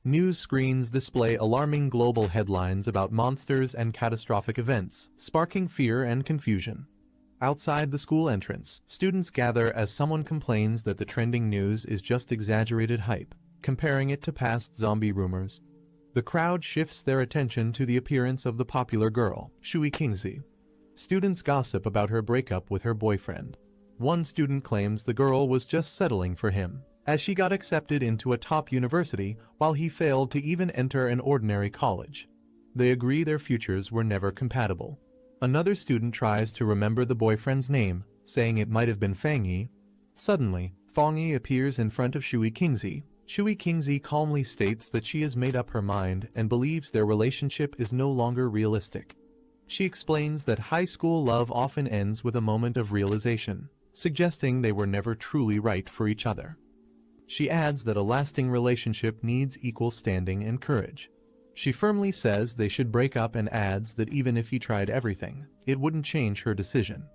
News screens display alarming global headlines about monsters and catastrophic events, sparking fear and confusion. Outside the school entrance, students gather as someone complains that the trending news is just exaggerated hype, comparing it to past zombie rumors. The crowd shifts their attention to the appearance of the popular girl, Shui Kingzi. Students gossip about her breakup with her boyfriend. One student claims the girl was just settling for him, as she got accepted into a top university while he failed to even enter an ordinary college. They agree their futures were never compatible. Another student tries to remember the boyfriend's name, saying it might have been Fang Yi. Suddenly, Fang Yi appears in front of Shui Kingzi. Shui Kingzi calmly states that she has made up her mind and believes their relationship is no longer realistic. She explains that high school love often ends with a moment of realization, suggesting they were never truly right for each other. She adds that a lasting relationship needs equal standing and courage. She firmly says they should break up and adds that even if he tried everything, it wouldn't change her decision.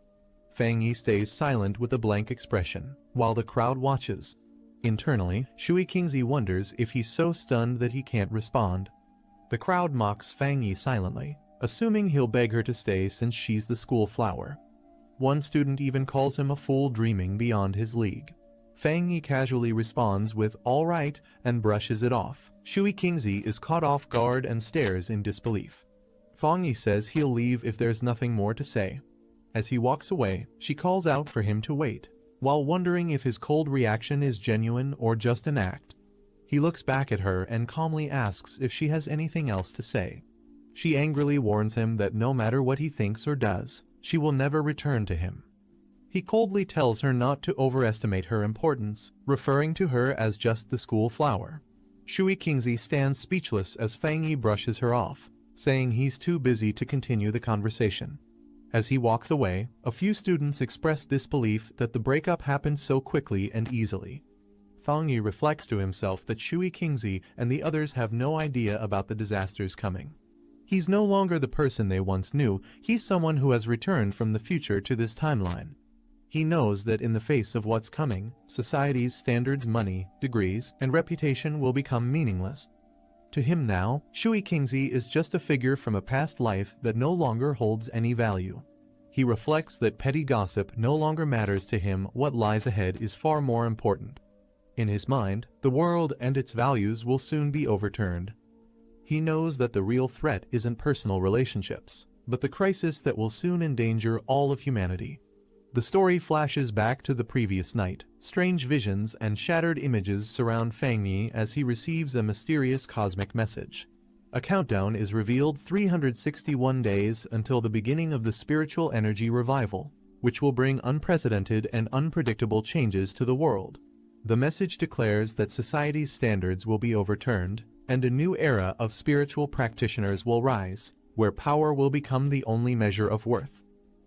Fang Yi stays silent with a blank expression, while the crowd watches. Internally, Shui Kingzi wonders if he's so stunned that he can't respond. The crowd mocks Fang Yi silently, assuming he'll beg her to stay since she's the school flower. One student even calls him a fool dreaming beyond his league. Fang Yi casually responds with "all right" and brushes it off. Shui Kingzi is caught off guard and stares in disbelief. Fang Yi says he'll leave if there's nothing more to say. As he walks away, she calls out for him to wait, while wondering if his cold reaction is genuine or just an act. He looks back at her and calmly asks if she has anything else to say. She angrily warns him that no matter what he thinks or does, she will never return to him. He coldly tells her not to overestimate her importance, referring to her as just the school flower. Shui Kingzi stands speechless as Fang Yi brushes her off, saying he's too busy to continue the conversation. As he walks away, a few students express disbelief that the breakup happened so quickly and easily. Fang Yi reflects to himself that Shui Kingzi and the others have no idea about the disasters coming. He's no longer the person they once knew, he's someone who has returned from the future to this timeline. He knows that in the face of what's coming, society's standards, money, degrees, and reputation will become meaningless. To him now, Shui Kingzi is just a figure from a past life that no longer holds any value. He reflects that petty gossip no longer matters to him. What lies ahead is far more important. In his mind, the world and its values will soon be overturned. He knows that the real threat isn't personal relationships, but the crisis that will soon endanger all of humanity. The story flashes back to the previous night. Strange visions and shattered images surround Fang Yi as he receives a mysterious cosmic message. A countdown is revealed: 361 days until the beginning of the spiritual energy revival, which will bring unprecedented and unpredictable changes to the world. The message declares that society's standards will be overturned, and a new era of spiritual practitioners will rise, where power will become the only measure of worth.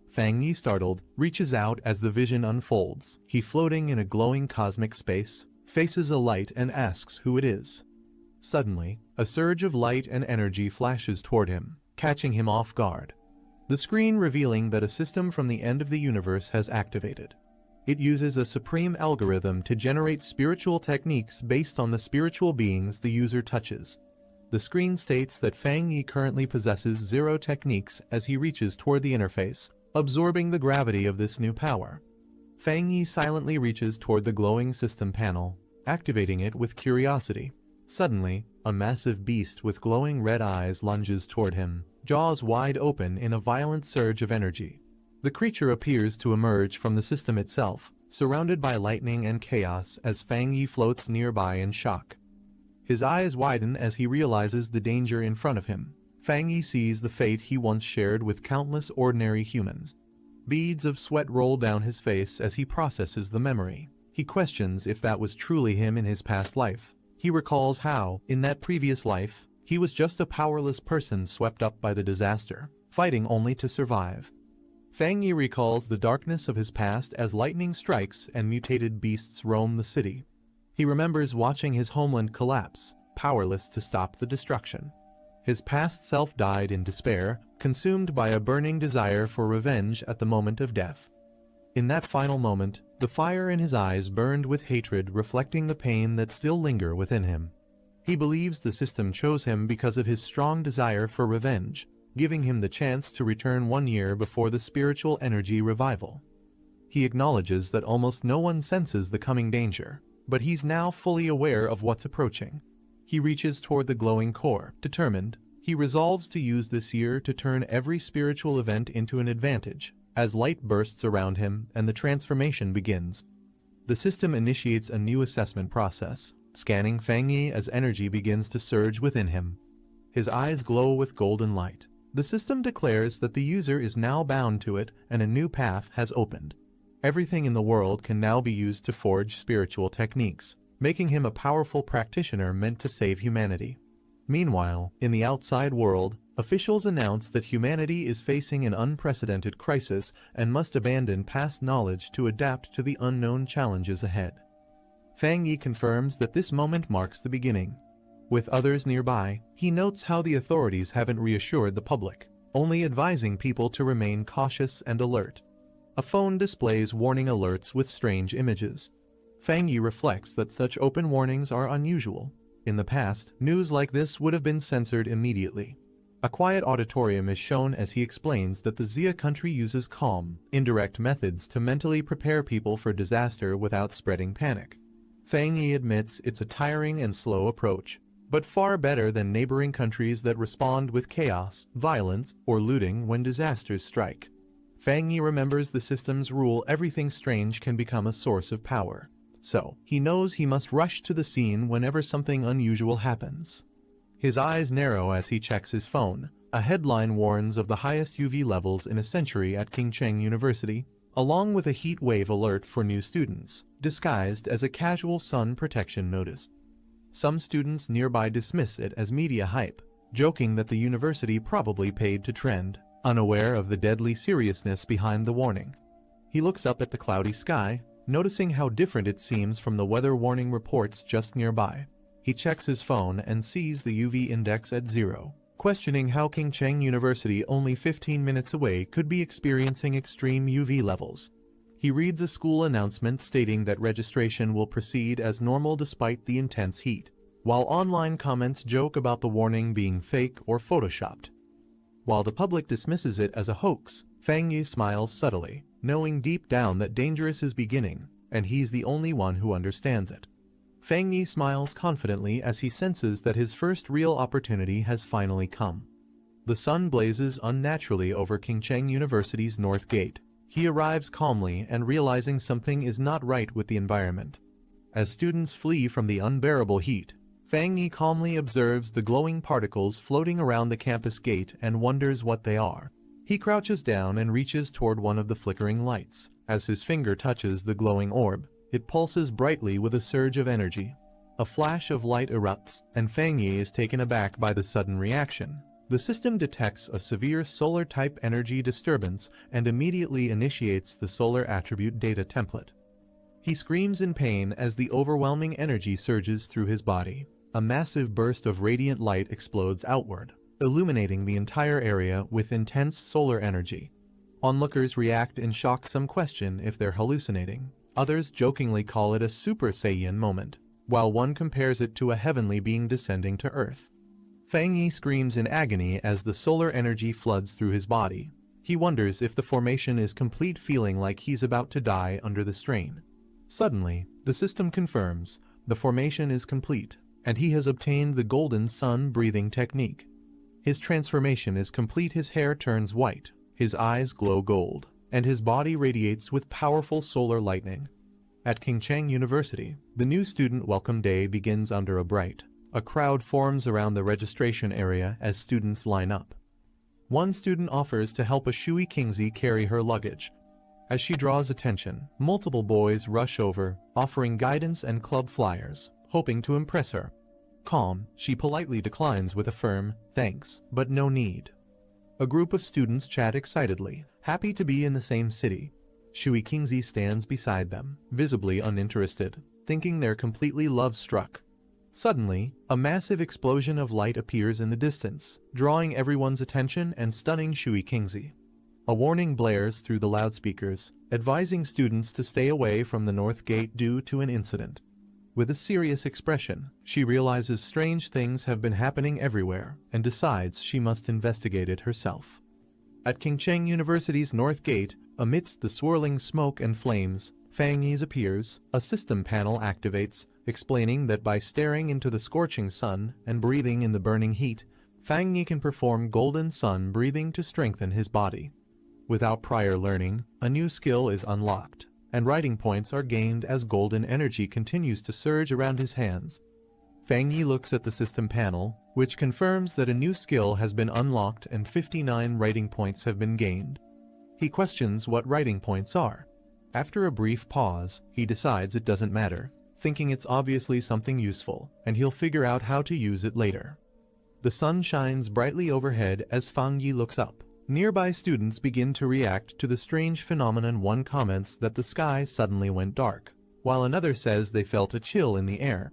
Fang Yi, startled, reaches out as the vision unfolds. He, floating in a glowing cosmic space, faces a light and asks who it is. Suddenly, a surge of light and energy flashes toward him, catching him off guard. The screen revealing that a system from the end of the universe has activated. It uses a supreme algorithm to generate spiritual techniques based on the spiritual beings the user touches. The screen states that Fang Yi currently possesses 0 techniques as he reaches toward the interface, absorbing the gravity of this new power. Fang Yi silently reaches toward the glowing system panel, activating it with curiosity. Suddenly, a massive beast with glowing red eyes lunges toward him, jaws wide open in a violent surge of energy. The creature appears to emerge from the system itself, surrounded by lightning and chaos as Fang Yi floats nearby in shock. His eyes widen as he realizes the danger in front of him. Fang Yi sees the fate he once shared with countless ordinary humans. Beads of sweat roll down his face as he processes the memory. He questions if that was truly him in his past life. He recalls how, in that previous life, he was just a powerless person swept up by the disaster, fighting only to survive. Fang Yi recalls the darkness of his past as lightning strikes and mutated beasts roam the city. He remembers watching his homeland collapse, powerless to stop the destruction. His past self died in despair, consumed by a burning desire for revenge at the moment of death. In that final moment, the fire in his eyes burned with hatred, reflecting the pain that still lingered within him. He believes the system chose him because of his strong desire for revenge, giving him the chance to return 1 year before the spiritual energy revival. He acknowledges that almost no one senses the coming danger, but he's now fully aware of what's approaching. He reaches toward the glowing core, determined. He resolves to use this year to turn every spiritual event into an advantage, as light bursts around him and the transformation begins. The system initiates a new assessment process, scanning Fang Yi as energy begins to surge within him. His eyes glow with golden light. The system declares that the user is now bound to it and a new path has opened. Everything in the world can now be used to forge spiritual techniques, making him a powerful practitioner meant to save humanity. Meanwhile, in the outside world, officials announce that humanity is facing an unprecedented crisis and must abandon past knowledge to adapt to the unknown challenges ahead. Fang Yi confirms that this moment marks the beginning. With others nearby, he notes how the authorities haven't reassured the public, only advising people to remain cautious and alert. A phone displays warning alerts with strange images. Fang Yi reflects that such open warnings are unusual. In the past, news like this would have been censored immediately. A quiet auditorium is shown as he explains that the Xia country uses calm, indirect methods to mentally prepare people for disaster without spreading panic. Fang Yi admits it's a tiring and slow approach, but far better than neighboring countries that respond with chaos, violence, or looting when disasters strike. Fang Yi remembers the system's rule: everything strange can become a source of power. So, he knows he must rush to the scene whenever something unusual happens. His eyes narrow as he checks his phone. A headline warns of the highest UV levels in a century at Qingcheng University, along with a heat wave alert for new students, disguised as a casual sun protection notice. Some students nearby dismiss it as media hype, joking that the university probably paid to trend, unaware of the deadly seriousness behind the warning. He looks up at the cloudy sky, noticing how different it seems from the weather warning reports just nearby. He checks his phone and sees the UV index at 0, questioning how Qingcheng University, only 15 minutes away, could be experiencing extreme UV levels. He reads a school announcement stating that registration will proceed as normal despite the intense heat, while online comments joke about the warning being fake or photoshopped. While the public dismisses it as a hoax, Fang Yi smiles subtly, knowing deep down that dangerous is beginning, and he's the only one who understands it. Fang Yi smiles confidently as he senses that his first real opportunity has finally come. The sun blazes unnaturally over Qingcheng University's north gate. He arrives calmly and realizing something is not right with the environment. As students flee from the unbearable heat, Fang Yi calmly observes the glowing particles floating around the campus gate and wonders what they are. He crouches down and reaches toward one of the flickering lights. As his finger touches the glowing orb, it pulses brightly with a surge of energy. A flash of light erupts, and Fang Yi is taken aback by the sudden reaction. The system detects a severe solar-type energy disturbance and immediately initiates the solar attribute data template. He screams in pain as the overwhelming energy surges through his body. A massive burst of radiant light explodes outward, illuminating the entire area with intense solar energy. Onlookers react in shock. Some question if they're hallucinating. Others jokingly call it a Super Saiyan moment, while one compares it to a heavenly being descending to Earth. Fang Yi screams in agony as the solar energy floods through his body. He wonders if the formation is complete, feeling like he's about to die under the strain. Suddenly, the system confirms the formation is complete, and he has obtained the golden sun breathing technique. His transformation is complete. His hair turns white, his eyes glow gold, and his body radiates with powerful solar lightning. At Qingcheng University, the new student welcome day begins under a bright. A crowd forms around the registration area as students line up. One student offers to help a Shui Kingzi carry her luggage. As she draws attention, multiple boys rush over, offering guidance and club flyers, hoping to impress her. Calm, she politely declines with a firm, "Thanks, but no need." A group of students chat excitedly, happy to be in the same city. Shui Kingzi stands beside them, visibly uninterested, thinking they're completely love-struck. Suddenly, a massive explosion of light appears in the distance, drawing everyone's attention and stunning Shui Kingzi. A warning blares through the loudspeakers, advising students to stay away from the north gate due to an incident. With a serious expression, she realizes strange things have been happening everywhere and decides she must investigate it herself. At Qingcheng University's North Gate, amidst the swirling smoke and flames, Fang Yi appears. A system panel activates, explaining that by staring into the scorching sun and breathing in the burning heat, Fang Yi can perform golden sun breathing to strengthen his body. Without prior learning, a new skill is unlocked, and writing points are gained as golden energy continues to surge around his hands. Fang Yi looks at the system panel, which confirms that a new skill has been unlocked and 59 writing points have been gained. He questions what writing points are. After a brief pause, he decides it doesn't matter, thinking it's obviously something useful, and he'll figure out how to use it later. The sun shines brightly overhead as Fang Yi looks up. Nearby students begin to react to the strange phenomenon. One comments that the sky suddenly went dark, while another says they felt a chill in the air.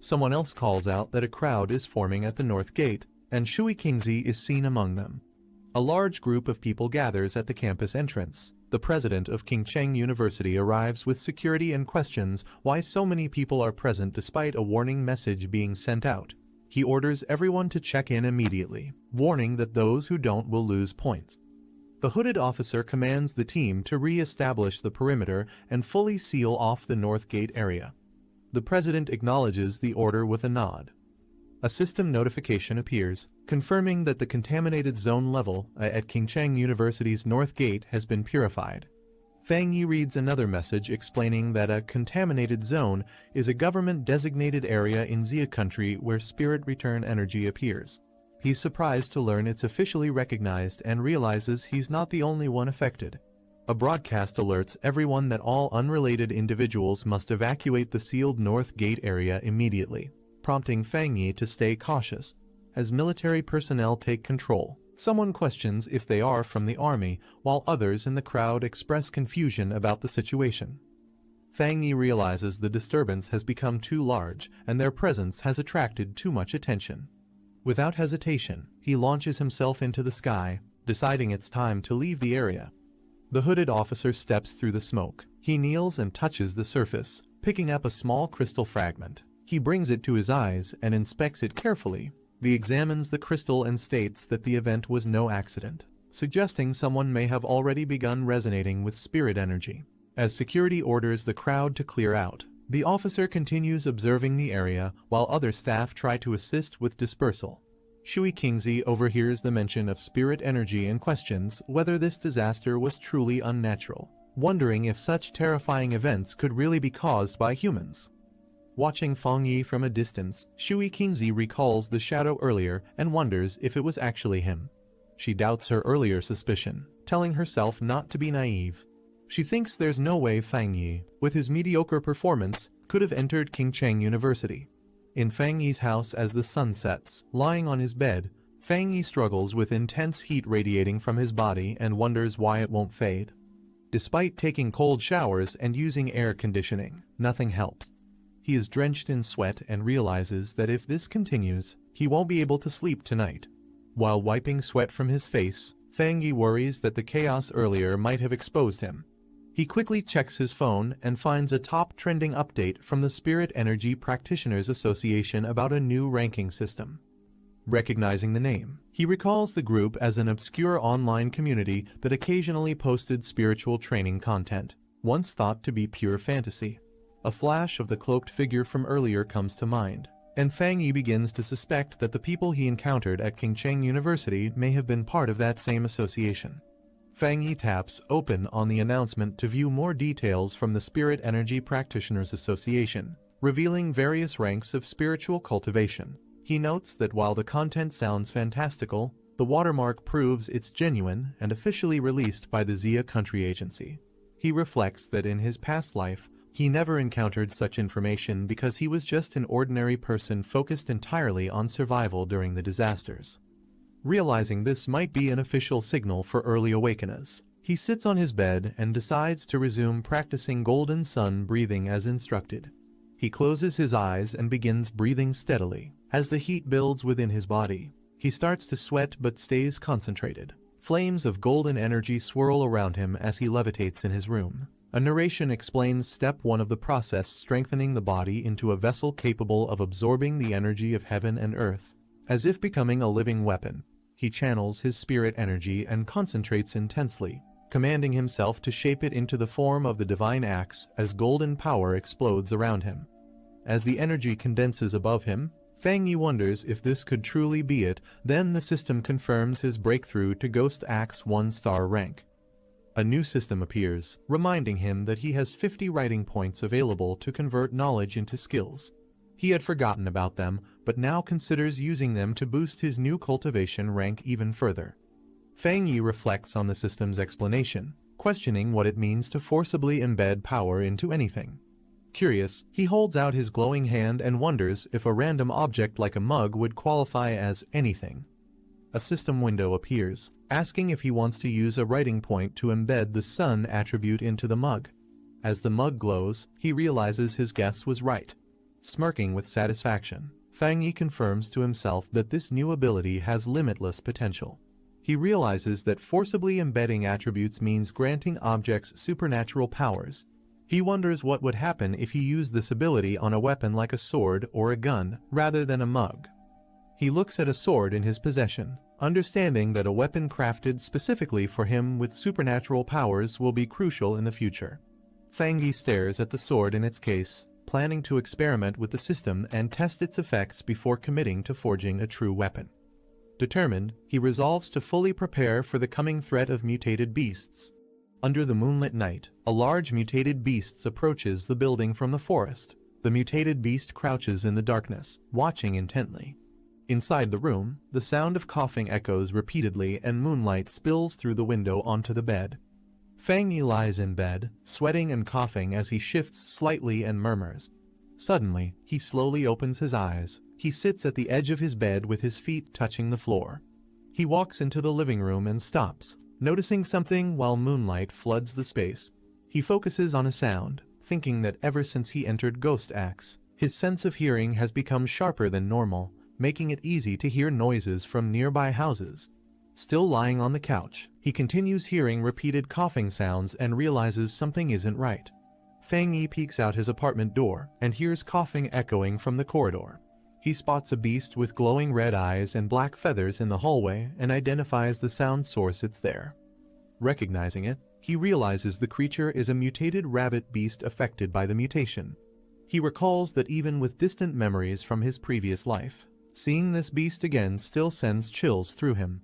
Someone else calls out that a crowd is forming at the North Gate, and Shui Qingzi is seen among them. A large group of people gathers at the campus entrance. The president of Qingcheng University arrives with security and questions why so many people are present despite a warning message being sent out. He orders everyone to check in immediately, warning that those who don't will lose points. The hooded officer commands the team to re-establish the perimeter and fully seal off the North Gate area. The president acknowledges the order with a nod. A system notification appears, confirming that the contaminated zone level at Qingcheng University's North Gate has been purified. Fang Yi reads another message explaining that a contaminated zone is a government-designated area in Xia country where spirit return energy appears. He's surprised to learn it's officially recognized and realizes he's not the only one affected. A broadcast alerts everyone that all unrelated individuals must evacuate the sealed North Gate area immediately, prompting Fang Yi to stay cautious. As military personnel take control, someone questions if they are from the army, while others in the crowd express confusion about the situation. Fang Yi realizes the disturbance has become too large and their presence has attracted too much attention. Without hesitation, he launches himself into the sky, deciding it's time to leave the area. The hooded officer steps through the smoke. He kneels and touches the surface, picking up a small crystal fragment. He brings it to his eyes and inspects it carefully. He examines the crystal and states that the event was no accident, suggesting someone may have already begun resonating with spirit energy. As security orders the crowd to clear out, the officer continues observing the area while other staff try to assist with dispersal. Shui Qingzi overhears the mention of spirit energy and questions whether this disaster was truly unnatural, wondering if such terrifying events could really be caused by humans. Watching Fang Yi from a distance, Shui Qingzi recalls the shadow earlier and wonders if it was actually him. She doubts her earlier suspicion, telling herself not to be naive. She thinks there's no way Fang Yi, with his mediocre performance, could have entered Qingcheng University. In Fang Yi's house as the sun sets, lying on his bed, Fang Yi struggles with intense heat radiating from his body and wonders why it won't fade. Despite taking cold showers and using air conditioning, nothing helps. He is drenched in sweat and realizes that if this continues, he won't be able to sleep tonight. While wiping sweat from his face, Fang Yi worries that the chaos earlier might have exposed him. He quickly checks his phone and finds a top trending update from the Spirit Energy Practitioners Association about a new ranking system. Recognizing the name, he recalls the group as an obscure online community that occasionally posted spiritual training content, once thought to be pure fantasy. A flash of the cloaked figure from earlier comes to mind, and Fang Yi begins to suspect that the people he encountered at Qingcheng University may have been part of that same association. Fang Yi taps open on the announcement to view more details from the Spirit Energy Practitioners Association, revealing various ranks of spiritual cultivation. He notes that while the content sounds fantastical, the watermark proves it's genuine and officially released by the Xia Country Agency. He reflects that in his past life, he never encountered such information because he was just an ordinary person focused entirely on survival during the disasters. Realizing this might be an official signal for early awakeners, he sits on his bed and decides to resume practicing golden sun breathing as instructed. He closes his eyes and begins breathing steadily. As the heat builds within his body, he starts to sweat but stays concentrated. Flames of golden energy swirl around him as he levitates in his room. A narration explains step 1 of the process, strengthening the body into a vessel capable of absorbing the energy of heaven and earth. As if becoming a living weapon, he channels his spirit energy and concentrates intensely, commanding himself to shape it into the form of the divine axe as golden power explodes around him. As the energy condenses above him, Fang Yi wonders if this could truly be it. Then the system confirms his breakthrough to Ghost Axe 1-star rank. A new system appears, reminding him that he has 50 writing points available to convert knowledge into skills. He had forgotten about them, but now considers using them to boost his new cultivation rank even further. Fang Yi reflects on the system's explanation, questioning what it means to forcibly embed power into anything. Curious, he holds out his glowing hand and wonders if a random object like a mug would qualify as anything. A system window appears, asking if he wants to use a writing point to embed the sun attribute into the mug. As the mug glows, he realizes his guess was right. Smirking with satisfaction, Fang Yi confirms to himself that this new ability has limitless potential. He realizes that forcibly embedding attributes means granting objects supernatural powers. He wonders what would happen if he used this ability on a weapon like a sword or a gun, rather than a mug. He looks at a sword in his possession, understanding that a weapon crafted specifically for him with supernatural powers will be crucial in the future. Fang Yi stares at the sword in its case, planning to experiment with the system and test its effects before committing to forging a true weapon. Determined, he resolves to fully prepare for the coming threat of mutated beasts. Under the moonlit night, a large mutated beast approaches the building from the forest. The mutated beast crouches in the darkness, watching intently. Inside the room, the sound of coughing echoes repeatedly and moonlight spills through the window onto the bed. Fang Yi lies in bed, sweating and coughing as he shifts slightly and murmurs. Suddenly, he slowly opens his eyes. He sits at the edge of his bed with his feet touching the floor. He walks into the living room and stops, noticing something while moonlight floods the space. He focuses on a sound, thinking that ever since he entered Ghost Axe, his sense of hearing has become sharper than normal, making it easy to hear noises from nearby houses. Still lying on the couch, he continues hearing repeated coughing sounds and realizes something isn't right. Fang Yi peeks out his apartment door and hears coughing echoing from the corridor. He spots a beast with glowing red eyes and black feathers in the hallway and identifies the sound source. It's there. Recognizing it, he realizes the creature is a mutated rabbit beast affected by the mutation. He recalls that even with distant memories from his previous life, seeing this beast again still sends chills through him.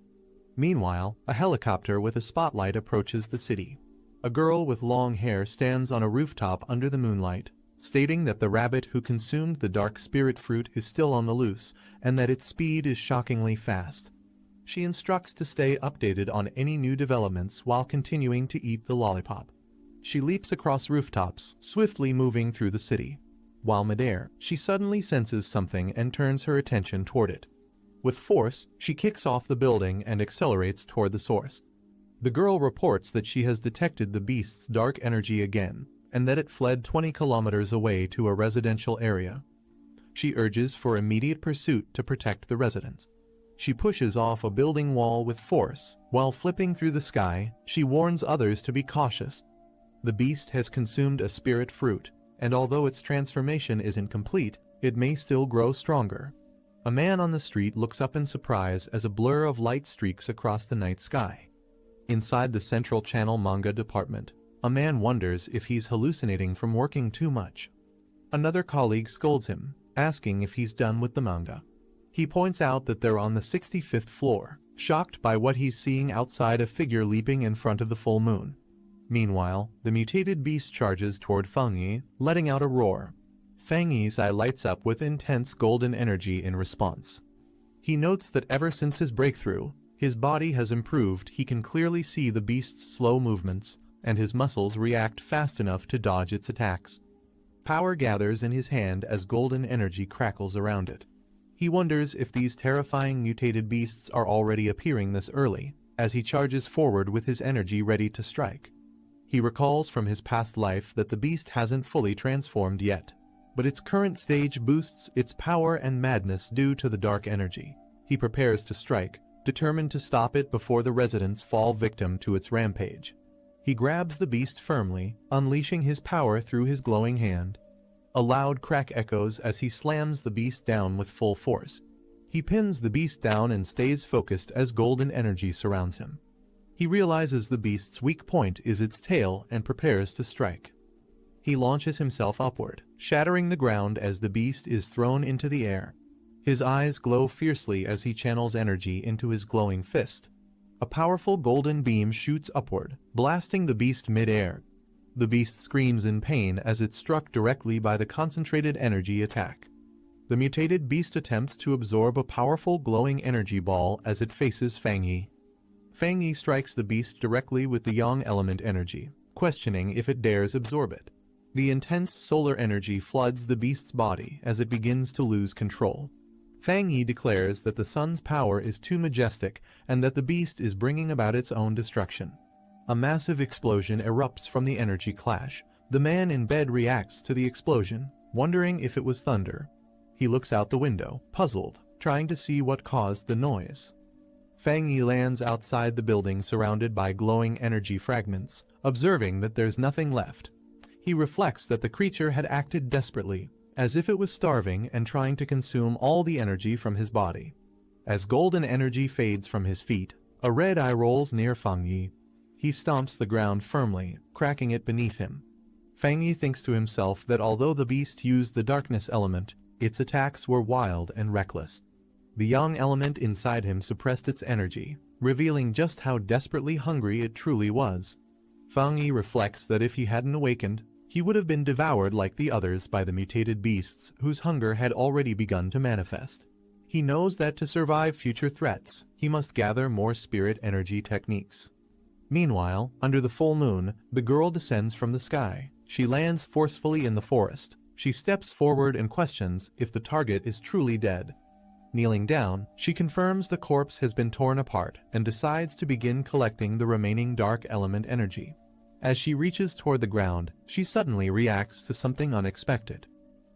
Meanwhile, a helicopter with a spotlight approaches the city. A girl with long hair stands on a rooftop under the moonlight, stating that the rabbit who consumed the dark spirit fruit is still on the loose, and that its speed is shockingly fast. She instructs to stay updated on any new developments while continuing to eat the lollipop. She leaps across rooftops, swiftly moving through the city. While midair, she suddenly senses something and turns her attention toward it. With force, she kicks off the building and accelerates toward the source. The girl reports that she has detected the beast's dark energy again, and that it fled 20 kilometers away to a residential area. She urges for immediate pursuit to protect the residents. She pushes off a building wall with force. While flipping through the sky, she warns others to be cautious. The beast has consumed a spirit fruit, and although its transformation isn't complete, it may still grow stronger. A man on the street looks up in surprise as a blur of light streaks across the night sky. Inside the Central Channel manga department, a man wonders if he's hallucinating from working too much. Another colleague scolds him, asking if he's done with the manga. He points out that they're on the 65th floor, shocked by what he's seeing outside, a figure leaping in front of the full moon. Meanwhile, the mutated beast charges toward Fang Yi, letting out a roar. Fang Yi's eye lights up with intense golden energy in response. He notes that ever since his breakthrough, his body has improved. He can clearly see the beast's slow movements, and his muscles react fast enough to dodge its attacks. Power gathers in his hand as golden energy crackles around it. He wonders if these terrifying mutated beasts are already appearing this early, as he charges forward with his energy ready to strike. He recalls from his past life that the beast hasn't fully transformed yet, but its current stage boosts its power and madness due to the dark energy. He prepares to strike, determined to stop it before the residents fall victim to its rampage. He He grabs the beast firmly, unleashing his power through his glowing hand. A loud crack echoes as he slams the beast down with full force. He pins the beast down and stays focused as golden energy surrounds him. He realizes the beast's weak point is its tail and prepares to strike. He launches himself upward, shattering the ground as the beast is thrown into the air. His eyes glow fiercely as he channels energy into his glowing fist. A powerful golden beam shoots upward, blasting the beast mid-air. The beast screams in pain as it's struck directly by the concentrated energy attack. The mutated beast attempts to absorb a powerful glowing energy ball as it faces Fang Yi. Fang Yi strikes the beast directly with the yang element energy, questioning if it dares absorb it. The intense solar energy floods the beast's body as it begins to lose control. Fang Yi declares that the sun's power is too majestic and that the beast is bringing about its own destruction. A massive explosion erupts from the energy clash. The man in bed reacts to the explosion, wondering if it was thunder. He looks out the window, puzzled, trying to see what caused the noise. Fang Yi lands outside the building surrounded by glowing energy fragments, observing that there's nothing left. He reflects that the creature had acted desperately, as if it was starving and trying to consume all the energy from his body. As golden energy fades from his feet, a red eye rolls near Fang Yi. He stomps the ground firmly, cracking it beneath him. Fang Yi thinks to himself that although the beast used the darkness element, its attacks were wild and reckless. The yang element inside him suppressed its energy, revealing just how desperately hungry it truly was. Fang Yi reflects that if he hadn't awakened, he would have been devoured like the others by the mutated beasts whose hunger had already begun to manifest. He knows that to survive future threats, he must gather more spirit energy techniques. Meanwhile, under the full moon, the girl descends from the sky. She lands forcefully in the forest. She steps forward and questions if the target is truly dead. Kneeling down, she confirms the corpse has been torn apart and decides to begin collecting the remaining dark element energy. As she reaches toward the ground, she suddenly reacts to something unexpected.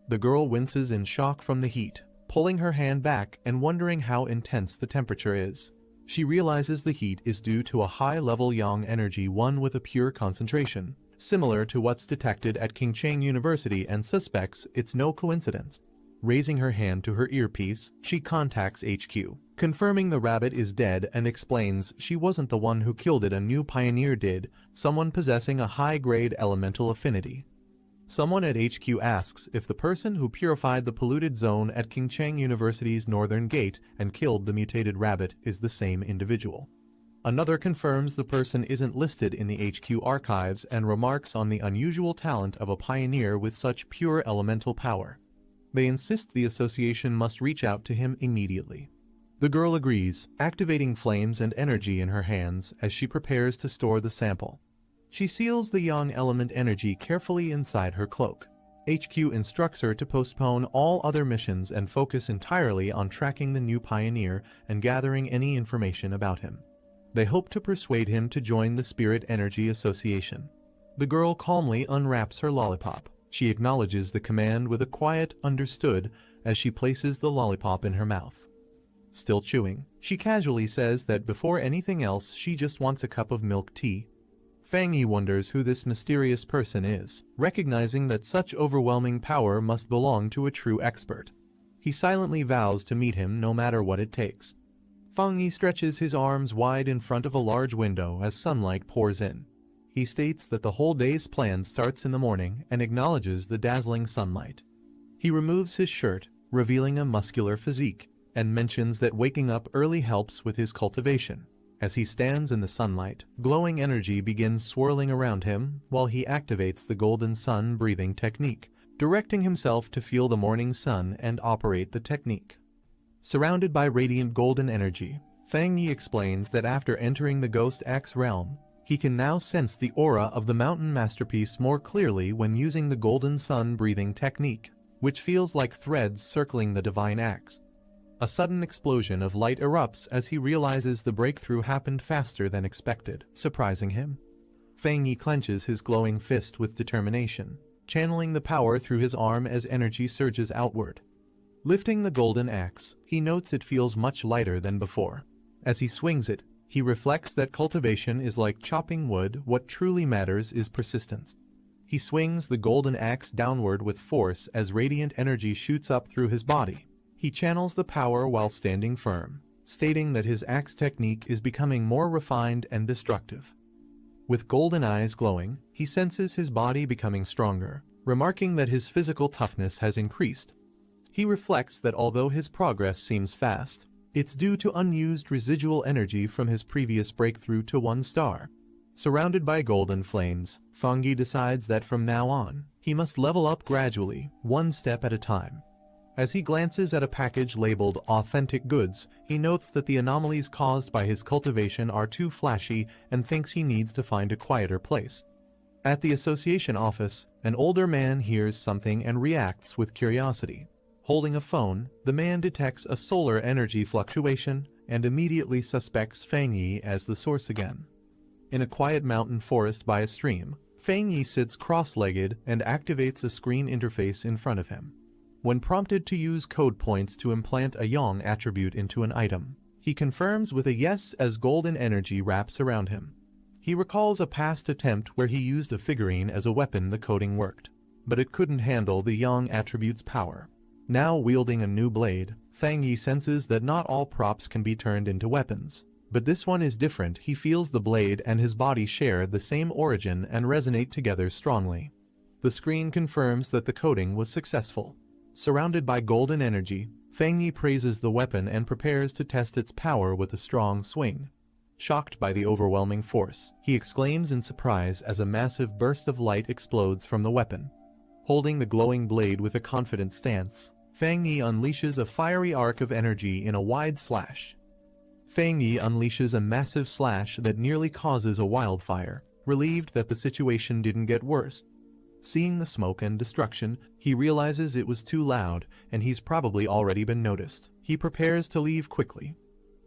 The girl winces in shock from the heat, pulling her hand back and wondering how intense the temperature is. She realizes the heat is due to a high-level yang energy one with a pure concentration, similar to what's detected at Qingcheng University, and suspects it's no coincidence. Raising her hand to her earpiece, she contacts HQ, confirming the rabbit is dead and explains she wasn't the one who killed it. A new pioneer did, someone possessing a high-grade elemental affinity. Someone at HQ asks if the person who purified the polluted zone at Qingcheng University's northern gate and killed the mutated rabbit is the same individual. Another confirms the person isn't listed in the HQ archives and remarks on the unusual talent of a pioneer with such pure elemental power. They insist the association must reach out to him immediately. The girl agrees, activating flames and energy in her hands as she prepares to store the sample. She seals the yang element energy carefully inside her cloak. HQ instructs her to postpone all other missions and focus entirely on tracking the new pioneer and gathering any information about him. They hope to persuade him to join the Spirit Energy Association. The girl calmly unwraps her lollipop. She acknowledges the command with a quiet "understood" as she places the lollipop in her mouth. Still chewing, she casually says that before anything else she just wants a cup of milk tea. Fang Yi wonders who this mysterious person is, recognizing that such overwhelming power must belong to a true expert. He silently vows to meet him no matter what it takes. Fang Yi stretches his arms wide in front of a large window as sunlight pours in. He states that the whole day's plan starts in the morning and acknowledges the dazzling sunlight. He removes his shirt, revealing a muscular physique, and mentions that waking up early helps with his cultivation. As he stands in the sunlight, glowing energy begins swirling around him while he activates the golden sun breathing technique, directing himself to feel the morning sun and operate the technique. Surrounded by radiant golden energy, Fang Yi explains that after entering the Ghost Axe realm, he can now sense the aura of the mountain masterpiece more clearly when using the golden sun breathing technique, which feels like threads circling the divine axe. A sudden explosion of light erupts as he realizes the breakthrough happened faster than expected, surprising him. Fang Yi clenches his glowing fist with determination, channeling the power through his arm as energy surges outward. Lifting the golden axe, he notes it feels much lighter than before. As he swings it, He reflects that cultivation is like chopping wood. What truly matters is persistence. He swings the golden axe downward with force as radiant energy shoots up through his body. He channels the power while standing firm, stating that his axe technique is becoming more refined and destructive. With golden eyes glowing, he senses his body becoming stronger, remarking that his physical toughness has increased. He reflects that although his progress seems fast, it's due to unused residual energy from his previous breakthrough to 1 star. Surrounded by golden flames, Fangi decides that from now on, he must level up gradually, 1 step at a time. As he glances at a package labeled authentic goods, he notes that the anomalies caused by his cultivation are too flashy and thinks he needs to find a quieter place. At the association office, an older man hears something and reacts with curiosity. Holding a phone, the man detects a solar energy fluctuation and immediately suspects Fang Yi as the source again. In a quiet mountain forest by a stream, Fang Yi sits cross-legged and activates a screen interface in front of him. When prompted to use code points to implant a yang attribute into an item, he confirms with a yes as golden energy wraps around him. He recalls a past attempt where he used a figurine as a weapon. The coding worked, but it couldn't handle the yang attribute's power. Now wielding a new blade, Fang Yi senses that not all props can be turned into weapons. But this one is different. He feels the blade and his body share the same origin and resonate together strongly. The screen confirms that the coding was successful. Surrounded by golden energy, Fang Yi praises the weapon and prepares to test its power with a strong swing. Shocked by the overwhelming force, he exclaims in surprise as a massive burst of light explodes from the weapon. Holding the glowing blade with a confident stance, Fang Yi unleashes a fiery arc of energy in a wide slash. Fang Yi unleashes a massive slash that nearly causes a wildfire, relieved that the situation didn't get worse. Seeing the smoke and destruction, he realizes it was too loud and he's probably already been noticed. He prepares to leave quickly.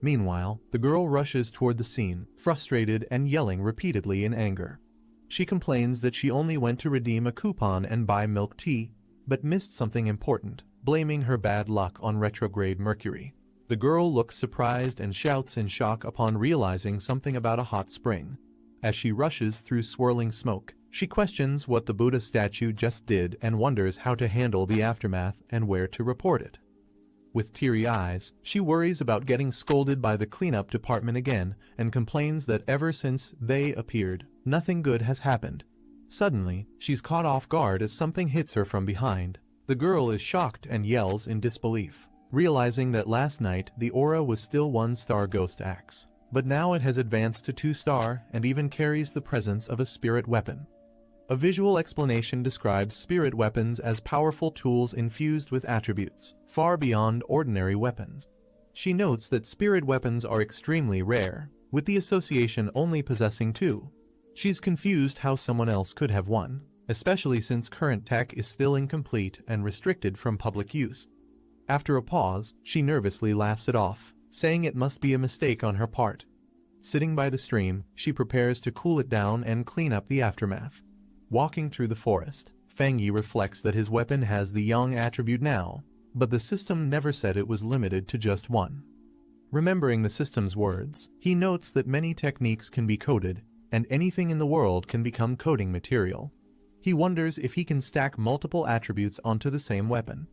Meanwhile, the girl rushes toward the scene, frustrated and yelling repeatedly in anger. She complains that she only went to redeem a coupon and buy milk tea, but missed something important, blaming her bad luck on retrograde Mercury. The girl looks surprised and shouts in shock upon realizing something about a hot spring. As she rushes through swirling smoke, she questions what the Buddha statue just did and wonders how to handle the aftermath and where to report it. With teary eyes, she worries about getting scolded by the cleanup department again and complains that ever since they appeared, nothing good has happened. Suddenly, she's caught off guard as something hits her from behind. The girl is shocked and yells in disbelief, realizing that last night the aura was still 1-star ghost axe, but now it has advanced to 2-star and even carries the presence of a spirit weapon. A visual explanation describes spirit weapons as powerful tools infused with attributes, far beyond ordinary weapons. She notes that spirit weapons are extremely rare, with the association only possessing 2. She's confused how someone else could have one, especially since current tech is still incomplete and restricted from public use. After a pause, she nervously laughs it off, saying it must be a mistake on her part. Sitting by the stream, she prepares to cool it down and clean up the aftermath. Walking through the forest, Fang Yi reflects that his weapon has the yang attribute now, but the system never said it was limited to just one. Remembering the system's words, he notes that many techniques can be coded, and anything in the world can become coding material. He wonders if he can stack multiple attributes onto the same weapon.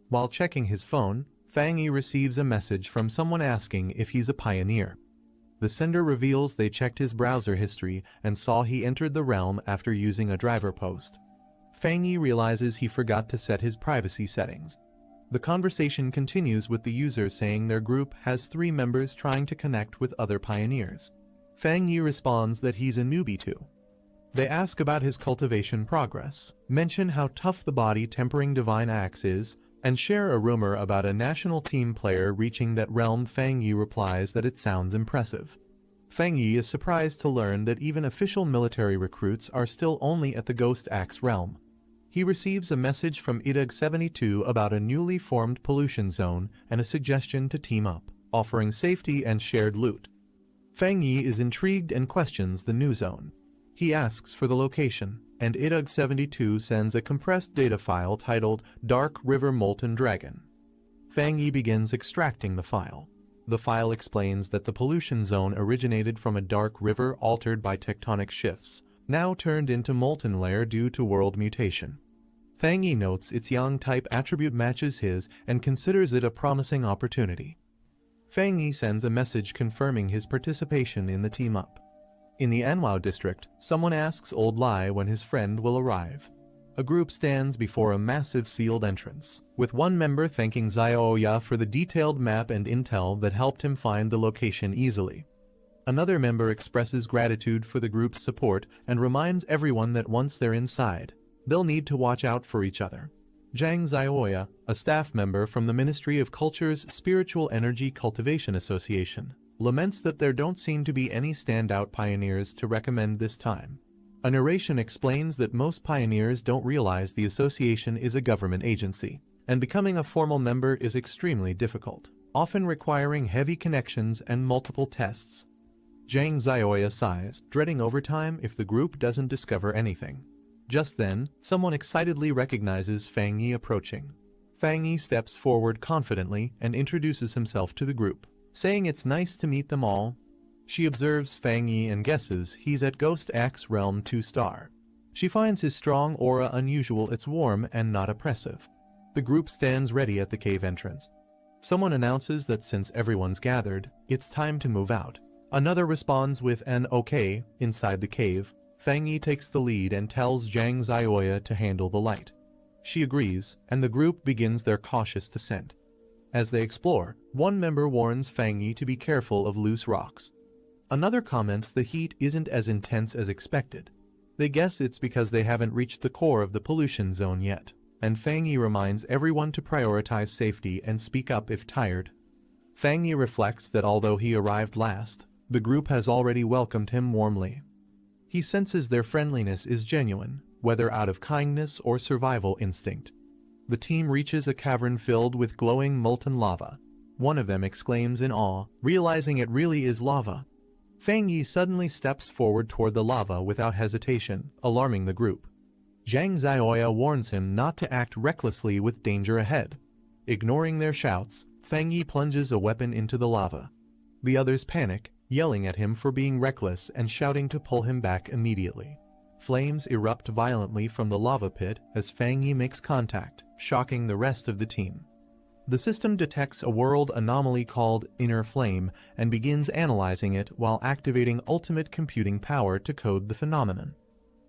While checking his phone, Fang Yi receives a message from someone asking if he's a pioneer. The sender reveals they checked his browser history and saw he entered the realm after using a driver post. Fang Yi realizes he forgot to set his privacy settings. The conversation continues with the user saying their group has 3 members trying to connect with other pioneers. Fang Yi responds that he's a newbie too. They ask about his cultivation progress, mention how tough the body tempering divine axe is, and share a rumor about a national team player reaching that realm. Fang Yi replies that it sounds impressive. Fang Yi is surprised to learn that even official military recruits are still only at the Ghost Axe realm. He receives a message from IDUG-72 about a newly formed pollution zone and a suggestion to team up, offering safety and shared loot. Fang Yi is intrigued and questions the new zone. He asks for the location, and IDUG-72 sends a compressed data file titled Dark River Molten Dragon. Fang Yi begins extracting the file. The file explains that the pollution zone originated from a dark river altered by tectonic shifts, now turned into molten layer due to world mutation. Fang Yi notes its yang-type attribute matches his and considers it a promising opportunity. Fang Yi sends a message confirming his participation in the team-up. In the Anhwa district, someone asks Old Lai when his friend will arrive. A group stands before a massive sealed entrance, with one member thanking Xiaoya for the detailed map and intel that helped him find the location easily. Another member expresses gratitude for the group's support and reminds everyone that once they're inside, they'll need to watch out for each other. Zhang Xiaoya, a staff member from the Ministry of Culture's Spiritual Energy Cultivation Association, laments that there don't seem to be any standout pioneers to recommend this time. A narration explains that most pioneers don't realize the association is a government agency, and becoming a formal member is extremely difficult, often requiring heavy connections and multiple tests. Zhang Xiaoya sighs, dreading overtime if the group doesn't discover anything. Just then, someone excitedly recognizes Fang Yi approaching. Fang Yi steps forward confidently and introduces himself to the group, saying it's nice to meet them all. She observes Fang Yi and guesses he's at Ghost Axe Realm 2-star. She finds his strong aura unusual. It's warm and not oppressive. The group stands ready at the cave entrance. Someone announces that since everyone's gathered, it's time to move out. Another responds with an okay. Inside the cave, Fang Yi takes the lead and tells Zhang Xiaoya to handle the light. She agrees, and the group begins their cautious descent. As they explore, one member warns Fang Yi to be careful of loose rocks. Another comments the heat isn't as intense as expected. They guess it's because they haven't reached the core of the pollution zone yet, and Fang Yi reminds everyone to prioritize safety and speak up if tired. Fang Yi reflects that although he arrived last, the group has already welcomed him warmly. He senses their friendliness is genuine, whether out of kindness or survival instinct. The team reaches a cavern filled with glowing molten lava. One of them exclaims in awe, realizing it really is lava. Fang Yi suddenly steps forward toward the lava without hesitation, alarming the group. Zhang Xiaoya warns him not to act recklessly with danger ahead. Ignoring their shouts, Fang Yi plunges a weapon into the lava. The others panic, yelling at him for being reckless and shouting to pull him back immediately. Flames erupt violently from the lava pit as Fang Yi makes contact, shocking the rest of the team. The system detects a world anomaly called Inner Flame and begins analyzing it while activating ultimate computing power to code the phenomenon.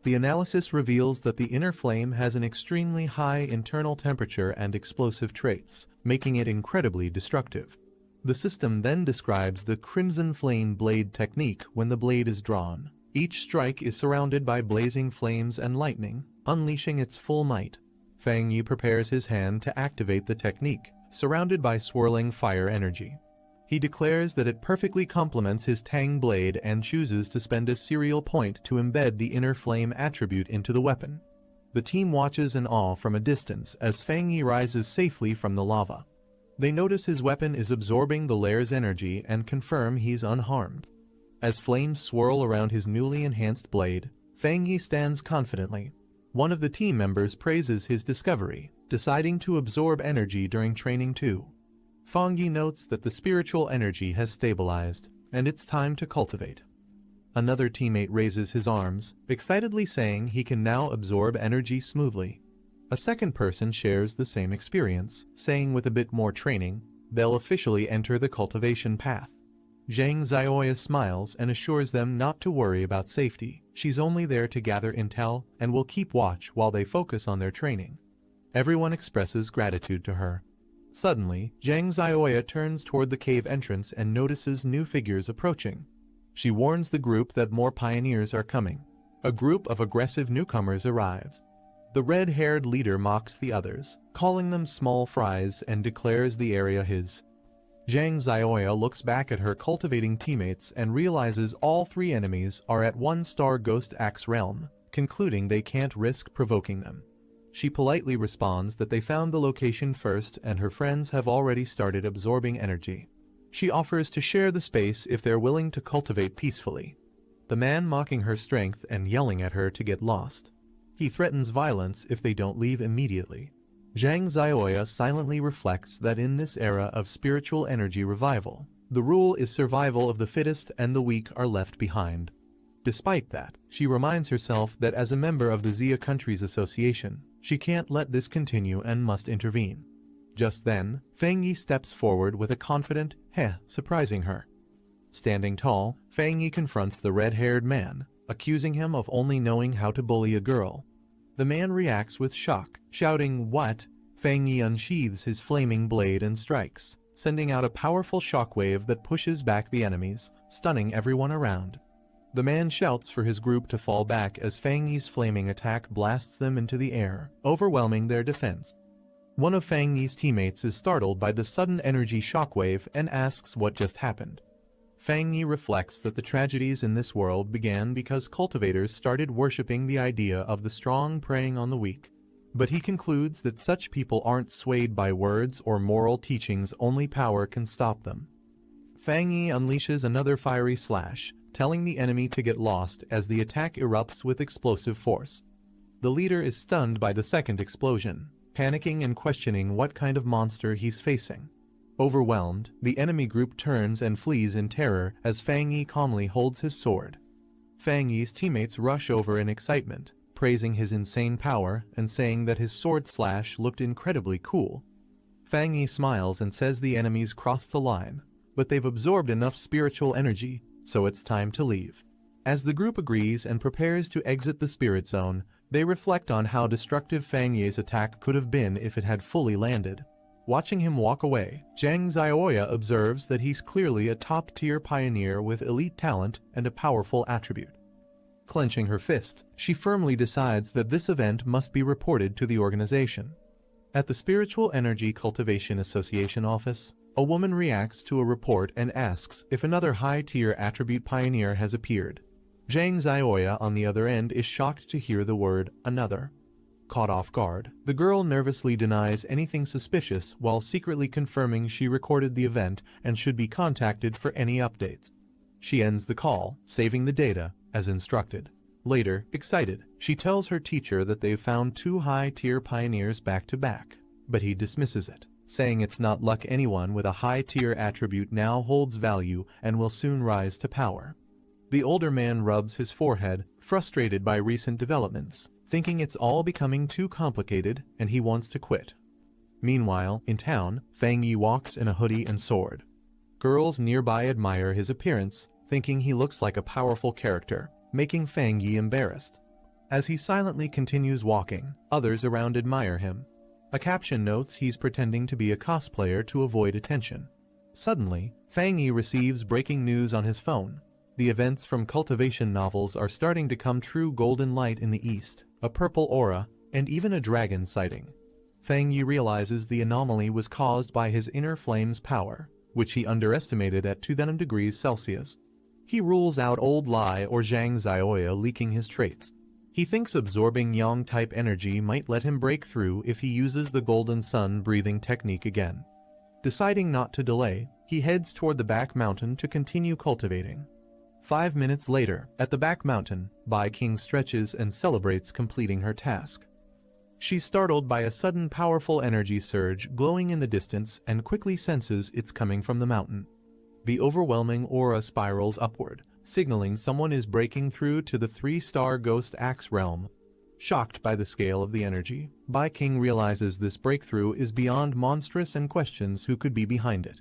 The analysis reveals that the Inner Flame has an extremely high internal temperature and explosive traits, making it incredibly destructive. The system then describes the Crimson Flame Blade technique when the blade is drawn. Each strike is surrounded by blazing flames and lightning, unleashing its full might. Fang Yi prepares his hand to activate the technique, surrounded by swirling fire energy. He declares that it perfectly complements his Tang blade and chooses to spend a serial point to embed the Inner Flame attribute into the weapon. The team watches in awe from a distance as Fang Yi rises safely from the lava. They notice his weapon is absorbing the layer's energy and confirm he's unharmed. As flames swirl around his newly enhanced blade, Fang Yi stands confidently. One of the team members praises his discovery, deciding to absorb energy during training too. Fang Yi notes that the spiritual energy has stabilized, and it's time to cultivate. Another teammate raises his arms, excitedly saying he can now absorb energy smoothly. A second person shares the same experience, saying with a bit more training, they'll officially enter the cultivation path. Zhang Xiaoya smiles and assures them not to worry about safety. She's only there to gather intel and will keep watch while they focus on their training. Everyone expresses gratitude to her. Suddenly, Zhang Xiaoya turns toward the cave entrance and notices new figures approaching. She warns the group that more pioneers are coming. A group of aggressive newcomers arrives. The red-haired leader mocks the others, calling them small fries, and declares the area his. Zhang Xiaoya looks back at her cultivating teammates and realizes all three enemies are at 1-star Ghost Axe Realm, concluding they can't risk provoking them. She politely responds that they found the location first and her friends have already started absorbing energy. She offers to share the space if they're willing to cultivate peacefully. The man mocking her strength and yelling at her to get lost. He threatens violence if they don't leave immediately. Zhang Xiaoya silently reflects that in this era of spiritual energy revival, The rule is survival of the fittest and the weak are left behind. Despite that, she reminds herself that as a member of the Xia Countries Association, she can't let this continue and must intervene. Just then, Fang Yi steps forward with a confident "heh," surprising her. Standing tall, Fang Yi confronts the red-haired man, accusing him of only knowing how to bully a girl. The man reacts with shock, shouting, "What?" Fang Yi unsheathes his flaming blade and strikes, sending out a powerful shockwave that pushes back the enemies, stunning everyone around. The man shouts for his group to fall back as Fang Yi's flaming attack blasts them into the air, overwhelming their defense. One of Fang Yi's teammates is startled by the sudden energy shockwave and asks what just happened. Fang Yi reflects that the tragedies in this world began because cultivators started worshipping the idea of the strong preying on the weak. But he concludes that such people aren't swayed by words or moral teachings, only power can stop them. Fang Yi unleashes another fiery slash, telling the enemy to get lost as the attack erupts with explosive force. The leader is stunned by the second explosion, panicking and questioning what kind of monster he's facing. Overwhelmed, the enemy group turns and flees in terror as Fang Yi calmly holds his sword. Fang Yi's teammates rush over in excitement, praising his insane power and saying that his sword slash looked incredibly cool. Fang Yi smiles and says the enemies crossed the line, but they've absorbed enough spiritual energy, so it's time to leave. As the group agrees and prepares to exit the spirit zone, they reflect on how destructive Fang Yi's attack could have been if it had fully landed. Watching him walk away, Zhang Xiaoya observes that he's clearly a top-tier pioneer with elite talent and a powerful attribute. Clenching her fist, she firmly decides that this event must be reported to the organization. At the Spiritual Energy Cultivation Association office, a woman reacts to a report and asks if another high-tier attribute pioneer has appeared. Zhang Xiaoya on the other end is shocked to hear the word "another." Caught off guard, the girl nervously denies anything suspicious while secretly confirming she recorded the event and should be contacted for any updates. She ends the call, saving the data, as instructed. Later, excited, she tells her teacher that they've found 2 high-tier pioneers back-to-back, but he dismisses it, saying it's not luck. Anyone with a high-tier attribute now holds value and will soon rise to power. The older man rubs his forehead, frustrated by recent developments, thinking it's all becoming too complicated and he wants to quit. Meanwhile, in town, Fang Yi walks in a hoodie and sword. Girls nearby admire his appearance, thinking he looks like a powerful character, making Fang Yi embarrassed. As he silently continues walking, others around admire him. A caption notes he's pretending to be a cosplayer to avoid attention. Suddenly, Fang Yi receives breaking news on his phone. The events from cultivation novels are starting to come true. Golden light in the east, a purple aura, and even a dragon sighting. Fang Yi realizes the anomaly was caused by his inner flame's power, which he underestimated at 2 degrees Celsius. He rules out Old Lai or Zhang Xiaoya leaking his traits. He thinks absorbing yang-type energy might let him break through if he uses the golden sun breathing technique again. Deciding not to delay, he heads toward the back mountain to continue cultivating. 5 minutes later, at the back mountain, Bai King stretches and celebrates completing her task. She's startled by a sudden powerful energy surge glowing in the distance and quickly senses it's coming from the mountain. The overwhelming aura spirals upward, signaling someone is breaking through to the 3-star Ghost Axe realm. Shocked by the scale of the energy, Bai King realizes this breakthrough is beyond monstrous and questions who could be behind it.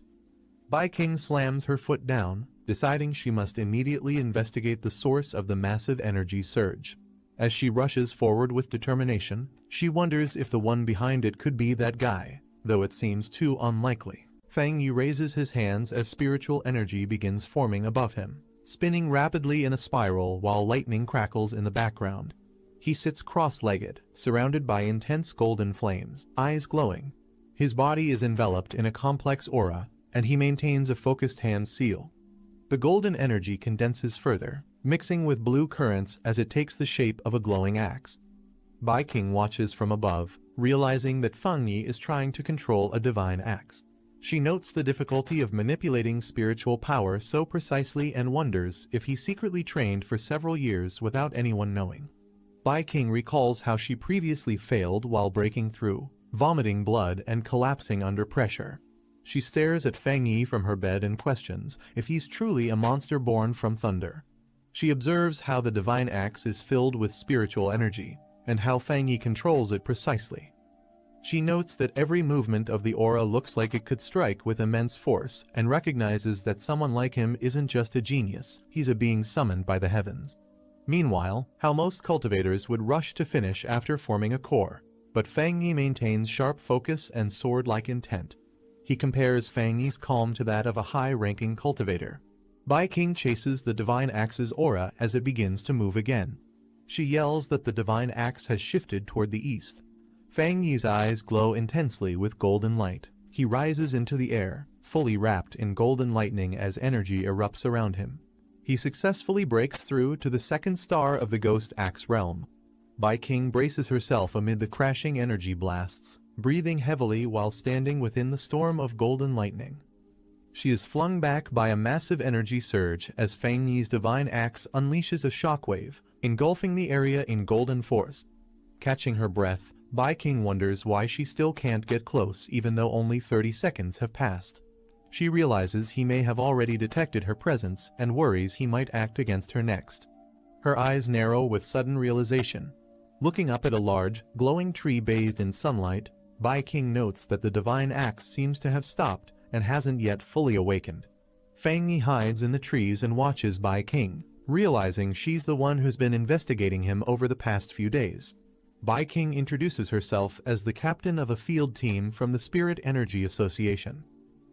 Bai King slams her foot down, deciding she must immediately investigate the source of the massive energy surge. As she rushes forward with determination, she wonders if the one behind it could be that guy, though it seems too unlikely. Fang Yi raises his hands as spiritual energy begins forming above him, spinning rapidly in a spiral while lightning crackles in the background. He sits cross-legged, surrounded by intense golden flames, eyes glowing. His body is enveloped in a complex aura, and he maintains a focused hand seal. The golden energy condenses further, mixing with blue currents as it takes the shape of a glowing axe. Bai King watches from above, realizing that Fang Yi is trying to control a divine axe. She notes the difficulty of manipulating spiritual power so precisely and wonders if he secretly trained for several years without anyone knowing. Bai King recalls how she previously failed while breaking through, vomiting blood and collapsing under pressure. She stares at Fang Yi from her bed and questions if he's truly a monster born from thunder. She observes how the divine axe is filled with spiritual energy, and how Fang Yi controls it precisely. She notes that every movement of the aura looks like it could strike with immense force, and recognizes that someone like him isn't just a genius, he's a being summoned by the heavens. Meanwhile, how most cultivators would rush to finish after forming a core, but Fang Yi maintains sharp focus and sword-like intent. He compares Fang Yi's calm to that of a high-ranking cultivator. Bai King chases the divine axe's aura as it begins to move again. She yells that the divine axe has shifted toward the east. Fang Yi's eyes glow intensely with golden light. He rises into the air, fully wrapped in golden lightning as energy erupts around him. He successfully breaks through to the second star of the Ghost Axe realm. Bai King braces herself amid the crashing energy blasts, breathing heavily while standing within the storm of golden lightning. She is flung back by a massive energy surge as Fang Yi's divine axe unleashes a shockwave, engulfing the area in golden force. Catching her breath, Bai King wonders why she still can't get close even though only 30 seconds have passed. She realizes he may have already detected her presence and worries he might act against her next. Her eyes narrow with sudden realization. Looking up at a large, glowing tree bathed in sunlight, Bai King notes that the divine axe seems to have stopped and hasn't yet fully awakened. Fang Yi hides in the trees and watches Bai King, realizing she's the one who's been investigating him over the past few days. Bai King introduces herself as the captain of a field team from the Spirit Energy Association.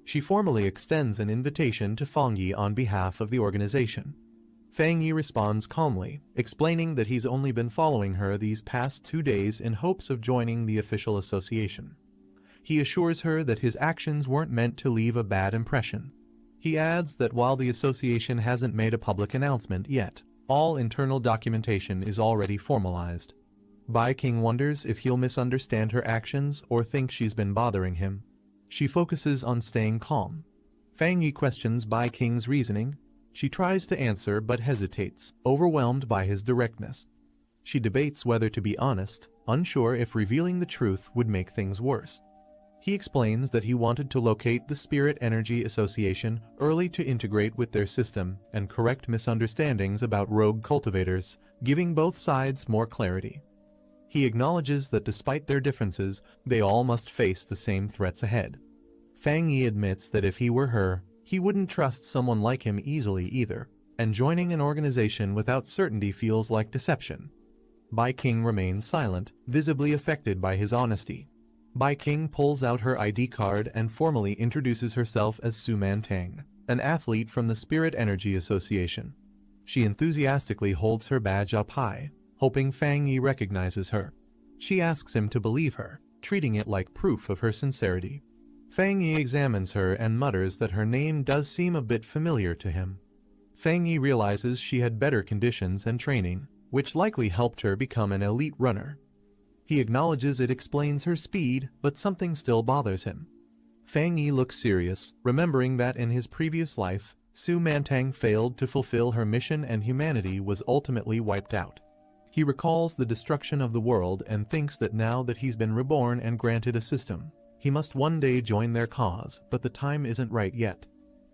She formally extends an invitation to Fang Yi on behalf of the organization. Fang Yi responds calmly, explaining that he's only been following her these past 2 days in hopes of joining the official association. He assures her that his actions weren't meant to leave a bad impression. He adds that while the association hasn't made a public announcement yet, all internal documentation is already formalized. Bai King wonders if he'll misunderstand her actions or think she's been bothering him. She focuses on staying calm. Fang Yi questions Bai King's reasoning. She tries to answer but hesitates, overwhelmed by his directness. She debates whether to be honest, unsure if revealing the truth would make things worse. He explains that he wanted to locate the Spirit Energy Association early to integrate with their system and correct misunderstandings about rogue cultivators, giving both sides more clarity. He acknowledges that despite their differences, they all must face the same threats ahead. Fang Yi admits that if he were her, he wouldn't trust someone like him easily either, and joining an organization without certainty feels like deception. Bai King remains silent, visibly affected by his honesty. Bai King pulls out her ID card and formally introduces herself as Su Mantang, an athlete from the Spirit Energy Association. She enthusiastically holds her badge up high, hoping Fang Yi recognizes her. She asks him to believe her, treating it like proof of her sincerity. Fang Yi examines her and mutters that her name does seem a bit familiar to him. Fang Yi realizes she had better conditions and training, which likely helped her become an elite runner. He acknowledges it explains her speed, but something still bothers him. Fang Yi looks serious, remembering that in his previous life, Su Mantang failed to fulfill her mission and humanity was ultimately wiped out. He recalls the destruction of the world and thinks that now that he's been reborn and granted a system, he must one day join their cause, but the time isn't right yet.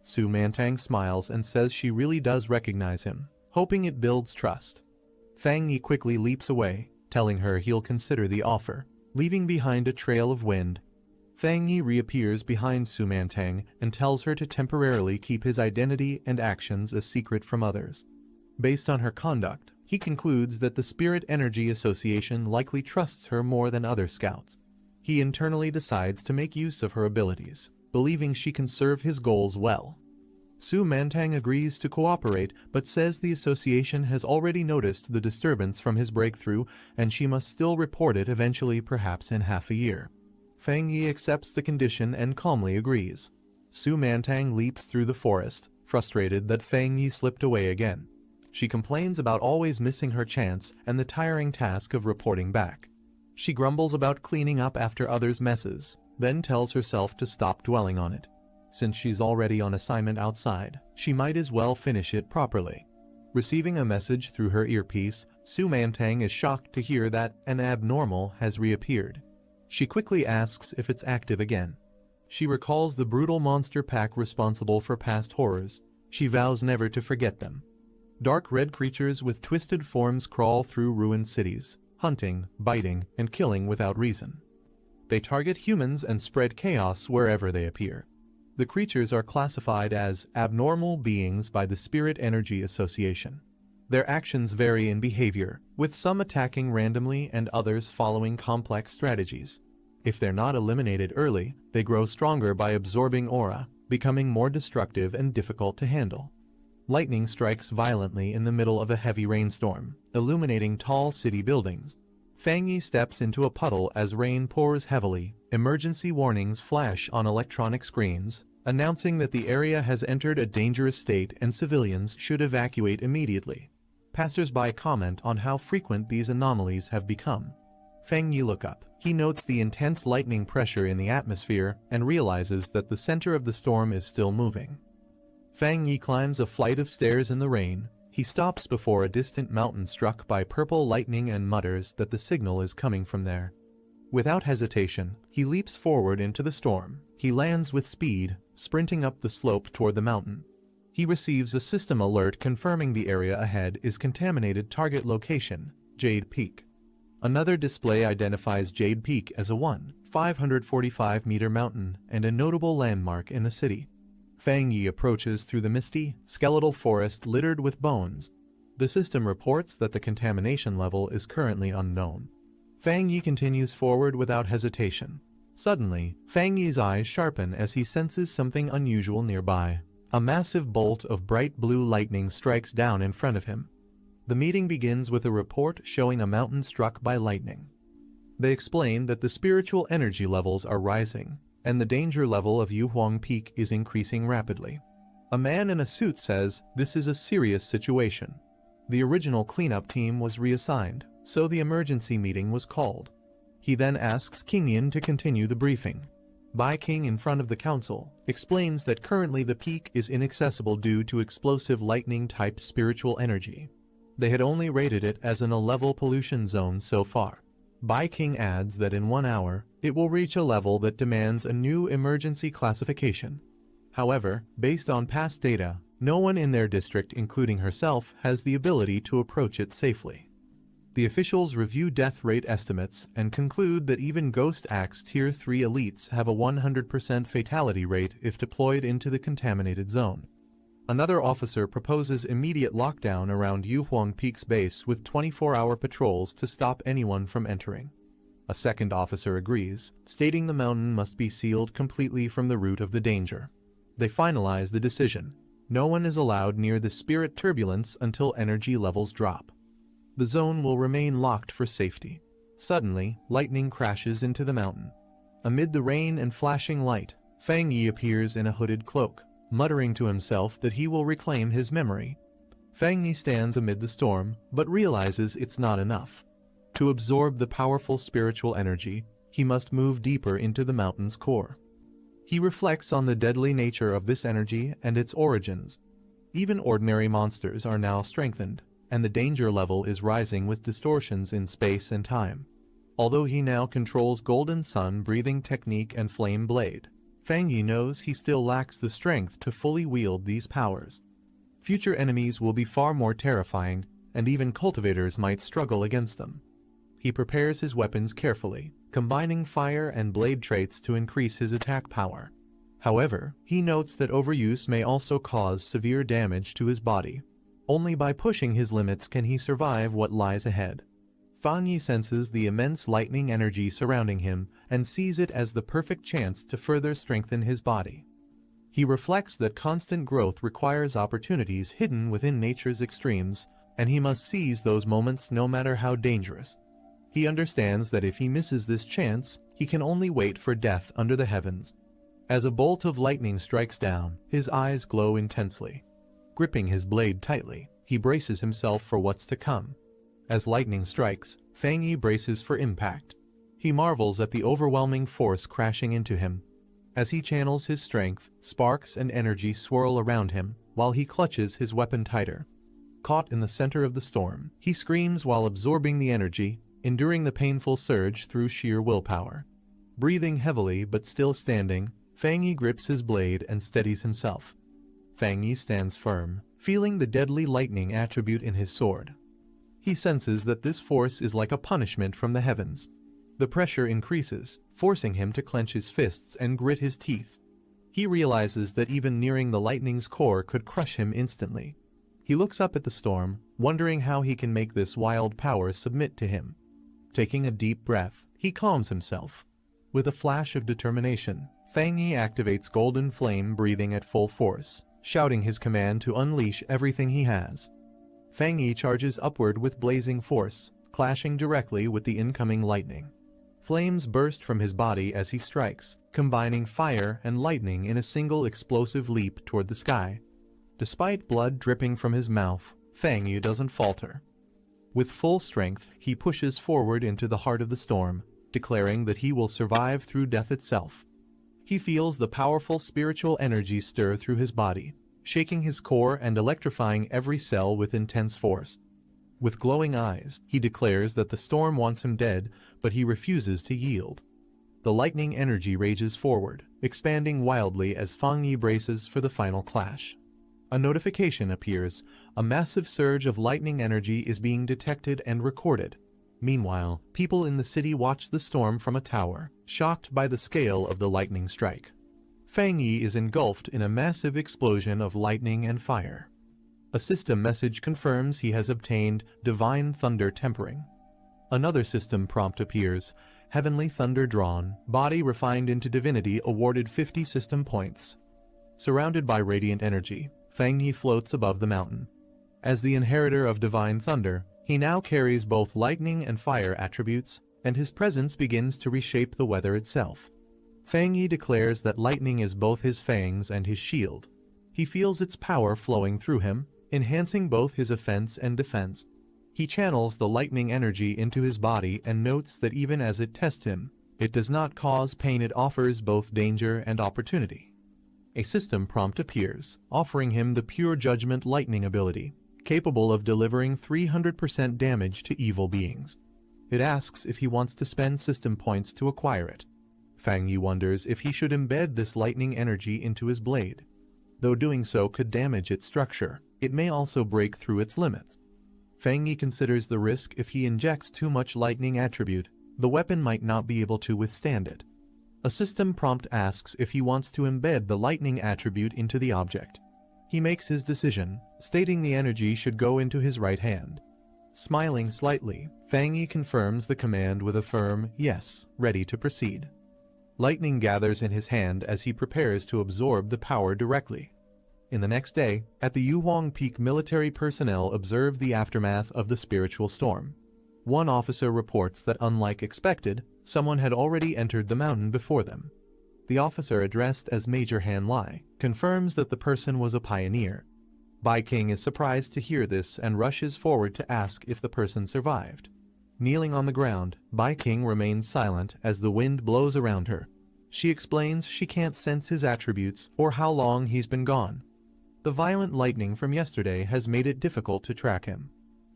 Su Mantang smiles and says she really does recognize him, hoping it builds trust. Fang Yi quickly leaps away, telling her he'll consider the offer, leaving behind a trail of wind. Fang Yi reappears behind Su Mantang and tells her to temporarily keep his identity and actions a secret from others. Based on her conduct, he concludes that the Spirit Energy Association likely trusts her more than other scouts. He internally decides to make use of her abilities, believing she can serve his goals well. Su Mantang agrees to cooperate but says the association has already noticed the disturbance from his breakthrough and she must still report it eventually, perhaps in half a year. Fang Yi accepts the condition and calmly agrees. Su Mantang leaps through the forest, frustrated that Fang Yi slipped away again. She complains about always missing her chance and the tiring task of reporting back. She grumbles about cleaning up after others' messes, then tells herself to stop dwelling on it. Since she's already on assignment outside, she might as well finish it properly. Receiving a message through her earpiece, Su Mantang is shocked to hear that an abnormal has reappeared. She quickly asks if it's active again. She recalls the brutal monster pack responsible for past horrors. She vows never to forget them. Dark red creatures with twisted forms crawl through ruined cities, hunting, biting, and killing without reason. They target humans and spread chaos wherever they appear. The creatures are classified as abnormal beings by the Spirit Energy Association. Their actions vary in behavior, with some attacking randomly and others following complex strategies. If they're not eliminated early, they grow stronger by absorbing aura, becoming more destructive and difficult to handle. Lightning strikes violently in the middle of a heavy rainstorm, illuminating tall city buildings. Fang Yi steps into a puddle as rain pours heavily. Emergency warnings flash on electronic screens, announcing that the area has entered a dangerous state and civilians should evacuate immediately. Passers-by comment on how frequent these anomalies have become. Fang Yi looks up. He notes the intense lightning pressure in the atmosphere and realizes that the center of the storm is still moving. Fang Yi climbs a flight of stairs in the rain. He stops before a distant mountain struck by purple lightning and mutters that the signal is coming from there. Without hesitation, he leaps forward into the storm. He lands with speed, sprinting up the slope toward the mountain. He receives a system alert confirming the area ahead is contaminated. Target location, Jade Peak. Another display identifies Jade Peak as a 545-meter mountain and a notable landmark in the city. Fang Yi approaches through the misty, skeletal forest littered with bones. The system reports that the contamination level is currently unknown. Fang Yi continues forward without hesitation. Suddenly, Fang Yi's eyes sharpen as he senses something unusual nearby. A massive bolt of bright blue lightning strikes down in front of him. The meeting begins with a report showing a mountain struck by lightning. They explain that the spiritual energy levels are rising, and the danger level of Yuhuang Peak is increasing rapidly. A man in a suit says this is a serious situation. The original cleanup team was reassigned, so the emergency meeting was called. He then asks King Yin to continue the briefing. Bai King, in front of the council, explains that currently the peak is inaccessible due to explosive lightning-type spiritual energy. They had only rated it as an A-level pollution zone so far. Bai King adds that in 1 hour, it will reach a level that demands a new emergency classification. However, based on past data, no one in their district, including herself, has the ability to approach it safely. The officials review death rate estimates and conclude that even Ghost Axe Tier 3 elites have a 100% fatality rate if deployed into the contaminated zone. Another officer proposes immediate lockdown around Yuhuang Peak's base with 24-hour patrols to stop anyone from entering. A second officer agrees, stating the mountain must be sealed completely from the root of the danger. They finalize the decision. No one is allowed near the spirit turbulence until energy levels drop. The zone will remain locked for safety. Suddenly, lightning crashes into the mountain. Amid the rain and flashing light, Fang Yi appears in a hooded cloak, muttering to himself that he will reclaim his memory. Fang Yi stands amid the storm, but realizes it's not enough. To absorb the powerful spiritual energy, he must move deeper into the mountain's core. He reflects on the deadly nature of this energy and its origins. Even ordinary monsters are now strengthened, and the danger level is rising with distortions in space and time. Although he now controls Golden Sun breathing technique and Flame Blade, Fang Yi knows he still lacks the strength to fully wield these powers. Future enemies will be far more terrifying, and even cultivators might struggle against them. He prepares his weapons carefully, combining fire and blade traits to increase his attack power. However, he notes that overuse may also cause severe damage to his body. Only by pushing his limits can he survive what lies ahead. Fang Yi senses the immense lightning energy surrounding him and sees it as the perfect chance to further strengthen his body. He reflects that constant growth requires opportunities hidden within nature's extremes, and he must seize those moments no matter how dangerous. He understands that if he misses this chance, he can only wait for death under the heavens. As a bolt of lightning strikes down, his eyes glow intensely. Gripping his blade tightly, he braces himself for what's to come. As lightning strikes, Fang Yi braces for impact. He marvels at the overwhelming force crashing into him. As he channels his strength, sparks and energy swirl around him, while he clutches his weapon tighter. Caught in the center of the storm, he screams while absorbing the energy, enduring the painful surge through sheer willpower. Breathing heavily but still standing, Fang Yi grips his blade and steadies himself. Fang Yi stands firm, feeling the deadly lightning attribute in his sword. He senses that this force is like a punishment from the heavens. The pressure increases, forcing him to clench his fists and grit his teeth. He realizes that even nearing the lightning's core could crush him instantly. He looks up at the storm, wondering how he can make this wild power submit to him. Taking a deep breath, he calms himself. With a flash of determination, Fang Yi activates Golden Flame breathing at full force, shouting his command to unleash everything he has. Fang Yi charges upward with blazing force, clashing directly with the incoming lightning. Flames burst from his body as he strikes, combining fire and lightning in a single explosive leap toward the sky. Despite blood dripping from his mouth, Fang Yi doesn't falter. With full strength, he pushes forward into the heart of the storm, declaring that he will survive through death itself. He feels the powerful spiritual energy stir through his body, shaking his core and electrifying every cell with intense force. With glowing eyes, he declares that the storm wants him dead, but he refuses to yield. The lightning energy rages forward, expanding wildly as Fang Yi braces for the final clash. A notification appears. A massive surge of lightning energy is being detected and recorded. Meanwhile, people in the city watch the storm from a tower, shocked by the scale of the lightning strike. Fang Yi is engulfed in a massive explosion of lightning and fire. A system message confirms he has obtained Divine Thunder Tempering. Another system prompt appears. Heavenly Thunder drawn, body refined into divinity awarded 50 system points. Surrounded by radiant energy, Fang Yi floats above the mountain. As the inheritor of Divine Thunder, he now carries both lightning and fire attributes, and his presence begins to reshape the weather itself. Fang Yi declares that lightning is both his fangs and his shield. He feels its power flowing through him, enhancing both his offense and defense. He channels the lightning energy into his body and notes that even as it tests him, it does not cause pain. It offers both danger and opportunity. A system prompt appears, offering him the Pure Judgment Lightning ability, capable of delivering 300% damage to evil beings. It asks if he wants to spend system points to acquire it. Fang Yi wonders if he should embed this lightning energy into his blade. Though doing so could damage its structure, it may also break through its limits. Fang Yi considers the risk. If he injects too much lightning attribute, the weapon might not be able to withstand it. A system prompt asks if he wants to embed the lightning attribute into the object. He makes his decision, stating the energy should go into his right hand. Smiling slightly, Fang Yi confirms the command with a firm yes, ready to proceed. Lightning gathers in his hand as he prepares to absorb the power directly. In the next day, at the Yuhuang Peak, military personnel observe the aftermath of the spiritual storm. One officer reports that, unlike expected, someone had already entered the mountain before them. The officer, addressed as Major Han Lai, confirms that the person was a pioneer. Bai King is surprised to hear this and rushes forward to ask if the person survived. Kneeling on the ground, Bai King remains silent as the wind blows around her. She explains she can't sense his attributes or how long he's been gone. The violent lightning from yesterday has made it difficult to track him.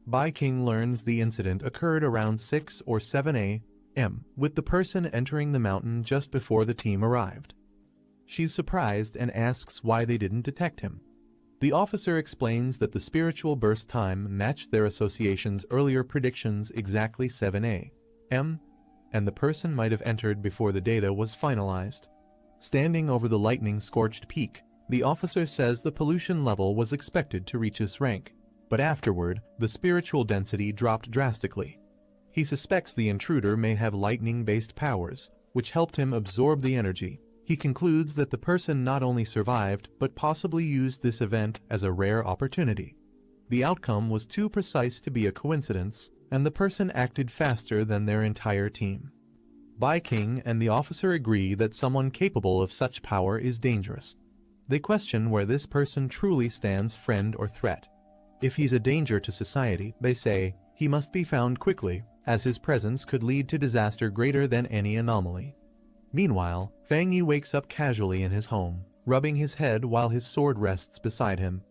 Bai King learns the incident occurred around 6 or 7 a.m., with the person entering the mountain just before the team arrived. She's surprised and asks why they didn't detect him. The officer explains that the spiritual burst time matched their association's earlier predictions exactly 7 a.m., and the person might have entered before the data was finalized. Standing over the lightning-scorched peak, the officer says the pollution level was expected to reach his rank, but afterward, the spiritual density dropped drastically. He suspects the intruder may have lightning-based powers, which helped him absorb the energy. He concludes that the person not only survived, but possibly used this event as a rare opportunity. The outcome was too precise to be a coincidence, and the person acted faster than their entire team. Bai King and the officer agree that someone capable of such power is dangerous. They question where this person truly stands, friend or threat. If he's a danger to society, they say, he must be found quickly, as his presence could lead to disaster greater than any anomaly. Meanwhile, Fang Yi wakes up casually in his home, rubbing his head while his sword rests beside him.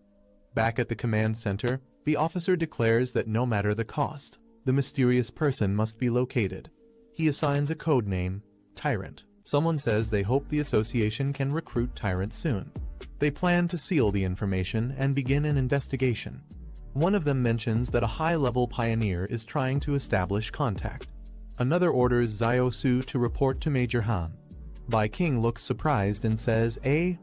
Back at the command center, the officer declares that no matter the cost, the mysterious person must be located. He assigns a code name, Tyrant, Someone says they hope the association can recruit tyrants soon. They plan to seal the information and begin an investigation. One of them mentions that a high-level pioneer is trying to establish contact. Another orders Xiao Su to report to Major Han. Bai King looks surprised and says, "Eh?"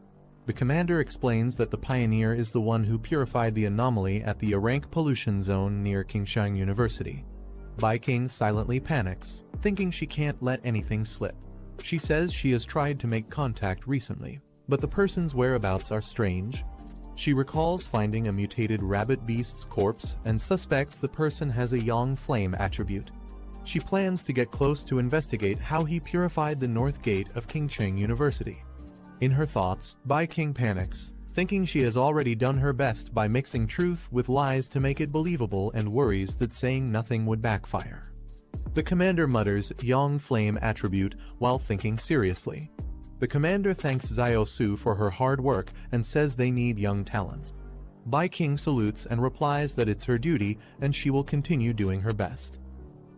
The commander explains that the pioneer is the one who purified the anomaly at the A-rank pollution zone near Qingshan University. Bai King silently panics, thinking she can't let anything slip. She says she has tried to make contact recently, but the person's whereabouts are strange. She recalls finding a mutated rabbit beast's corpse and suspects the person has a Yang Flame attribute. She plans to get close to investigate how he purified the north gate of Qingshan University. In her thoughts, Bai King panics, thinking she has already done her best by mixing truth with lies to make it believable and worries that saying nothing would backfire. The commander mutters Yang Flame attribute while thinking seriously. The commander thanks Xiao Su for her hard work and says they need young talents. Bai King salutes and replies that it's her duty and she will continue doing her best.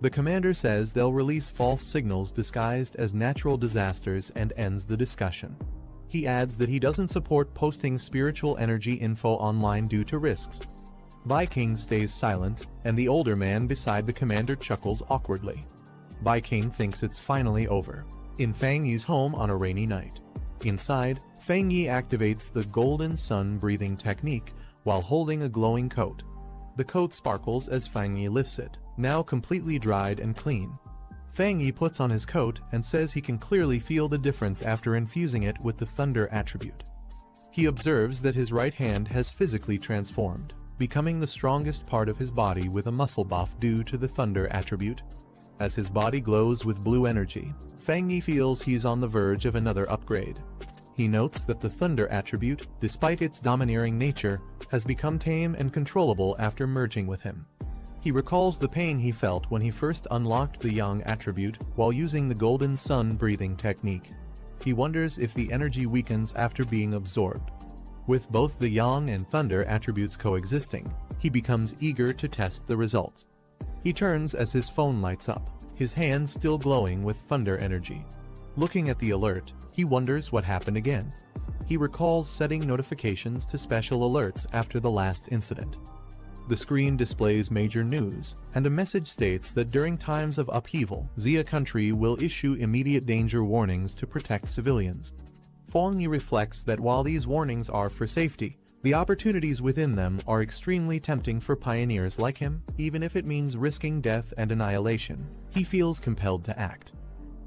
The commander says they'll release false signals disguised as natural disasters and ends the discussion. He adds that he doesn't support posting spiritual energy info online due to risks. Bai King stays silent, and the older man beside the commander chuckles awkwardly. Bai King thinks it's finally over. In Fang Yi's home on a rainy night. Inside, Fang Yi activates the golden sun breathing technique while holding a glowing coat. The coat sparkles as Fang Yi lifts it, now completely dried and clean. Fang Yi puts on his coat and says he can clearly feel the difference after infusing it with the thunder attribute. He observes that his right hand has physically transformed, becoming the strongest part of his body with a muscle buff due to the thunder attribute. As his body glows with blue energy, Fang Yi feels he's on the verge of another upgrade. He notes that the thunder attribute, despite its domineering nature, has become tame and controllable after merging with him. He recalls the pain he felt when he first unlocked the Yang attribute while using the golden sun breathing technique. He wonders if the energy weakens after being absorbed. With both the Yang and thunder attributes coexisting, he becomes eager to test the results. He turns as his phone lights up, his hands still glowing with thunder energy. Looking at the alert, he wonders what happened again. He recalls setting notifications to special alerts after the last incident. The screen displays major news, and a message states that during times of upheaval, Xia country will issue immediate danger warnings to protect civilians. Fang Yi reflects that while these warnings are for safety, the opportunities within them are extremely tempting for pioneers like him, even if it means risking death and annihilation. He feels compelled to act.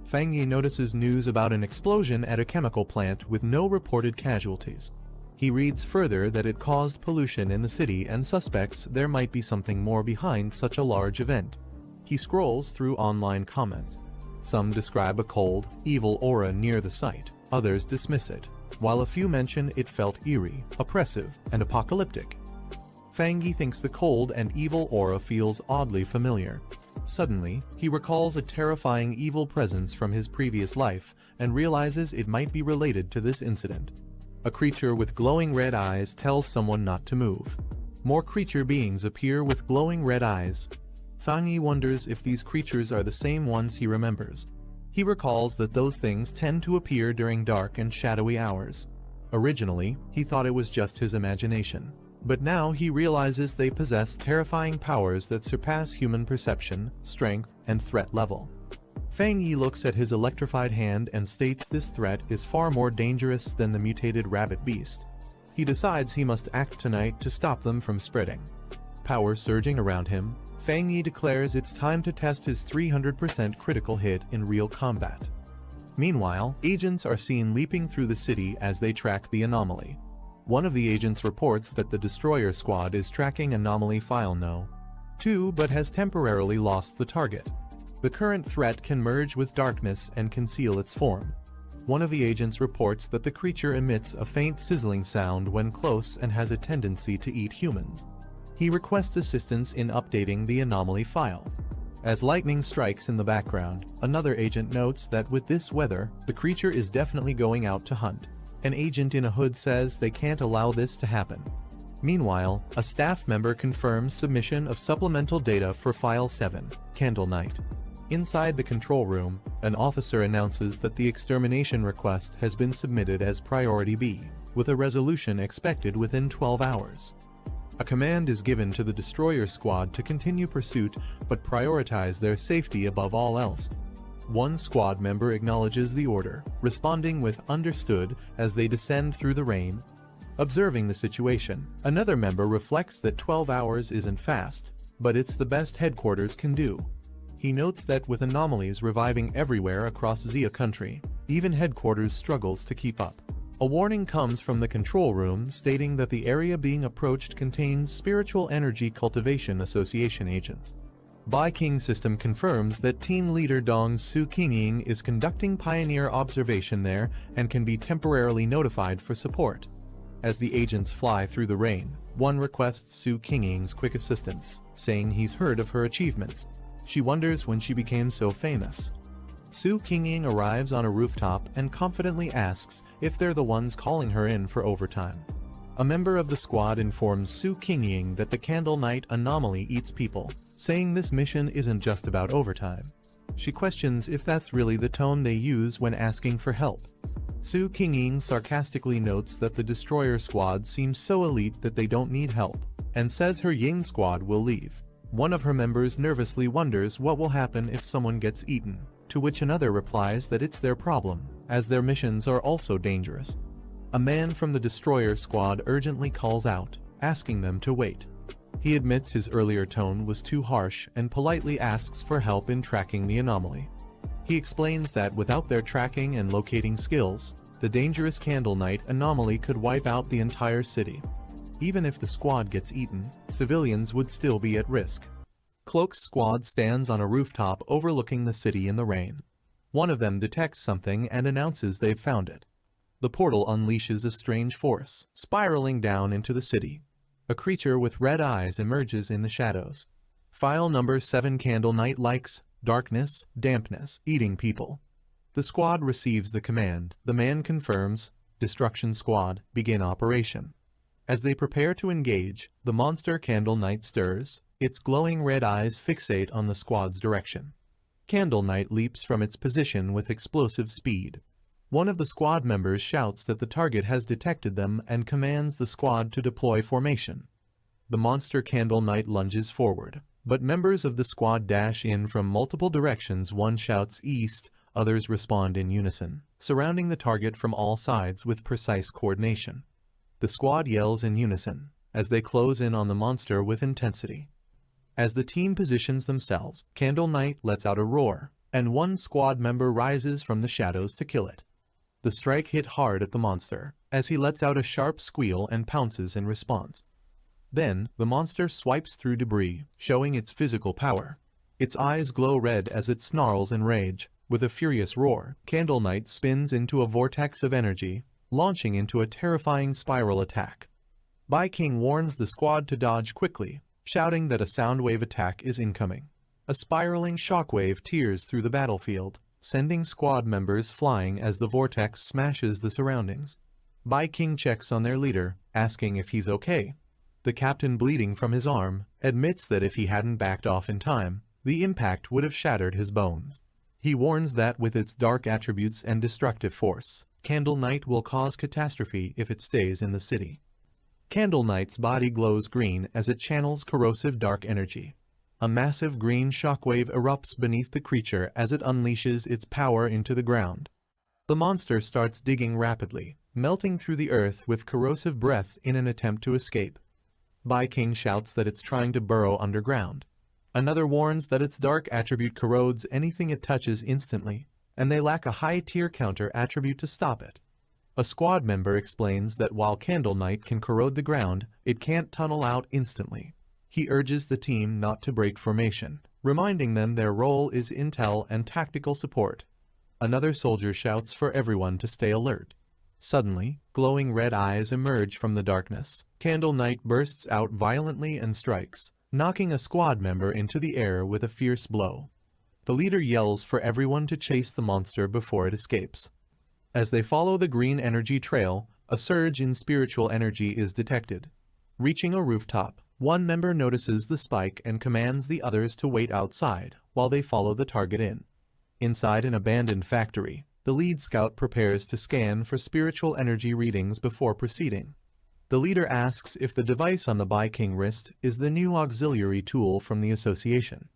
Fang Yi notices news about an explosion at a chemical plant with no reported casualties. He reads further that it caused pollution in the city and suspects there might be something more behind such a large event. He scrolls through online comments. Some describe a cold, evil aura near the site, others dismiss it, while a few mention it felt eerie, oppressive, and apocalyptic. Fang Yi thinks the cold and evil aura feels oddly familiar. Suddenly, he recalls a terrifying evil presence from his previous life and realizes it might be related to this incident. A creature with glowing red eyes tells someone not to move. More creature beings appear with glowing red eyes. Fang Yi wonders if these creatures are the same ones he remembers. He recalls that those things tend to appear during dark and shadowy hours. Originally, he thought it was just his imagination, but now he realizes they possess terrifying powers that surpass human perception, strength, and threat level. Fang Yi looks at his electrified hand and states this threat is far more dangerous than the mutated rabbit beast. He decides he must act tonight to stop them from spreading. Power surging around him, Fang Yi declares it's time to test his 300% critical hit in real combat. Meanwhile, agents are seen leaping through the city as they track the anomaly. One of the agents reports that the destroyer squad is tracking anomaly file No. 2 but has temporarily lost the target. The current threat can merge with darkness and conceal its form. One of the agents reports that the creature emits a faint sizzling sound when close and has a tendency to eat humans. He requests assistance in updating the anomaly file. As lightning strikes in the background, another agent notes that with this weather, the creature is definitely going out to hunt. An agent in a hood says they can't allow this to happen. Meanwhile, a staff member confirms submission of supplemental data for File 7, Candle Night. Inside the control room, an officer announces that the extermination request has been submitted as Priority B, with a resolution expected within 12 hours. A command is given to the destroyer squad to continue pursuit but prioritize their safety above all else. One squad member acknowledges the order, responding with "understood" as they descend through the rain. Observing the situation, another member reflects that 12 hours isn't fast, but it's the best headquarters can do. He notes that with anomalies reviving everywhere across Xia country, even headquarters struggles to keep up. A warning comes from the control room stating that the area being approached contains Spiritual Energy Cultivation Association agents. King system confirms that team leader Dong Su Qingying is conducting pioneer observation there and can be temporarily notified for support. As the agents fly through the rain, one requests Su Qingying's quick assistance, saying he's heard of her achievements. She wonders when she became so famous. Su Qingying arrives on a rooftop and confidently asks if they're the ones calling her in for overtime. A member of the squad informs Su Qingying that the Candle Night anomaly eats people, saying this mission isn't just about overtime. She questions if that's really the tone they use when asking for help. Su Qingying sarcastically notes that the destroyer squad seems so elite that they don't need help, and says her Ying squad will leave. One of her members nervously wonders what will happen if someone gets eaten, to which another replies that it's their problem, as their missions are also dangerous. A man from the destroyer squad urgently calls out, asking them to wait. He admits his earlier tone was too harsh and politely asks for help in tracking the anomaly. He explains that without their tracking and locating skills, the dangerous Candle Night anomaly could wipe out the entire city. Even if the squad gets eaten, civilians would still be at risk. Cloak's squad stands on a rooftop overlooking the city in the rain. One of them detects something and announces they've found it. The portal unleashes a strange force, spiraling down into the city. A creature with red eyes emerges in the shadows. File number 7 Candle Night likes darkness, dampness, eating people. The squad receives the command. The man confirms, Destruction Squad, begin operation. As they prepare to engage, the monster Candle Night stirs, its glowing red eyes fixate on the squad's direction. Candle Night leaps from its position with explosive speed. One of the squad members shouts that the target has detected them and commands the squad to deploy formation. The monster Candle Night lunges forward, but members of the squad dash in from multiple directions. One shouts east, others respond in unison, surrounding the target from all sides with precise coordination. The squad yells in unison, as they close in on the monster with intensity. As the team positions themselves, Candle Night lets out a roar, and one squad member rises from the shadows to kill it. The strike hit hard at the monster, as he lets out a sharp squeal and pounces in response. Then, the monster swipes through debris, showing its physical power. Its eyes glow red as it snarls in rage. With a furious roar, Candle Night spins into a vortex of energy, launching into a terrifying spiral attack. King warns the squad to dodge quickly, shouting that a soundwave attack is incoming. A spiraling shockwave tears through the battlefield, sending squad members flying as the vortex smashes the surroundings. King checks on their leader, asking if he's okay. The captain, bleeding from his arm, admits that if he hadn't backed off in time, the impact would have shattered his bones. He warns that with its dark attributes and destructive force, Candle Night will cause catastrophe if it stays in the city. Candle Night's body glows green as it channels corrosive dark energy. A massive green shockwave erupts beneath the creature as it unleashes its power into the ground. The monster starts digging rapidly, melting through the earth with corrosive breath in an attempt to escape. King shouts that it's trying to burrow underground. Another warns that its dark attribute corrodes anything it touches instantly, and they lack a high tier counter attribute to stop it. A squad member explains that while Candle Night can corrode the ground, it can't tunnel out instantly. He urges the team not to break formation, reminding them their role is intel and tactical support. Another soldier shouts for everyone to stay alert. Suddenly, glowing red eyes emerge from the darkness. Candle Night bursts out violently and strikes, knocking a squad member into the air with a fierce blow. The leader yells for everyone to chase the monster before it escapes. As they follow the green energy trail, a surge in spiritual energy is detected. Reaching a rooftop, one member notices the spike and commands the others to wait outside, while they follow the target in. Inside an abandoned factory, the lead scout prepares to scan for spiritual energy readings before proceeding. The leader asks if the device on the Bi-King wrist is the new auxiliary tool from the association.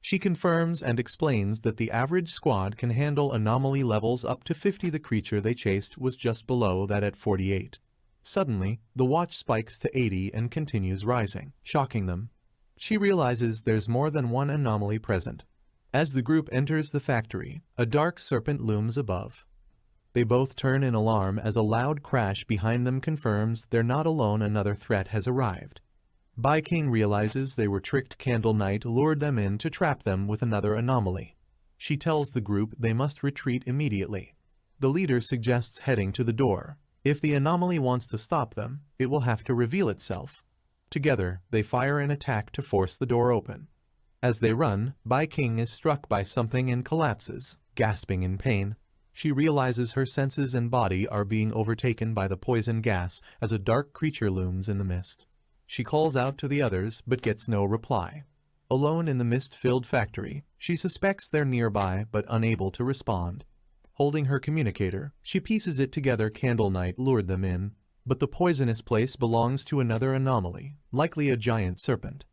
She confirms and explains that the average squad can handle anomaly levels up to 50. The creature they chased was just below that at 48. Suddenly, the watch spikes to 80 and continues rising, shocking them. She realizes there's more than one anomaly present. As the group enters the factory, a dark serpent looms above. They both turn in alarm as a loud crash behind them confirms they're not alone. Another threat has arrived. Bi-King realizes they were tricked. Candle Knight lured them in to trap them with another anomaly. She tells the group they must retreat immediately. The leader suggests heading to the door. If the anomaly wants to stop them, it will have to reveal itself. Together, they fire an attack to force the door open. As they run, Bi-King is struck by something and collapses, gasping in pain. She realizes her senses and body are being overtaken by the poison gas as a dark creature looms in the mist. She calls out to the others but gets no reply. Alone in the mist-filled factory, she suspects they're nearby but unable to respond. Holding her communicator, she pieces it together. Candle Knight lured them in, but the poisonous place belongs to another anomaly, likely a giant serpent.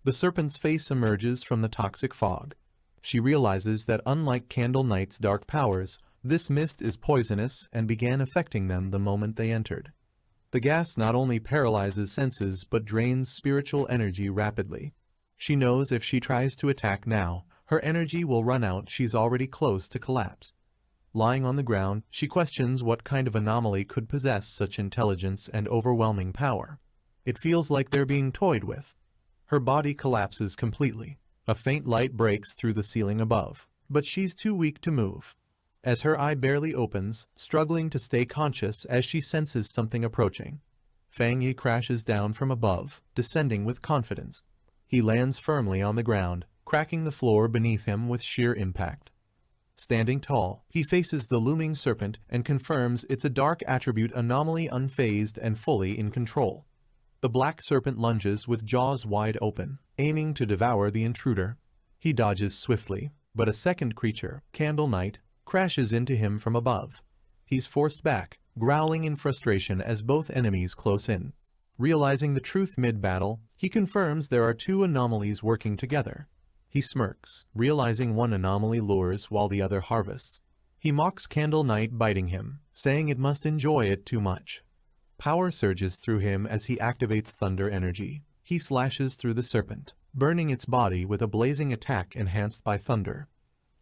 The serpent's face emerges from the toxic fog. She realizes that unlike Candle Knight's dark powers, this mist is poisonous and began affecting them the moment they entered. The gas not only paralyzes senses but drains spiritual energy rapidly. She knows if she tries to attack now, her energy will run out. She's already close to collapse. Lying on the ground, she questions what kind of anomaly could possess such intelligence and overwhelming power. It feels like they're being toyed with. Her body collapses completely. A faint light breaks through the ceiling above, but she's too weak to move. As her eye barely opens, struggling to stay conscious as she senses something approaching. Fang Yi crashes down from above, descending with confidence. He lands firmly on the ground, cracking the floor beneath him with sheer impact. Standing tall, he faces the looming serpent and confirms it's a dark attribute anomaly, unfazed and fully in control. The black serpent lunges with jaws wide open, aiming to devour the intruder. He dodges swiftly, but a second creature, Candle Knight, crashes into him from above. He's forced back, growling in frustration as both enemies close in. Realizing the truth mid-battle, he confirms there are two anomalies working together. He smirks, realizing one anomaly lures while the other harvests. He mocks Candle Knight, biting him, saying it must enjoy it too much. Power surges through him as he activates thunder energy. He slashes through the serpent, burning its body with a blazing attack enhanced by thunder.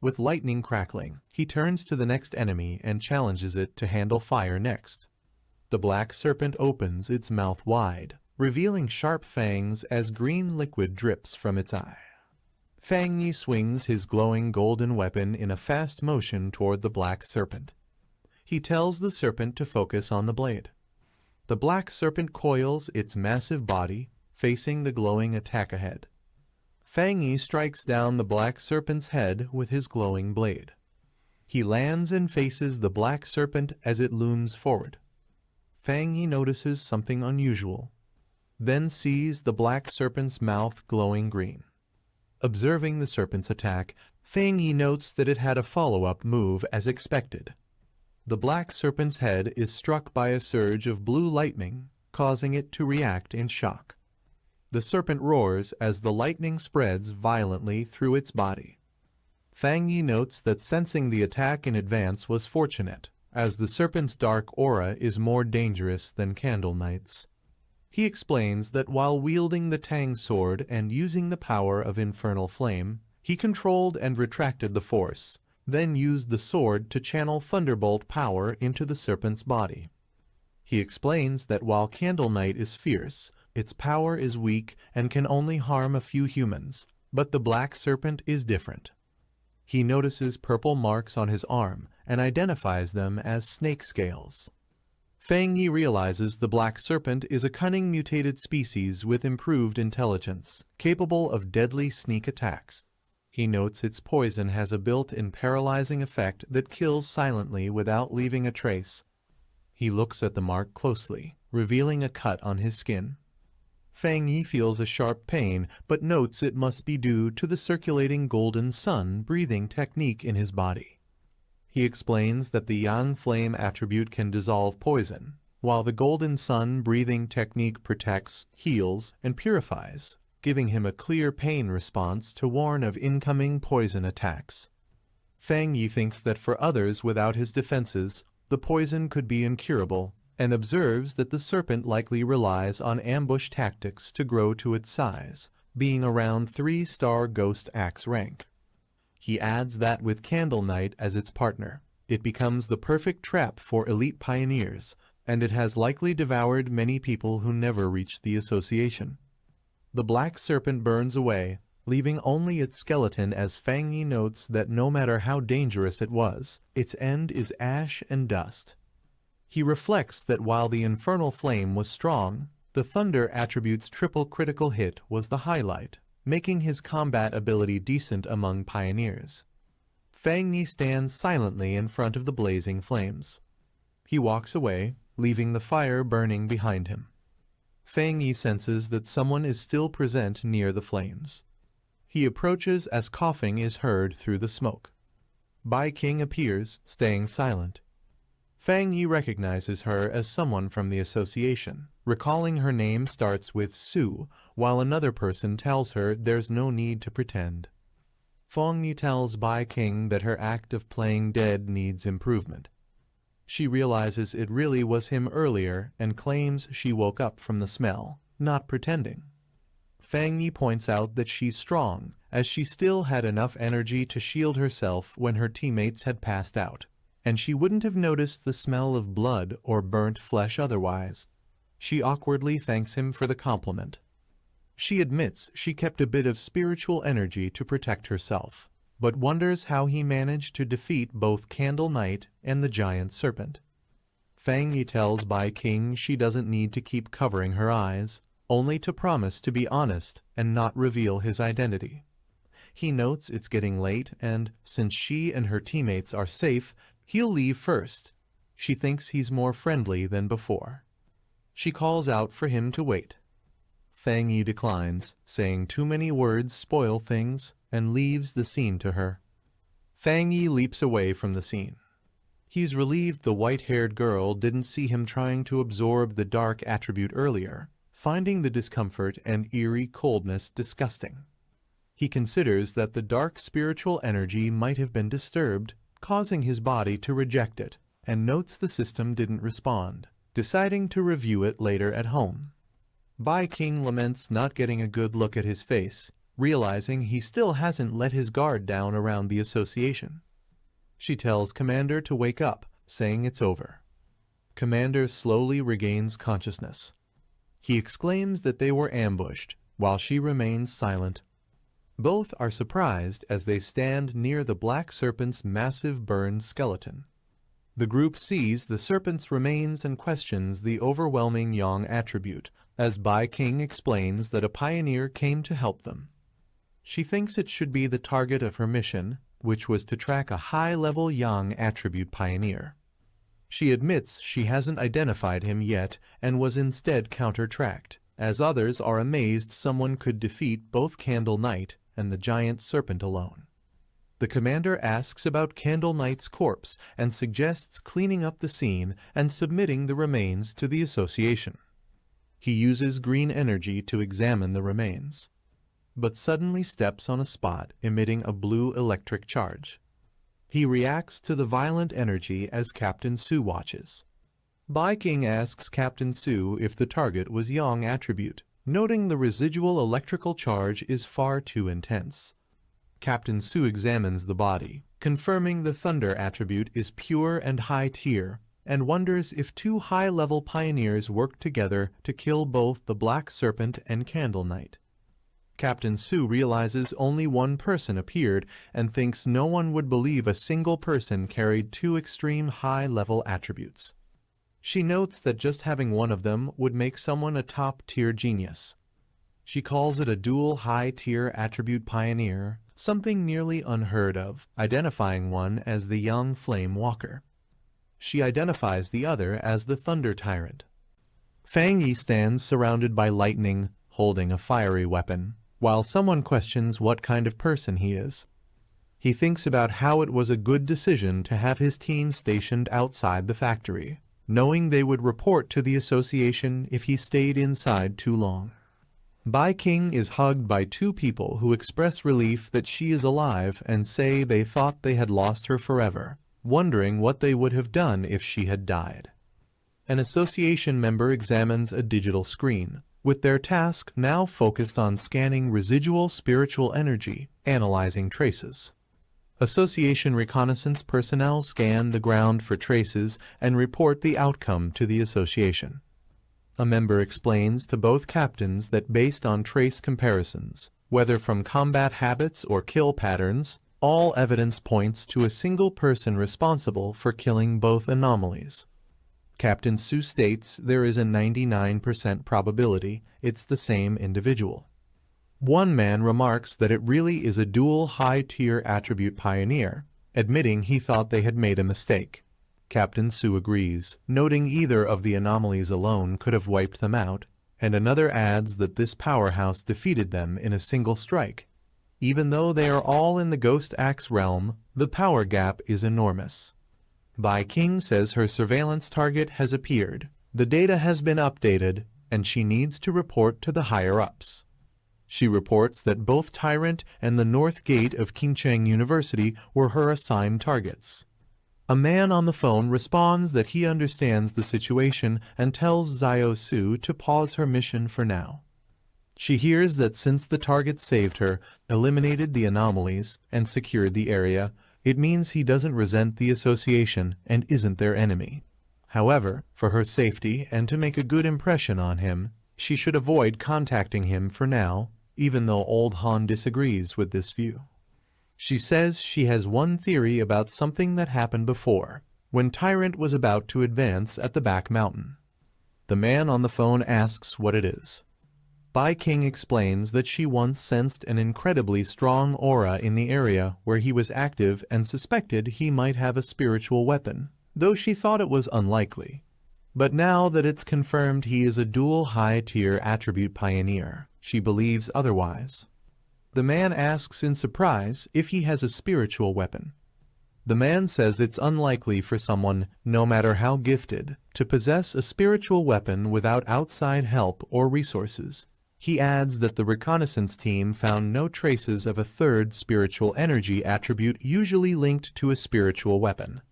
With lightning crackling, he turns to the next enemy and challenges it to handle fire next. The black serpent opens its mouth wide, revealing sharp fangs as green liquid drips from its eye. Fang Yi swings his glowing golden weapon in a fast motion toward the black serpent. He tells the serpent to focus on the blade. The black serpent coils its massive body, facing the glowing attack ahead. Fang Yi strikes down the black serpent's head with his glowing blade. He lands and faces the black serpent as it looms forward. Fang Yi notices something unusual, then sees the black serpent's mouth glowing green. Observing the serpent's attack, Fang Yi notes that it had a follow-up move as expected. The black serpent's head is struck by a surge of blue lightning, causing it to react in shock. The serpent roars as the lightning spreads violently through its body. Fang Yi notes that sensing the attack in advance was fortunate, as the serpent's dark aura is more dangerous than Candle Knight's. He explains that while wielding the Tang sword and using the power of infernal flame, he controlled and retracted the force, then used the sword to channel thunderbolt power into the serpent's body. He explains that while Candle Knight is fierce, its power is weak and can only harm a few humans, but the black serpent is different. He notices purple marks on his arm and identifies them as snake scales. Fang Yi realizes the black serpent is a cunning mutated species with improved intelligence, capable of deadly sneak attacks. He notes its poison has a built-in paralyzing effect that kills silently without leaving a trace. He looks at the mark closely, revealing a cut on his skin. Fang Yi feels a sharp pain, but notes it must be due to the circulating golden sun breathing technique in his body. He explains that the yang flame attribute can dissolve poison, while the golden sun breathing technique protects, heals, and purifies, giving him a clear pain response to warn of incoming poison attacks. Fang Yi thinks that for others without his defenses, the poison could be incurable, and observes that the serpent likely relies on ambush tactics to grow to its size, being around 3-star ghost axe rank. He adds that with Candle Knight as its partner, it becomes the perfect trap for elite pioneers, and it has likely devoured many people who never reached the association. The black serpent burns away, leaving only its skeleton as Fang Yi notes that no matter how dangerous it was, its end is ash and dust. He reflects that while the infernal flame was strong, the thunder attribute's triple critical hit was the highlight, making his combat ability decent among pioneers. Fang Yi stands silently in front of the blazing flames. He walks away, leaving the fire burning behind him. Fang Yi senses that someone is still present near the flames. He approaches as coughing is heard through the smoke. Bai King appears, staying silent. Fang Yi recognizes her as someone from the association, recalling her name starts with Su, while another person tells her there's no need to pretend. Fang Yi tells Bai King that her act of playing dead needs improvement. She realizes it really was him earlier and claims she woke up from the smell, not pretending. Fang Yi points out that she's strong, as she still had enough energy to shield herself when her teammates had passed out, and she wouldn't have noticed the smell of blood or burnt flesh otherwise. She awkwardly thanks him for the compliment. She admits she kept a bit of spiritual energy to protect herself, but wonders how he managed to defeat both Candle Knight and the giant serpent. Fang Yi tells Bai King she doesn't need to keep covering her eyes, only to promise to be honest and not reveal his identity. He notes it's getting late and, since she and her teammates are safe, he'll leave first. She thinks he's more friendly than before. She calls out for him to wait. Fang Yi declines, saying too many words spoil things, and leaves the scene to her. Fang Yi leaps away from the scene. He's relieved the white-haired girl didn't see him trying to absorb the dark attribute earlier, finding the discomfort and eerie coldness disgusting. He considers that the dark spiritual energy might have been disturbed, causing his body to reject it, and notes the system didn't respond, deciding to review it later at home. Bai King laments not getting a good look at his face, realizing he still hasn't let his guard down around the association. She tells Commander to wake up, saying it's over. Commander slowly regains consciousness. He exclaims that they were ambushed, while she remains silent. Both are surprised as they stand near the black serpent's massive burned skeleton. The group sees the serpent's remains and questions the overwhelming yang attribute, as Bai King explains that a pioneer came to help them. She thinks it should be the target of her mission, which was to track a high-level yang attribute pioneer. She admits she hasn't identified him yet and was instead counter-tracked, as others are amazed someone could defeat both Candle Knight and the giant serpent alone. The commander asks about Candle Knight's corpse and suggests cleaning up the scene and submitting the remains to the association. He uses green energy to examine the remains, but suddenly steps on a spot emitting a blue electric charge. He reacts to the violent energy as Captain Su watches. Bai King asks Captain Su if the target was yang attribute, noting the residual electrical charge is far too intense. Captain Su examines the body, confirming the thunder attribute is pure and high tier, and wonders if two high-level pioneers worked together to kill both the Black Serpent and Candle Knight. Captain Su realizes only one person appeared and thinks no one would believe a single person carried two extreme high-level attributes. She notes that just having one of them would make someone a top-tier genius. She calls it a dual high-tier attribute pioneer, something nearly unheard of, identifying one as the young Flame Walker. She identifies the other as the Thunder Tyrant. Fang Yi stands surrounded by lightning, holding a fiery weapon, while someone questions what kind of person he is. He thinks about how it was a good decision to have his team stationed outside the factory, knowing they would report to the association if he stayed inside too long. Bai King is hugged by two people who express relief that she is alive and say they thought they had lost her forever, wondering what they would have done if she had died. An association member examines a digital screen, with their task now focused on scanning residual spiritual energy, analyzing traces. Association reconnaissance personnel scan the ground for traces and report the outcome to the association. A member explains to both captains that based on trace comparisons, whether from combat habits or kill patterns, all evidence points to a single person responsible for killing both anomalies. Captain Su states there is a 99% probability it's the same individual. One man remarks that it really is a dual high-tier attribute pioneer, admitting he thought they had made a mistake. Captain Su agrees, noting either of the anomalies alone could have wiped them out, and another adds that this powerhouse defeated them in a single strike. Even though they are all in the Ghost Axe realm, the power gap is enormous. Bai King says her surveillance target has appeared, the data has been updated, and she needs to report to the higher-ups. She reports that both Tyrant and the North Gate of Qingcheng University were her assigned targets. A man on the phone responds that he understands the situation and tells Xiao Su to pause her mission for now. She hears that since the target saved her, eliminated the anomalies, and secured the area, it means he doesn't resent the association and isn't their enemy. However, for her safety and to make a good impression on him, she should avoid contacting him for now, even though Old Han disagrees with this view. She says she has one theory about something that happened before, when Tyrant was about to advance at the back mountain. The man on the phone asks what it is. Bai King explains that she once sensed an incredibly strong aura in the area where he was active and suspected he might have a spiritual weapon, though she thought it was unlikely. But now that it's confirmed he is a dual high-tier attribute pioneer, she believes otherwise. The man asks in surprise if he has a spiritual weapon. The man says it's unlikely for someone, no matter how gifted, to possess a spiritual weapon without outside help or resources. He adds that the reconnaissance team found no traces of a third spiritual energy attribute usually linked to a spiritual weapon.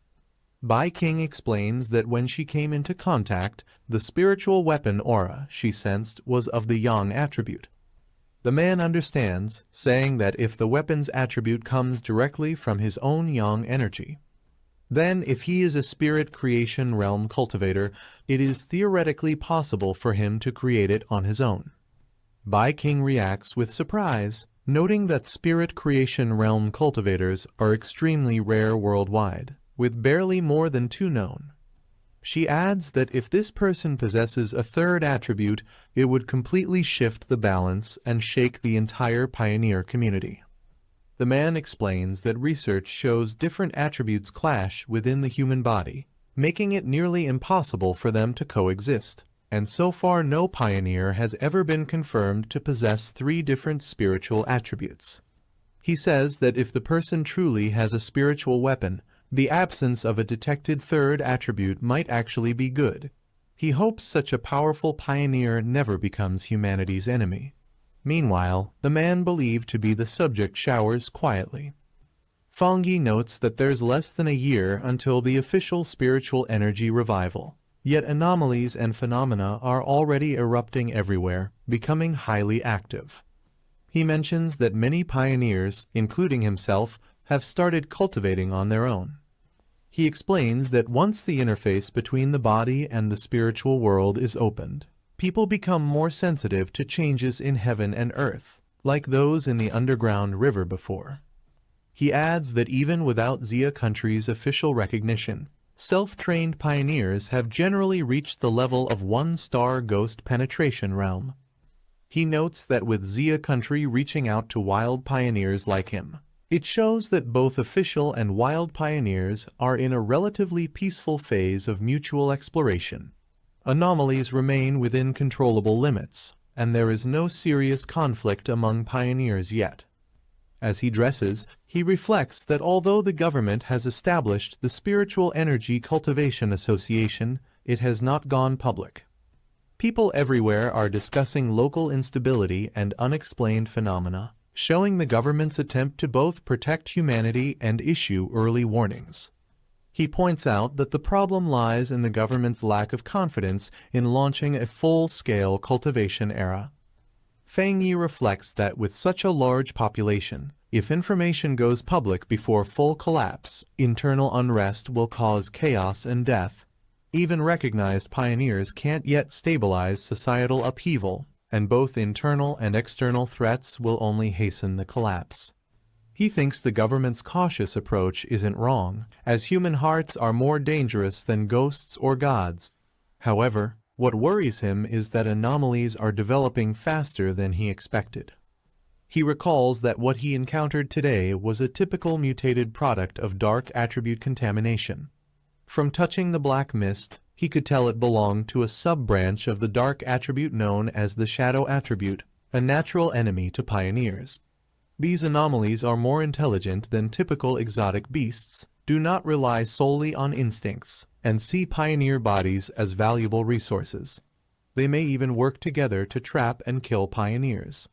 Bai King explains that when she came into contact, the spiritual weapon aura she sensed was of the yang attribute. The man understands, saying that if the weapon's attribute comes directly from his own yang energy, then if he is a spirit creation realm cultivator, it is theoretically possible for him to create it on his own. Bai King reacts with surprise, noting that spirit creation realm cultivators are extremely rare worldwide, with barely more than 2 known. She adds that if this person possesses a third attribute, it would completely shift the balance and shake the entire pioneer community. The man explains that research shows different attributes clash within the human body, making it nearly impossible for them to coexist, and so far no pioneer has ever been confirmed to possess 3 different spiritual attributes. He says that if the person truly has a spiritual weapon, the absence of a detected third attribute might actually be good. He hopes such a powerful pioneer never becomes humanity's enemy. Meanwhile, the man believed to be the subject showers quietly. Fangyi notes that there's less than a year until the official spiritual energy revival, yet anomalies and phenomena are already erupting everywhere, becoming highly active. He mentions that many pioneers, including himself, have started cultivating on their own. He explains that once the interface between the body and the spiritual world is opened, people become more sensitive to changes in heaven and earth, like those in the underground river before. He adds that even without Xia country's official recognition, self-trained pioneers have generally reached the level of 1-star ghost penetration realm. He notes that with Xia country reaching out to wild pioneers like him, it shows that both official and wild pioneers are in a relatively peaceful phase of mutual exploration. Anomalies remain within controllable limits, and there is no serious conflict among pioneers yet. As he dresses, he reflects that although the government has established the Spiritual Energy Cultivation Association, it has not gone public. People everywhere are discussing local instability and unexplained phenomena, showing the government's attempt to both protect humanity and issue early warnings. He points out that the problem lies in the government's lack of confidence in launching a full-scale cultivation era. Fang Yi reflects that with such a large population, if information goes public before full collapse, internal unrest will cause chaos and death. Even recognized pioneers can't yet stabilize societal upheaval, and both internal and external threats will only hasten the collapse. He thinks the government's cautious approach isn't wrong, as human hearts are more dangerous than ghosts or gods. However, what worries him is that anomalies are developing faster than he expected. He recalls that what he encountered today was a typical mutated product of dark attribute contamination. From touching the black mist, he could tell it belonged to a sub-branch of the dark attribute known as the shadow attribute, a natural enemy to pioneers. These anomalies are more intelligent than typical exotic beasts, do not rely solely on instincts, and see pioneer bodies as valuable resources. They may even work together to trap and kill pioneers.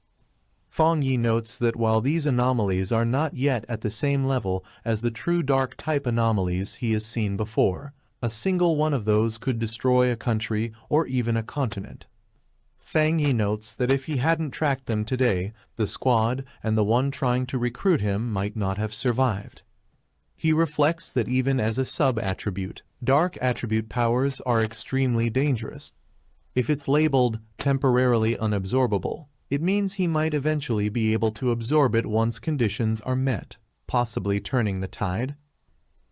Fang Yi notes that while these anomalies are not yet at the same level as the true dark-type anomalies he has seen before, a single one of those could destroy a country or even a continent. Fang Yi notes that if he hadn't tracked them today, the squad and the one trying to recruit him might not have survived. He reflects that even as a sub-attribute, dark attribute powers are extremely dangerous. If it's labeled temporarily unabsorbable, it means he might eventually be able to absorb it once conditions are met, possibly turning the tide.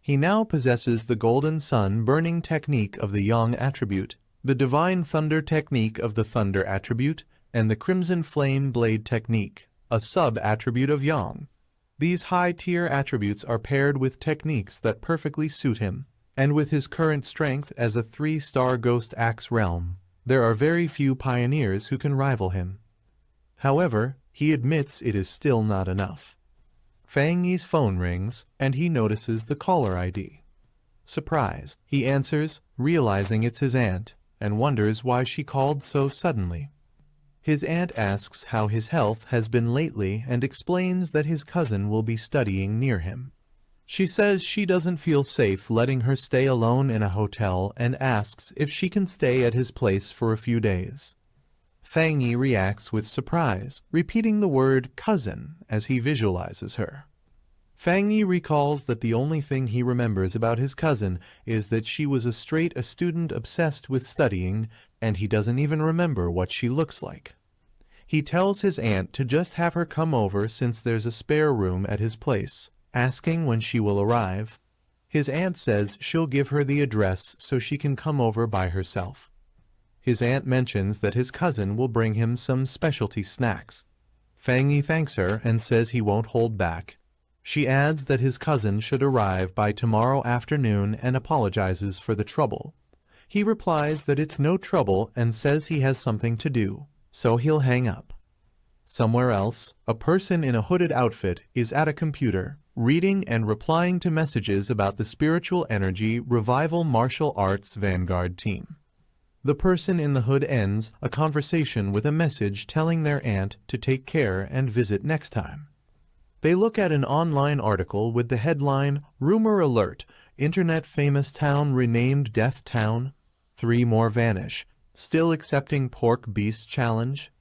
He now possesses the Golden Sun burning technique of the Yang attribute, the Divine Thunder technique of the Thunder attribute, and the Crimson Flame Blade technique, a sub-attribute of Yang. These high-tier attributes are paired with techniques that perfectly suit him, and with his current strength as a 3-star Ghost Axe realm, there are very few pioneers who can rival him. However, he admits it is still not enough. Fang Yi's phone rings, and he notices the caller ID. Surprised, he answers, realizing it's his aunt, and wonders why she called so suddenly. His aunt asks how his health has been lately and explains that his cousin will be studying near him. She says she doesn't feel safe letting her stay alone in a hotel and asks if she can stay at his place for a few days. Fang Yi reacts with surprise, repeating the word cousin as he visualizes her. Fang Yi recalls that the only thing he remembers about his cousin is that she was a student obsessed with studying, and he doesn't even remember what she looks like. He tells his aunt to just have her come over since there's a spare room at his place, asking when she will arrive. His aunt says she'll give her the address so she can come over by herself. His aunt mentions that his cousin will bring him some specialty snacks. Fang Yi thanks her and says he won't hold back. She adds that his cousin should arrive by tomorrow afternoon and apologizes for the trouble. He replies that it's no trouble and says he has something to do, so he'll hang up. Somewhere else, a person in a hooded outfit is at a computer, reading and replying to messages about the Spiritual Energy Revival Martial Arts Vanguard team. The person in the hood ends a conversation with a message telling their aunt to take care and visit next time. They look at an online article with the headline, Rumor Alert, Internet Famous Town Renamed Death Town, 3 More Vanish, Still Accepting Pork Beast Challenge.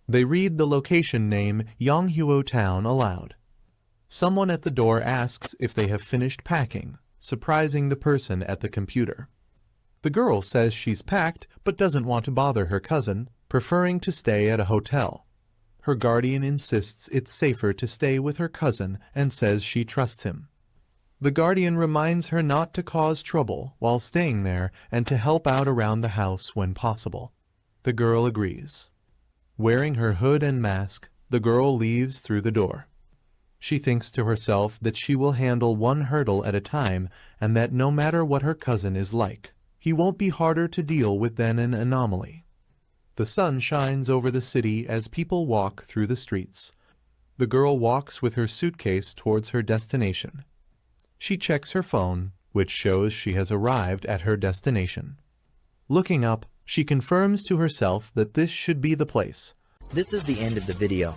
They read the location name Yonghuo Town aloud. Someone at the door asks if they have finished packing, surprising the person at the computer. The girl says she's packed but doesn't want to bother her cousin, preferring to stay at a hotel. Her guardian insists it's safer to stay with her cousin and says she trusts him. The guardian reminds her not to cause trouble while staying there and to help out around the house when possible. The girl agrees. Wearing her hood and mask, the girl leaves through the door. She thinks to herself that she will handle one hurdle at a time and that no matter what her cousin is like, he won't be harder to deal with than an anomaly. The sun shines over the city as people walk through the streets. The girl walks with her suitcase towards her destination. She checks her phone, which shows she has arrived at her destination. Looking up, she confirms to herself that this should be the place. This is the end of the video.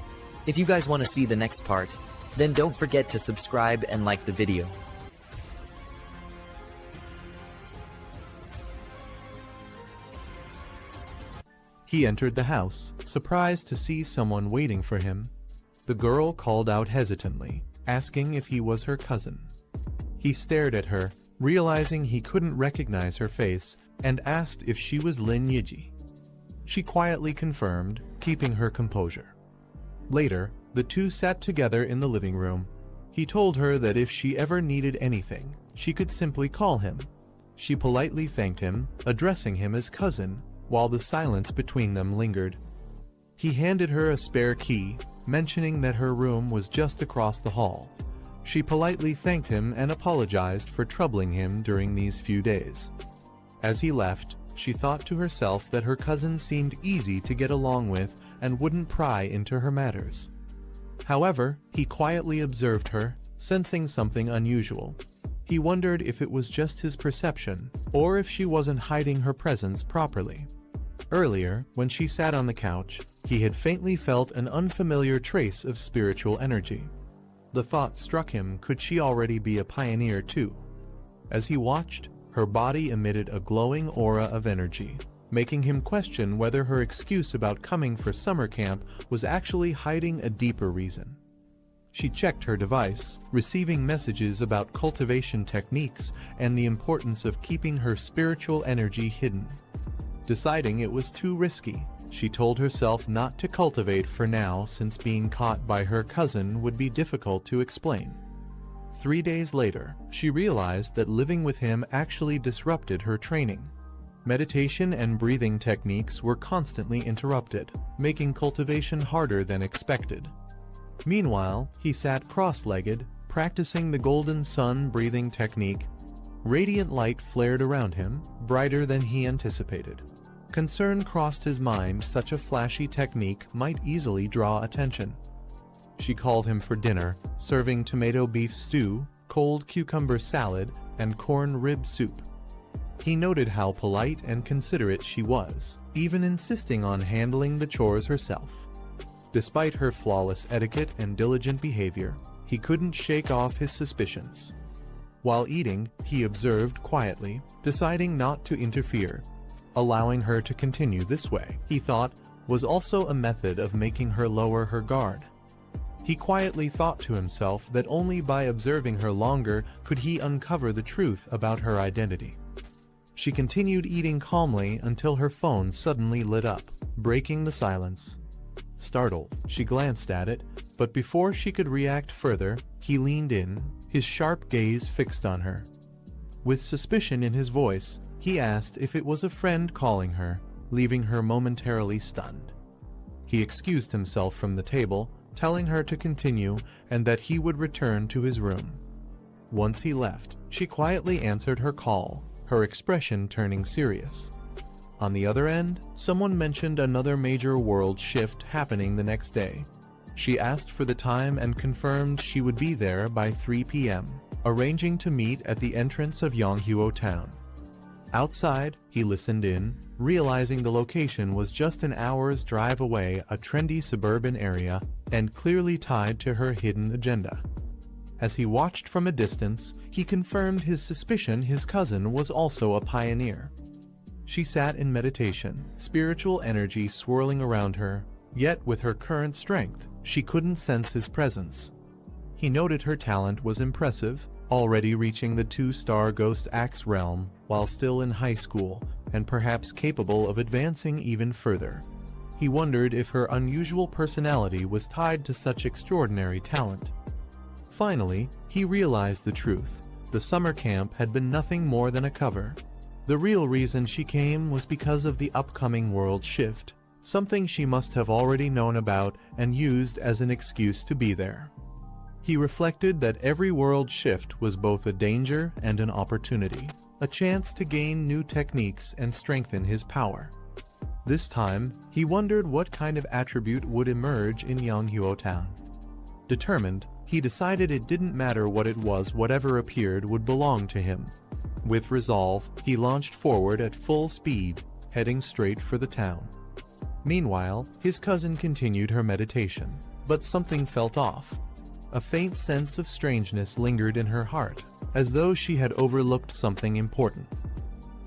If you guys want to see the next part, then don't forget to subscribe and like the video. He entered the house, surprised to see someone waiting for him. The girl called out hesitantly, asking if he was her cousin. He stared at her, realizing he couldn't recognize her face, and asked if she was Lin Yiji. She quietly confirmed, keeping her composure. Later, the two sat together in the living room. He told her that if she ever needed anything, she could simply call him. She politely thanked him, addressing him as cousin, while the silence between them lingered. He handed her a spare key, mentioning that her room was just across the hall. She politely thanked him and apologized for troubling him during these few days. As he left, she thought to herself that her cousin seemed easy to get along with and wouldn't pry into her matters. However, he quietly observed her, sensing something unusual. He wondered if it was just his perception, or if she wasn't hiding her presence properly. Earlier, when she sat on the couch, he had faintly felt an unfamiliar trace of spiritual energy. The thought struck him, could she already be a pioneer too? As he watched, her body emitted a glowing aura of energy, making him question whether her excuse about coming for summer camp was actually hiding a deeper reason. She checked her device, receiving messages about cultivation techniques and the importance of keeping her spiritual energy hidden. Deciding it was too risky, she told herself not to cultivate for now, since being caught by her cousin would be difficult to explain. 3 days later, she realized that living with him actually disrupted her training. Meditation and breathing techniques were constantly interrupted, making cultivation harder than expected. Meanwhile, he sat cross-legged, practicing the golden sun breathing technique. Radiant light flared around him, brighter than he anticipated. Concern crossed his mind, such a flashy technique might easily draw attention. She called him for dinner, serving tomato beef stew, cold cucumber salad, and corn rib soup. He noted how polite and considerate she was, even insisting on handling the chores herself. Despite her flawless etiquette and diligent behavior, he couldn't shake off his suspicions. While eating, he observed quietly, deciding not to interfere. Allowing her to continue this way, he thought, was also a method of making her lower her guard. He quietly thought to himself that only by observing her longer could he uncover the truth about her identity. She continued eating calmly until her phone suddenly lit up, breaking the silence. Startled, she glanced at it, but before she could react further, he leaned in, his sharp gaze fixed on her. With suspicion in his voice, he asked if it was a friend calling her, leaving her momentarily stunned. He excused himself from the table, telling her to continue and that he would return to his room. Once he left, she quietly answered her call, her expression turning serious. On the other end, someone mentioned another major world shift happening the next day. She asked for the time and confirmed she would be there by 3 p.m., arranging to meet at the entrance of Yonghuo town. Outside, he listened in, realizing the location was just an hour's drive away, a trendy suburban area, and clearly tied to her hidden agenda. As he watched from a distance, he confirmed his suspicion his cousin was also a pioneer. She sat in meditation, spiritual energy swirling around her, yet with her current strength, she couldn't sense his presence. He noted her talent was impressive, already reaching the 2-star Ghost Axe realm while still in high school, and perhaps capable of advancing even further. He wondered if her unusual personality was tied to such extraordinary talent. Finally, he realized the truth. The summer camp had been nothing more than a cover. The real reason she came was because of the upcoming world shift, something she must have already known about and used as an excuse to be there. He reflected that every world shift was both a danger and an opportunity, a chance to gain new techniques and strengthen his power. This time, he wondered what kind of attribute would emerge in Yonghuo Town. Determined, he decided it didn't matter what it was, whatever appeared would belong to him. With resolve, he launched forward at full speed, heading straight for the town. Meanwhile, his cousin continued her meditation, but something felt off. A faint sense of strangeness lingered in her heart, as though she had overlooked something important.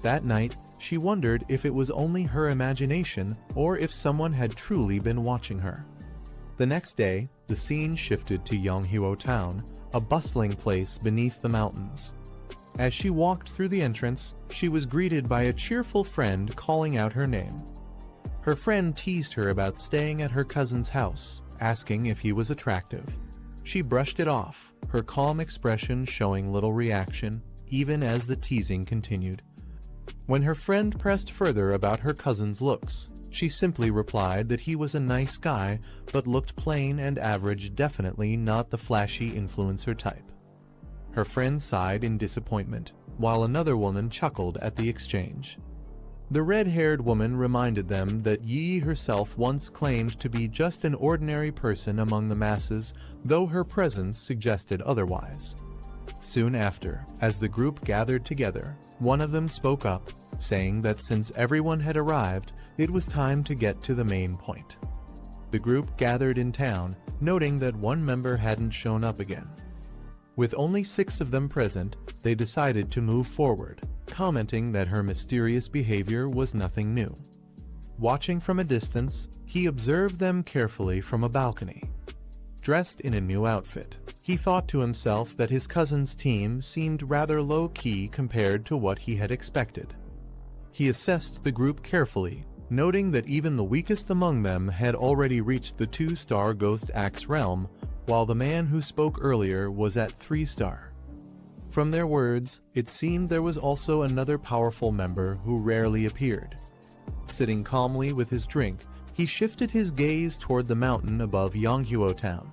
That night, she wondered if it was only her imagination or if someone had truly been watching her. The next day, the scene shifted to Yonghuo Town, a bustling place beneath the mountains. As she walked through the entrance, she was greeted by a cheerful friend calling out her name. Her friend teased her about staying at her cousin's house, asking if he was attractive. She brushed it off, her calm expression showing little reaction, even as the teasing continued. When her friend pressed further about her cousin's looks, she simply replied that he was a nice guy, but looked plain and average, definitely not the flashy influencer type. Her friend sighed in disappointment, while another woman chuckled at the exchange. The red-haired woman reminded them that Yi herself once claimed to be just an ordinary person among the masses, though her presence suggested otherwise. Soon after, as the group gathered together, one of them spoke up, saying that since everyone had arrived, it was time to get to the main point. The group gathered in town, noting that one member hadn't shown up again. With only 6 of them present, they decided to move forward, commenting that her mysterious behavior was nothing new. Watching from a distance, he observed them carefully from a balcony. Dressed in a new outfit, he thought to himself that his cousin's team seemed rather low-key compared to what he had expected. He assessed the group carefully, noting that even the weakest among them had already reached the 2-star Ghost Axe realm, while the man who spoke earlier was at 3-star. From their words, it seemed there was also another powerful member who rarely appeared. Sitting calmly with his drink, he shifted his gaze toward the mountain above Yonghuo Town.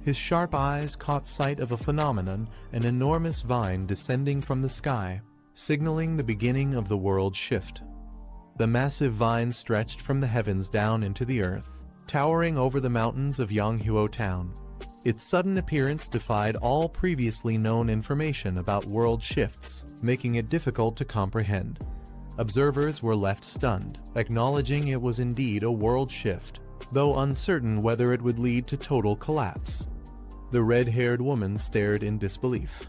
His sharp eyes caught sight of a phenomenon, an enormous vine descending from the sky, signaling the beginning of the world shift. The massive vine stretched from the heavens down into the earth, towering over the mountains of Yonghuo Town. Its sudden appearance defied all previously known information about world shifts, making it difficult to comprehend. Observers were left stunned, acknowledging it was indeed a world shift, though uncertain whether it would lead to total collapse. The red-haired woman stared in disbelief,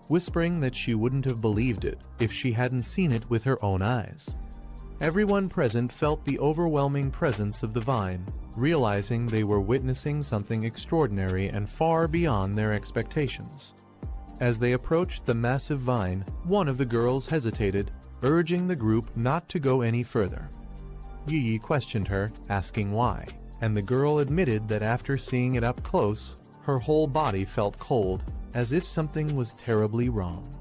whispering that she wouldn't have believed it if she hadn't seen it with her own eyes. Everyone present felt the overwhelming presence of the vine, realizing they were witnessing something extraordinary and far beyond their expectations. As they approached the massive vine, one of the girls hesitated, urging the group not to go any further. Yi questioned her, asking why, and the girl admitted that after seeing it up close, her whole body felt cold, as if something was terribly wrong.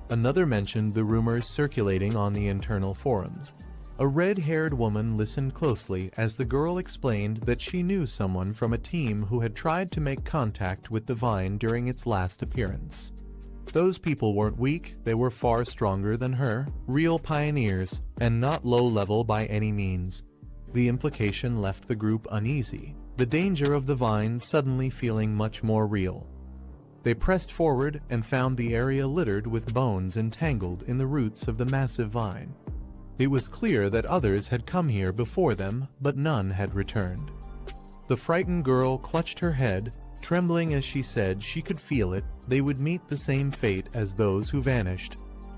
Another mentioned the rumors circulating on the internal forums. A red-haired woman listened closely as the girl explained that she knew someone from a team who had tried to make contact with the vine during its last appearance. Those people weren't weak, they were far stronger than her, real pioneers, and not low-level by any means. The implication left the group uneasy, the danger of the vine suddenly feeling much more real. They pressed forward and found the area littered with bones entangled in the roots of the massive vine. It was clear that others had come here before them, but none had returned. The frightened girl clutched her head, trembling as she said she could feel it, they would meet the same fate as those who vanished.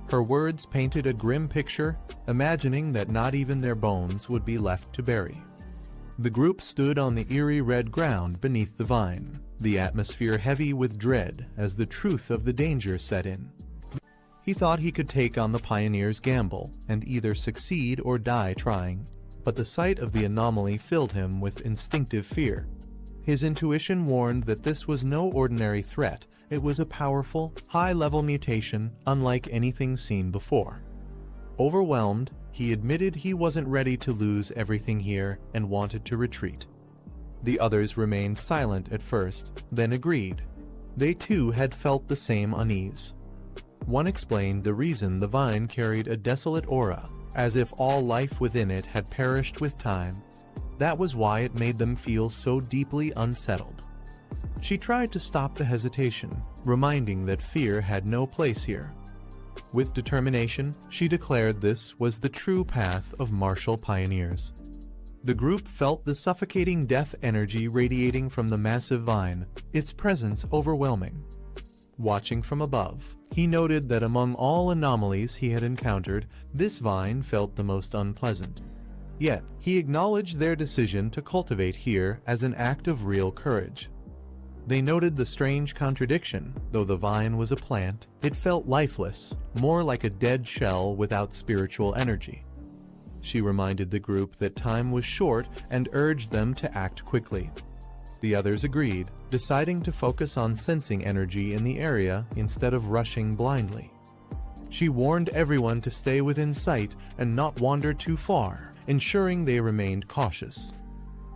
Her words painted a grim picture, imagining that not even their bones would be left to bury. The group stood on the eerie red ground beneath the vine, the atmosphere heavy with dread as the truth of the danger set in. He thought he could take on the pioneer's gamble and either succeed or die trying, but the sight of the anomaly filled him with instinctive fear. His intuition warned that this was no ordinary threat, it was a powerful, high-level mutation unlike anything seen before. Overwhelmed, he admitted he wasn't ready to lose everything here and wanted to retreat. The others remained silent at first, then agreed. They too had felt the same unease. One explained the reason the vine carried a desolate aura, as if all life within it had perished with time. That was why it made them feel so deeply unsettled. She tried to stop the hesitation, reminding that fear had no place here. With determination, she declared this was the true path of martial pioneers. The group felt the suffocating death energy radiating from the massive vine, its presence overwhelming. Watching from above, he noted that among all anomalies he had encountered, this vine felt the most unpleasant. Yet, he acknowledged their decision to cultivate here as an act of real courage. They noted the strange contradiction. Though the vine was a plant, it felt lifeless, more like a dead shell without spiritual energy. She reminded the group that time was short and urged them to act quickly. The others agreed, deciding to focus on sensing energy in the area instead of rushing blindly. She warned everyone to stay within sight and not wander too far, ensuring they remained cautious.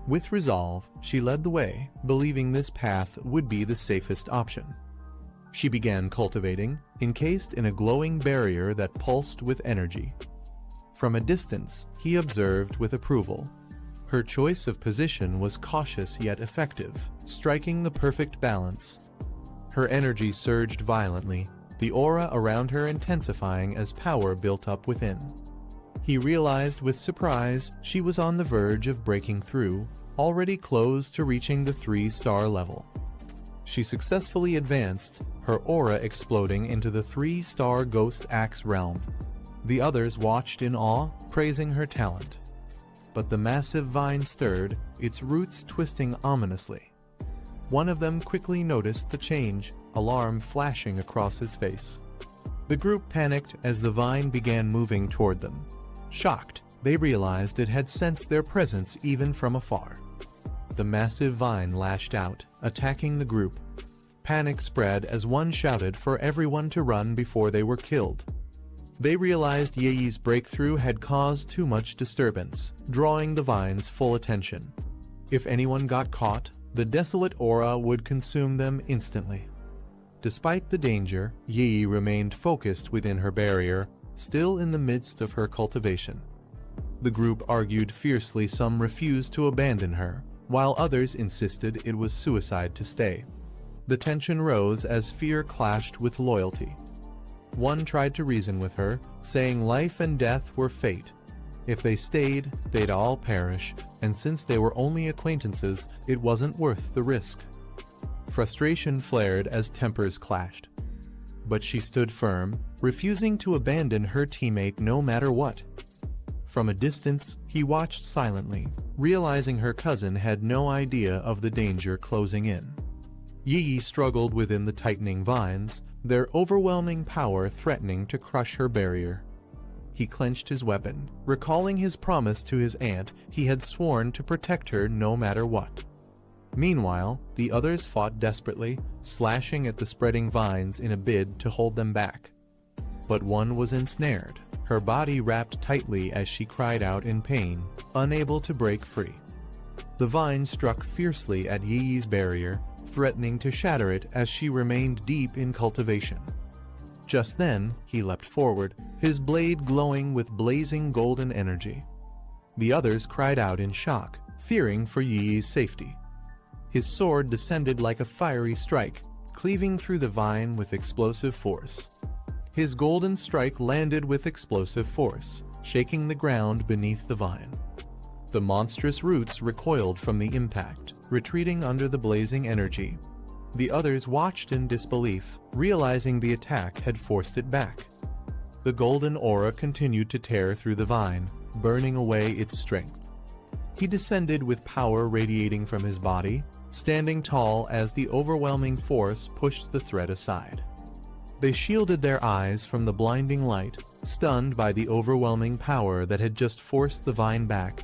With resolve, she led the way, believing this path would be the safest option. She began cultivating, encased in a glowing barrier that pulsed with energy. From a distance, he observed with approval. Her choice of position was cautious yet effective, striking the perfect balance. Her energy surged violently, the aura around her intensifying as power built up within. He realized with surprise she was on the verge of breaking through, already close to reaching the 3-star level. She successfully advanced, her aura exploding into the 3-star Ghost Axe realm. The others watched in awe, praising her talent. But the massive vine stirred, its roots twisting ominously. One of them quickly noticed the change, alarm flashing across his face. The group panicked as the vine began moving toward them. Shocked, they realized it had sensed their presence even from afar. The massive vine lashed out, attacking the group. Panic spread as one shouted for everyone to run before they were killed. They realized Ye's breakthrough had caused too much disturbance, drawing the vine's full attention. If anyone got caught, the desolate aura would consume them instantly. Despite the danger, Yi remained focused within her barrier, still in the midst of her cultivation. The group argued fiercely. Some refused to abandon her, while others insisted it was suicide to stay. The tension rose as fear clashed with loyalty. One tried to reason with her, saying life and death were fate. If they stayed, they'd all perish, and since they were only acquaintances, it wasn't worth the risk. Frustration flared as tempers clashed. But she stood firm, refusing to abandon her teammate no matter what. From a distance, he watched silently, realizing her cousin had no idea of the danger closing in. Yi struggled within the tightening vines, their overwhelming power threatening to crush her barrier. He clenched his weapon, recalling his promise to his aunt he had sworn to protect her no matter what. Meanwhile, the others fought desperately, slashing at the spreading vines in a bid to hold them back. But one was ensnared, her body wrapped tightly as she cried out in pain, unable to break free. The vine struck fiercely at Yi's barrier, threatening to shatter it as she remained deep in cultivation. Just then, he leapt forward, his blade glowing with blazing golden energy. The others cried out in shock, fearing for Yi's safety. His sword descended like a fiery strike, cleaving through the vine with explosive force. His golden strike landed with explosive force, shaking the ground beneath the vine. The monstrous roots recoiled from the impact, retreating under the blazing energy. The others watched in disbelief, realizing the attack had forced it back. The golden aura continued to tear through the vine, burning away its strength. He descended with power radiating from his body, standing tall as the overwhelming force pushed the threat aside. They shielded their eyes from the blinding light, stunned by the overwhelming power that had just forced the vine back.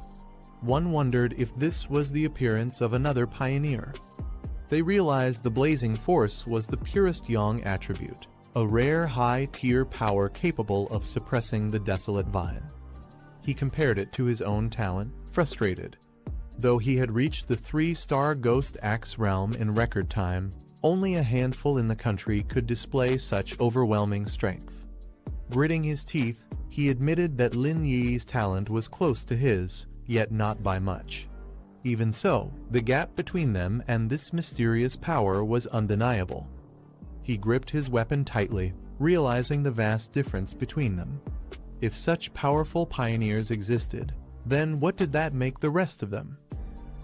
One wondered if this was the appearance of another pioneer. They realized the blazing force was the purest Yang attribute, a rare high-tier power capable of suppressing the desolate vine. He compared it to his own talent, frustrated. Though he had reached the 3-star Ghost Axe realm in record time, only a handful in the country could display such overwhelming strength. Gritting his teeth, he admitted that Lin Yi's talent was close to his, yet not by much. Even so, the gap between them and this mysterious power was undeniable. He gripped his weapon tightly, realizing the vast difference between them. If such powerful pioneers existed, then what did that make the rest of them?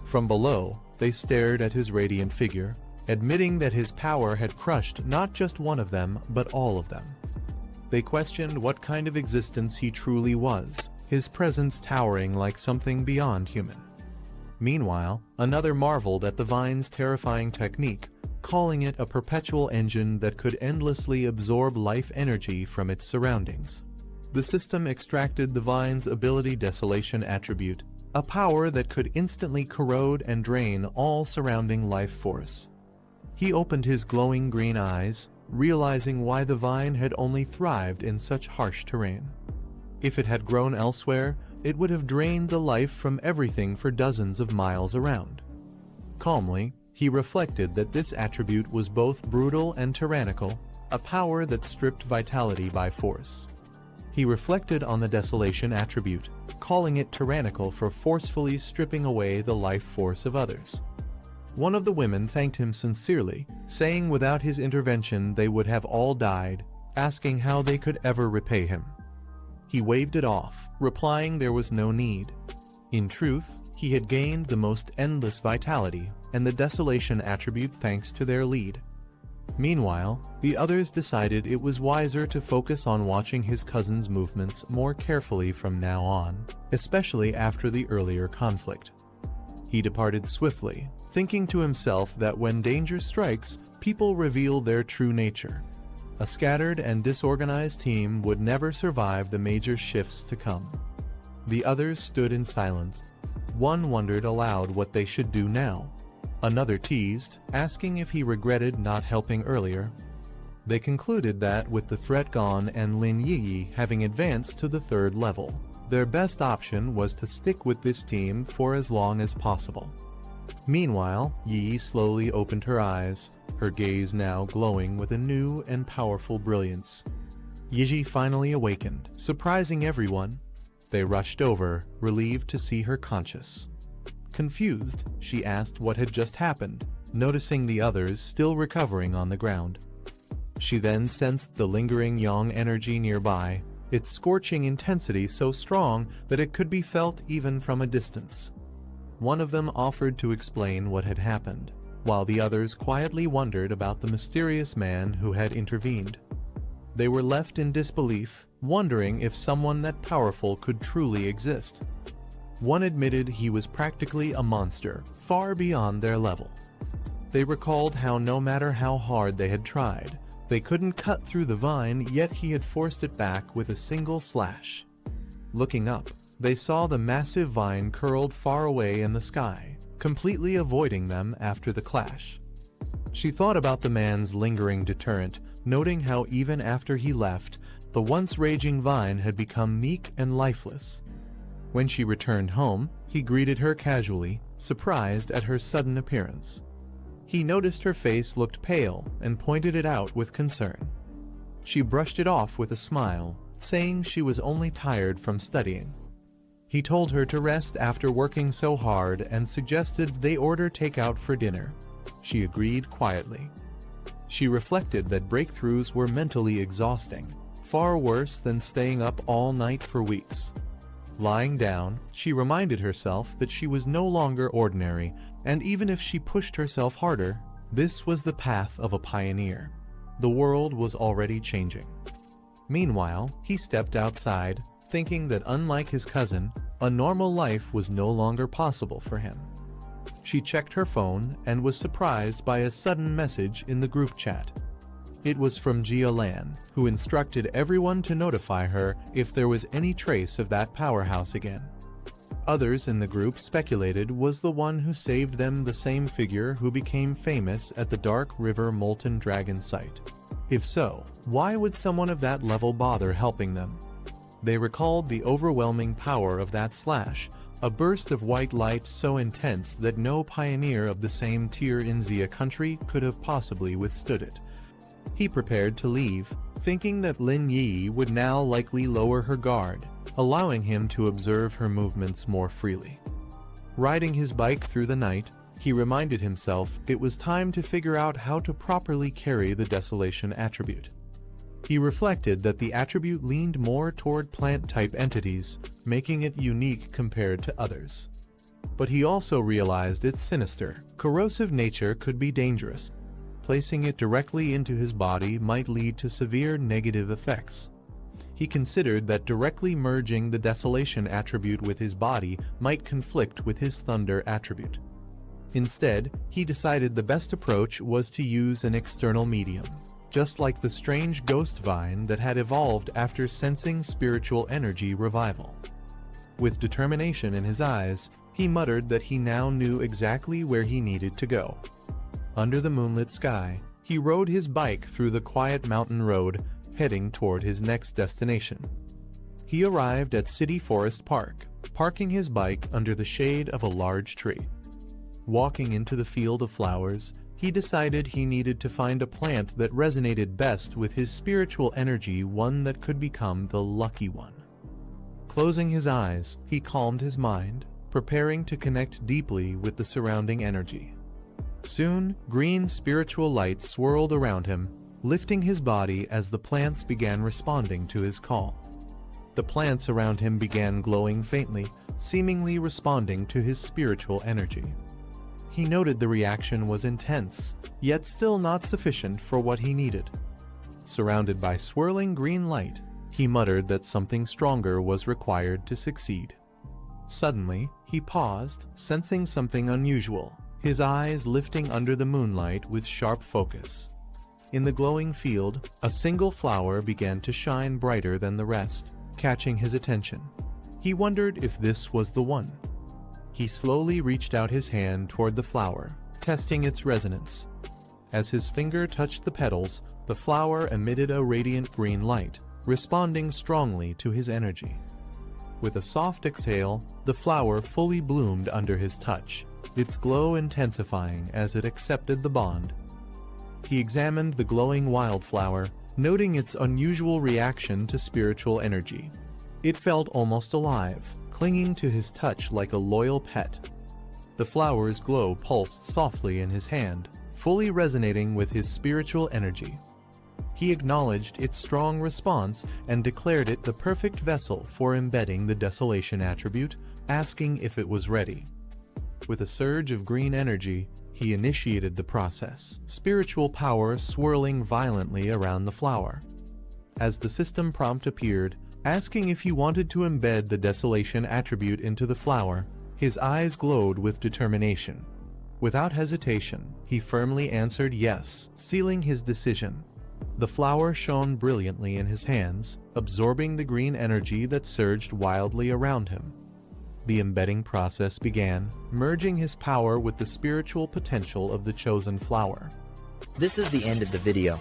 From below, they stared at his radiant figure, admitting that his power had crushed not just one of them, but all of them. They questioned what kind of existence he truly was, his presence towering like something beyond human. Meanwhile, another marveled at the vine's terrifying technique, calling it a perpetual engine that could endlessly absorb life energy from its surroundings. The system extracted the vine's ability desolation attribute, a power that could instantly corrode and drain all surrounding life force. He opened his glowing green eyes, realizing why the vine had only thrived in such harsh terrain. If it had grown elsewhere, it would have drained the life from everything for dozens of miles around. Calmly, he reflected that this attribute was both brutal and tyrannical, a power that stripped vitality by force. He reflected on the desolation attribute, calling it tyrannical for forcefully stripping away the life force of others. One of the women thanked him sincerely, saying without his intervention they would have all died, asking how they could ever repay him. He waved it off, replying there was no need. In truth, he had gained the most endless vitality and the desolation attribute thanks to their lead. Meanwhile, the others decided it was wiser to focus on watching his cousin's movements more carefully from now on, especially after the earlier conflict. He departed swiftly, thinking to himself that when danger strikes, people reveal their true nature. A scattered and disorganized team would never survive the major shifts to come. The others stood in silence. One wondered aloud what they should do now. Another teased, asking if he regretted not helping earlier. They concluded that with the threat gone and Lin Yi having advanced to the third level, their best option was to stick with this team for as long as possible. Meanwhile, Yi slowly opened her eyes, her gaze now glowing with a new and powerful brilliance. Yiji finally awakened, surprising everyone. They rushed over, relieved to see her conscious. Confused, she asked what had just happened, noticing the others still recovering on the ground. She then sensed the lingering yang energy nearby, its scorching intensity so strong that it could be felt even from a distance. One of them offered to explain what had happened, while the others quietly wondered about the mysterious man who had intervened. They were left in disbelief, wondering if someone that powerful could truly exist. One admitted he was practically a monster, far beyond their level. They recalled how no matter how hard they had tried, they couldn't cut through the vine, yet he had forced it back with a single slash. Looking up, they saw the massive vine curled far away in the sky, completely avoiding them after the clash. She thought about the man's lingering deterrent, noting how even after he left, the once raging vine had become meek and lifeless. When she returned home, he greeted her casually, surprised at her sudden appearance. He noticed her face looked pale and pointed it out with concern. She brushed it off with a smile, saying she was only tired from studying. He told her to rest after working so hard and suggested they order takeout for dinner. She agreed quietly. She reflected that breakthroughs were mentally exhausting, far worse than staying up all night for weeks. Lying down, she reminded herself that she was no longer ordinary, and even if she pushed herself harder, this was the path of a pioneer. The world was already changing. Meanwhile, he stepped outside, thinking that unlike his cousin, a normal life was no longer possible for him. She checked her phone and was surprised by a sudden message in the group chat. It was from Jia Lan, who instructed everyone to notify her if there was any trace of that powerhouse again. Others in the group speculated was the one who saved them the same figure who became famous at the Dark River Molten Dragon site. If so, why would someone of that level bother helping them? They recalled the overwhelming power of that slash, a burst of white light so intense that no pioneer of the same tier in Xia country could have possibly withstood it. He prepared to leave, thinking that Lin Yi would now likely lower her guard, allowing him to observe her movements more freely. Riding his bike through the night, he reminded himself it was time to figure out how to properly carry the desolation attribute. He reflected that the attribute leaned more toward plant-type entities, making it unique compared to others. But he also realized its sinister, corrosive nature could be dangerous. Placing it directly into his body might lead to severe negative effects. He considered that directly merging the desolation attribute with his body might conflict with his thunder attribute. Instead, he decided the best approach was to use an external medium, just like the strange ghost vine that had evolved after sensing spiritual energy revival. With determination in his eyes, he muttered that he now knew exactly where he needed to go. Under the moonlit sky, he rode his bike through the quiet mountain road, heading toward his next destination. He arrived at City Forest Park, parking his bike under the shade of a large tree. Walking into the field of flowers, he decided he needed to find a plant that resonated best with his spiritual energy, one that could become the lucky one. Closing his eyes, he calmed his mind, preparing to connect deeply with the surrounding energy. Soon, green spiritual light swirled around him, lifting his body as the plants began responding to his call. The plants around him began glowing faintly, seemingly responding to his spiritual energy. He noted the reaction was intense, yet still not sufficient for what he needed. Surrounded by swirling green light, he muttered that something stronger was required to succeed. Suddenly, he paused, sensing something unusual, his eyes lifting under the moonlight with sharp focus. In the glowing field, a single flower began to shine brighter than the rest, catching his attention. He wondered if this was the one. He slowly reached out his hand toward the flower, testing its resonance. As his finger touched the petals, the flower emitted a radiant green light, responding strongly to his energy. With a soft exhale, the flower fully bloomed under his touch, its glow intensifying as it accepted the bond. He examined the glowing wildflower, noting its unusual reaction to spiritual energy. It felt almost alive, clinging to his touch like a loyal pet. The flower's glow pulsed softly in his hand, fully resonating with his spiritual energy. He acknowledged its strong response and declared it the perfect vessel for embedding the desolation attribute, asking if it was ready. With a surge of green energy, he initiated the process, spiritual power swirling violently around the flower. As the system prompt appeared, asking if he wanted to embed the desolation attribute into the flower, his eyes glowed with determination. Without hesitation, he firmly answered yes, sealing his decision. The flower shone brilliantly in his hands, absorbing the green energy that surged wildly around him. The embedding process began, merging his power with the spiritual potential of the chosen flower. This is the end of the video.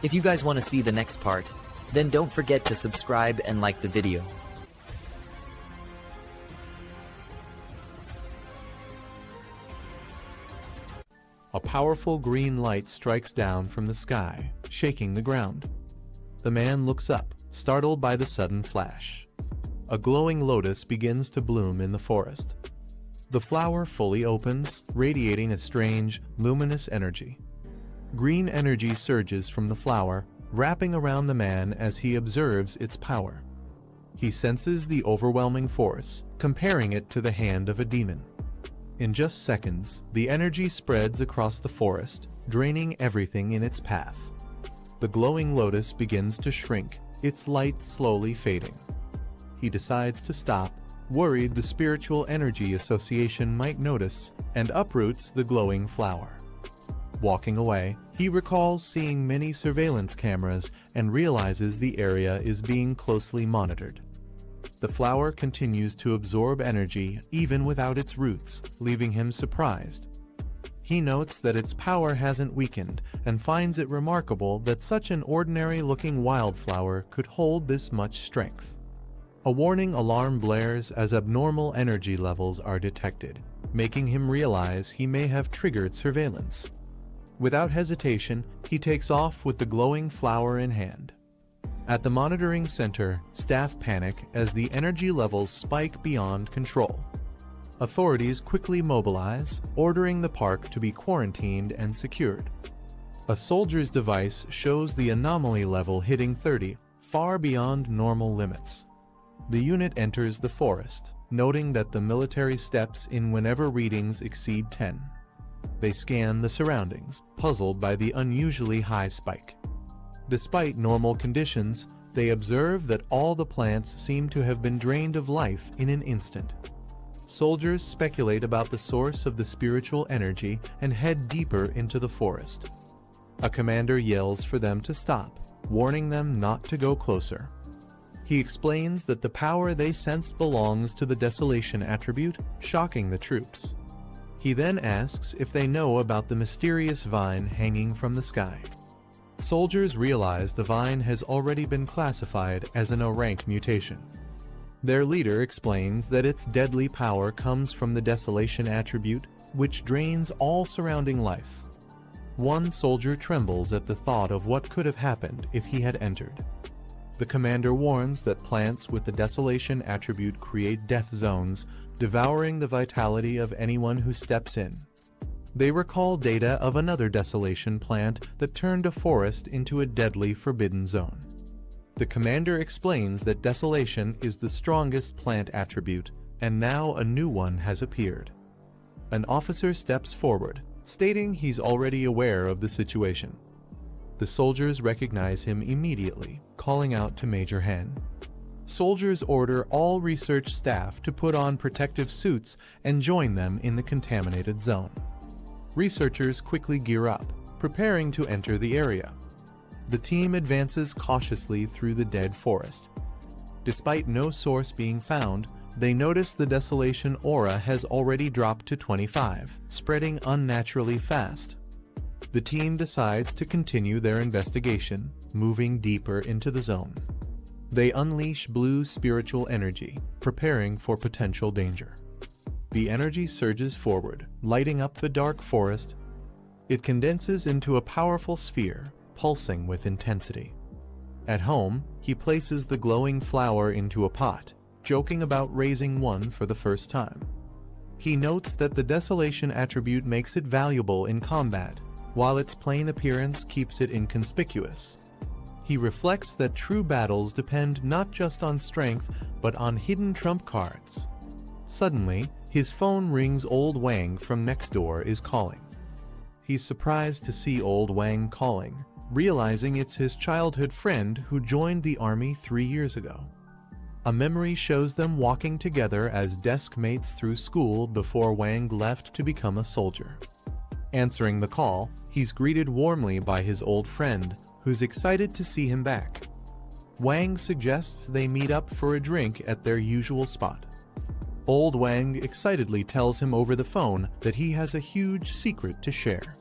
If you guys want to see the next part, then don't forget to subscribe and like the video. A powerful green light strikes down from the sky, shaking the ground. The man looks up, startled by the sudden flash. A glowing lotus begins to bloom in the forest. The flower fully opens, radiating a strange, luminous energy. Green energy surges from the flower, wrapping around the man as he observes its power. He senses the overwhelming force, comparing it to the hand of a demon. In just seconds, the energy spreads across the forest, draining everything in its path. The glowing lotus begins to shrink, its light slowly fading. He decides to stop, worried the spiritual energy association might notice, and uproots the glowing flower. Walking away, he recalls seeing many surveillance cameras and realizes the area is being closely monitored. The flower continues to absorb energy even without its roots, leaving him surprised. He notes that its power hasn't weakened and finds it remarkable that such an ordinary-looking wildflower could hold this much strength. A warning alarm blares as abnormal energy levels are detected, making him realize he may have triggered surveillance. Without hesitation, he takes off with the glowing flower in hand. At the monitoring center, staff panic as the energy levels spike beyond control. Authorities quickly mobilize, ordering the park to be quarantined and secured. A soldier's device shows the anomaly level hitting 30, far beyond normal limits. The unit enters the forest, noting that the military steps in whenever readings exceed 10. They scan the surroundings, puzzled by the unusually high spike. Despite normal conditions, they observe that all the plants seem to have been drained of life in an instant. Soldiers speculate about the source of the spiritual energy and head deeper into the forest. A commander yells for them to stop, warning them not to go closer. He explains that the power they sensed belongs to the desolation attribute, shocking the troops. He then asks if they know about the mysterious vine hanging from the sky. Soldiers realize the vine has already been classified as an O-rank mutation. Their leader explains that its deadly power comes from the desolation attribute, which drains all surrounding life. One soldier trembles at the thought of what could have happened if he had entered. The commander warns that plants with the desolation attribute create death zones, devouring the vitality of anyone who steps in. They recall data of another desolation plant that turned a forest into a deadly forbidden zone. The commander explains that desolation is the strongest plant attribute, and now a new one has appeared. An officer steps forward, stating he's already aware of the situation. The soldiers recognize him immediately, calling out to Major Hen. Soldiers order all research staff to put on protective suits and join them in the contaminated zone. Researchers quickly gear up, preparing to enter the area. The team advances cautiously through the dead forest. Despite no source being found, they notice the desolation aura has already dropped to 25, spreading unnaturally fast. The team decides to continue their investigation, moving deeper into the zone. They unleash blue spiritual energy, preparing for potential danger. The energy surges forward, lighting up the dark forest. It condenses into a powerful sphere, pulsing with intensity. At home, he places the glowing flower into a pot, joking about raising one for the first time. He notes that the desolation attribute makes it valuable in combat, while its plain appearance keeps it inconspicuous. He reflects that true battles depend not just on strength, but on hidden trump cards. Suddenly, his phone rings. Old Wang from next door is calling. He's surprised to see Old Wang calling, realizing it's his childhood friend who joined the army 3 years ago. A memory shows them walking together as desk mates through school before Wang left to become a soldier. Answering the call, he's greeted warmly by his old friend, who's excited to see him back. Wang suggests they meet up for a drink at their usual spot. Old Wang excitedly tells him over the phone that he has a huge secret to share.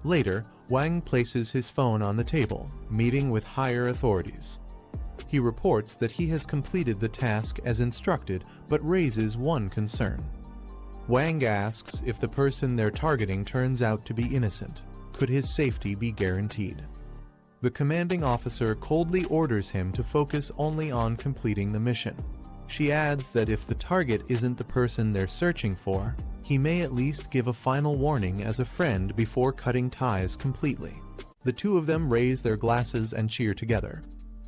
Later, Wang places his phone on the table, meeting with higher authorities. He reports that he has completed the task as instructed, but raises one concern. Wang asks if the person they're targeting turns out to be innocent. Could his safety be guaranteed? The commanding officer coldly orders him to focus only on completing the mission. She adds that if the target isn't the person they're searching for, he may at least give a final warning as a friend before cutting ties completely. The two of them raise their glasses and cheer together.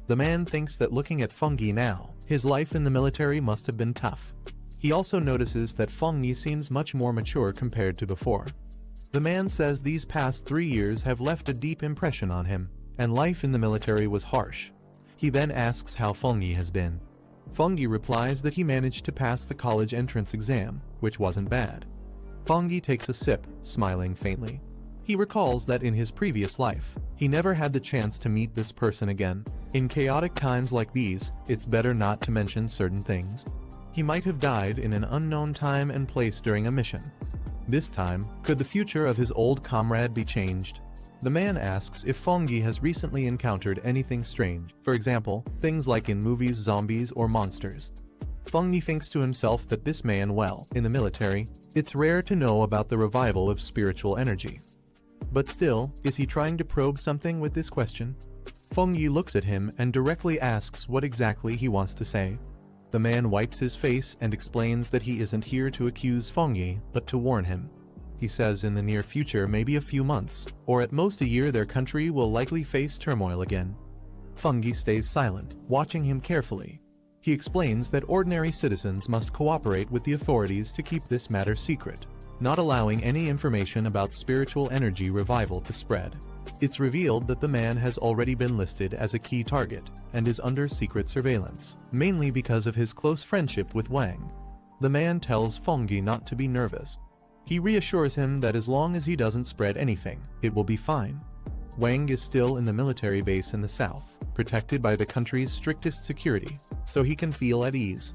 The man thinks that looking at Fengyi now, his life in the military must have been tough. He also notices that Fengyi seems much more mature compared to before. The man says these past 3 years have left a deep impression on him, and life in the military was harsh. He then asks how Fengyi has been. Fengyi replies that he managed to pass the college entrance exam, which wasn't bad. Fengyi takes a sip, smiling faintly. He recalls that in his previous life, he never had the chance to meet this person again. In chaotic times like these, it's better not to mention certain things. He might have died in an unknown time and place during a mission. This time, could the future of his old comrade be changed? The man asks if Fengyi has recently encountered anything strange, for example, things like in movies, zombies, or monsters. Fengyi thinks to himself that this man, well, in the military, it's rare to know about the revival of spiritual energy. But still, is he trying to probe something with this question? Feng Yi looks at him and directly asks what exactly he wants to say. The man wipes his face and explains that he isn't here to accuse Feng Yi, but to warn him. He says in the near future, maybe a few months, or at most a year, their country will likely face turmoil again. Feng Yi stays silent, watching him carefully. He explains that ordinary citizens must cooperate with the authorities to keep this matter secret, not allowing any information about spiritual energy revival to spread. It's revealed that the man has already been listed as a key target and is under secret surveillance, mainly because of his close friendship with Wang. The man tells Feng Yi not to be nervous. He reassures him that as long as he doesn't spread anything, it will be fine. Wang is still in the military base in the south, protected by the country's strictest security, so he can feel at ease.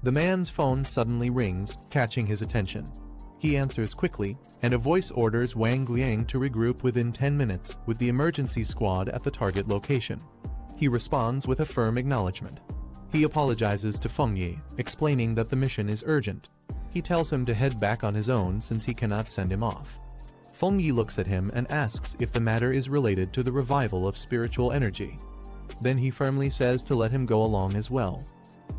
The man's phone suddenly rings, catching his attention. He answers quickly, and a voice orders Wang Liang to regroup within 10 minutes with the emergency squad at the target location. He responds with a firm acknowledgement. He apologizes to Feng Yi, explaining that the mission is urgent. He tells him to head back on his own since he cannot send him off. Feng Yi looks at him and asks if the matter is related to the revival of spiritual energy. Then he firmly says to let him go along as well.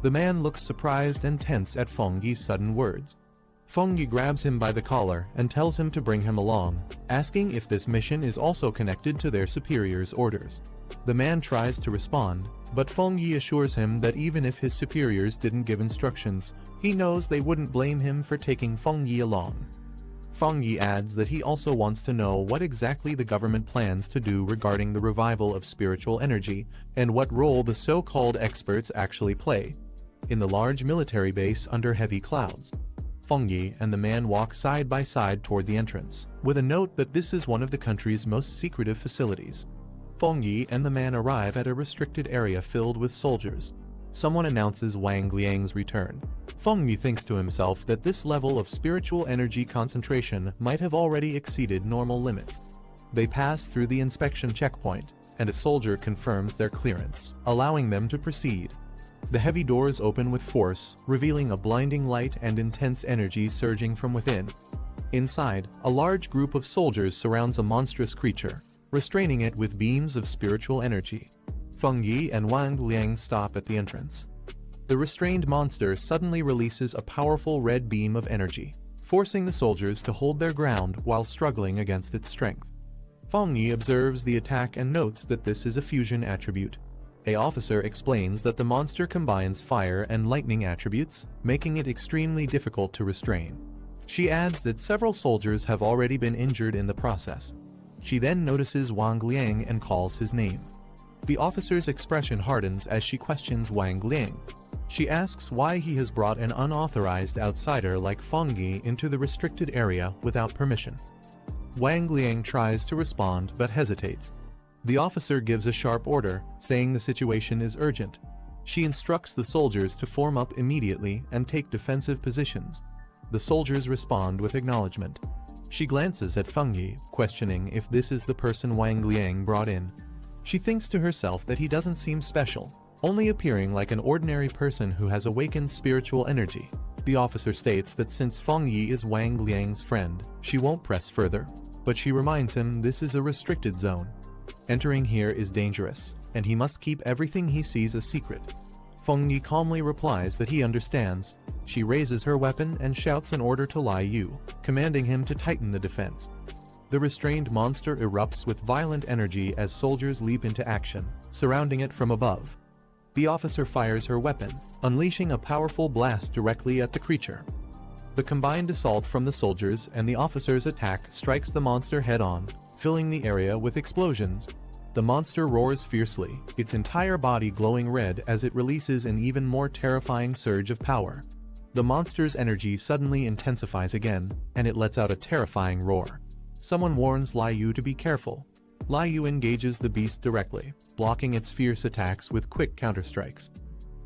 The man looks surprised and tense at Feng Yi's sudden words. Feng Yi grabs him by the collar and tells him to bring him along, asking if this mission is also connected to their superior's orders. The man tries to respond, but Feng Yi assures him that even if his superiors didn't give instructions, he knows they wouldn't blame him for taking Feng Yi along. Feng Yi adds that he also wants to know what exactly the government plans to do regarding the revival of spiritual energy and what role the so-called experts actually play in the large military base under heavy clouds. Feng Yi and the man walk side by side toward the entrance, with a note that this is one of the country's most secretive facilities. Feng Yi and the man arrive at a restricted area filled with soldiers. Someone announces Wang Liang's return. Feng Yi thinks to himself that this level of spiritual energy concentration might have already exceeded normal limits. They pass through the inspection checkpoint, and a soldier confirms their clearance, allowing them to proceed. The heavy doors open with force, revealing a blinding light and intense energy surging from within. Inside, a large group of soldiers surrounds a monstrous creature, restraining it with beams of spiritual energy. Feng Yi and Wang Liang stop at the entrance. The restrained monster suddenly releases a powerful red beam of energy, forcing the soldiers to hold their ground while struggling against its strength. Feng Yi observes the attack and notes that this is a fusion attribute. An officer explains that the monster combines fire and lightning attributes, making it extremely difficult to restrain. She adds that several soldiers have already been injured in the process. She then notices Wang Liang and calls his name. The officer's expression hardens as she questions Wang Liang. She asks why he has brought an unauthorized outsider like Feng Yi into the restricted area without permission. Wang Liang tries to respond but hesitates. The officer gives a sharp order, saying the situation is urgent. She instructs the soldiers to form up immediately and take defensive positions. The soldiers respond with acknowledgement. She glances at Feng Yi, questioning if this is the person Wang Liang brought in. She thinks to herself that he doesn't seem special, only appearing like an ordinary person who has awakened spiritual energy. The officer states that since Feng Yi is Wang Liang's friend, she won't press further, but she reminds him this is a restricted zone. Entering here is dangerous, and he must keep everything he sees a secret. Feng Yi calmly replies that he understands. She raises her weapon and shouts an order to Lai Yu, commanding him to tighten the defense. The restrained monster erupts with violent energy as soldiers leap into action, surrounding it from above. The officer fires her weapon, unleashing a powerful blast directly at the creature. The combined assault from the soldiers and the officer's attack strikes the monster head-on, filling the area with explosions. The monster roars fiercely, its entire body glowing red as it releases an even more terrifying surge of power. The monster's energy suddenly intensifies again, and it lets out a terrifying roar. Someone warns Lai Yu to be careful. Lai Yu engages the beast directly, blocking its fierce attacks with quick counterstrikes.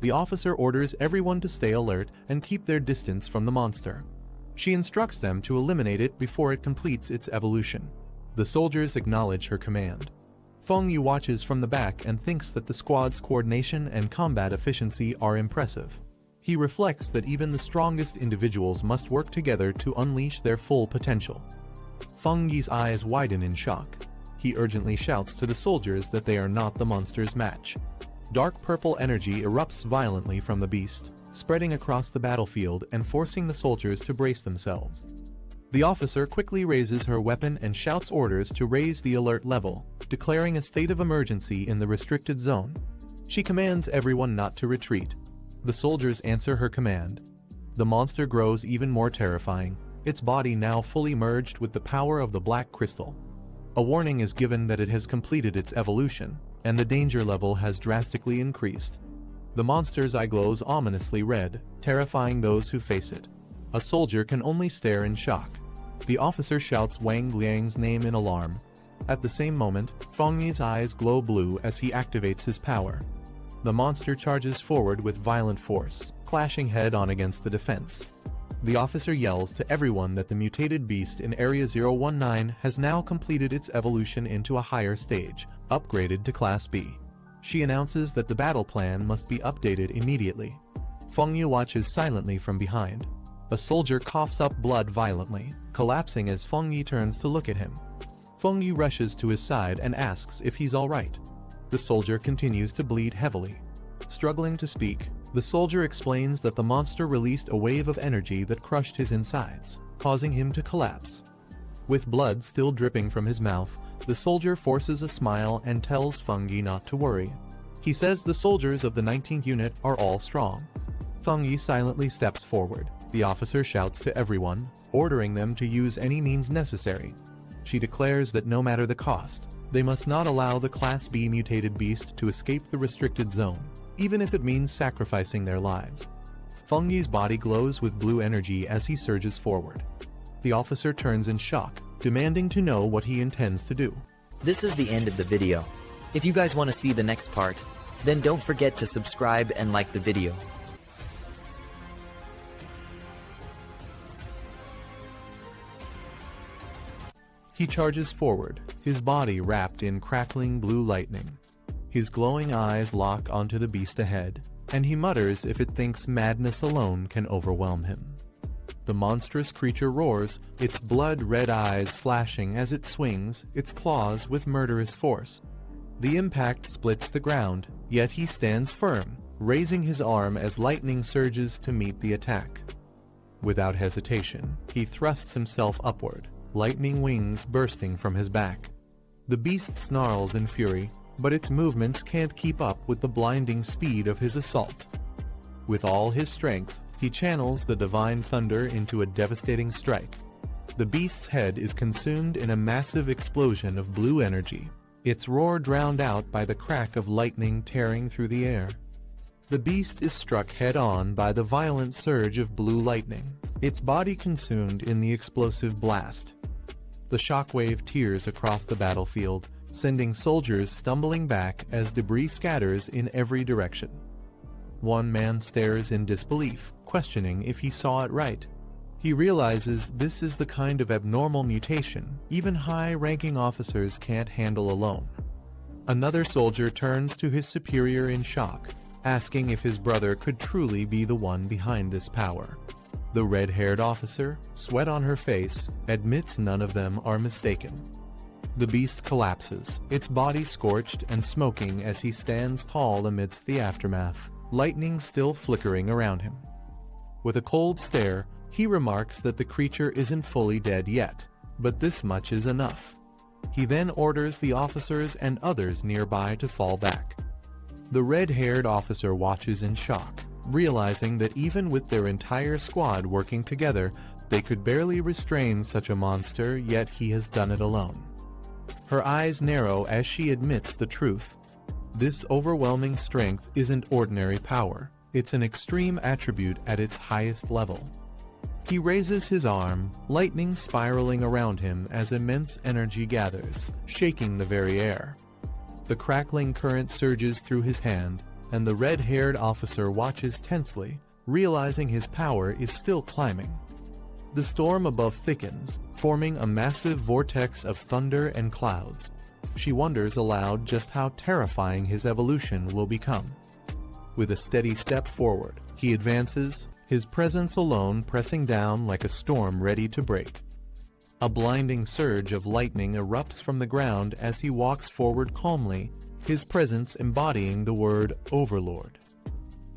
The officer orders everyone to stay alert and keep their distance from the monster. She instructs them to eliminate it before it completes its evolution. The soldiers acknowledge her command. Feng Yi watches from the back and thinks that the squad's coordination and combat efficiency are impressive. He reflects that even the strongest individuals must work together to unleash their full potential. Feng Yi's eyes widen in shock. he urgently shouts to the soldiers that they are not the monster's match. Dark purple energy erupts violently from the beast, spreading across the battlefield and forcing the soldiers to brace themselves. The officer quickly raises her weapon and shouts orders to raise the alert level, declaring a state of emergency in the restricted zone. She commands everyone not to retreat. The soldiers answer her command. The monster grows even more terrifying, its body now fully merged with the power of the black crystal. A warning is given that it has completed its evolution, and the danger level has drastically increased. The monster's eye glows ominously red, terrifying those who face it. A soldier can only stare in shock. The officer shouts Wang Liang's name in alarm. At the same moment, Feng Yi's eyes glow blue as he activates his power. The monster charges forward with violent force, clashing head-on against the defense. The officer yells to everyone that the mutated beast in Area 019 has now completed its evolution into a higher stage, upgraded to Class B. She announces that the battle plan must be updated immediately. Feng Yi watches silently from behind. A soldier coughs up blood violently, collapsing as Feng Yi turns to look at him. Feng Yi rushes to his side and asks if he's alright. The soldier continues to bleed heavily. Struggling to speak, the soldier explains that the monster released a wave of energy that crushed his insides, causing him to collapse. With blood still dripping from his mouth, the soldier forces a smile and tells Feng Yi not to worry. He says the soldiers of the 19th unit are all strong. Feng Yi silently steps forward. The officer shouts to everyone, ordering them to use any means necessary. She declares that no matter the cost, they must not allow the Class B mutated beast to escape the restricted zone, even if it means sacrificing their lives. Feng Yi's body glows with blue energy as he surges forward. The officer turns in shock, demanding to know what he intends to do. This is the end of the video. If you guys want to see the next part, then don't forget to subscribe and like the video. He charges forward, his body wrapped in crackling blue lightning. His glowing eyes lock onto the beast ahead, and he mutters if it thinks madness alone can overwhelm him. The monstrous creature roars, its blood-red eyes flashing as it swings its claws with murderous force. The impact splits the ground, yet he stands firm, raising his arm as lightning surges to meet the attack. Without hesitation, he thrusts himself upward, lightning wings bursting from his back. The beast snarls in fury, but its movements can't keep up with the blinding speed of his assault. With all his strength, he channels the divine thunder into a devastating strike. The beast's head is consumed in a massive explosion of blue energy, its roar drowned out by the crack of lightning tearing through the air. The beast is struck head-on by the violent surge of blue lightning, its body consumed in the explosive blast. The shockwave tears across the battlefield, sending soldiers stumbling back as debris scatters in every direction. One man stares in disbelief, questioning if he saw it right. He realizes this is the kind of abnormal mutation even high-ranking officers can't handle alone. Another soldier turns to his superior in shock, asking if his brother could truly be the one behind this power. The red-haired officer, sweat on her face, admits none of them are mistaken. The beast collapses, its body scorched and smoking as he stands tall amidst the aftermath, lightning still flickering around him. With a cold stare, he remarks that the creature isn't fully dead yet, but this much is enough. He then orders the officers and others nearby to fall back. The red-haired officer watches in shock, realizing that even with their entire squad working together, they could barely restrain such a monster, yet he has done it alone. Her eyes narrow as she admits the truth. This overwhelming strength isn't ordinary power, it's an extreme attribute at its highest level. He raises his arm, lightning spiraling around him as immense energy gathers, shaking the very air. The crackling current surges through his hand, and the red-haired officer watches tensely, realizing his power is still climbing. The storm above thickens, forming a massive vortex of thunder and clouds. She wonders aloud just how terrifying his evolution will become. With a steady step forward, he advances, his presence alone pressing down like a storm ready to break. A blinding surge of lightning erupts from the ground as he walks forward calmly, his presence embodying the word Overlord.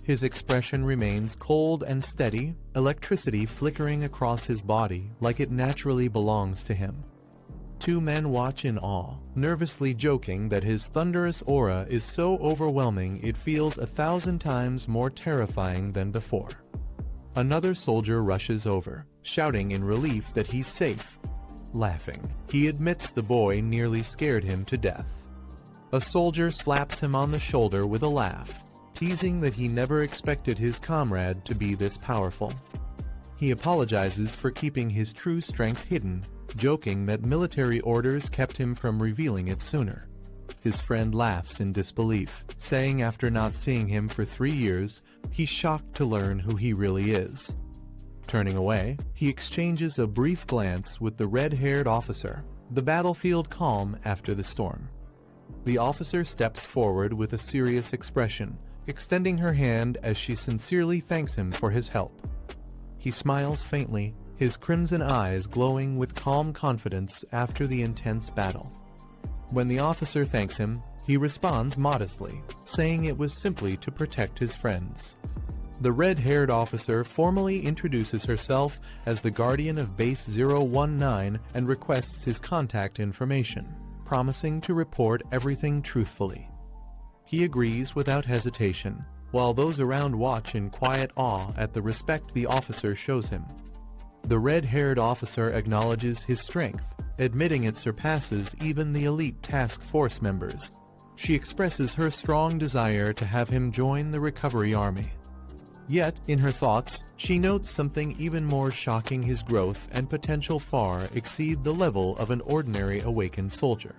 His expression remains cold and steady, electricity flickering across his body like it naturally belongs to him. Two men watch in awe, nervously joking that his thunderous aura is so overwhelming it feels 1,000 times more terrifying than before. Another soldier rushes over, shouting in relief that he's safe. Laughing, he admits the boy nearly scared him to death. A soldier slaps him on the shoulder with a laugh, teasing that he never expected his comrade to be this powerful. He apologizes for keeping his true strength hidden, joking that military orders kept him from revealing it sooner. His friend laughs in disbelief, saying after not seeing him for 3 years, he's shocked to learn who he really is. Turning away, he exchanges a brief glance with the red-haired officer, the battlefield calm after the storm. The officer steps forward with a serious expression, extending her hand as she sincerely thanks him for his help. He smiles faintly, his crimson eyes glowing with calm confidence after the intense battle. When the officer thanks him, he responds modestly, saying it was simply to protect his friends. The red-haired officer formally introduces herself as the guardian of Base 019 and requests his contact information, promising to report everything truthfully. He agrees without hesitation, while those around watch in quiet awe at the respect the officer shows him. The red-haired officer acknowledges his strength, admitting it surpasses even the elite task force members. She expresses her strong desire to have him join the recovery army. Yet, in her thoughts, she notes something even more shocking: his growth and potential far exceed the level of an ordinary awakened soldier.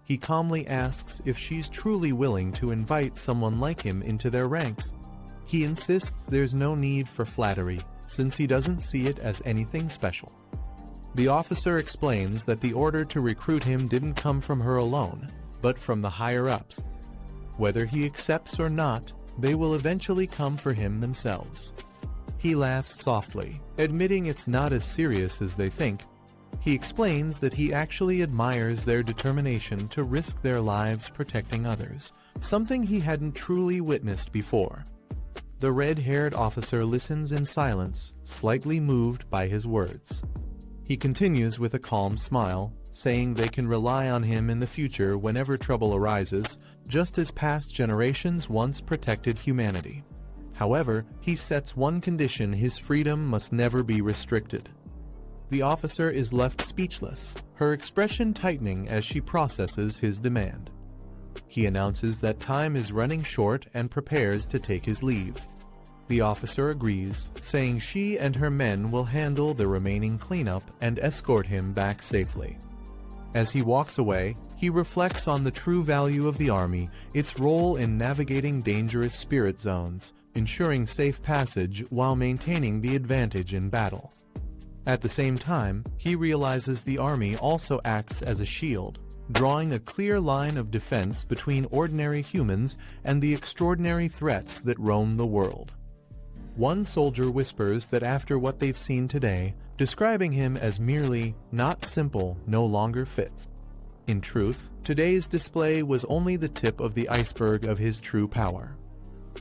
He calmly asks if she's truly willing to invite someone like him into their ranks. He insists there's no need for flattery, since he doesn't see it as anything special. The officer explains that the order to recruit him didn't come from her alone, but from the higher-ups. Whether he accepts or not, they will eventually come for him themselves. He laughs softly, admitting it's not as serious as they think. He explains that he actually admires their determination to risk their lives protecting others, something he hadn't truly witnessed before. The red-haired officer listens in silence, slightly moved by his words. He continues with a calm smile, saying they can rely on him in the future whenever trouble arises, just as past generations once protected humanity. However, he sets one condition: his freedom must never be restricted. The officer is left speechless, her expression tightening as she processes his demand. He announces that time is running short and prepares to take his leave. The officer agrees, saying she and her men will handle the remaining cleanup and escort him back safely. As he walks away, he reflects on the true value of the army, its role in navigating dangerous spirit zones, ensuring safe passage while maintaining the advantage in battle. At the same time, he realizes the army also acts as a shield, drawing a clear line of defense between ordinary humans and the extraordinary threats that roam the world. One soldier whispers that after what they've seen today, describing him as merely not simple no longer fits. In truth, today's display was only the tip of the iceberg of his true power.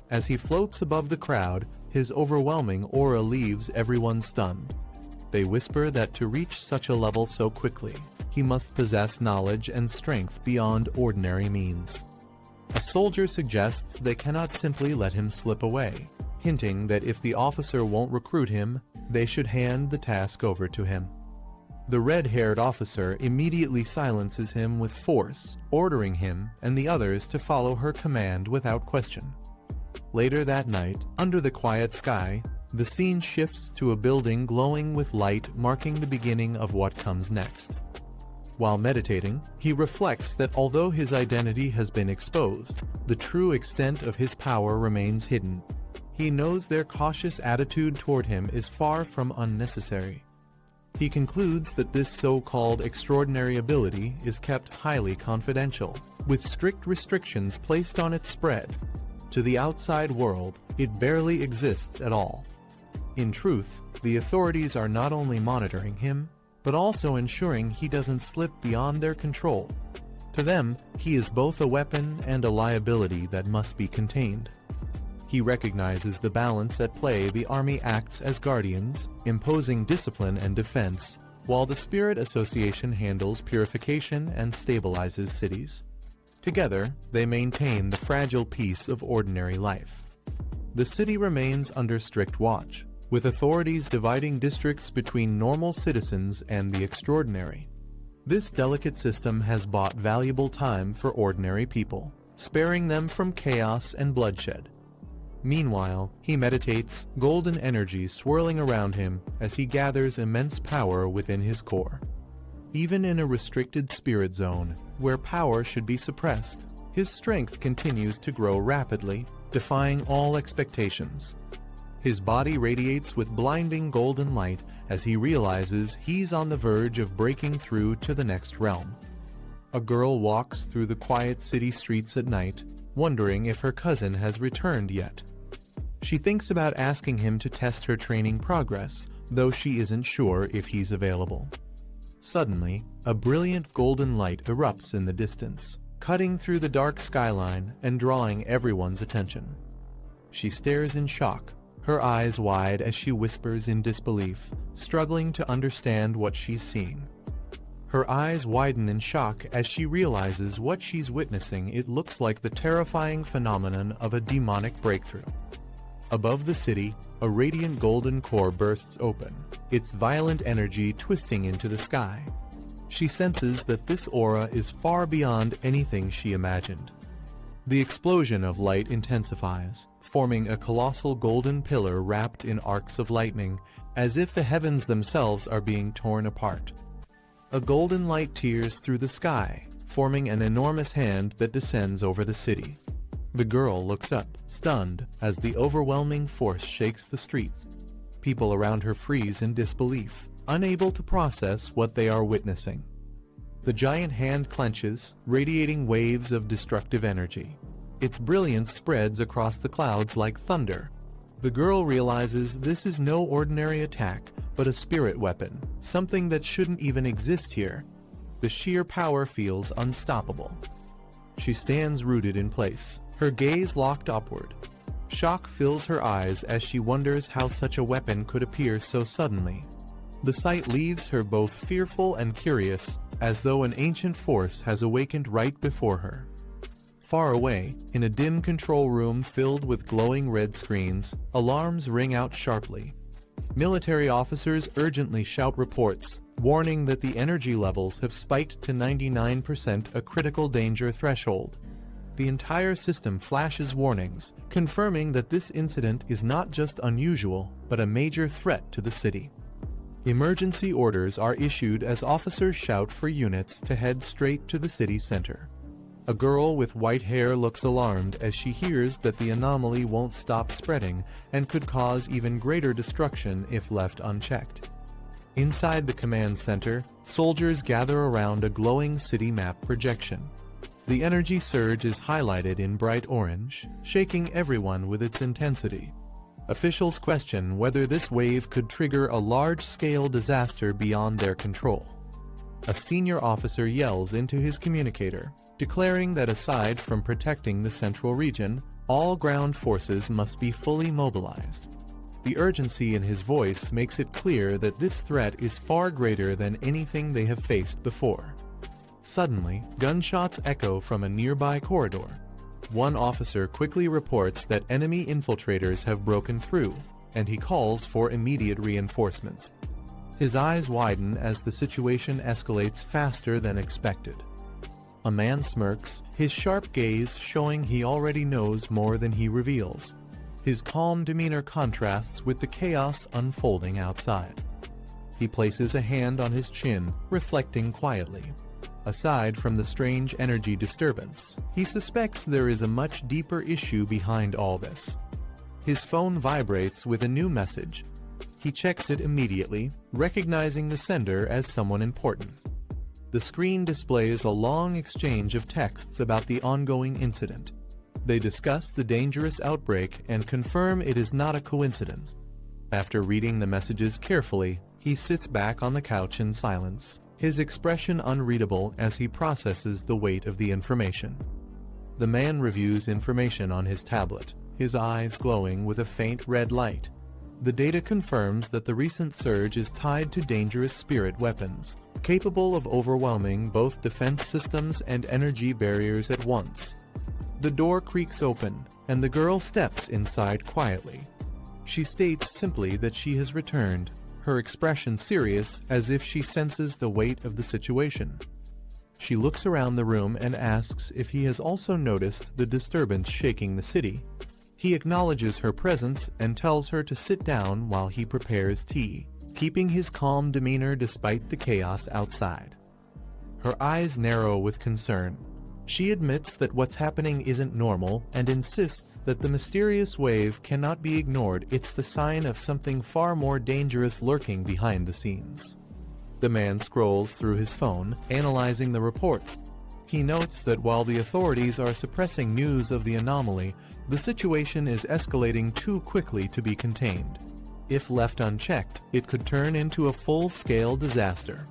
As he floats above the crowd, his overwhelming aura leaves everyone stunned. They whisper that to reach such a level so quickly, he must possess knowledge and strength beyond ordinary means. A soldier suggests they cannot simply let him slip away, hinting that if the officer won't recruit him, they should hand the task over to him. The red-haired officer immediately silences him with force, ordering him and the others to follow her command without question. Later that night, under the quiet sky, the scene shifts to a building glowing with light, marking the beginning of what comes next. While meditating, he reflects that although his identity has been exposed, the true extent of his power remains hidden. He knows their cautious attitude toward him is far from unnecessary. He concludes that this so-called extraordinary ability is kept highly confidential, with strict restrictions placed on its spread. To the outside world, it barely exists at all. In truth, the authorities are not only monitoring him, but also ensuring he doesn't slip beyond their control. To them, he is both a weapon and a liability that must be contained. He recognizes the balance at play. The army acts as guardians, imposing discipline and defense, while the Spirit Association handles purification and stabilizes cities. Together, they maintain the fragile peace of ordinary life. The city remains under strict watch, with authorities dividing districts between normal citizens and the extraordinary. This delicate system has bought valuable time for ordinary people, sparing them from chaos and bloodshed. Meanwhile, he meditates, golden energy swirling around him as he gathers immense power within his core. Even in a restricted spirit zone, where power should be suppressed, his strength continues to grow rapidly, defying all expectations. His body radiates with blinding golden light as he realizes he's on the verge of breaking through to the next realm. A girl walks through the quiet city streets at night, wondering if her cousin has returned yet. She thinks about asking him to test her training progress, though she isn't sure if he's available. Suddenly, a brilliant golden light erupts in the distance, cutting through the dark skyline and drawing everyone's attention. She stares in shock, her eyes wide as she whispers in disbelief, struggling to understand what she's seeing. Her eyes widen in shock as she realizes what she's witnessing. It looks like the terrifying phenomenon of a demonic breakthrough. Above the city, a radiant golden core bursts open, its violent energy twisting into the sky. She senses that this aura is far beyond anything she imagined. The explosion of light intensifies, forming a colossal golden pillar wrapped in arcs of lightning, as if the heavens themselves are being torn apart. A golden light tears through the sky, forming an enormous hand that descends over the city. The girl looks up, stunned, as the overwhelming force shakes the streets. People around her freeze in disbelief, unable to process what they are witnessing. The giant hand clenches, radiating waves of destructive energy. Its brilliance spreads across the clouds like thunder. The girl realizes this is no ordinary attack, but a spirit weapon, something that shouldn't even exist here. The sheer power feels unstoppable. She stands rooted in place, her gaze locked upward. Shock fills her eyes as she wonders how such a weapon could appear so suddenly. The sight leaves her both fearful and curious, as though an ancient force has awakened right before her. Far away, in a dim control room filled with glowing red screens, alarms ring out sharply. Military officers urgently shout reports, warning that the energy levels have spiked to 99%, a critical danger threshold. The entire system flashes warnings, confirming that this incident is not just unusual, but a major threat to the city. Emergency orders are issued as officers shout for units to head straight to the city center. A girl with white hair looks alarmed as she hears that the anomaly won't stop spreading and could cause even greater destruction if left unchecked. Inside the command center, soldiers gather around a glowing city map projection. The energy surge is highlighted in bright orange, shaking everyone with its intensity. Officials question whether this wave could trigger a large-scale disaster beyond their control. A senior officer yells into his communicator, declaring that aside from protecting the central region, all ground forces must be fully mobilized. The urgency in his voice makes it clear that this threat is far greater than anything they have faced before. Suddenly, gunshots echo from a nearby corridor. One officer quickly reports that enemy infiltrators have broken through, and he calls for immediate reinforcements. His eyes widen as the situation escalates faster than expected. A man smirks, his sharp gaze showing he already knows more than he reveals. His calm demeanor contrasts with the chaos unfolding outside. He places a hand on his chin, reflecting quietly. Aside from the strange energy disturbance, he suspects there is a much deeper issue behind all this. His phone vibrates with a new message. He checks it immediately, recognizing the sender as someone important. The screen displays a long exchange of texts about the ongoing incident. They discuss the dangerous outbreak and confirm it is not a coincidence. After reading the messages carefully, He sits back on the couch in silence, his expression unreadable as he processes the weight of the information. The man reviews information on his tablet, his eyes glowing with a faint red light. The data confirms that the recent surge is tied to dangerous spirit weapons, capable of overwhelming both defense systems and energy barriers at once. The door creaks open, and the girl steps inside quietly. She states simply that she has returned, her expression serious as if she senses the weight of the situation. She looks around the room and asks if he has also noticed the disturbance shaking the city. He acknowledges her presence and tells her to sit down while he prepares tea, keeping his calm demeanor despite the chaos outside. Her eyes narrow with concern. She admits that what's happening isn't normal and insists that the mysterious wave cannot be ignored. It's the sign of something far more dangerous lurking behind the scenes. The man scrolls through his phone, analyzing the reports. He notes that while the authorities are suppressing news of the anomaly, the situation is escalating too quickly to be contained. If left unchecked, it could turn into a full-scale disaster.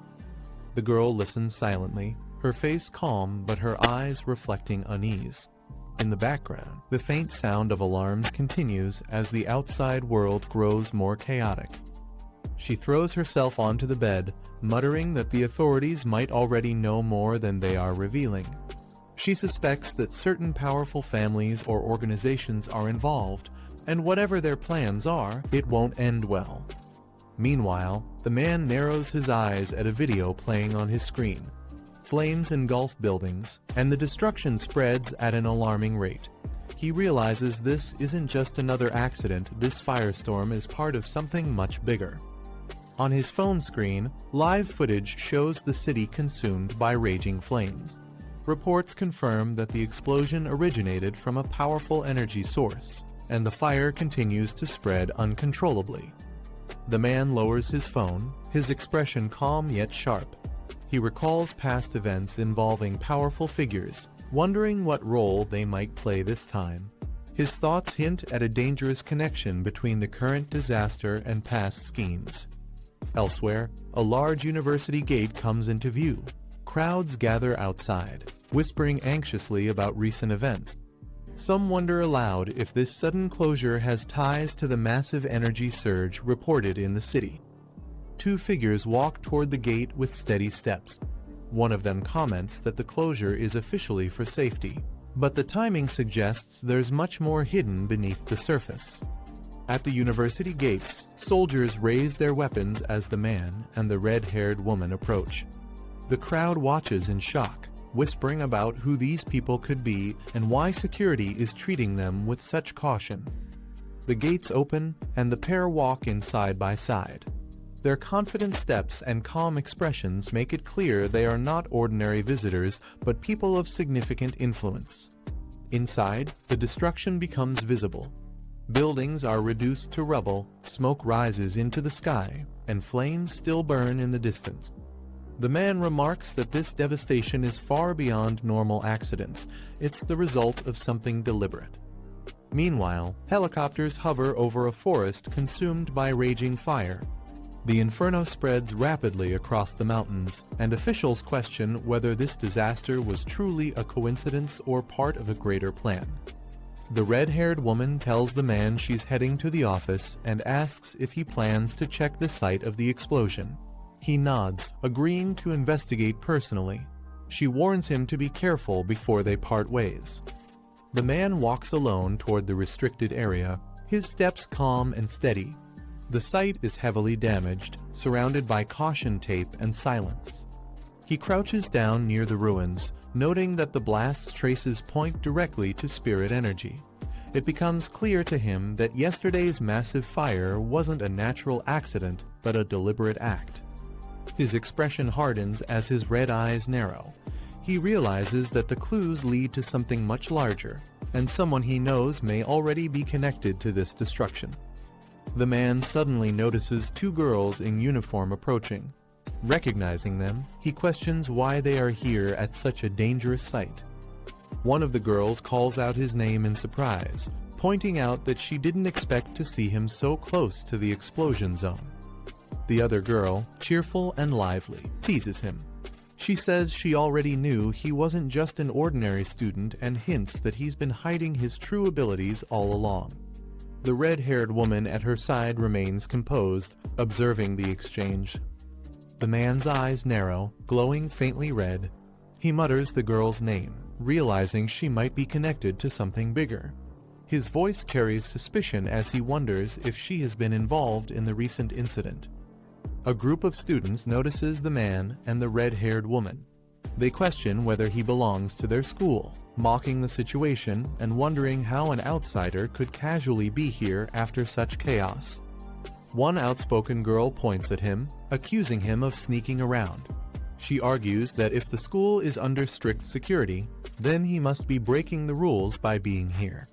The girl listens silently, her face calm but her eyes reflecting unease. In the background, the faint sound of alarms continues as the outside world grows more chaotic. She throws herself onto the bed, muttering that the authorities might already know more than they are revealing. She suspects that certain powerful families or organizations are involved, and whatever their plans are, it won't end well. Meanwhile, the man narrows his eyes at a video playing on his screen. Flames engulf buildings, and the destruction spreads at an alarming rate. He realizes this isn't just another accident. This firestorm is part of something much bigger. On his phone screen, live footage shows the city consumed by raging flames. Reports confirm that the explosion originated from a powerful energy source, and the fire continues to spread uncontrollably. The man lowers his phone, his expression calm yet sharp. He recalls past events involving powerful figures, wondering what role they might play this time. His thoughts hint at a dangerous connection between the current disaster and past schemes. Elsewhere, a large university gate comes into view. Crowds gather outside, whispering anxiously about recent events. Some wonder aloud if this sudden closure has ties to the massive energy surge reported in the city. Two figures walk toward the gate with steady steps. One of them comments that the closure is officially for safety, but the timing suggests there's much more hidden beneath the surface. At the university gates, soldiers raise their weapons as the man and the red-haired woman approach. The crowd watches in shock, whispering about who these people could be and why security is treating them with such caution. The gates open, and the pair walk in side by side. Their confident steps and calm expressions make it clear they are not ordinary visitors, but people of significant influence. Inside, the destruction becomes visible. Buildings are reduced to rubble, smoke rises into the sky, and flames still burn in the distance. The man remarks that this devastation is far beyond normal accidents. It's the result of something deliberate. Meanwhile, helicopters hover over a forest consumed by raging fire. The inferno spreads rapidly across the mountains, and officials question whether this disaster was truly a coincidence or part of a greater plan. The red-haired woman tells the man she's heading to the office and asks if he plans to check the site of the explosion. He nods, agreeing to investigate personally. She warns him to be careful before they part ways. The man walks alone toward the restricted area, his steps calm and steady. The site is heavily damaged, surrounded by caution tape and silence. He crouches down near the ruins, noting that the blast's traces point directly to spirit energy. It becomes clear to him that yesterday's massive fire wasn't a natural accident, but a deliberate act. His expression hardens as his red eyes narrow. He realizes that the clues lead to something much larger, and someone he knows may already be connected to this destruction. The man suddenly notices two girls in uniform approaching. Recognizing them, he questions why they are here at such a dangerous site. One of the girls calls out his name in surprise, pointing out that she didn't expect to see him so close to the explosion zone. The other girl, cheerful and lively, teases him. She says she already knew he wasn't just an ordinary student and hints that he's been hiding his true abilities all along. The red-haired woman at her side remains composed, observing the exchange. The man's eyes narrow, glowing faintly red. He mutters the girl's name, realizing she might be connected to something bigger. His voice carries suspicion as he wonders if she has been involved in the recent incident. A group of students notices the man and the red-haired woman. They question whether he belongs to their school, mocking the situation and wondering how an outsider could casually be here after such chaos. One outspoken girl points at him, accusing him of sneaking around. She argues that if the school is under strict security, then he must be breaking the rules by being here.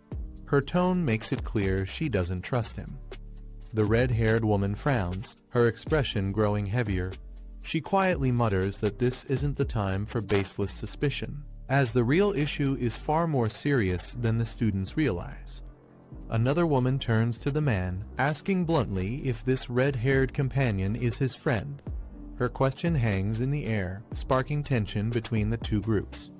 Her tone makes it clear she doesn't trust him. The red-haired woman frowns, her expression growing heavier. She quietly mutters that this isn't the time for baseless suspicion, as the real issue is far more serious than the students realize. Another woman turns to the man, asking bluntly if this red-haired companion is his friend. Her question hangs in the air, sparking tension between the two groups.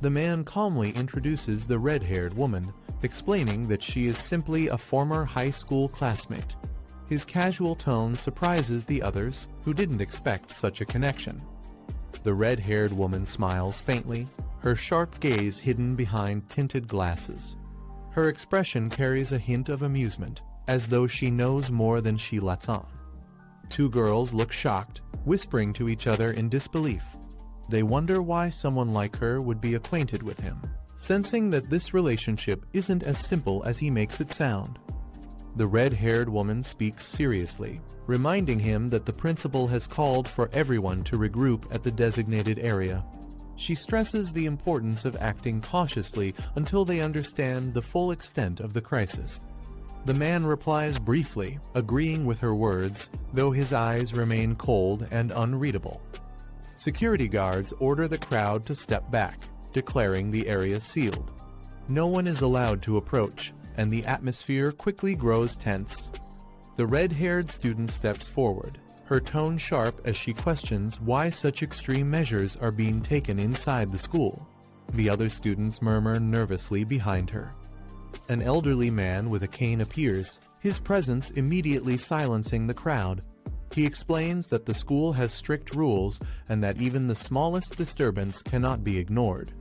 The man calmly introduces the red-haired woman, explaining that she is simply a former high school classmate. His casual tone surprises the others, who didn't expect such a connection. The red-haired woman smiles faintly, her sharp gaze hidden behind tinted glasses. Her expression carries a hint of amusement, as though she knows more than she lets on. Two girls look shocked, whispering to each other in disbelief. They wonder why someone like her would be acquainted with him, sensing that this relationship isn't as simple as he makes it sound. The red-haired woman speaks seriously, reminding him that the principal has called for everyone to regroup at the designated area. She stresses the importance of acting cautiously until they understand the full extent of the crisis. The man replies briefly, agreeing with her words, though his eyes remain cold and unreadable. Security guards order the crowd to step back, declaring the area sealed. No one is allowed to approach, and the atmosphere quickly grows tense. The red-haired student steps forward, her tone sharp as she questions why such extreme measures are being taken inside the school. The other students murmur nervously behind her. An elderly man with a cane appears, his presence immediately silencing the crowd. He explains that the school has strict rules and that even the smallest disturbance cannot be ignored.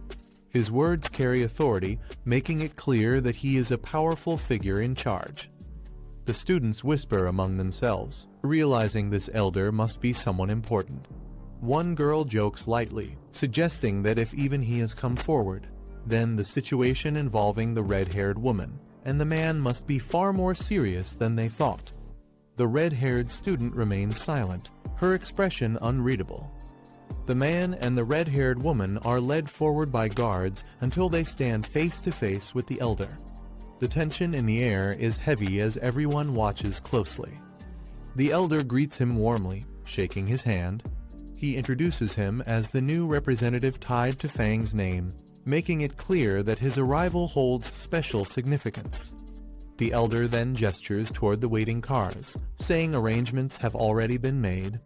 His words carry authority, making it clear that he is a powerful figure in charge. The students whisper among themselves, realizing this elder must be someone important. One girl jokes lightly, suggesting that if even he has come forward, then the situation involving the red-haired woman and the man must be far more serious than they thought. The red-haired student remains silent, her expression unreadable. The man and the red-haired woman are led forward by guards until they stand face-to-face with the elder. The tension in the air is heavy as everyone watches closely. The elder greets him warmly, shaking his hand. He introduces him as the new representative tied to Fang's name, making it clear that his arrival holds special significance. The elder then gestures toward the waiting cars, saying arrangements have already been made.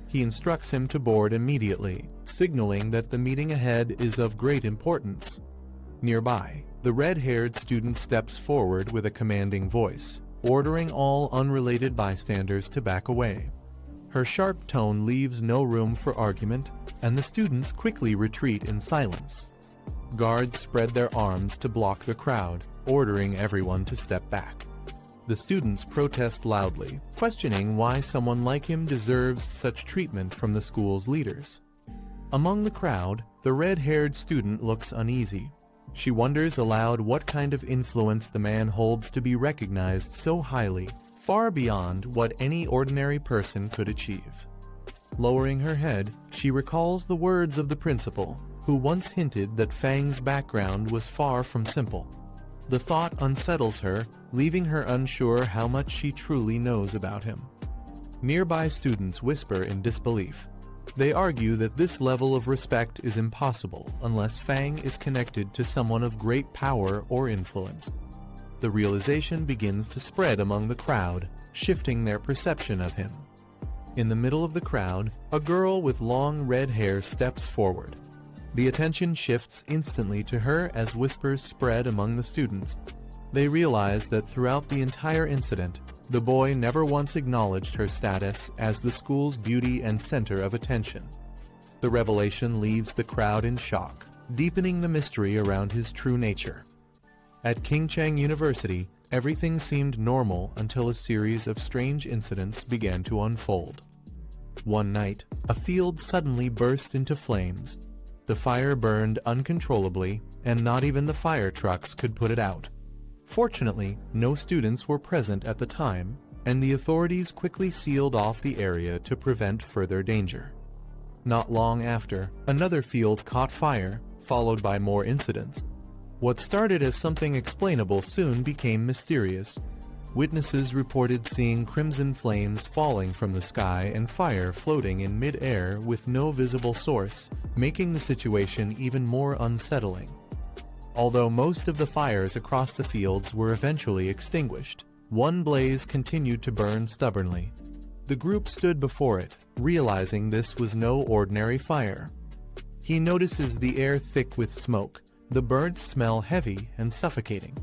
He instructs him to board immediately, signaling that the meeting ahead is of great importance. Nearby, the red-haired student steps forward with a commanding voice, ordering all unrelated bystanders to back away. Her sharp tone leaves no room for argument, and the students quickly retreat in silence. Guards spread their arms to block the crowd, ordering everyone to step back. The students protest loudly, questioning why someone like him deserves such treatment from the school's leaders. Among the crowd, the red-haired student looks uneasy. She wonders aloud what kind of influence the man holds to be recognized so highly, far beyond what any ordinary person could achieve. Lowering her head, she recalls the words of the principal, who once hinted that Fang's background was far from simple. The thought unsettles her, leaving her unsure how much she truly knows about him. Nearby students whisper in disbelief. They argue that this level of respect is impossible unless Fang is connected to someone of great power or influence. The realization begins to spread among the crowd, shifting their perception of him. In the middle of the crowd, a girl with long red hair steps forward. The attention shifts instantly to her as whispers spread among the students. They realize that throughout the entire incident, the boy never once acknowledged her status as the school's beauty and center of attention. The revelation leaves the crowd in shock, deepening the mystery around his true nature. At Kingchang University, everything seemed normal until a series of strange incidents began to unfold. One night, a field suddenly burst into flames. The fire burned uncontrollably, and not even the fire trucks could put it out. Fortunately, no students were present at the time, and the authorities quickly sealed off the area to prevent further danger. Not long after, another field caught fire, followed by more incidents. What started as something explainable soon became mysterious. Witnesses reported seeing crimson flames falling from the sky and fire floating in mid-air with no visible source, making the situation even more unsettling. Although most of the fires across the fields were eventually extinguished, one blaze continued to burn stubbornly. The group stood before it, realizing this was no ordinary fire. He notices the air thick with smoke, the burnt smell heavy and suffocating.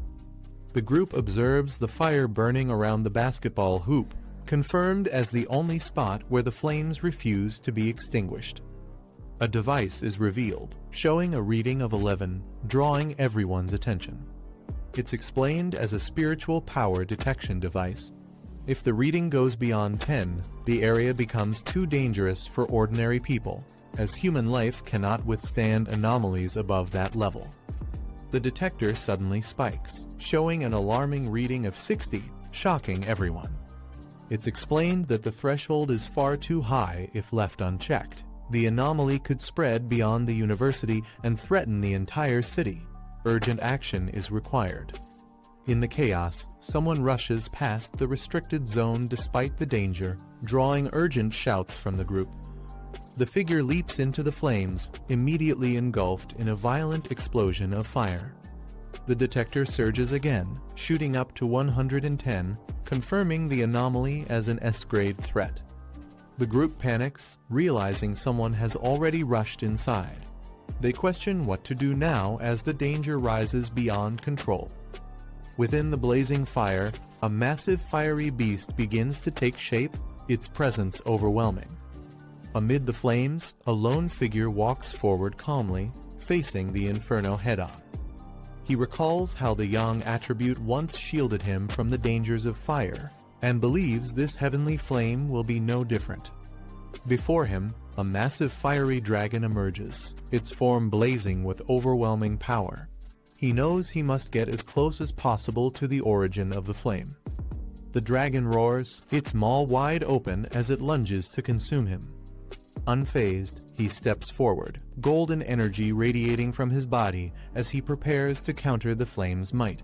The group observes the fire burning around the basketball hoop, confirmed as the only spot where the flames refuse to be extinguished. A device is revealed, showing a reading of 11, drawing everyone's attention. It's explained as a spiritual power detection device. If the reading goes beyond 10, the area becomes too dangerous for ordinary people, as human life cannot withstand anomalies above that level. The detector suddenly spikes, showing an alarming reading of 60, shocking everyone. It's explained that the threshold is far too high if left unchecked. The anomaly could spread beyond the university and threaten the entire city. Urgent action is required. In the chaos, someone rushes past the restricted zone despite the danger, drawing urgent shouts from the group. The figure leaps into the flames, immediately engulfed in a violent explosion of fire. The detector surges again, shooting up to 110, confirming the anomaly as an S-grade threat. The group panics, realizing someone has already rushed inside. They question what to do now as the danger rises beyond control. Within the blazing fire, a massive fiery beast begins to take shape, its presence overwhelming. Amid the flames, a lone figure walks forward calmly, facing the inferno head-on. He recalls how the young attribute once shielded him from the dangers of fire, and believes this heavenly flame will be no different. Before him, a massive fiery dragon emerges, its form blazing with overwhelming power. He knows he must get as close as possible to the origin of the flame. The dragon roars, its maw wide open as it lunges to consume him. Unfazed, he steps forward, golden energy radiating from his body as he prepares to counter the flame's might.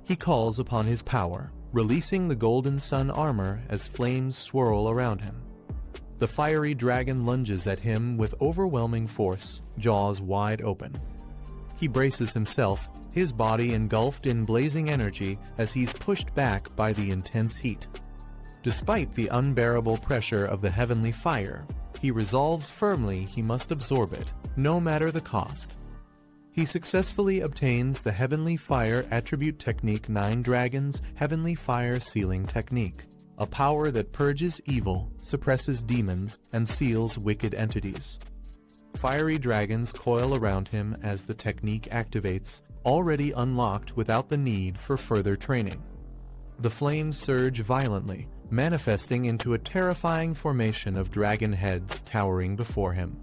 He calls upon his power, releasing the golden sun armor as flames swirl around him. The fiery dragon lunges at him with overwhelming force, jaws wide open. He braces himself, his body engulfed in blazing energy as he's pushed back by the intense heat. Despite the unbearable pressure of the heavenly fire, he resolves firmly he must absorb it, no matter the cost. He successfully obtains the Heavenly Fire Attribute Technique 9 Dragons Heavenly Fire Sealing Technique, a power that purges evil, suppresses demons, and seals wicked entities. Fiery dragons coil around him as the technique activates, already unlocked without the need for further training. The flames surge violently, manifesting into a terrifying formation of dragon heads towering before him.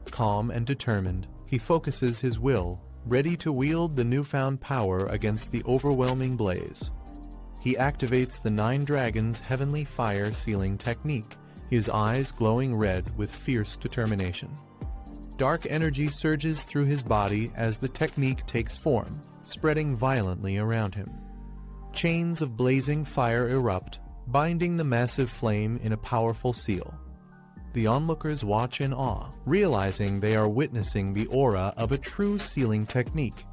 Calm and determined, he focuses his will, ready to wield the newfound power against the overwhelming blaze. He activates the 9 Dragons Heavenly Fire Sealing Technique, his eyes glowing red with fierce determination. Dark energy surges through his body as the technique takes form, spreading violently around him. Chains of blazing fire erupt, binding the massive flame in a powerful seal. The onlookers watch in awe, realizing they are witnessing the aura of a true sealing technique.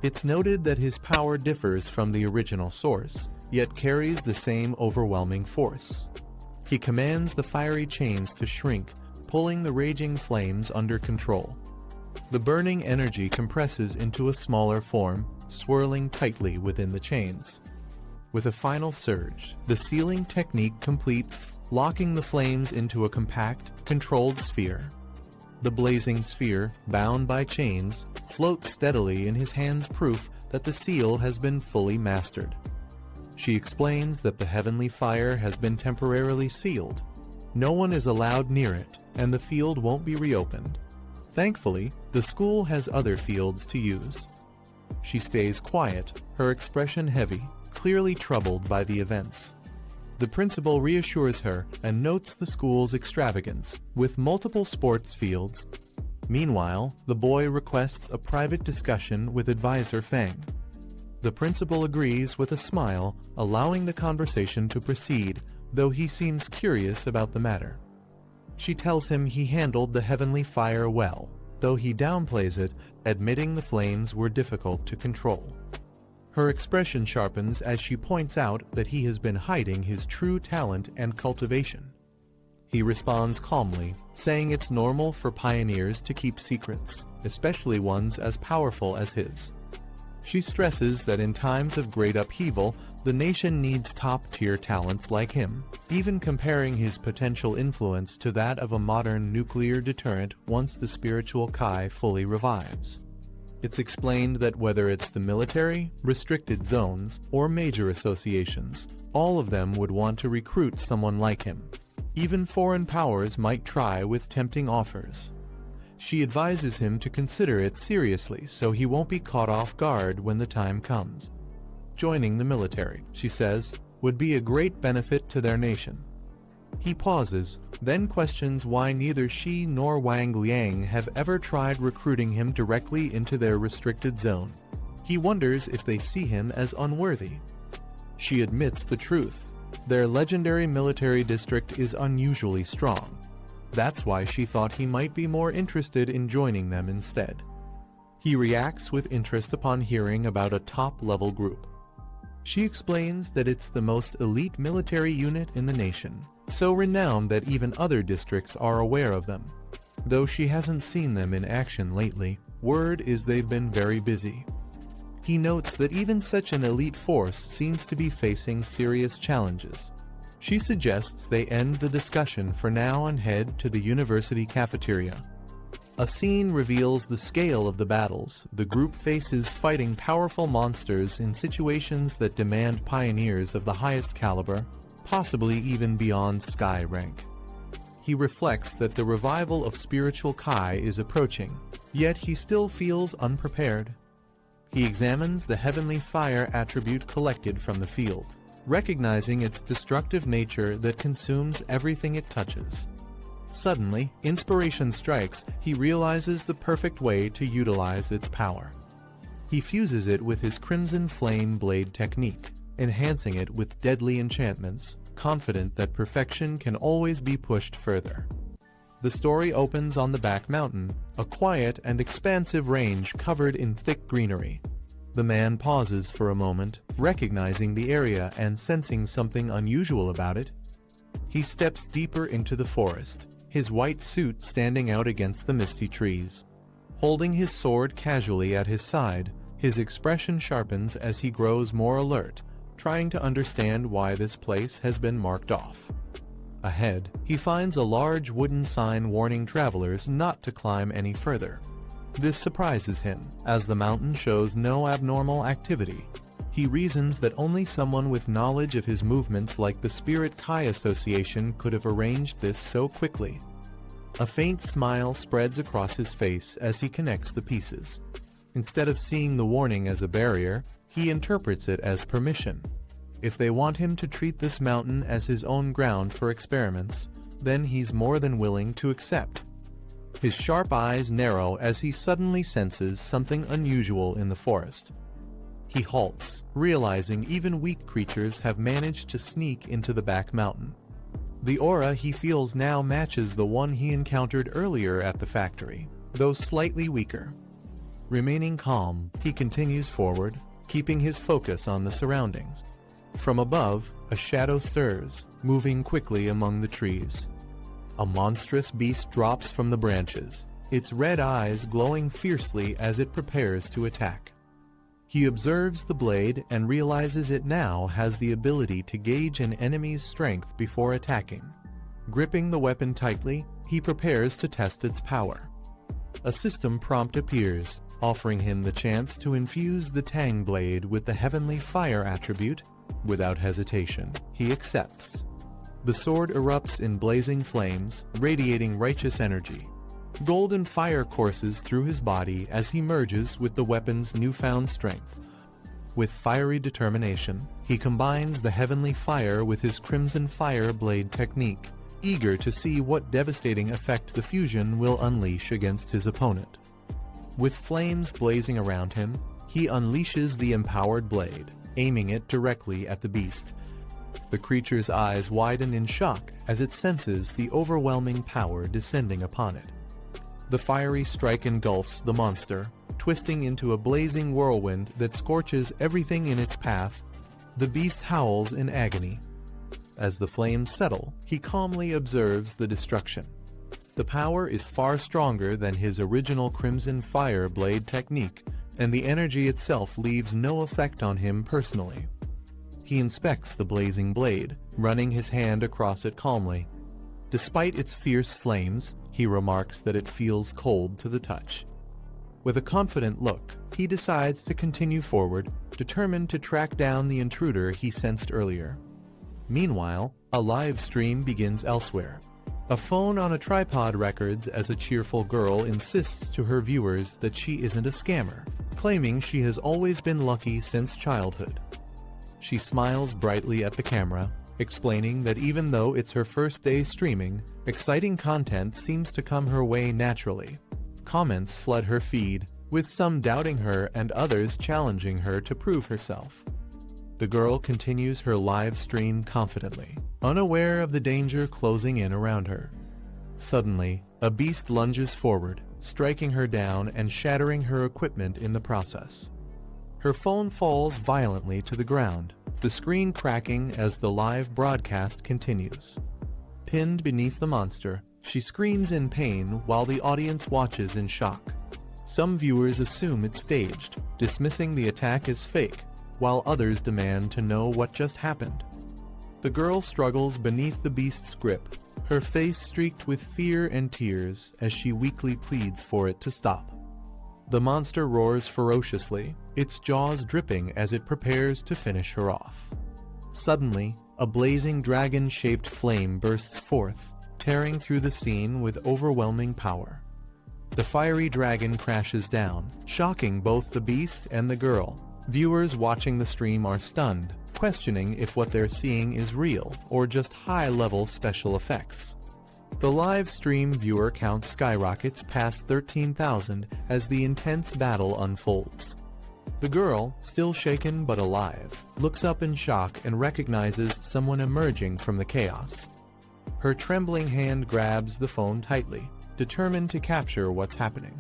It's noted that his power differs from the original source, yet carries the same overwhelming force. He commands the fiery chains to shrink, pulling the raging flames under control. The burning energy compresses into a smaller form, swirling tightly within the chains. With a final surge, the sealing technique completes, locking the flames into a compact, controlled sphere. The blazing sphere, bound by chains, floats steadily in his hands, proof that the seal has been fully mastered. She explains that the heavenly fire has been temporarily sealed. No one is allowed near it, and the field won't be reopened. Thankfully, the school has other fields to use. She stays quiet, her expression heavy, clearly troubled by the events. The principal reassures her and notes the school's extravagance, with multiple sports fields. Meanwhile, the boy requests a private discussion with advisor Fang. The principal agrees with a smile, allowing the conversation to proceed, though he seems curious about the matter. She tells him he handled the heavenly fire well, though he downplays it, admitting the flames were difficult to control. Her expression sharpens as she points out that he has been hiding his true talent and cultivation. He responds calmly, saying it's normal for pioneers to keep secrets, especially ones as powerful as his. She stresses that in times of great upheaval, the nation needs top-tier talents like him, even comparing his potential influence to that of a modern nuclear deterrent once the spiritual Kai fully revives. It's explained that whether it's the military, restricted zones, or major associations, all of them would want to recruit someone like him. Even foreign powers might try with tempting offers. She advises him to consider it seriously so he won't be caught off guard when the time comes. Joining the military, she says, would be a great benefit to their nation. He pauses, then questions why neither she nor Wang Liang have ever tried recruiting him directly into their restricted zone. He wonders if they see him as unworthy. She admits the truth. Their legendary military district is unusually strong. That's why she thought he might be more interested in joining them instead. He reacts with interest upon hearing about a top-level group. She explains that it's the most elite military unit in the nation, so renowned that even other districts are aware of them. Though she hasn't seen them in action lately, word is they've been very busy. He notes that even such an elite force seems to be facing serious challenges. She suggests they end the discussion for now and head to the university cafeteria. A scene reveals the scale of the battles the group faces, fighting powerful monsters in situations that demand pioneers of the highest caliber, possibly even beyond sky rank. He reflects that the revival of spiritual Kai is approaching, yet he still feels unprepared. He examines the heavenly fire attribute collected from the field, recognizing its destructive nature that consumes everything it touches. Suddenly, inspiration strikes. He realizes the perfect way to utilize its power. He fuses it with his Crimson Flame Blade technique, enhancing it with deadly enchantments, confident that perfection can always be pushed further. The story opens on the back mountain, a quiet and expansive range covered in thick greenery. The man pauses for a moment, recognizing the area and sensing something unusual about it. He steps deeper into the forest, his white suit standing out against the misty trees. Holding his sword casually at his side, his expression sharpens as he grows more alert, trying to understand why this place has been marked off. Ahead, he finds a large wooden sign warning travelers not to climb any further. This surprises him, as the mountain shows no abnormal activity. He reasons that only someone with knowledge of his movements like the Spirit Kai Association could have arranged this so quickly. A faint smile spreads across his face as he connects the pieces. Instead of seeing the warning as a barrier, he interprets it as permission. If they want him to treat this mountain as his own ground for experiments, then he's more than willing to accept. His sharp eyes narrow as he suddenly senses something unusual in the forest. He halts, realizing even weak creatures have managed to sneak into the back mountain. The aura he feels now matches the one he encountered earlier at the factory, though slightly weaker. Remaining calm, he continues forward, keeping his focus on the surroundings. From above, a shadow stirs, moving quickly among the trees. A monstrous beast drops from the branches, its red eyes glowing fiercely as it prepares to attack. He observes the blade and realizes it now has the ability to gauge an enemy's strength before attacking. Gripping the weapon tightly, he prepares to test its power. A system prompt appears, offering him the chance to infuse the Tang blade with the heavenly fire attribute. Without hesitation, he accepts. The sword erupts in blazing flames, radiating righteous energy. Golden fire courses through his body as he merges with the weapon's newfound strength. With fiery determination, he combines the heavenly fire with his crimson fire blade technique, eager to see what devastating effect the fusion will unleash against his opponent. With flames blazing around him, he unleashes the empowered blade, aiming it directly at the beast. The creature's eyes widen in shock as it senses the overwhelming power descending upon it. The fiery strike engulfs the monster, twisting into a blazing whirlwind that scorches everything in its path. The beast howls in agony. As the flames settle, he calmly observes the destruction. The power is far stronger than his original crimson fire blade technique, and the energy itself leaves no effect on him personally. He inspects the blazing blade, running his hand across it calmly. Despite its fierce flames, he remarks that it feels cold to the touch. With a confident look, he decides to continue forward, determined to track down the intruder he sensed earlier. Meanwhile, a live stream begins elsewhere. A phone on a tripod records as a cheerful girl insists to her viewers that she isn't a scammer, claiming she has always been lucky since childhood. She smiles brightly at the camera, explaining that even though it's her first day streaming, exciting content seems to come her way naturally. Comments flood her feed, with some doubting her and others challenging her to prove herself. The girl continues her live stream confidently, unaware of the danger closing in around her. Suddenly, a beast lunges forward, striking her down and shattering her equipment in the process. Her phone falls violently to the ground, the screen cracking as the live broadcast continues. Pinned beneath the monster, she screams in pain while the audience watches in shock. Some viewers assume it's staged, dismissing the attack as fake, while others demand to know what just happened. The girl struggles beneath the beast's grip, her face streaked with fear and tears as she weakly pleads for it to stop. The monster roars ferociously, its jaws dripping as it prepares to finish her off. Suddenly, a blazing dragon-shaped flame bursts forth, tearing through the scene with overwhelming power. The fiery dragon crashes down, shocking both the beast and the girl. Viewers watching the stream are stunned, questioning if what they're seeing is real or just high-level special effects. The live stream viewer count skyrockets past 13,000 as the intense battle unfolds. The girl, still shaken but alive, looks up in shock and recognizes someone emerging from the chaos. Her trembling hand grabs the phone tightly, determined to capture what's happening.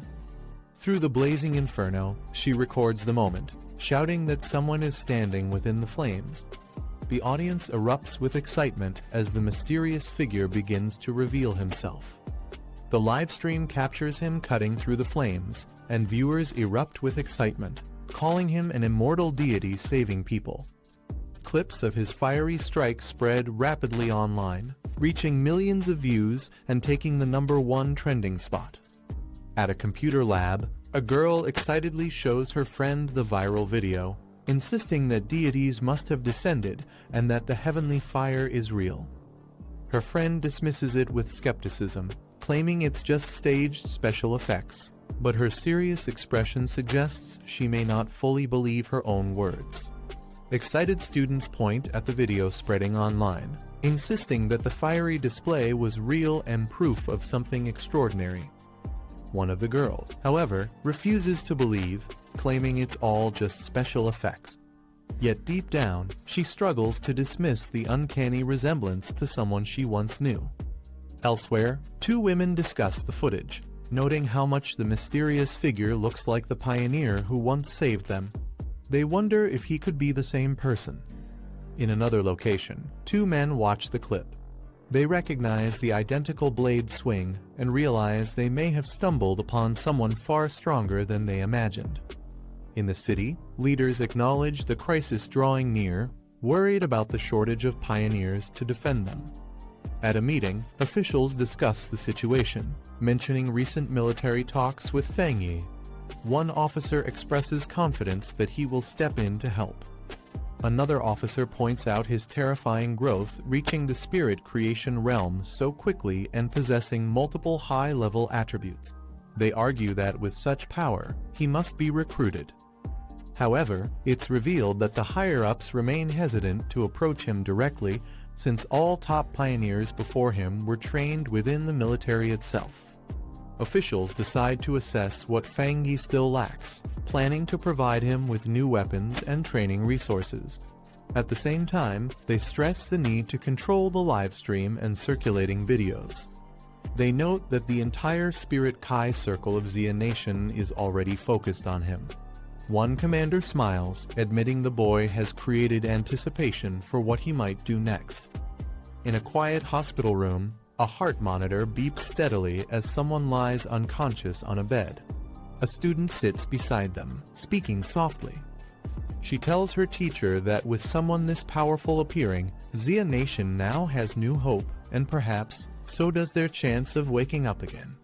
Through the blazing inferno, she records the moment, shouting that someone is standing within the flames. The audience erupts with excitement as the mysterious figure begins to reveal himself. The livestream captures him cutting through the flames, and viewers erupt with excitement, calling him an immortal deity saving people. Clips of his fiery strikes spread rapidly online, reaching millions of views and taking the #1 trending spot. At a computer lab, a girl excitedly shows her friend the viral video, insisting that deities must have descended and that the heavenly fire is real. Her friend dismisses it with skepticism, claiming it's just staged special effects, but her serious expression suggests she may not fully believe her own words. Excited students point at the video spreading online, insisting that the fiery display was real and proof of something extraordinary. One of the girls, however, refuses to believe, claiming it's all just special effects. Yet deep down, she struggles to dismiss the uncanny resemblance to someone she once knew. Elsewhere, two women discuss the footage, noting how much the mysterious figure looks like the pioneer who once saved them. They wonder if he could be the same person. In another location, two men watch the clip. They recognize the identical blade swing and realize they may have stumbled upon someone far stronger than they imagined. In the city, leaders acknowledge the crisis drawing near, worried about the shortage of pioneers to defend them. At a meeting, officials discuss the situation, mentioning recent military talks with Feng Yi. One officer expresses confidence that he will step in to help. Another officer points out his terrifying growth, reaching the spirit creation realm so quickly and possessing multiple high-level attributes. They argue that with such power, he must be recruited. However, it's revealed that the higher-ups remain hesitant to approach him directly, since all top pioneers before him were trained within the military itself. Officials decide to assess what Feng Yi still lacks, planning to provide him with new weapons and training resources. At the same time, they stress the need to control the live stream and circulating videos. They note that the entire Spirit Kai circle of Xia Nation is already focused on him. One commander smiles, admitting the boy has created anticipation for what he might do next. In a quiet hospital room, a heart monitor beeps steadily as someone lies unconscious on a bed. A student sits beside them, speaking softly. She tells her teacher that with someone this powerful appearing, Xia Nation now has new hope, and perhaps so does their chance of waking up again.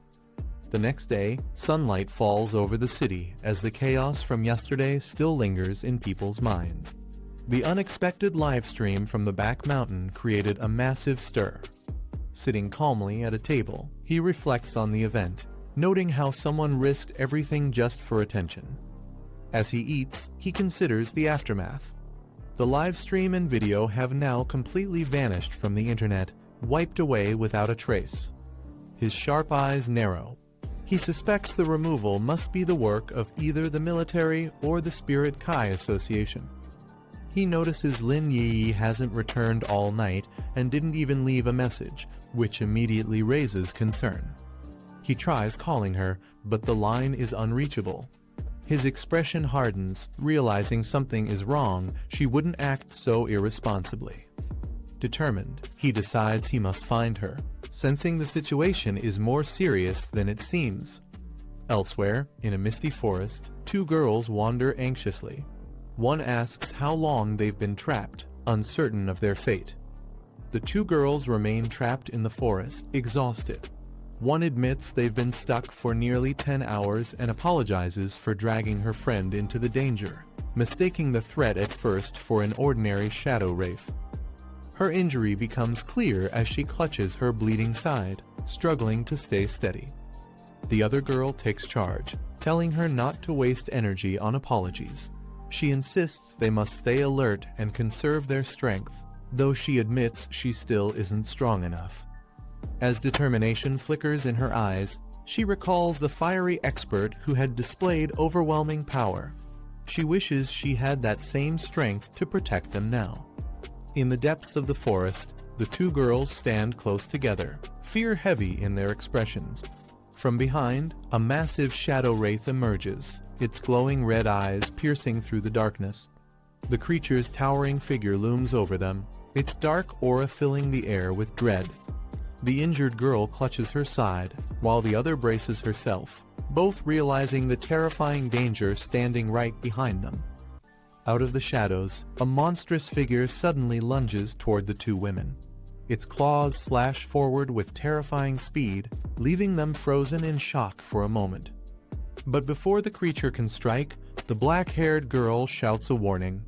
The next day, sunlight falls over the city as the chaos from yesterday still lingers in people's minds. The unexpected live stream from the back mountain created a massive stir. Sitting calmly at a table, he reflects on the event, noting how someone risked everything just for attention. As he eats, he considers the aftermath. The live stream and video have now completely vanished from the internet, wiped away without a trace. His sharp eyes narrow. He suspects the removal must be the work of either the military or the Spirit Kai Association. He notices Lin Yi hasn't returned all night and didn't even leave a message, which immediately raises concern. He tries calling her, but the line is unreachable. His expression hardens, realizing something is wrong, she wouldn't act so irresponsibly. Determined, he decides he must find her, sensing the situation is more serious than it seems. Elsewhere, in a misty forest, two girls wander anxiously. One asks how long they've been trapped, uncertain of their fate. The two girls remain trapped in the forest, exhausted. One admits they've been stuck for nearly 10 hours and apologizes for dragging her friend into the danger, mistaking the threat at first for an ordinary shadow wraith. Her injury becomes clear as she clutches her bleeding side, struggling to stay steady. The other girl takes charge, telling her not to waste energy on apologies. She insists they must stay alert and conserve their strength, though she admits she still isn't strong enough. As determination flickers in her eyes, she recalls the fiery expert who had displayed overwhelming power. She wishes she had that same strength to protect them now. In the depths of the forest, the two girls stand close together, fear heavy in their expressions. From behind, a massive shadow wraith emerges, its glowing red eyes piercing through the darkness. The creature's towering figure looms over them, its dark aura filling the air with dread. The injured girl clutches her side, while the other braces herself, both realizing the terrifying danger standing right behind them. Out of the shadows, a monstrous figure suddenly lunges toward the two women. Its claws slash forward with terrifying speed, leaving them frozen in shock for a moment. But before the creature can strike, the black-haired girl shouts a warning.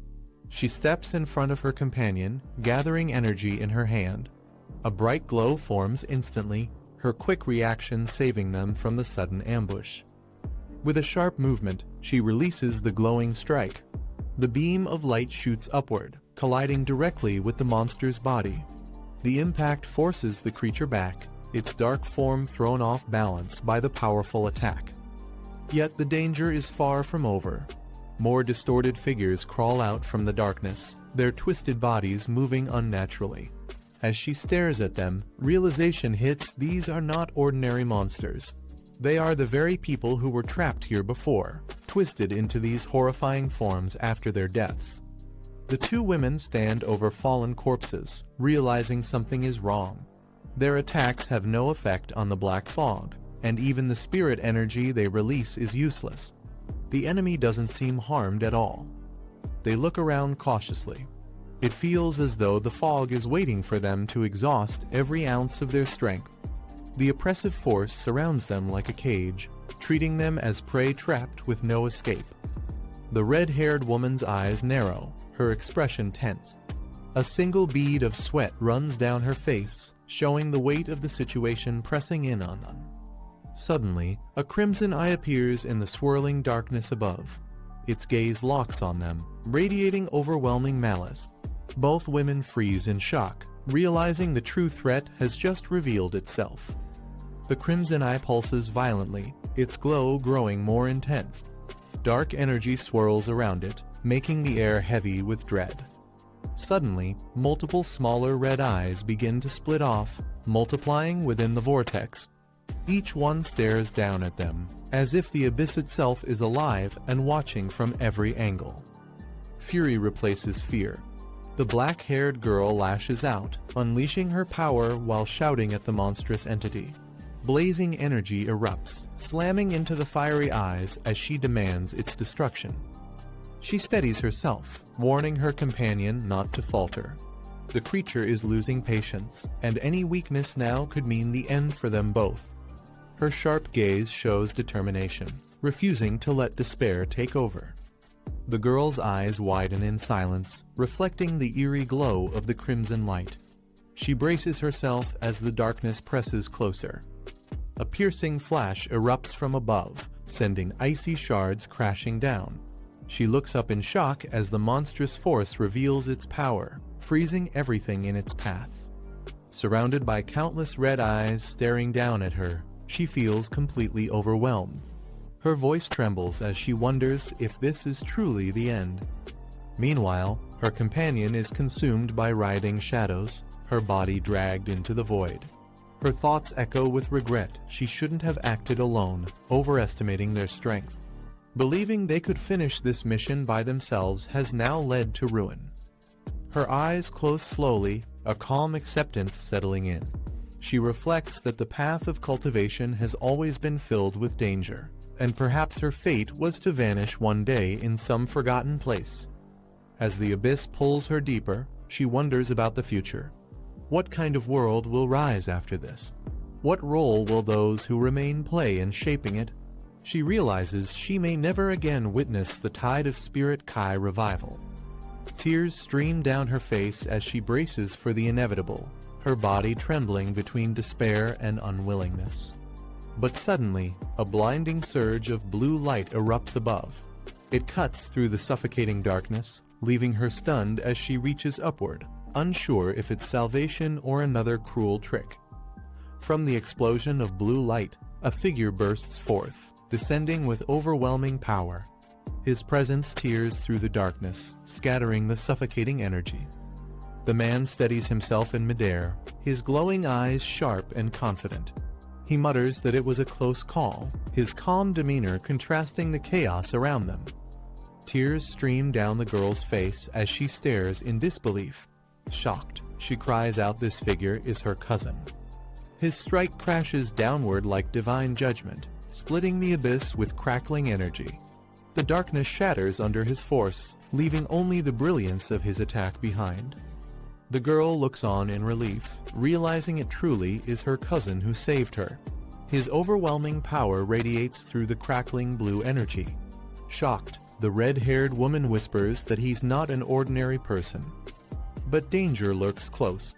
She steps in front of her companion, gathering energy in her hand. A bright glow forms instantly, her quick reaction saving them from the sudden ambush. With a sharp movement, she releases the glowing strike. The beam of light shoots upward, colliding directly with the monster's body. The impact forces the creature back, its dark form thrown off balance by the powerful attack. Yet the danger is far from over. More distorted figures crawl out from the darkness, their twisted bodies moving unnaturally. As she stares at them, realization hits these are not ordinary monsters. They are the very people who were trapped here before, twisted into these horrifying forms after their deaths. The two women stand over fallen corpses, realizing something is wrong. Their attacks have no effect on the black fog, and even the spirit energy they release is useless. The enemy doesn't seem harmed at all. They look around cautiously. It feels as though the fog is waiting for them to exhaust every ounce of their strength. The oppressive force surrounds them like a cage, treating them as prey trapped with no escape. The red-haired woman's eyes narrow, her expression tense. A single bead of sweat runs down her face, showing the weight of the situation pressing in on them. Suddenly, a crimson eye appears in the swirling darkness above. Its gaze locks on them, radiating overwhelming malice. Both women freeze in shock, realizing the true threat has just revealed itself. The crimson eye pulses violently, its glow growing more intense. Dark energy swirls around it, making the air heavy with dread. Suddenly, multiple smaller red eyes begin to split off, multiplying within the vortex. Each one stares down at them, as if the abyss itself is alive and watching from every angle. Fury replaces fear. The black-haired girl lashes out, unleashing her power while shouting at the monstrous entity. Blazing energy erupts, slamming into the fiery eyes as she demands its destruction. She steadies herself, warning her companion not to falter. The creature is losing patience, and any weakness now could mean the end for them both. Her sharp gaze shows determination, refusing to let despair take over. The girl's eyes widen in silence, reflecting the eerie glow of the crimson light. She braces herself as the darkness presses closer. A piercing flash erupts from above, sending icy shards crashing down. She looks up in shock as the monstrous force reveals its power, freezing everything in its path. Surrounded by countless red eyes staring down at her, she feels completely overwhelmed. Her voice trembles as she wonders if this is truly the end. Meanwhile, her companion is consumed by writhing shadows, her body dragged into the void. Her thoughts echo with regret she shouldn't have acted alone, overestimating their strength. Believing they could finish this mission by themselves has now led to ruin. Her eyes close slowly, a calm acceptance settling in. She reflects that the path of cultivation has always been filled with danger, and perhaps her fate was to vanish one day in some forgotten place. As the abyss pulls her deeper, she wonders about the future. What kind of world will rise after this? What role will those who remain play in shaping it? She realizes she may never again witness the tide of Spirit Kai revival. Tears stream down her face as she braces for the inevitable, her body trembling between despair and unwillingness. But suddenly, a blinding surge of blue light erupts above. It cuts through the suffocating darkness, leaving her stunned as she reaches upward, unsure if it's salvation or another cruel trick. From the explosion of blue light, a figure bursts forth, descending with overwhelming power. His presence tears through the darkness, scattering the suffocating energy. The man steadies himself in midair, his glowing eyes sharp and confident. He mutters that it was a close call, his calm demeanor contrasting the chaos around them. Tears stream down the girl's face as she stares in disbelief. Shocked, she cries out this figure is her cousin. His strike crashes downward like divine judgment, splitting the abyss with crackling energy. The darkness shatters under his force, leaving only the brilliance of his attack behind. The girl looks on in relief, realizing it truly is her cousin who saved her. His overwhelming power radiates through the crackling blue energy. Shocked, the red-haired woman whispers that he's not an ordinary person. But danger lurks close.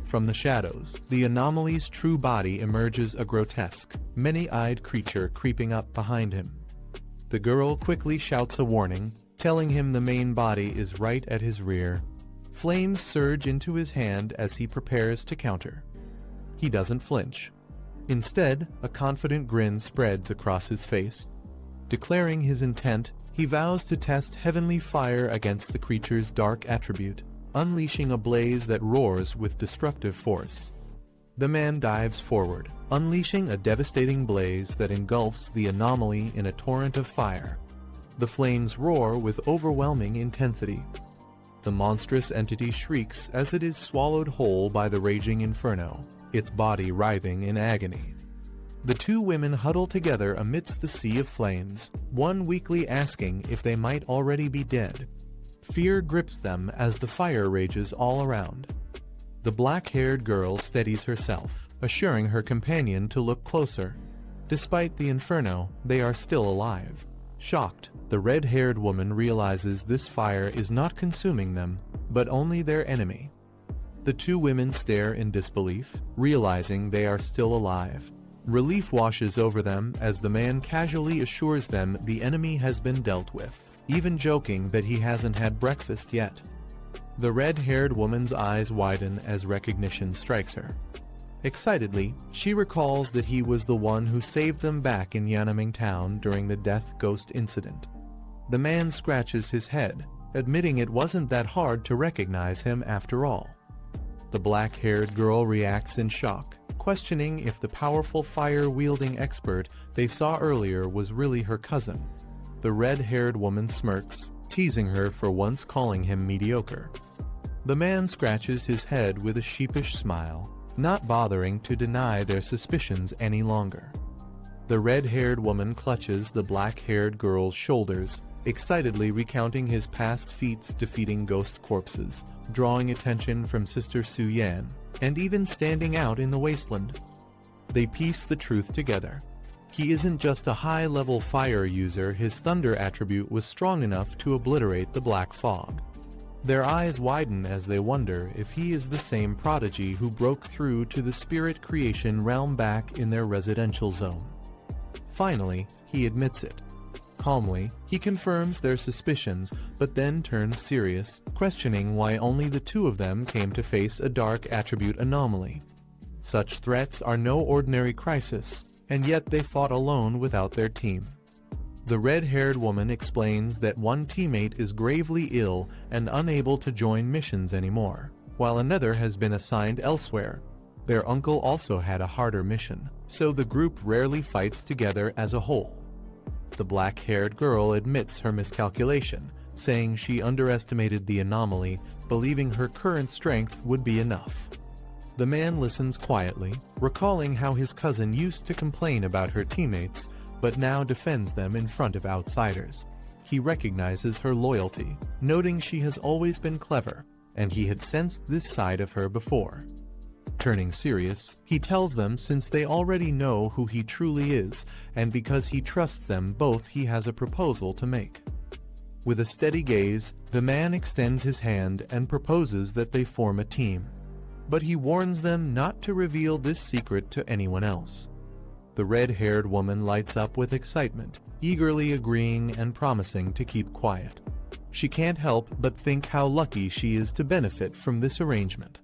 From the shadows, the anomaly's true body emerges a grotesque, many-eyed creature creeping up behind him. The girl quickly shouts a warning, telling him the main body is right at his rear. Flames surge into his hand as he prepares to counter. He doesn't flinch. Instead, a confident grin spreads across his face. Declaring his intent, he vows to test heavenly fire against the creature's dark attribute, unleashing a blaze that roars with destructive force. The man dives forward, unleashing a devastating blaze that engulfs the anomaly in a torrent of fire. The flames roar with overwhelming intensity. The monstrous entity shrieks as it is swallowed whole by the raging inferno, its body writhing in agony. The two women huddle together amidst the sea of flames, one weakly asking if they might already be dead. Fear grips them as the fire rages all around. The black-haired girl steadies herself, assuring her companion to look closer. Despite the inferno, they are still alive. Shocked, the red-haired woman realizes this fire is not consuming them, but only their enemy. The two women stare in disbelief, realizing they are still alive. Relief washes over them as the man casually assures them the enemy has been dealt with, even joking that he hasn't had breakfast yet. The red-haired woman's eyes widen as recognition strikes her. Excitedly, she recalls that he was the one who saved them back in Yanaming Town during the Death Ghost incident. The man scratches his head, admitting it wasn't that hard to recognize him after all. The black-haired girl reacts in shock, questioning if the powerful fire-wielding expert they saw earlier was really her cousin. The red-haired woman smirks, teasing her for once calling him mediocre. The man scratches his head with a sheepish smile, not bothering to deny their suspicions any longer. The red-haired woman clutches the black-haired girl's shoulders, excitedly recounting his past feats defeating ghost corpses, drawing attention from Sister Su Yan, and even standing out in the wasteland. They piece the truth together. He isn't just a high-level fire user, his thunder attribute was strong enough to obliterate the black fog. Their eyes widen as they wonder if he is the same prodigy who broke through to the spirit creation realm back in their residential zone. Finally, he admits it. Calmly, he confirms their suspicions, but then turns serious, questioning why only the two of them came to face a dark attribute anomaly. Such threats are no ordinary crisis, and yet they fought alone without their team. The red-haired woman explains that one teammate is gravely ill and unable to join missions anymore, while another has been assigned elsewhere. Their uncle also had a harder mission, so the group rarely fights together as a whole. The black-haired girl admits her miscalculation, saying she underestimated the anomaly, believing her current strength would be enough. The man listens quietly, recalling how his cousin used to complain about her teammates, but now defends them in front of outsiders. He recognizes her loyalty, noting she has always been clever, and he had sensed this side of her before. Turning serious, he tells them since they already know who he truly is, and because he trusts them both, he has a proposal to make. With a steady gaze, the man extends his hand and proposes that they form a team. But he warns them not to reveal this secret to anyone else. The red-haired woman lights up with excitement, eagerly agreeing and promising to keep quiet. She can't help but think how lucky she is to benefit from this arrangement.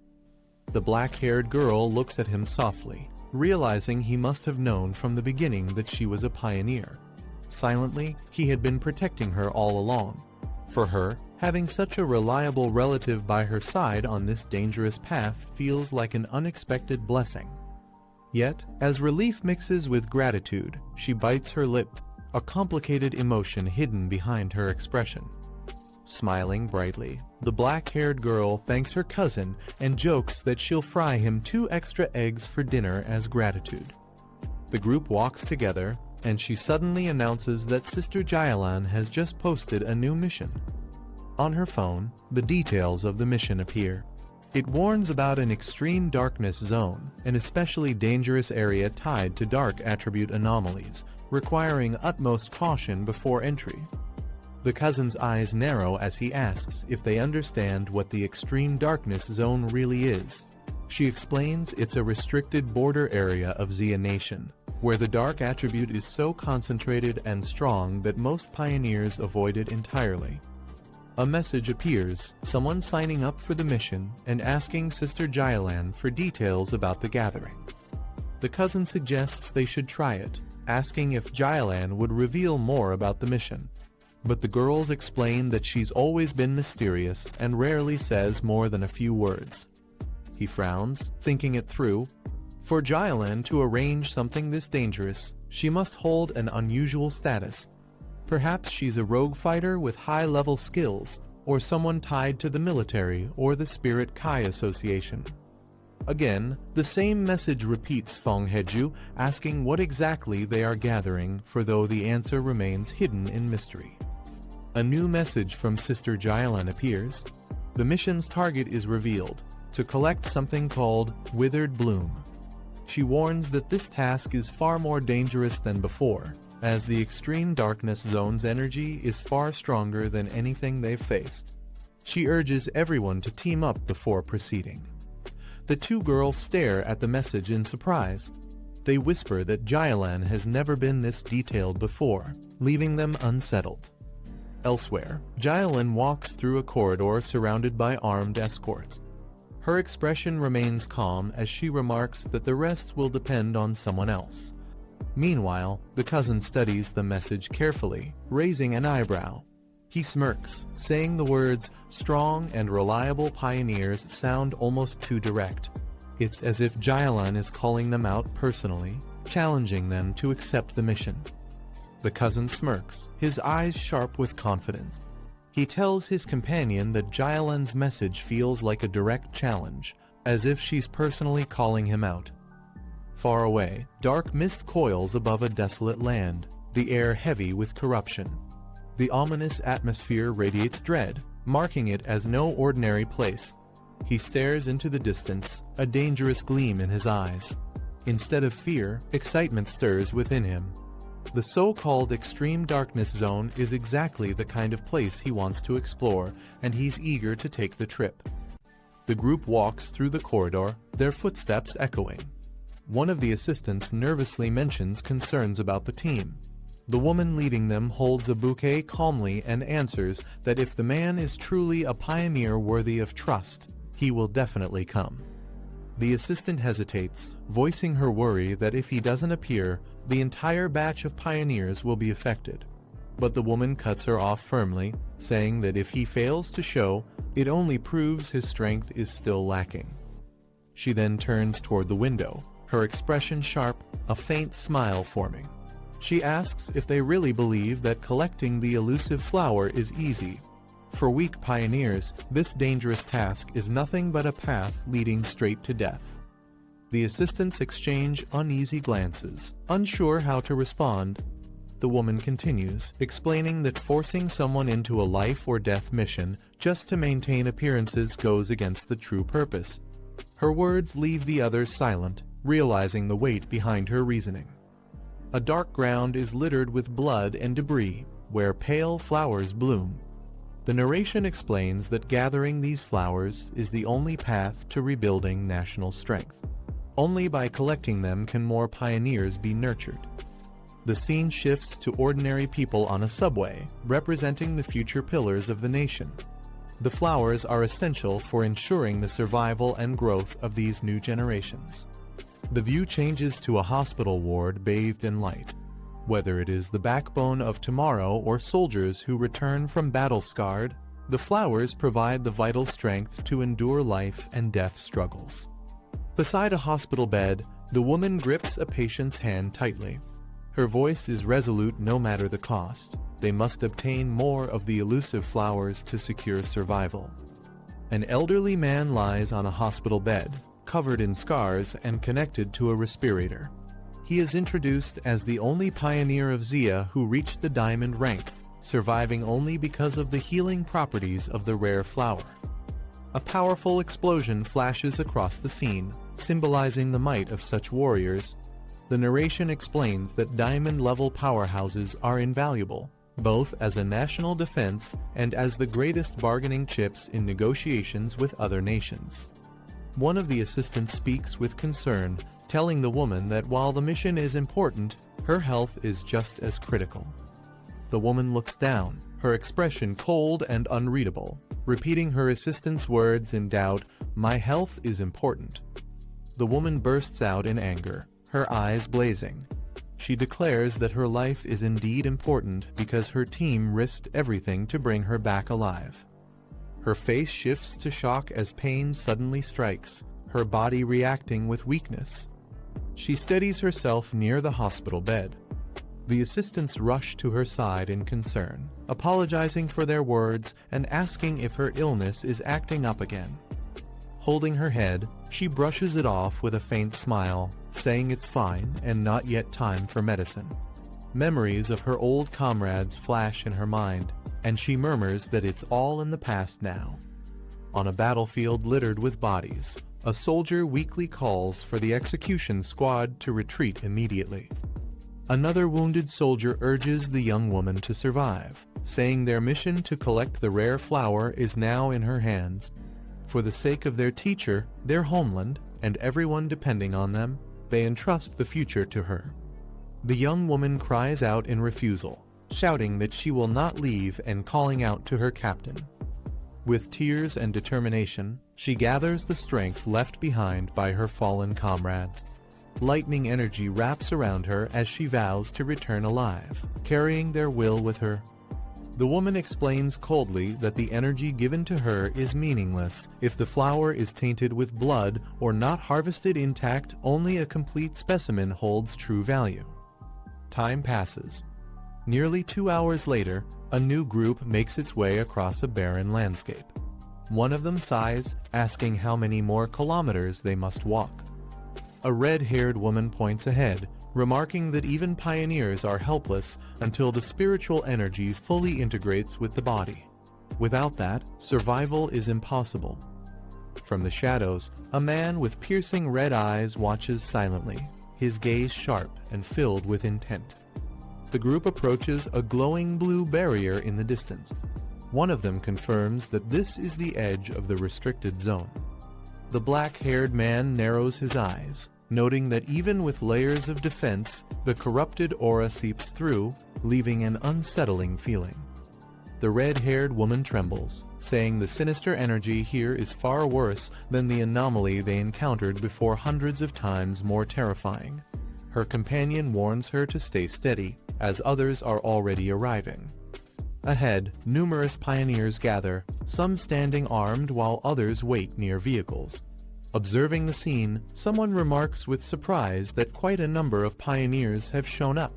The black-haired girl looks at him softly, realizing he must have known from the beginning that she was a pioneer. Silently, he had been protecting her all along. For her, having such a reliable relative by her side on this dangerous path feels like an unexpected blessing. Yet, as relief mixes with gratitude, she bites her lip, a complicated emotion hidden behind her expression. Smiling brightly, the black-haired girl thanks her cousin and jokes that she'll fry him 2 extra eggs for dinner as gratitude. The group walks together, and she suddenly announces that Sister Jailan has just posted a new mission. On her phone, the details of the mission appear. It warns about an extreme darkness zone, an especially dangerous area tied to dark attribute anomalies, requiring utmost caution before entry. The cousin's eyes narrow as he asks if they understand what the extreme darkness zone really is. She explains it's a restricted border area of Xia Nation, where the dark attribute is so concentrated and strong that most pioneers avoid it entirely. A message appears, someone signing up for the mission and asking Sister Jailan for details about the gathering. The cousin suggests they should try it, asking if Jailan would reveal more about the mission. But the girls explain that she's always been mysterious and rarely says more than a few words. He frowns, thinking it through. For Jailan to arrange something this dangerous, she must hold an unusual status. Perhaps she's a rogue fighter with high-level skills, or someone tied to the military or the Spirit Kai Association. Again, the same message repeats Fong Heju, asking what exactly they are gathering, for though the answer remains hidden in mystery. A new message from Sister Jailan appears. The mission's target is revealed, to collect something called Withered Bloom. She warns that this task is far more dangerous than before, as the extreme darkness zone's energy is far stronger than anything they've faced. She urges everyone to team up before proceeding. The two girls stare at the message in surprise. They whisper that Jailan has never been this detailed before, leaving them unsettled. Elsewhere, Jailan walks through a corridor surrounded by armed escorts. Her expression remains calm as she remarks that the rest will depend on someone else. Meanwhile, the cousin studies the message carefully, raising an eyebrow. He smirks, saying the words, "strong and reliable pioneers" sound almost too direct. It's as if Jailan is calling them out personally, challenging them to accept the mission. The cousin smirks, his eyes sharp with confidence. He tells his companion that Jailan's message feels like a direct challenge, as if she's personally calling him out. Far away, dark mist coils above a desolate land, the air heavy with corruption. The ominous atmosphere radiates dread, marking it as no ordinary place. He stares into the distance, a dangerous gleam in his eyes. Instead of fear, excitement stirs within him. The so-called extreme darkness zone is exactly the kind of place he wants to explore, and he's eager to take the trip. The group walks through the corridor, their footsteps echoing. One of the assistants nervously mentions concerns about the team. The woman leading them holds a bouquet calmly and answers that if the man is truly a pioneer worthy of trust, he will definitely come. The assistant hesitates, voicing her worry that if he doesn't appear, the entire batch of pioneers will be affected. But the woman cuts her off firmly, saying that if he fails to show, it only proves his strength is still lacking. She then turns toward the window, her expression sharp, a faint smile forming. She asks if they really believe that collecting the elusive flower is easy. For weak pioneers, this dangerous task is nothing but a path leading straight to death. The assistants exchange uneasy glances, unsure how to respond. The woman continues, explaining that forcing someone into a life or death mission just to maintain appearances goes against the true purpose. Her words leave the others silent, realizing the weight behind her reasoning. A dark ground is littered with blood and debris, where pale flowers bloom. The narration explains that gathering these flowers is the only path to rebuilding national strength. Only by collecting them can more pioneers be nurtured. The scene shifts to ordinary people on a subway, representing the future pillars of the nation. The flowers are essential for ensuring the survival and growth of these new generations. The view changes to a hospital ward bathed in light. Whether it is the backbone of tomorrow or soldiers who return from battle scarred, the flowers provide the vital strength to endure life and death struggles. Beside a hospital bed, the woman grips a patient's hand tightly. Her voice is resolute no matter the cost. They must obtain more of the elusive flowers to secure survival. An elderly man lies on a hospital bed, covered in scars and connected to a respirator. He is introduced as the only pioneer of Xia who reached the diamond rank, surviving only because of the healing properties of the rare flower. A powerful explosion flashes across the scene, symbolizing the might of such warriors. The narration explains that diamond-level powerhouses are invaluable, both as a national defense and as the greatest bargaining chips in negotiations with other nations. One of the assistants speaks with concern, telling the woman that while the mission is important, her health is just as critical. The woman looks down, her expression cold and unreadable, repeating her assistant's words in doubt, "My health is important." The woman bursts out in anger, her eyes blazing. She declares that her life is indeed important because her team risked everything to bring her back alive. Her face shifts to shock as pain suddenly strikes, her body reacting with weakness. She steadies herself near the hospital bed. The assistants rush to her side in concern, apologizing for their words and asking if her illness is acting up again. Holding her head, she brushes it off with a faint smile, saying it's fine and not yet time for medicine. Memories of her old comrades flash in her mind, and she murmurs that it's all in the past now. On a battlefield littered with bodies, a soldier weakly calls for the execution squad to retreat immediately. Another wounded soldier urges the young woman to survive, saying their mission to collect the rare flower is now in her hands. For the sake of their teacher, their homeland, and everyone depending on them, they entrust the future to her. The young woman cries out in refusal, shouting that she will not leave and calling out to her captain. With tears and determination, she gathers the strength left behind by her fallen comrades. Lightning energy wraps around her as she vows to return alive, carrying their will with her. The woman explains coldly that the energy given to her is meaningless if the flower is tainted with blood or not harvested intact. Only a complete specimen holds true value. Time passes. Nearly 2 hours later, a new group makes its way across a barren landscape. One of them sighs, asking how many more kilometers they must walk. A red-haired woman points ahead, remarking that even pioneers are helpless until the spiritual energy fully integrates with the body. Without that, survival is impossible. From the shadows, a man with piercing red eyes watches silently, his gaze sharp and filled with intent. The group approaches a glowing blue barrier in the distance. One of them confirms that this is the edge of the restricted zone. The black-haired man narrows his eyes, noting that even with layers of defense, the corrupted aura seeps through, leaving an unsettling feeling. The red-haired woman trembles, saying the sinister energy here is far worse than the anomaly they encountered before, hundreds of times more terrifying. Her companion warns her to stay steady, as others are already arriving. Ahead, numerous pioneers gather, some standing armed while others wait near vehicles. Observing the scene, someone remarks with surprise that quite a number of pioneers have shown up.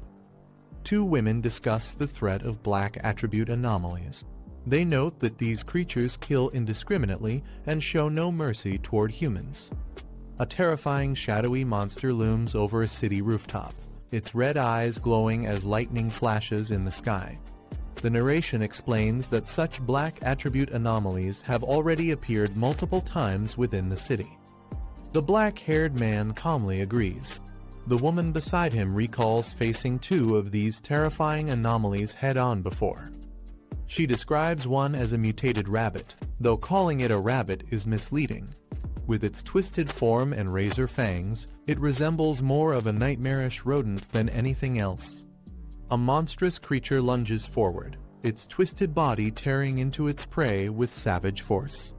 Two women discuss the threat of black attribute anomalies. They note that these creatures kill indiscriminately and show no mercy toward humans. A terrifying shadowy monster looms over a city rooftop, its red eyes glowing as lightning flashes in the sky. The narration explains that such black attribute anomalies have already appeared multiple times within the city. The black-haired man calmly agrees. The woman beside him recalls facing two of these terrifying anomalies head-on before. She describes one as a mutated rabbit, though calling it a rabbit is misleading. With its twisted form and razor fangs, it resembles more of a nightmarish rodent than anything else. A monstrous creature lunges forward, its twisted body tearing into its prey with savage force.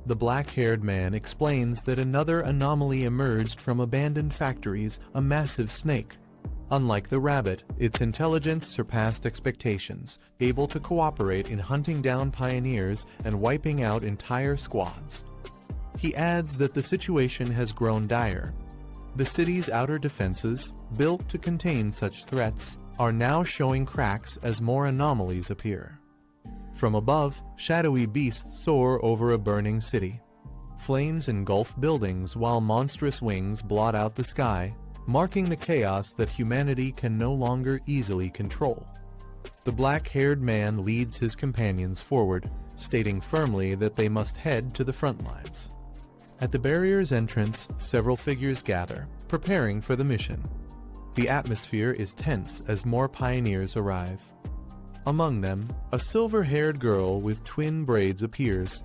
The black-haired man explains that another anomaly emerged from abandoned factories, a massive snake. Unlike the rabbit, its intelligence surpassed expectations, able to cooperate in hunting down pioneers and wiping out entire squads. He adds that the situation has grown dire. The city's outer defenses, built to contain such threats, are now showing cracks as more anomalies appear. From above, shadowy beasts soar over a burning city. Flames engulf buildings while monstrous wings blot out the sky, marking the chaos that humanity can no longer easily control. The black-haired man leads his companions forward, stating firmly that they must head to the front lines. At the barrier's entrance, several figures gather, preparing for the mission. The atmosphere is tense as more pioneers arrive. Among them, a silver-haired girl with twin braids appears.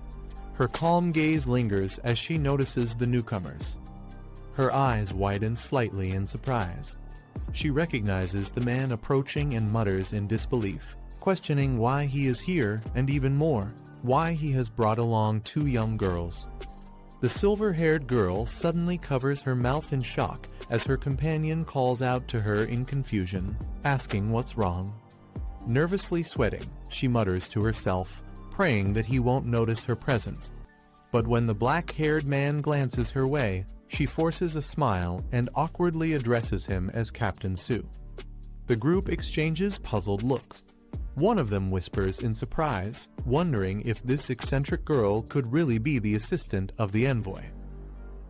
Her calm gaze lingers as she notices the newcomers. Her eyes widen slightly in surprise. She recognizes the man approaching and mutters in disbelief, questioning why he is here and even more, why he has brought along two young girls. The silver-haired girl suddenly covers her mouth in shock as her companion calls out to her in confusion, asking what's wrong. Nervously sweating, she mutters to herself, praying that he won't notice her presence. But when the black-haired man glances her way, she forces a smile and awkwardly addresses him as Captain Sue. The group exchanges puzzled looks. One of them whispers in surprise, wondering if this eccentric girl could really be the assistant of the envoy.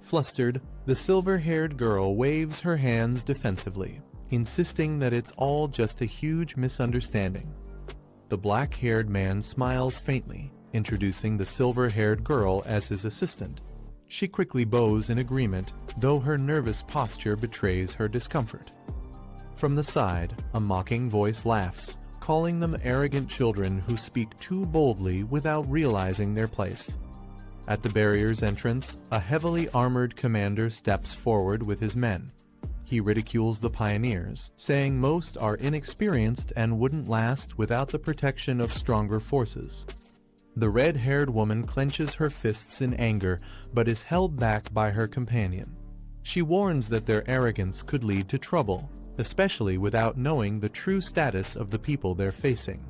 Flustered, the silver-haired girl waves her hands defensively, insisting that it's all just a huge misunderstanding. The black-haired man smiles faintly, introducing the silver-haired girl as his assistant. She quickly bows in agreement, though her nervous posture betrays her discomfort. From the side, a mocking voice laughs, calling them arrogant children who speak too boldly without realizing their place. At the barrier's entrance, a heavily armored commander steps forward with his men. He ridicules the pioneers, saying most are inexperienced and wouldn't last without the protection of stronger forces. The red-haired woman clenches her fists in anger, but is held back by her companion. She warns that their arrogance could lead to trouble, especially without knowing the true status of the people they're facing.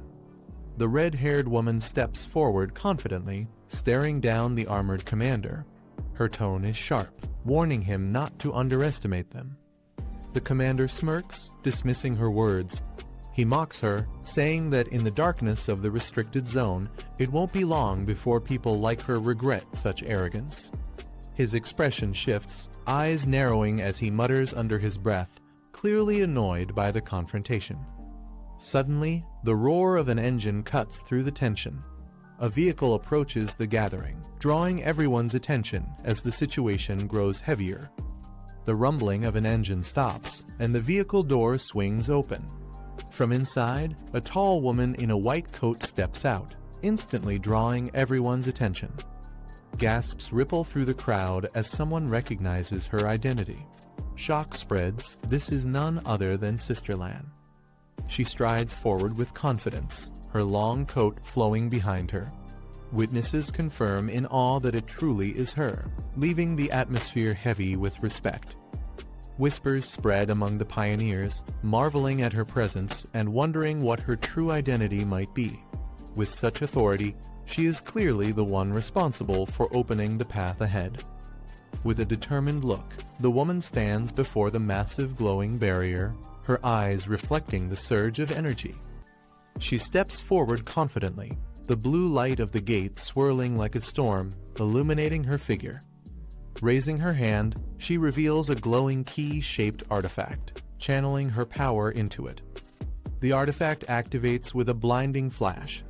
The red-haired woman steps forward confidently, staring down the armored commander. Her tone is sharp, warning him not to underestimate them. The commander smirks, dismissing her words. He mocks her, saying that in the darkness of the restricted zone, it won't be long before people like her regret such arrogance. His expression shifts, eyes narrowing as he mutters under his breath, clearly annoyed by the confrontation. Suddenly, the roar of an engine cuts through the tension. A vehicle approaches the gathering, drawing everyone's attention as the situation grows heavier. The rumbling of an engine stops, and the vehicle door swings open. From inside, a tall woman in a white coat steps out, instantly drawing everyone's attention. Gasps ripple through the crowd as someone recognizes her identity. Shock spreads, this is none other than Sister Lan. She strides forward with confidence, her long coat flowing behind her. Witnesses confirm in awe that it truly is her, leaving the atmosphere heavy with respect. Whispers spread among the pioneers, marveling at her presence and wondering what her true identity might be. With such authority, she is clearly the one responsible for opening the path ahead. With a determined look, the woman stands before the massive glowing barrier, her eyes reflecting the surge of energy. She steps forward confidently, the blue light of the gate swirling like a storm, illuminating her figure. Raising her hand, she reveals a glowing key-shaped artifact, channeling her power into it. The artifact activates with a blinding flash.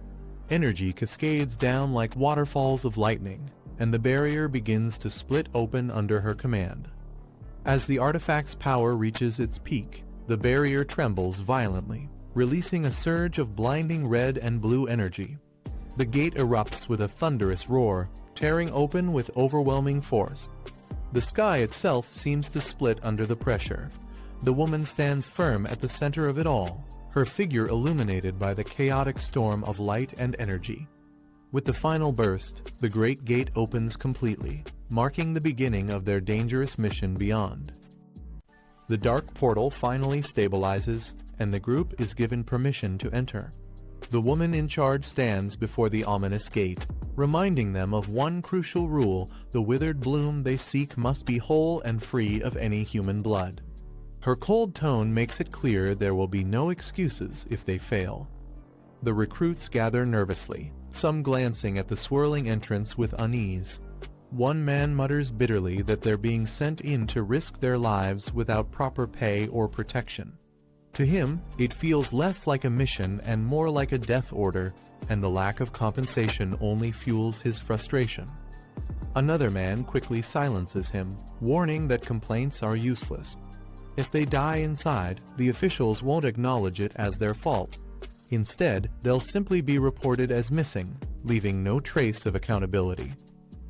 Energy cascades down like waterfalls of lightning, and the barrier begins to split open under her command. As the artifact's power reaches its peak, the barrier trembles violently, releasing a surge of blinding red and blue energy. The gate erupts with a thunderous roar, tearing open with overwhelming force. The sky itself seems to split under the pressure. The woman stands firm at the center of it all, her figure illuminated by the chaotic storm of light and energy. With the final burst, the great gate opens completely, marking the beginning of their dangerous mission beyond. The dark portal finally stabilizes, and the group is given permission to enter. The woman in charge stands before the ominous gate, reminding them of one crucial rule: the withered bloom they seek must be whole and free of any human blood. Her cold tone makes it clear there will be no excuses if they fail. The recruits gather nervously, some glancing at the swirling entrance with unease. One man mutters bitterly that they're being sent in to risk their lives without proper pay or protection. To him, it feels less like a mission and more like a death order, and the lack of compensation only fuels his frustration. Another man quickly silences him, warning that complaints are useless. If they die inside, the officials won't acknowledge it as their fault. Instead, they'll simply be reported as missing, leaving no trace of accountability.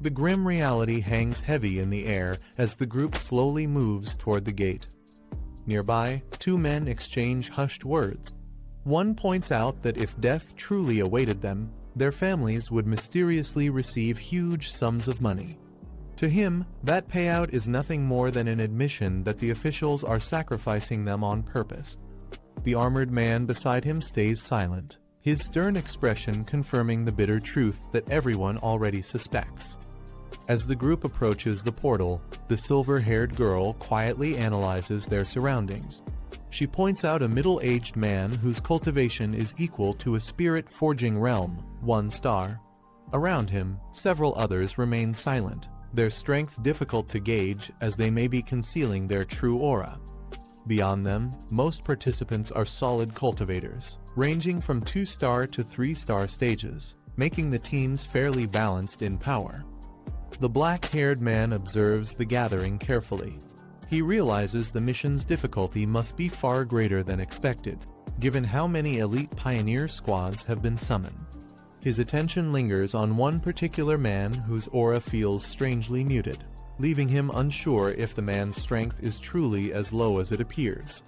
The grim reality hangs heavy in the air as the group slowly moves toward the gate. Nearby, two men exchange hushed words. One points out that if death truly awaited them, their families would mysteriously receive huge sums of money. To him, that payout is nothing more than an admission that the officials are sacrificing them on purpose. The armored man beside him stays silent, his stern expression confirming the bitter truth that everyone already suspects. As the group approaches the portal, the silver-haired girl quietly analyzes their surroundings. She points out a middle-aged man whose cultivation is equal to a spirit-forging realm, 1 star. Around him, several others remain silent, their strength difficult to gauge as they may be concealing their true aura. Beyond them, most participants are solid cultivators, ranging from 2-star to 3-star stages, making the teams fairly balanced in power. The black-haired man observes the gathering carefully. He realizes the mission's difficulty must be far greater than expected, given how many elite pioneer squads have been summoned. His attention lingers on one particular man whose aura feels strangely muted, leaving him unsure if the man's strength is truly as low as it appears.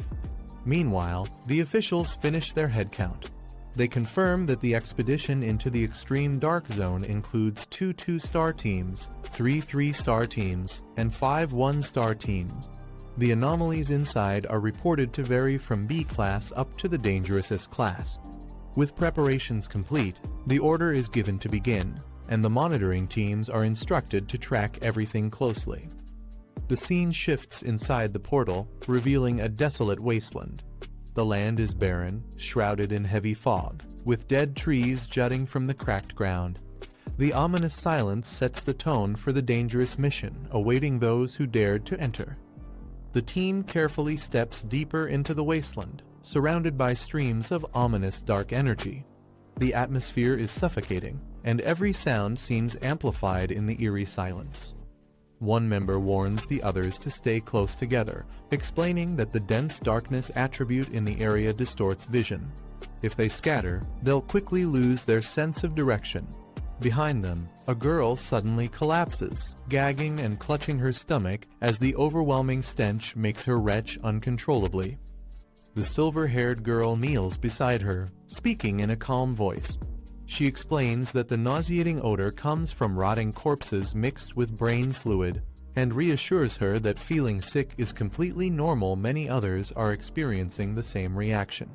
Meanwhile, the officials finish their head count. They confirm that the expedition into the extreme dark zone includes 2 2-star teams, 3 3-star teams, and 5 1-star teams. The anomalies inside are reported to vary from B class up to the dangerous S class. With preparations complete, the order is given to begin, and the monitoring teams are instructed to track everything closely. The scene shifts inside the portal, revealing a desolate wasteland. The land is barren, shrouded in heavy fog, with dead trees jutting from the cracked ground. The ominous silence sets the tone for the dangerous mission awaiting those who dared to enter. The team carefully steps deeper into the wasteland, surrounded by streams of ominous dark energy. The atmosphere is suffocating, and every sound seems amplified in the eerie silence. One member warns the others to stay close together, explaining that the dense darkness attribute in the area distorts vision. If they scatter, they'll quickly lose their sense of direction. Behind them, a girl suddenly collapses, gagging and clutching her stomach as the overwhelming stench makes her retch uncontrollably. The silver-haired girl kneels beside her, speaking in a calm voice. She explains that the nauseating odor comes from rotting corpses mixed with brain fluid, and reassures her that feeling sick is completely normal. Many others are experiencing the same reaction.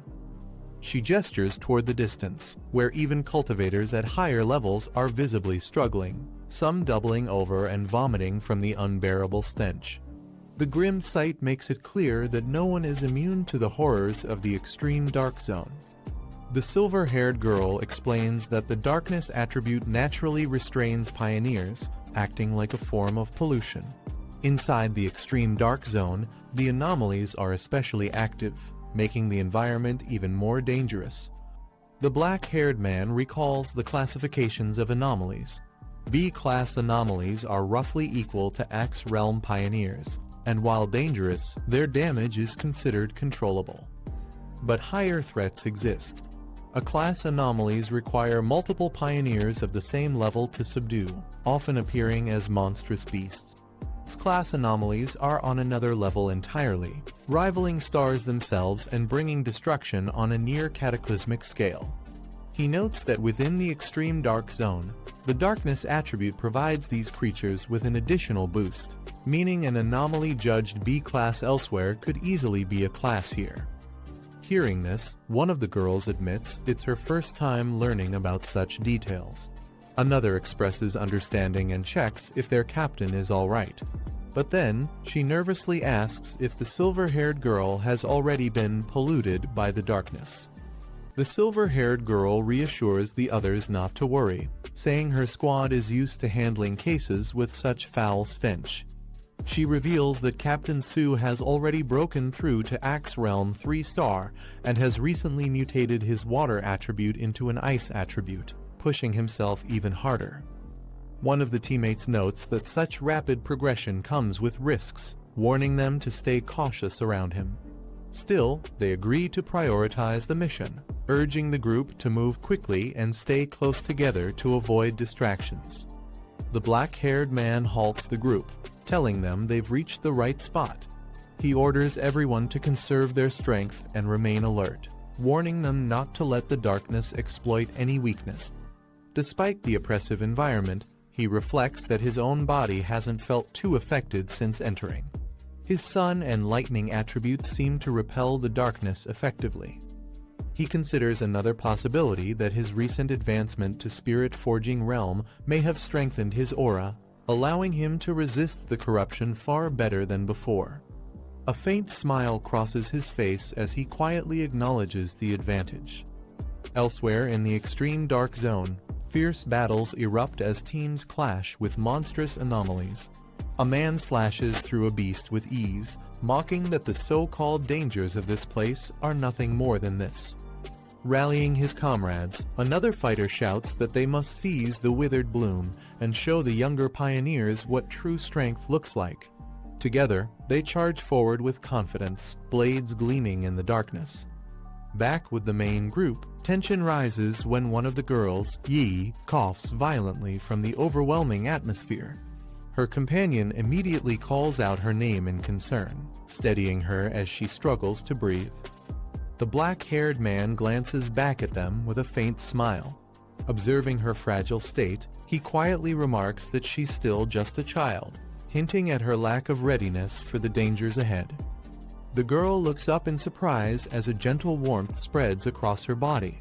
She gestures toward the distance, where even cultivators at higher levels are visibly struggling, some doubling over and vomiting from the unbearable stench. The grim sight makes it clear that no one is immune to the horrors of the extreme dark zone. The silver-haired girl explains that the darkness attribute naturally restrains pioneers, acting like a form of pollution. Inside the extreme dark zone, the anomalies are especially active, making the environment even more dangerous. The black-haired man recalls the classifications of anomalies. B-class anomalies are roughly equal to X realm pioneers, and while dangerous, their damage is considered controllable. But higher threats exist. A-class anomalies require multiple pioneers of the same level to subdue, often appearing as monstrous beasts. S-class anomalies are on another level entirely, rivaling stars themselves and bringing destruction on a near-cataclysmic scale. He notes that within the extreme dark zone, the darkness attribute provides these creatures with an additional boost, meaning an anomaly judged B-class elsewhere could easily be a class here. Hearing this, one of the girls admits it's her first time learning about such details. Another expresses understanding and checks if their captain is all right. But then, she nervously asks if the silver-haired girl has already been polluted by the darkness. The silver-haired girl reassures the others not to worry, saying her squad is used to handling cases with such foul stench. She reveals that Captain Su has already broken through to Axe Realm 3-star and has recently mutated his water attribute into an ice attribute, pushing himself even harder. One of the teammates notes that such rapid progression comes with risks, warning them to stay cautious around him. Still, they agree to prioritize the mission, urging the group to move quickly and stay close together to avoid distractions. The black-haired man halts the group, telling them they've reached the right spot. He orders everyone to conserve their strength and remain alert, warning them not to let the darkness exploit any weakness. Despite the oppressive environment, he reflects that his own body hasn't felt too affected since entering. His sun and lightning attributes seem to repel the darkness effectively. He considers another possibility that his recent advancement to Spirit Forging Realm may have strengthened his aura, allowing him to resist the corruption far better than before. A faint smile crosses his face as he quietly acknowledges the advantage. Elsewhere in the extreme dark zone, fierce battles erupt as teams clash with monstrous anomalies. A man slashes through a beast with ease, mocking that the so-called dangers of this place are nothing more than this. Rallying his comrades, another fighter shouts that they must seize the withered bloom and show the younger pioneers what true strength looks like. Together, they charge forward with confidence, blades gleaming in the darkness. Back with the main group, tension rises when one of the girls, Yi, coughs violently from the overwhelming atmosphere. Her companion immediately calls out her name in concern, steadying her as she struggles to breathe. The black-haired man glances back at them with a faint smile. Observing her fragile state, he quietly remarks that she's still just a child, hinting at her lack of readiness for the dangers ahead. The girl looks up in surprise as a gentle warmth spreads across her body.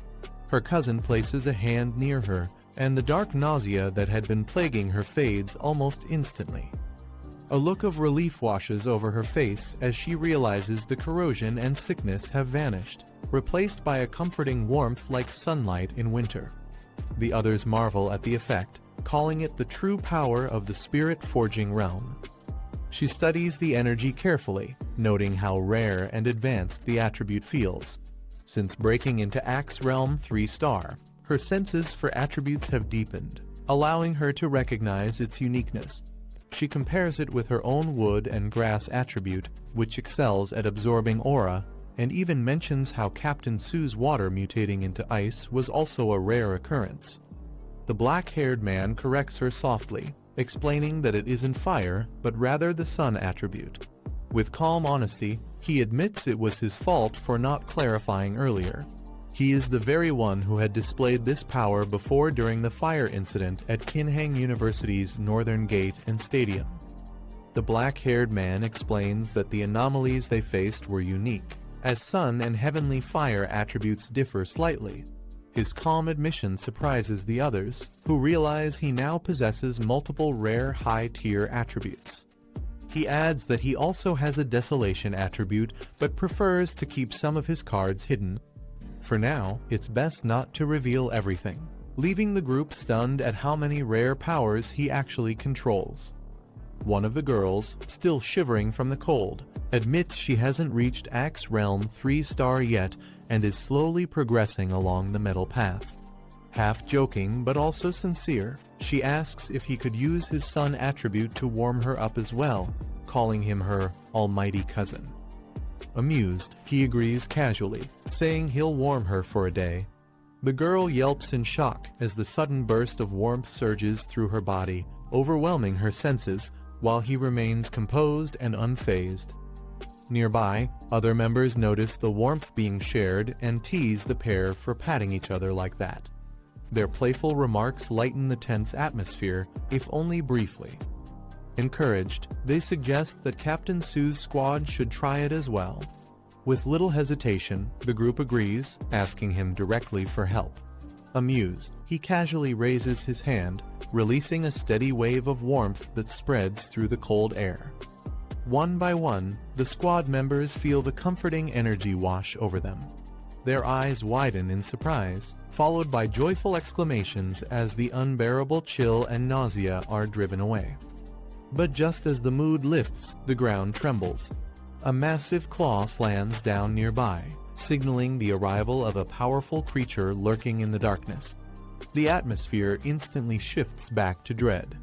Her cousin places a hand near her, and the dark nausea that had been plaguing her fades almost instantly. A look of relief washes over her face as she realizes the corrosion and sickness have vanished, replaced by a comforting warmth like sunlight in winter. The others marvel at the effect, calling it the true power of the spirit-forging realm. She studies the energy carefully, noting how rare and advanced the attribute feels. Since breaking into Axe Realm 3-star, her senses for attributes have deepened, allowing her to recognize its uniqueness. She compares it with her own wood and grass attribute, which excels at absorbing aura, and even mentions how Captain Su's water mutating into ice was also a rare occurrence. The black-haired man corrects her softly, explaining that it isn't fire, but rather the sun attribute. With calm honesty, he admits it was his fault for not clarifying earlier. He is the very one who had displayed this power before during the fire incident at Kinhang University's Northern Gate and Stadium. The black-haired man explains that the anomalies they faced were unique, as sun and heavenly fire attributes differ slightly. His calm admission surprises the others, who realize he now possesses multiple rare high-tier attributes. He adds that he also has a desolation attribute, but prefers to keep some of his cards hidden. For now, it's best not to reveal everything, leaving the group stunned at how many rare powers he actually controls. One of the girls, still shivering from the cold, admits she hasn't reached Axe Realm 3-star yet and is slowly progressing along the metal path. Half joking but also sincere, she asks if he could use his sun attribute to warm her up as well, calling him her almighty cousin. Amused, he agrees casually, saying he'll warm her for a day. The girl yelps in shock as the sudden burst of warmth surges through her body, overwhelming her senses, while he remains composed and unfazed. Nearby, other members notice the warmth being shared and tease the pair for patting each other like that. Their playful remarks lighten the tense atmosphere, if only briefly. Encouraged, they suggest that Captain Su's squad should try it as well. With little hesitation, the group agrees, asking him directly for help. Amused, he casually raises his hand, releasing a steady wave of warmth that spreads through the cold air. One by one, the squad members feel the comforting energy wash over them. Their eyes widen in surprise, followed by joyful exclamations as the unbearable chill and nausea are driven away. But just as the mood lifts, the ground trembles. A massive claw slams down nearby, signaling the arrival of a powerful creature lurking in the darkness. The atmosphere instantly shifts back to dread.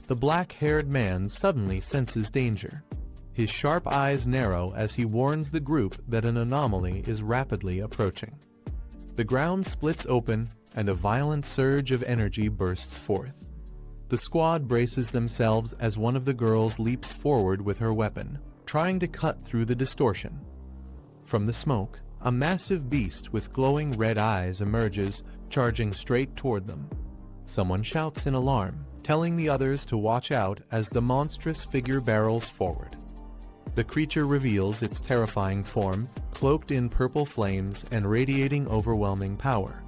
The black-haired man suddenly senses danger. His sharp eyes narrow as he warns the group that an anomaly is rapidly approaching. The ground splits open, and a violent surge of energy bursts forth. The squad braces themselves as one of the girls leaps forward with her weapon, trying to cut through the distortion. From the smoke, a massive beast with glowing red eyes emerges, charging straight toward them. Someone shouts in alarm, telling the others to watch out as the monstrous figure barrels forward. The creature reveals its terrifying form, cloaked in purple flames and radiating overwhelming power.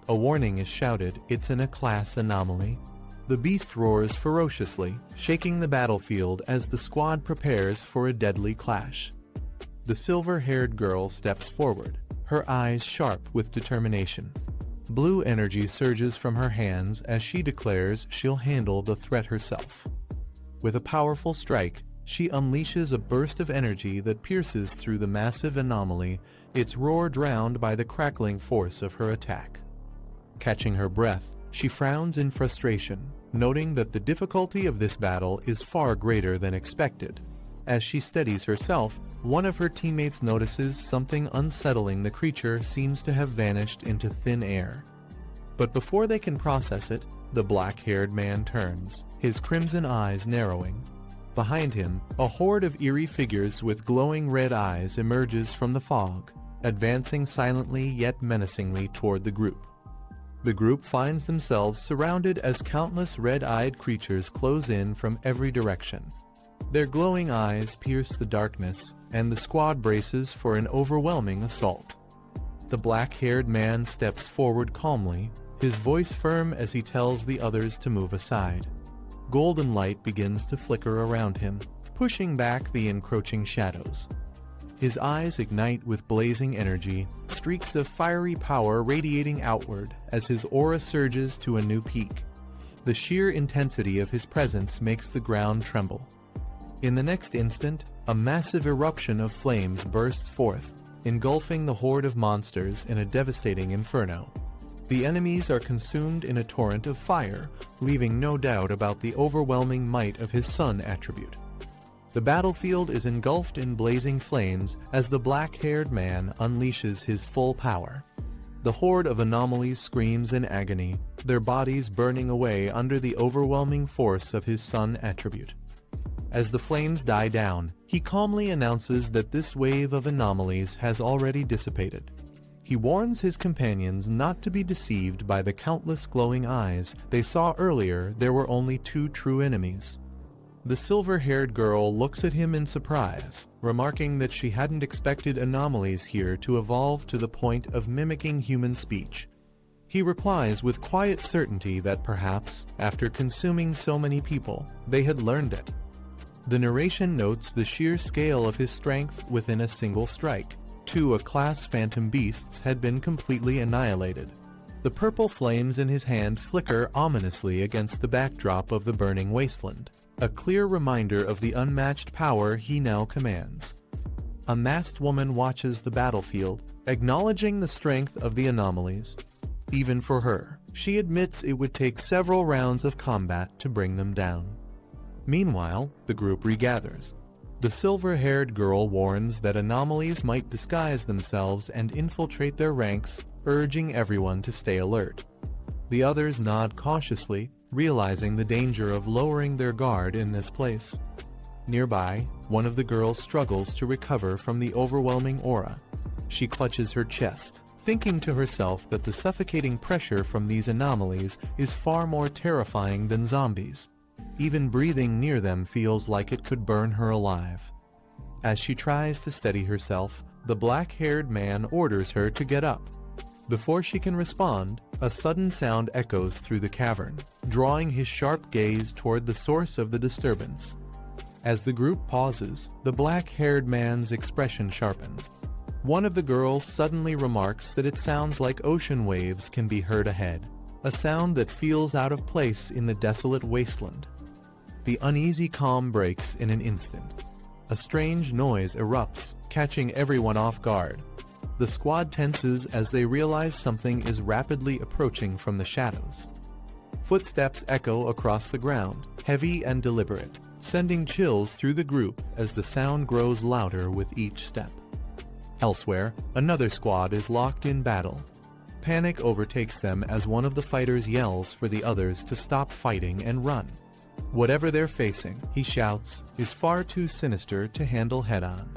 A warning is shouted, it's an A-class anomaly. The beast roars ferociously, shaking the battlefield as the squad prepares for a deadly clash. The silver-haired girl steps forward, her eyes sharp with determination. Blue energy surges from her hands as she declares she'll handle the threat herself. With a powerful strike, she unleashes a burst of energy that pierces through the massive anomaly, its roar drowned by the crackling force of her attack. Catching her breath, she frowns in frustration, noting that the difficulty of this battle is far greater than expected. As she steadies herself, one of her teammates notices something unsettling. The creature seems to have vanished into thin air. But before they can process it, the black-haired man turns, his crimson eyes narrowing. Behind him, a horde of eerie figures with glowing red eyes emerges from the fog, advancing silently yet menacingly toward the group. The group finds themselves surrounded as countless red-eyed creatures close in from every direction. Their glowing eyes pierce the darkness, and the squad braces for an overwhelming assault. The black-haired man steps forward calmly, his voice firm as he tells the others to move aside. Golden light begins to flicker around him, pushing back the encroaching shadows. His eyes ignite with blazing energy, streaks of fiery power radiating outward as his aura surges to a new peak. The sheer intensity of his presence makes the ground tremble. In the next instant, a massive eruption of flames bursts forth, engulfing the horde of monsters in a devastating inferno. The enemies are consumed in a torrent of fire, leaving no doubt about the overwhelming might of his sun attribute. The battlefield is engulfed in blazing flames as the black-haired man unleashes his full power. The horde of anomalies screams in agony, their bodies burning away under the overwhelming force of his sun attribute. As the flames die down, he calmly announces that this wave of anomalies has already dissipated. He warns his companions not to be deceived by the countless glowing eyes they saw earlier. There were only two true enemies. The silver-haired girl looks at him in surprise, remarking that she hadn't expected anomalies here to evolve to the point of mimicking human speech. He replies with quiet certainty that perhaps, after consuming so many people, they had learned it. The narration notes the sheer scale of his strength within a single strike. 2 A-class phantom beasts had been completely annihilated. The purple flames in his hand flicker ominously against the backdrop of the burning wasteland, a clear reminder of the unmatched power he now commands. A masked woman watches the battlefield, acknowledging the strength of the anomalies. Even for her, she admits it would take several rounds of combat to bring them down. Meanwhile, the group regathers. The silver-haired girl warns that anomalies might disguise themselves and infiltrate their ranks, urging everyone to stay alert. The others nod cautiously, realizing the danger of lowering their guard in this place. Nearby, one of the girls struggles to recover from the overwhelming aura. She clutches her chest, thinking to herself that the suffocating pressure from these anomalies is far more terrifying than zombies. Even breathing near them feels like it could burn her alive. As she tries to steady herself, the black-haired man orders her to get up. Before she can respond, a sudden sound echoes through the cavern, drawing his sharp gaze toward the source of the disturbance. As the group pauses, the black-haired man's expression sharpens. One of the girls suddenly remarks that it sounds like ocean waves can be heard ahead, a sound that feels out of place in the desolate wasteland. The uneasy calm breaks in an instant. A strange noise erupts, catching everyone off guard. The squad tenses as they realize something is rapidly approaching from the shadows. Footsteps echo across the ground, heavy and deliberate, sending chills through the group as the sound grows louder with each step. Elsewhere, another squad is locked in battle. Panic overtakes them as one of the fighters yells for the others to stop fighting and run. Whatever they're facing, he shouts, is far too sinister to handle head-on.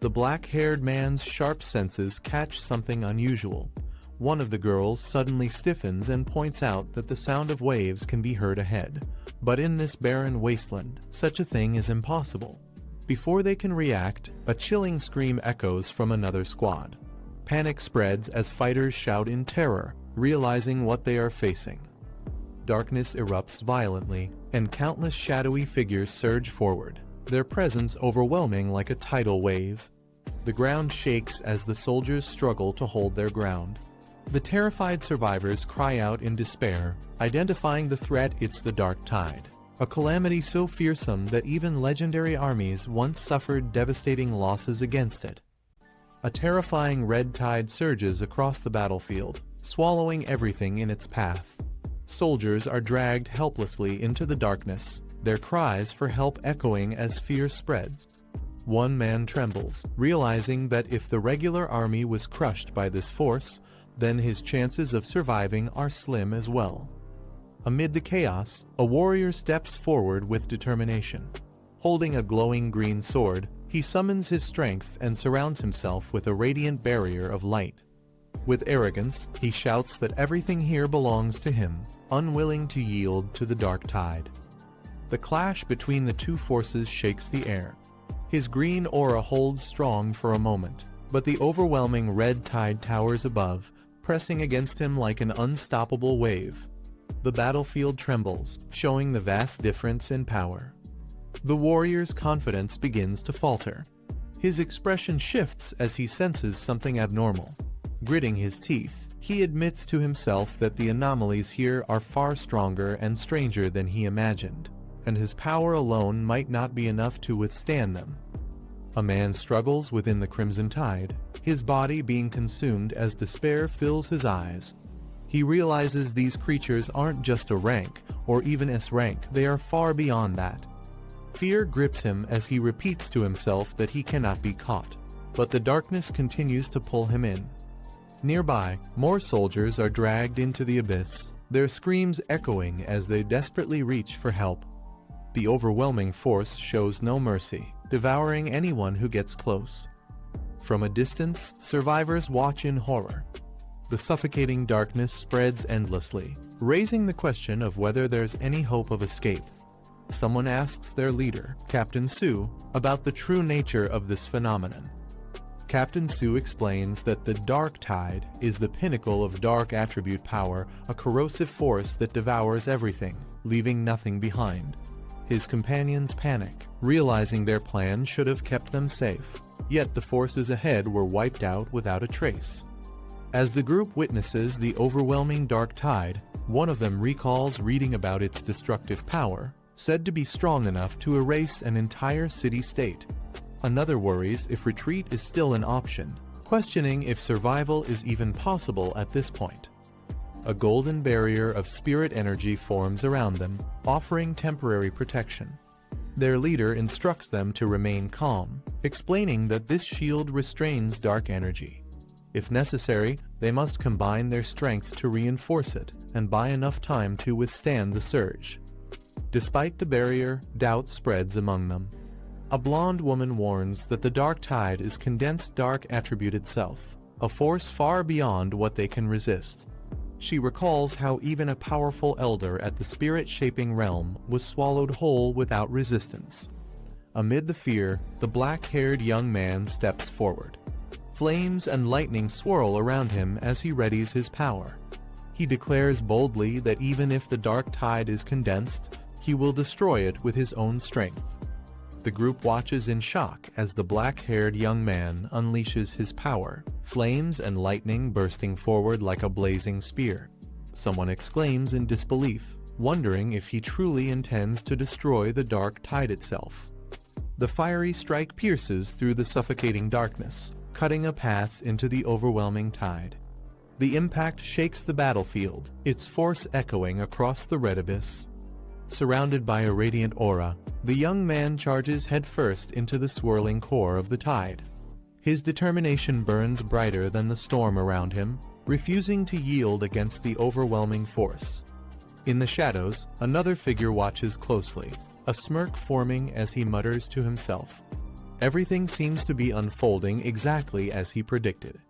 The black-haired man's sharp senses catch something unusual. One of the girls suddenly stiffens and points out that the sound of waves can be heard ahead. But in this barren wasteland, such a thing is impossible. Before they can react, a chilling scream echoes from another squad. Panic spreads as fighters shout in terror, realizing what they are facing. darkness erupts violently, and countless shadowy figures surge forward, their presence overwhelming like a tidal wave. The ground shakes as the soldiers struggle to hold their ground. The terrified survivors cry out in despair, identifying the threat. It's the Dark Tide, a calamity so fearsome that even legendary armies once suffered devastating losses against it. A terrifying red tide surges across the battlefield, swallowing everything in its path. Soldiers are dragged helplessly into the darkness, their cries for help echoing as fear spreads. One man trembles, realizing that if the regular army was crushed by this force, then his chances of surviving are slim as well. Amid the chaos, a warrior steps forward with determination. Holding a glowing green sword, he summons his strength and surrounds himself with a radiant barrier of light. With arrogance, he shouts that everything here belongs to him, unwilling to yield to the dark tide. The clash between the two forces shakes the air. His green aura holds strong for a moment, but the overwhelming red tide towers above, pressing against him like an unstoppable wave. The battlefield trembles, showing the vast difference in power. The warrior's confidence begins to falter. His expression shifts as he senses something abnormal. Gritting his teeth, he admits to himself that the anomalies here are far stronger and stranger than he imagined, and his power alone might not be enough to withstand them. A man struggles within the Crimson Tide, his body being consumed as despair fills his eyes. He realizes these creatures aren't just a rank, or even S rank, they are far beyond that. Fear grips him as he repeats to himself that he cannot be caught, but the darkness continues to pull him in. Nearby, more soldiers are dragged into the abyss, their screams echoing as they desperately reach for help. The overwhelming force shows no mercy, devouring anyone who gets close. From a distance, survivors watch in horror. The suffocating darkness spreads endlessly, raising the question of whether there's any hope of escape. Someone asks their leader, Captain Su, about the true nature of this phenomenon. Captain Su explains that the Dark Tide is the pinnacle of dark attribute power, a corrosive force that devours everything, leaving nothing behind. His companions panic, realizing their plan should have kept them safe, yet the forces ahead were wiped out without a trace. As the group witnesses the overwhelming Dark Tide, one of them recalls reading about its destructive power, said to be strong enough to erase an entire city-state. Another worries if retreat is still an option, questioning if survival is even possible at this point. A golden barrier of spirit energy forms around them, offering temporary protection. Their leader instructs them to remain calm, explaining that this shield restrains dark energy. If necessary, they must combine their strength to reinforce it and buy enough time to withstand the surge. Despite the barrier, doubt spreads among them. A blonde woman warns that the Dark Tide is condensed dark attribute itself, a force far beyond what they can resist. She recalls how even a powerful elder at the spirit-shaping realm was swallowed whole without resistance. Amid the fear, the black-haired young man steps forward. Flames and lightning swirl around him as he readies his power. He declares boldly that even if the Dark Tide is condensed, he will destroy it with his own strength. The group watches in shock as the black-haired young man unleashes his power, flames and lightning bursting forward like a blazing spear. Someone exclaims in disbelief, wondering if he truly intends to destroy the Dark Tide itself. The fiery strike pierces through the suffocating darkness, cutting a path into the overwhelming tide. The impact shakes the battlefield, its force echoing across the red abyss. Surrounded by a radiant aura, the young man charges headfirst into the swirling core of the tide. His determination burns brighter than the storm around him, refusing to yield against the overwhelming force. In the shadows, another figure watches closely, a smirk forming as he mutters to himself. Everything seems to be unfolding exactly as he predicted.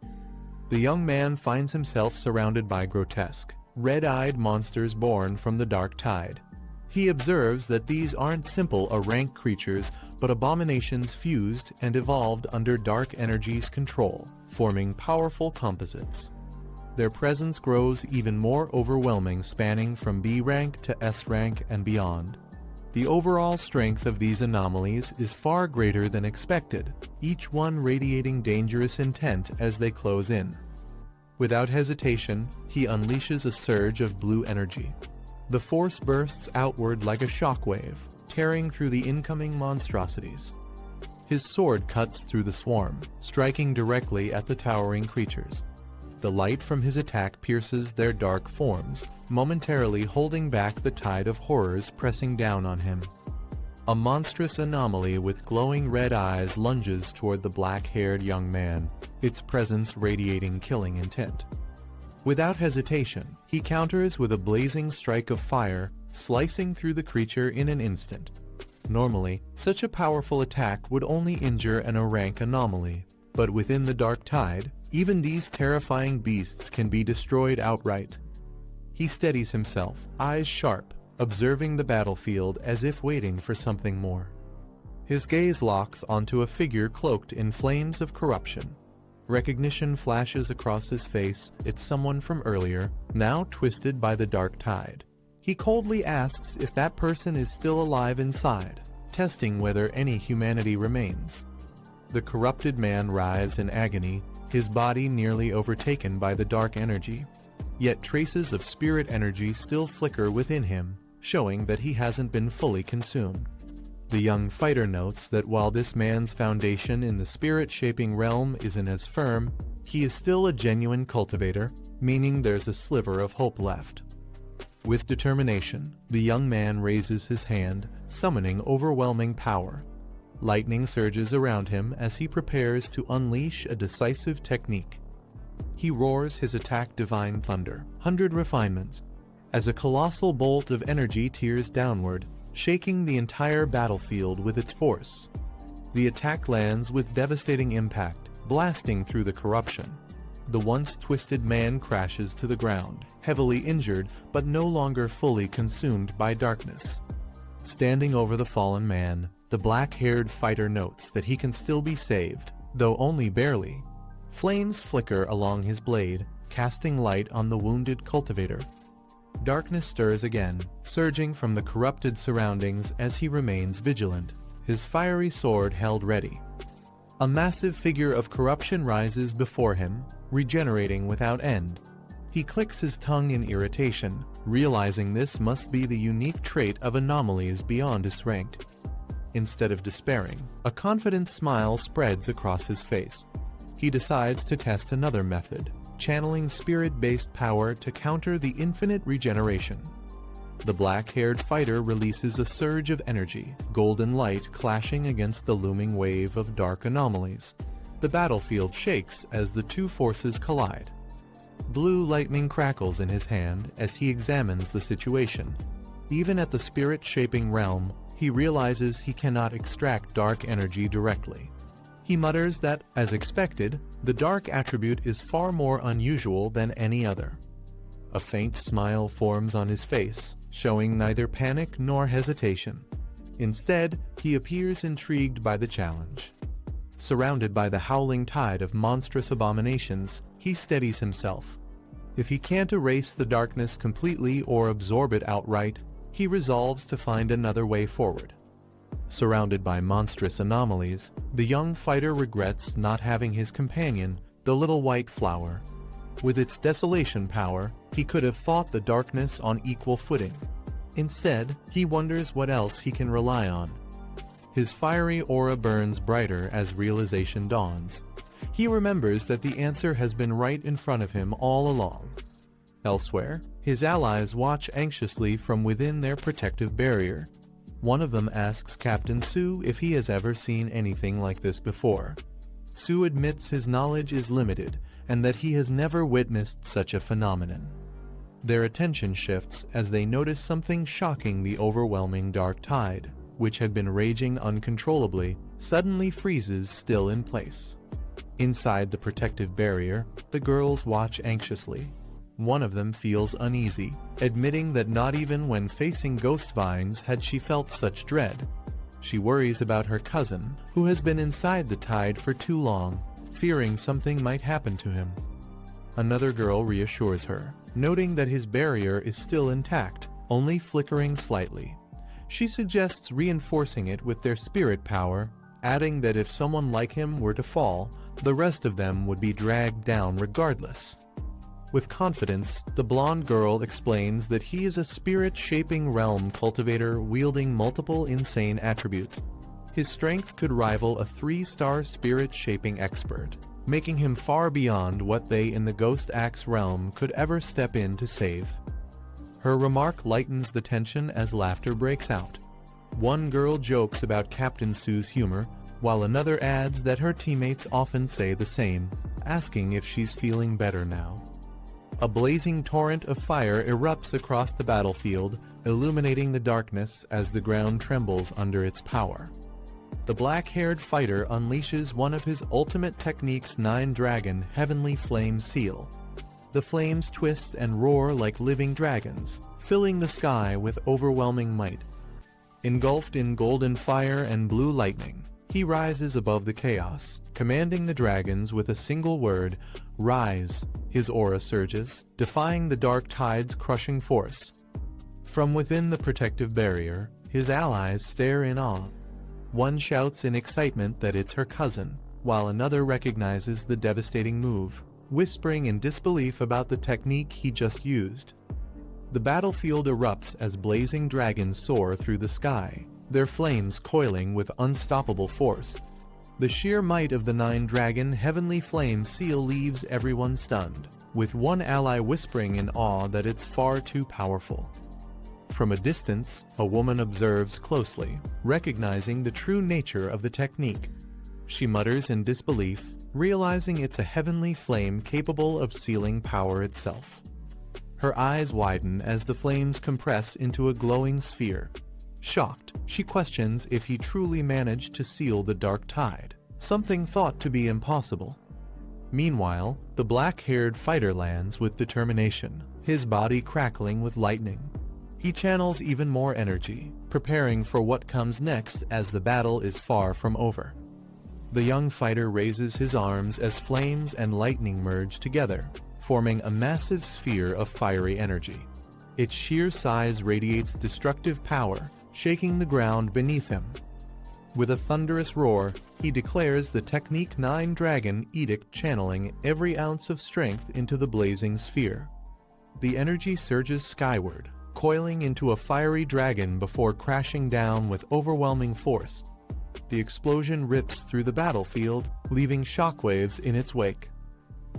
The young man finds himself surrounded by grotesque, red-eyed monsters born from the Dark Tide. He observes that these aren't simple rank creatures, but abominations fused and evolved under dark energy's control, forming powerful composites. their presence grows even more overwhelming, spanning from B rank to S rank and beyond. The overall strength of these anomalies is far greater than expected, each one radiating dangerous intent as they close in. Without hesitation, he unleashes a surge of blue energy. The force bursts outward like a shockwave, tearing through the incoming monstrosities. His sword cuts through the swarm, striking directly at the towering creatures. The light from his attack pierces their dark forms, momentarily holding back the tide of horrors pressing down on him. A monstrous anomaly with glowing red eyes lunges toward the black-haired young man, its presence radiating killing intent. Without hesitation, he counters with a blazing strike of fire, slicing through the creature in an instant. Normally, such a powerful attack would only injure an A-rank anomaly, but within the Dark Tide, even these terrifying beasts can be destroyed outright. He steadies himself, eyes sharp, observing the battlefield as if waiting for something more. His gaze locks onto a figure cloaked in flames of corruption. Recognition flashes across his face. It's someone from earlier, now twisted by the Dark Tide. He coldly asks if that person is still alive inside, testing whether any humanity remains. The corrupted man writhes in agony, his body nearly overtaken by the dark energy. Yet traces of spirit energy still flicker within him, showing that he hasn't been fully consumed. The young fighter notes that while this man's foundation in the spirit-shaping realm isn't as firm, he is still a genuine cultivator, meaning there's a sliver of hope left. With determination, the young man raises his hand, summoning overwhelming power. Lightning surges around him as he prepares to unleash a decisive technique. He roars his attack Divine Thunder, 100 refinements, as a colossal bolt of energy tears downward, shaking the entire battlefield with its force. The attack lands with devastating impact, blasting through the corruption. The once twisted man crashes to the ground, heavily injured but no longer fully consumed by darkness. Standing over the fallen man, the black-haired fighter notes that he can still be saved, though only barely. Flames flicker along his blade, casting light on the wounded cultivator. Darkness stirs again, surging from the corrupted surroundings as he remains vigilant, his fiery sword held ready. A massive figure of corruption rises before him, regenerating without end. He clicks his tongue in irritation, realizing this must be the unique trait of anomalies beyond his rank. Instead of despairing, a confident smile spreads across his face. He decides to test another method, channeling spirit-based power to counter the infinite regeneration. The black-haired fighter releases a surge of energy, golden light clashing against the looming wave of dark anomalies. The battlefield shakes as the two forces collide. Blue lightning crackles in his hand as he examines the situation. Even at the spirit-shaping realm, he realizes he cannot extract dark energy directly. He mutters that, as expected, the dark attribute is far more unusual than any other. A faint smile forms on his face, showing neither panic nor hesitation. Instead, he appears intrigued by the challenge. Surrounded by the howling tide of monstrous abominations, he steadies himself. If he can't erase the darkness completely or absorb it outright, he resolves to find another way forward. Surrounded by monstrous anomalies, the young fighter regrets not having his companion, the little white flower. With its desolation power, he could have fought the darkness on equal footing. Instead, he wonders what else he can rely on. His fiery aura burns brighter as realization dawns. He remembers that the answer has been right in front of him all along. Elsewhere, his allies watch anxiously from within their protective barrier. One of them asks Captain Su if he has ever seen anything like this before. Su admits his knowledge is limited and that he has never witnessed such a phenomenon. Their attention shifts as they notice something shocking. The overwhelming dark tide, which had been raging uncontrollably, suddenly freezes still in place. Inside the protective barrier, the girls watch anxiously. One of them feels uneasy, admitting that not even when facing ghost vines had she felt such dread. She worries about her cousin, who has been inside the tide for too long, fearing something might happen to him. Another girl reassures her, noting that his barrier is still intact, only flickering slightly. She suggests reinforcing it with their spirit power, adding that if someone like him were to fall, the rest of them would be dragged down regardless. With confidence, the blonde girl explains that he is a spirit-shaping realm cultivator wielding multiple insane attributes. His strength could rival a 3-star spirit-shaping expert, making him far beyond what they in the Ghost Axe realm could ever step in to save. Her remark lightens the tension as laughter breaks out. One girl jokes about Captain Sue's humor, while another adds that her teammates often say the same, asking if she's feeling better now. A blazing torrent of fire erupts across the battlefield, illuminating the darkness as the ground trembles under its power. The black-haired fighter unleashes one of his ultimate techniques, 9-Dragon Heavenly Flame Seal. The flames twist and roar like living dragons, filling the sky with overwhelming might. Engulfed in golden fire and blue lightning, he rises above the chaos, commanding the dragons with a single word, "Rise." His aura surges, defying the dark tide's crushing force. From within the protective barrier, his allies stare in awe. One shouts in excitement that it's her cousin, while another recognizes the devastating move, whispering in disbelief about the technique he just used. The battlefield erupts as blazing dragons soar through the sky, their flames coiling with unstoppable force. The sheer might of the 9-Dragon Heavenly Flame Seal leaves everyone stunned, with one ally whispering in awe that it's far too powerful. From a distance, a woman observes closely, recognizing the true nature of the technique. She mutters in disbelief, realizing it's a heavenly flame capable of sealing power itself. Her eyes widen as the flames compress into a glowing sphere. Shocked, she questions if he truly managed to seal the dark tide, something thought to be impossible. Meanwhile, the black-haired fighter lands with determination, his body crackling with lightning. He channels even more energy, preparing for what comes next as the battle is far from over. The young fighter raises his arms as flames and lightning merge together, forming a massive sphere of fiery energy. Its sheer size radiates destructive power, shaking the ground beneath him. With a thunderous roar, he declares the technique 9-Dragon Edict, channeling every ounce of strength into the blazing sphere. The energy surges skyward, coiling into a fiery dragon before crashing down with overwhelming force. The explosion rips through the battlefield, leaving shockwaves in its wake.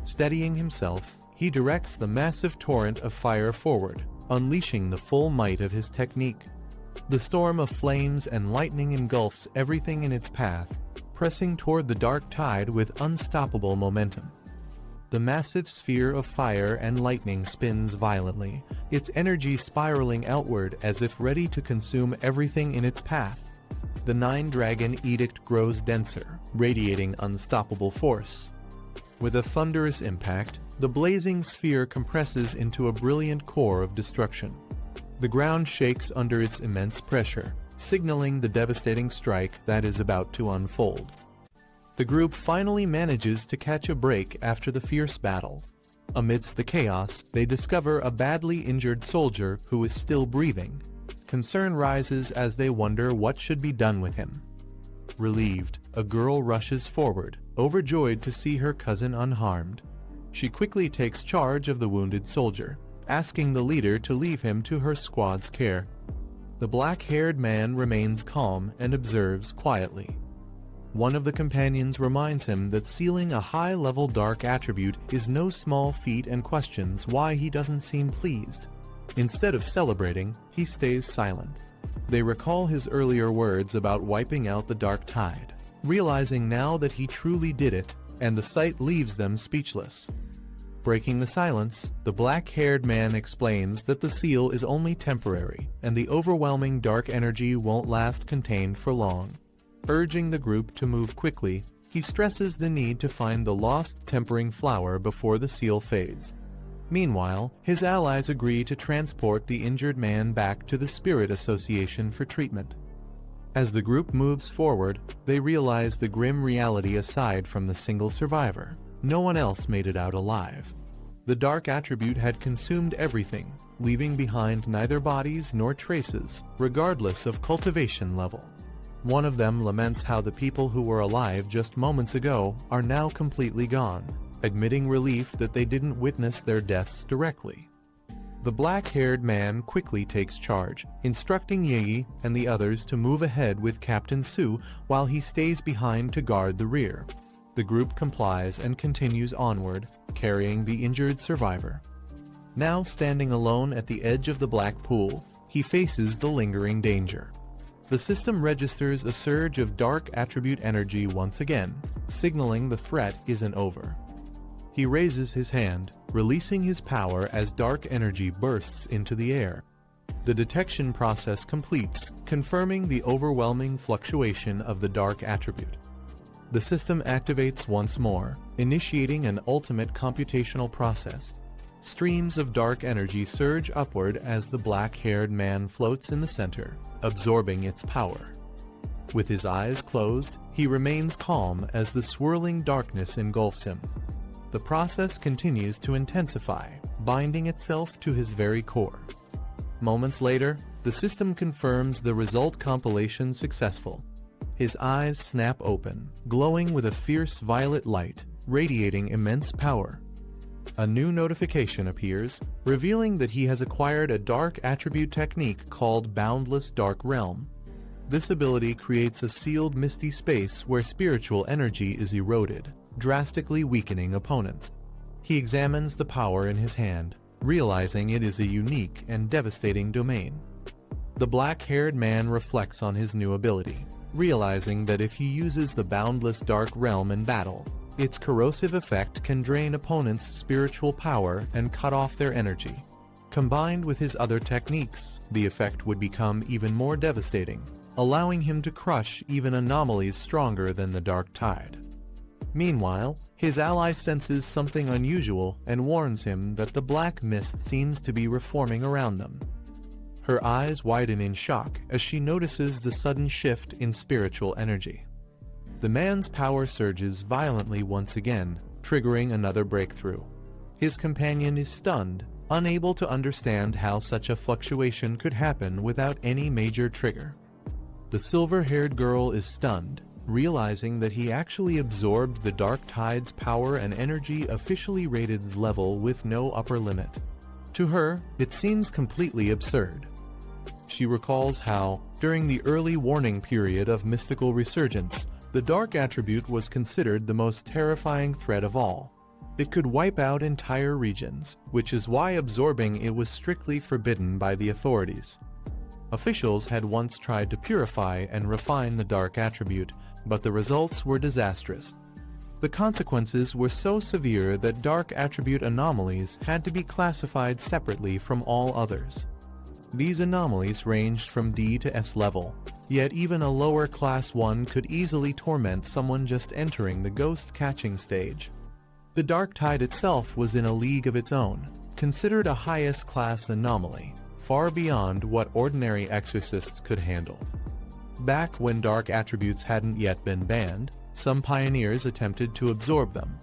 Steadying himself, he directs the massive torrent of fire forward, unleashing the full might of his technique. The storm of flames and lightning engulfs everything in its path, pressing toward the dark tide with unstoppable momentum. The massive sphere of fire and lightning spins violently, its energy spiraling outward as if ready to consume everything in its path. The 9-Dragon Edict grows denser, radiating unstoppable force. With a thunderous impact, the blazing sphere compresses into a brilliant core of destruction. The ground shakes under its immense pressure, signaling the devastating strike that is about to unfold. The group finally manages to catch a break after the fierce battle. Amidst the chaos, they discover a badly injured soldier who is still breathing. Concern rises as they wonder what should be done with him. Relieved, a girl rushes forward, overjoyed to see her cousin unharmed. She quickly takes charge of the wounded soldier, asking the leader to leave him to her squad's care. The black-haired man remains calm and observes quietly. One of the companions reminds him that sealing a high-level dark attribute is no small feat and questions why he doesn't seem pleased. Instead of celebrating, he stays silent. They recall his earlier words about wiping out the dark tide, realizing now that he truly did it, and the sight leaves them speechless. Breaking the silence, the black-haired man explains that the seal is only temporary, and the overwhelming dark energy won't last contained for long. Urging the group to move quickly, he stresses the need to find the lost tempering flower before the seal fades. Meanwhile, his allies agree to transport the injured man back to the Spirit Association for treatment. As the group moves forward, they realize the grim reality aside from the single survivor. No one else made it out alive. The dark attribute had consumed everything, leaving behind neither bodies nor traces, regardless of cultivation level. One of them laments how the people who were alive just moments ago are now completely gone, admitting relief that they didn't witness their deaths directly. The black-haired man quickly takes charge, instructing Yi and the others to move ahead with Captain Su while he stays behind to guard the rear. The group complies and continues onward, carrying the injured survivor. Now standing alone at the edge of the black pool, he faces the lingering danger. The system registers a surge of dark attribute energy once again, signaling the threat isn't over. He raises his hand, releasing his power as dark energy bursts into the air. The detection process completes, confirming the overwhelming fluctuation of the dark attribute. The system activates once more, initiating an ultimate computational process. Streams of dark energy surge upward as the black-haired man floats in the center, absorbing its power. With his eyes closed, he remains calm as the swirling darkness engulfs him. The process continues to intensify, binding itself to his very core. Moments later, the system confirms the result compilation successful. His eyes snap open, glowing with a fierce violet light, radiating immense power. A new notification appears, revealing that he has acquired a dark attribute technique called Boundless Dark Realm. This ability creates a sealed misty space where spiritual energy is eroded, drastically weakening opponents. He examines the power in his hand, realizing it is a unique and devastating domain. The black-haired man reflects on his new ability, realizing that if he uses the Boundless Dark Realm in battle, its corrosive effect can drain opponents' spiritual power and cut off their energy. Combined with his other techniques, the effect would become even more devastating, allowing him to crush even anomalies stronger than the Dark Tide. Meanwhile, his ally senses something unusual and warns him that the black mist seems to be reforming around them. Her eyes widen in shock as she notices the sudden shift in spiritual energy. The man's power surges violently once again, triggering another breakthrough. His companion is stunned, unable to understand how such a fluctuation could happen without any major trigger. The silver-haired girl is stunned, realizing that he actually absorbed the Dark Tide's power and energy officially rated level with no upper limit. To her, it seems completely absurd. She recalls how, during the early warning period of mystical resurgence, the dark attribute was considered the most terrifying threat of all. It could wipe out entire regions, which is why absorbing it was strictly forbidden by the authorities. Officials had once tried to purify and refine the dark attribute, but the results were disastrous. The consequences were so severe that dark attribute anomalies had to be classified separately from all others. These anomalies ranged from D to S level, yet even a lower class 1 could easily torment someone just entering the ghost catching stage. The Dark Tide itself was in a league of its own, considered a highest class anomaly, far beyond what ordinary exorcists could handle. Back when dark attributes hadn't yet been banned, some pioneers attempted to absorb them.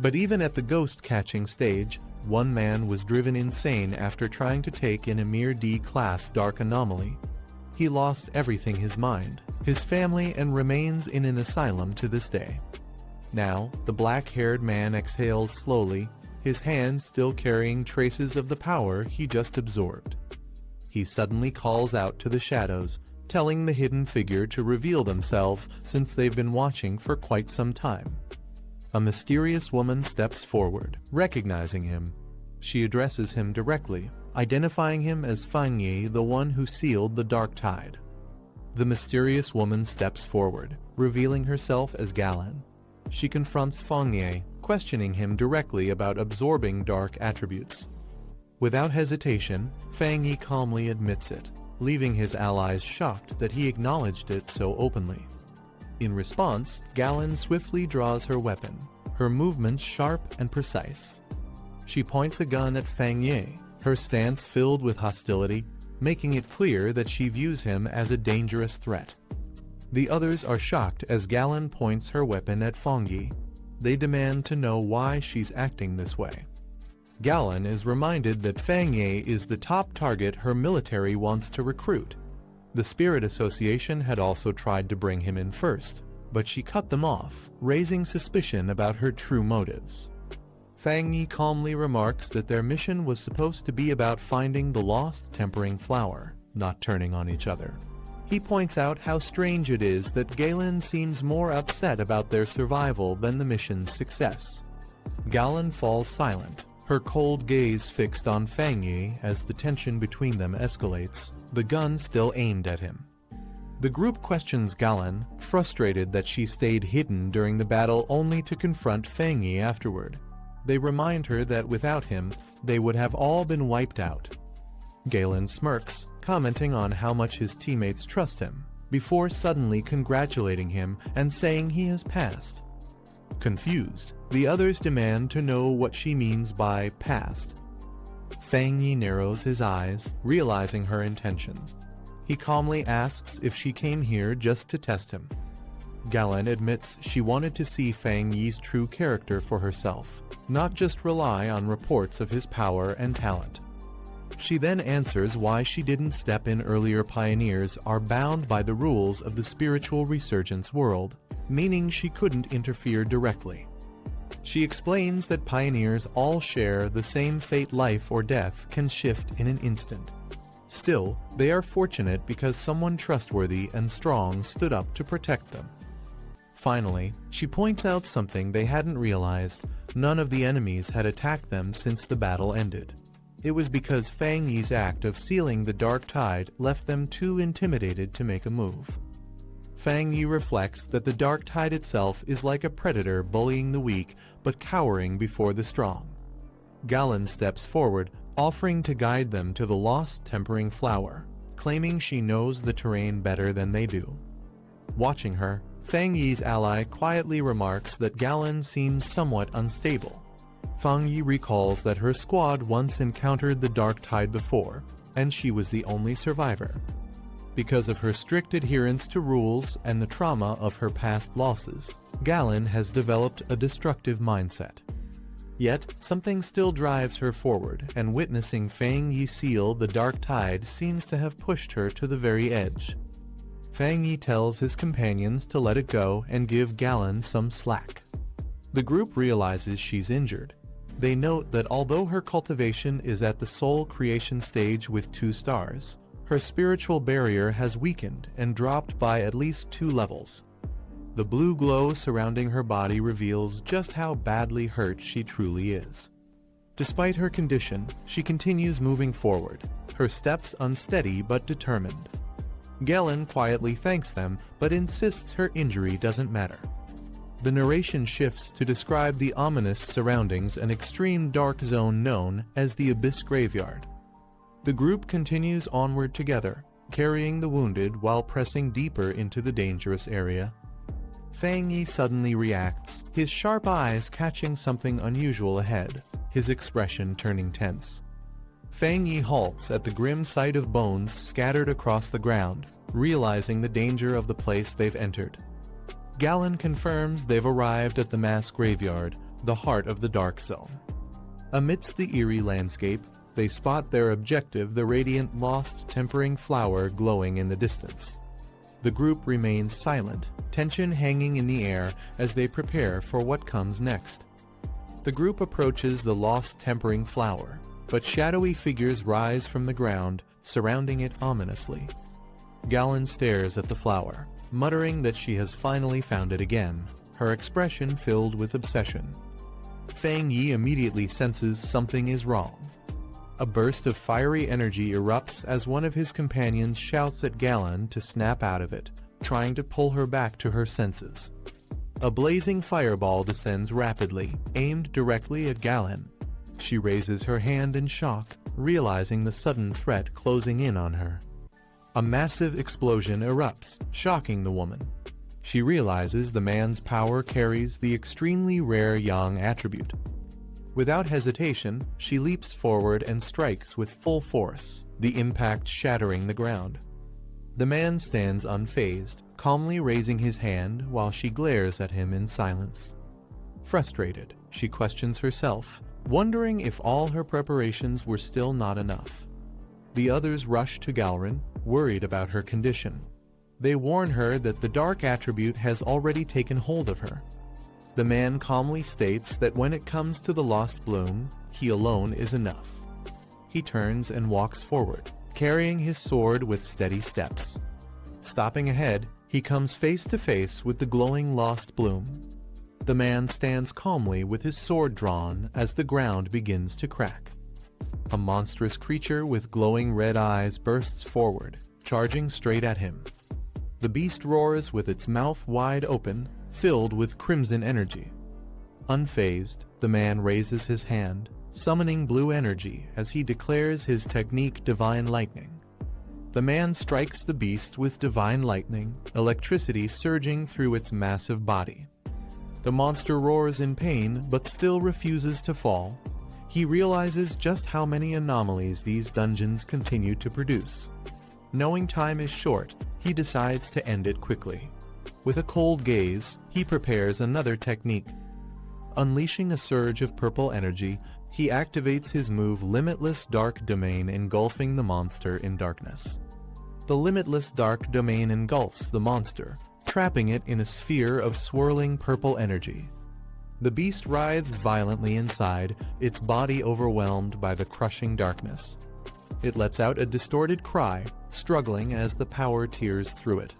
But even at the ghost catching stage, one man was driven insane after trying to take in a mere D-class dark anomaly. He lost everything: his mind, his family, and remains in an asylum to this day. Now, the black-haired man exhales slowly, his hands still carrying traces of the power he just absorbed. He suddenly calls out to the shadows, telling the hidden figure to reveal themselves since they've been watching for quite some time. A mysterious woman steps forward, recognizing him. She addresses him directly, identifying him as Fang Yi, the one who sealed the Dark Tide. The mysterious woman steps forward, revealing herself as Galan. She confronts Fang Yi, questioning him directly about absorbing dark attributes. Without hesitation, Fang Yi calmly admits it, leaving his allies shocked that he acknowledged it so openly. In response, Galan swiftly draws her weapon, her movements sharp and precise. She points a gun at Fang Yi, her stance filled with hostility, making it clear that she views him as a dangerous threat. The others are shocked as Galan points her weapon at Fang Yi. They demand to know why she's acting this way. Galen is reminded that Fang Ye is the top target her military wants to recruit. The Spirit Association had also tried to bring him in first, but she cut them off, raising suspicion about her true motives. Fang Yi calmly remarks that their mission was supposed to be about finding the lost tempering flower, not turning on each other. He points out how strange it is that Galen seems more upset about their survival than the mission's success. Galen falls silent, her cold gaze fixed on Fang Yi as the tension between them escalates, the gun still aimed at him. The group questions Galen, frustrated that she stayed hidden during the battle only to confront Fang Yi afterward. They remind her that without him, they would have all been wiped out. Galen smirks, commenting on how much his teammates trust him, before suddenly congratulating him and saying he has passed. Confused, the others demand to know what she means by passed. Fang Yi narrows his eyes, realizing her intentions. He calmly asks if she came here just to test him. Galen admits she wanted to see Fang Yi's true character for herself, not just rely on reports of his power and talent. She then answers why she didn't step in earlier. Pioneers are bound by the rules of the spiritual resurgence world, meaning she couldn't interfere directly. She explains that pioneers all share the same fate. Life or death can shift in an instant. Still, they are fortunate because someone trustworthy and strong stood up to protect them. Finally, she points out something they hadn't realized: none of the enemies had attacked them since the battle ended. It was because Fang Yi's act of sealing the dark tide left them too intimidated to make a move. Fang Yi reflects that the dark tide itself is like a predator bullying the weak but cowering before the strong. Galen steps forward, offering to guide them to the lost tempering flower, claiming she knows the terrain better than they do. Watching her, Fang Yi's ally quietly remarks that Galen seems somewhat unstable. Fang Yi recalls that her squad once encountered the dark tide before, and she was the only survivor. Because of her strict adherence to rules and the trauma of her past losses, Galen has developed a destructive mindset. Yet, something still drives her forward, and witnessing Fang Yi seal the dark tide seems to have pushed her to the very edge. Fang Yi tells his companions to let it go and give Galen some slack. The group realizes she's injured. They note that although her cultivation is at the soul creation stage with 2 stars, her spiritual barrier has weakened and dropped by at least 2 levels. The blue glow surrounding her body reveals just how badly hurt she truly is. Despite her condition, she continues moving forward, her steps unsteady but determined. Galen quietly thanks them but insists her injury doesn't matter. The narration shifts to describe the ominous surroundings, an extreme dark zone known as the Abyss Graveyard. The group continues onward together, carrying the wounded while pressing deeper into the dangerous area. Fang Yi suddenly reacts, his sharp eyes catching something unusual ahead, his expression turning tense. Fang Yi halts at the grim sight of bones scattered across the ground, realizing the danger of the place they've entered. Galen confirms they've arrived at the mass graveyard, the heart of the dark zone. Amidst the eerie landscape, they spot their objective, the radiant lost tempering flower glowing in the distance. The group remains silent, tension hanging in the air as they prepare for what comes next. The group approaches the lost tempering flower, but shadowy figures rise from the ground, surrounding it ominously. Galen stares at the flower, muttering that she has finally found it again, her expression filled with obsession. Fang Yi immediately senses something is wrong. A burst of fiery energy erupts as one of his companions shouts at Galen to snap out of it, trying to pull her back to her senses. A blazing fireball descends rapidly, aimed directly at Galen. She raises her hand in shock, realizing the sudden threat closing in on her. A massive explosion erupts, shocking the woman. She realizes the man's power carries the extremely rare Yang attribute. Without hesitation, she leaps forward and strikes with full force, the impact shattering the ground. The man stands unfazed, calmly raising his hand while she glares at him in silence. Frustrated, she questions herself, wondering if all her preparations were still not enough. The others rush to Galrin, worried about her condition. They warn her that the dark attribute has already taken hold of her. The man calmly states that when it comes to the lost bloom, he alone is enough. He turns and walks forward, carrying his sword with steady steps. Stopping ahead, he comes face to face with the glowing lost bloom. The man stands calmly with his sword drawn as the ground begins to crack. A monstrous creature with glowing red eyes bursts forward, charging straight at him. The beast roars with its mouth wide open, filled with crimson energy. Unfazed, the man raises his hand, summoning blue energy as he declares his technique Divine Lightning. The man strikes the beast with divine lightning, electricity surging through its massive body. The monster roars in pain but still refuses to fall. He realizes just how many anomalies these dungeons continue to produce. Knowing time is short, he decides to end it quickly. With a cold gaze, he prepares another technique. Unleashing a surge of purple energy, he activates his move Limitless Dark Domain, engulfing the monster in darkness. The limitless dark domain engulfs the monster, trapping it in a sphere of swirling purple energy. The beast writhes violently inside, its body overwhelmed by the crushing darkness. It lets out a distorted cry, struggling as the power tears through it.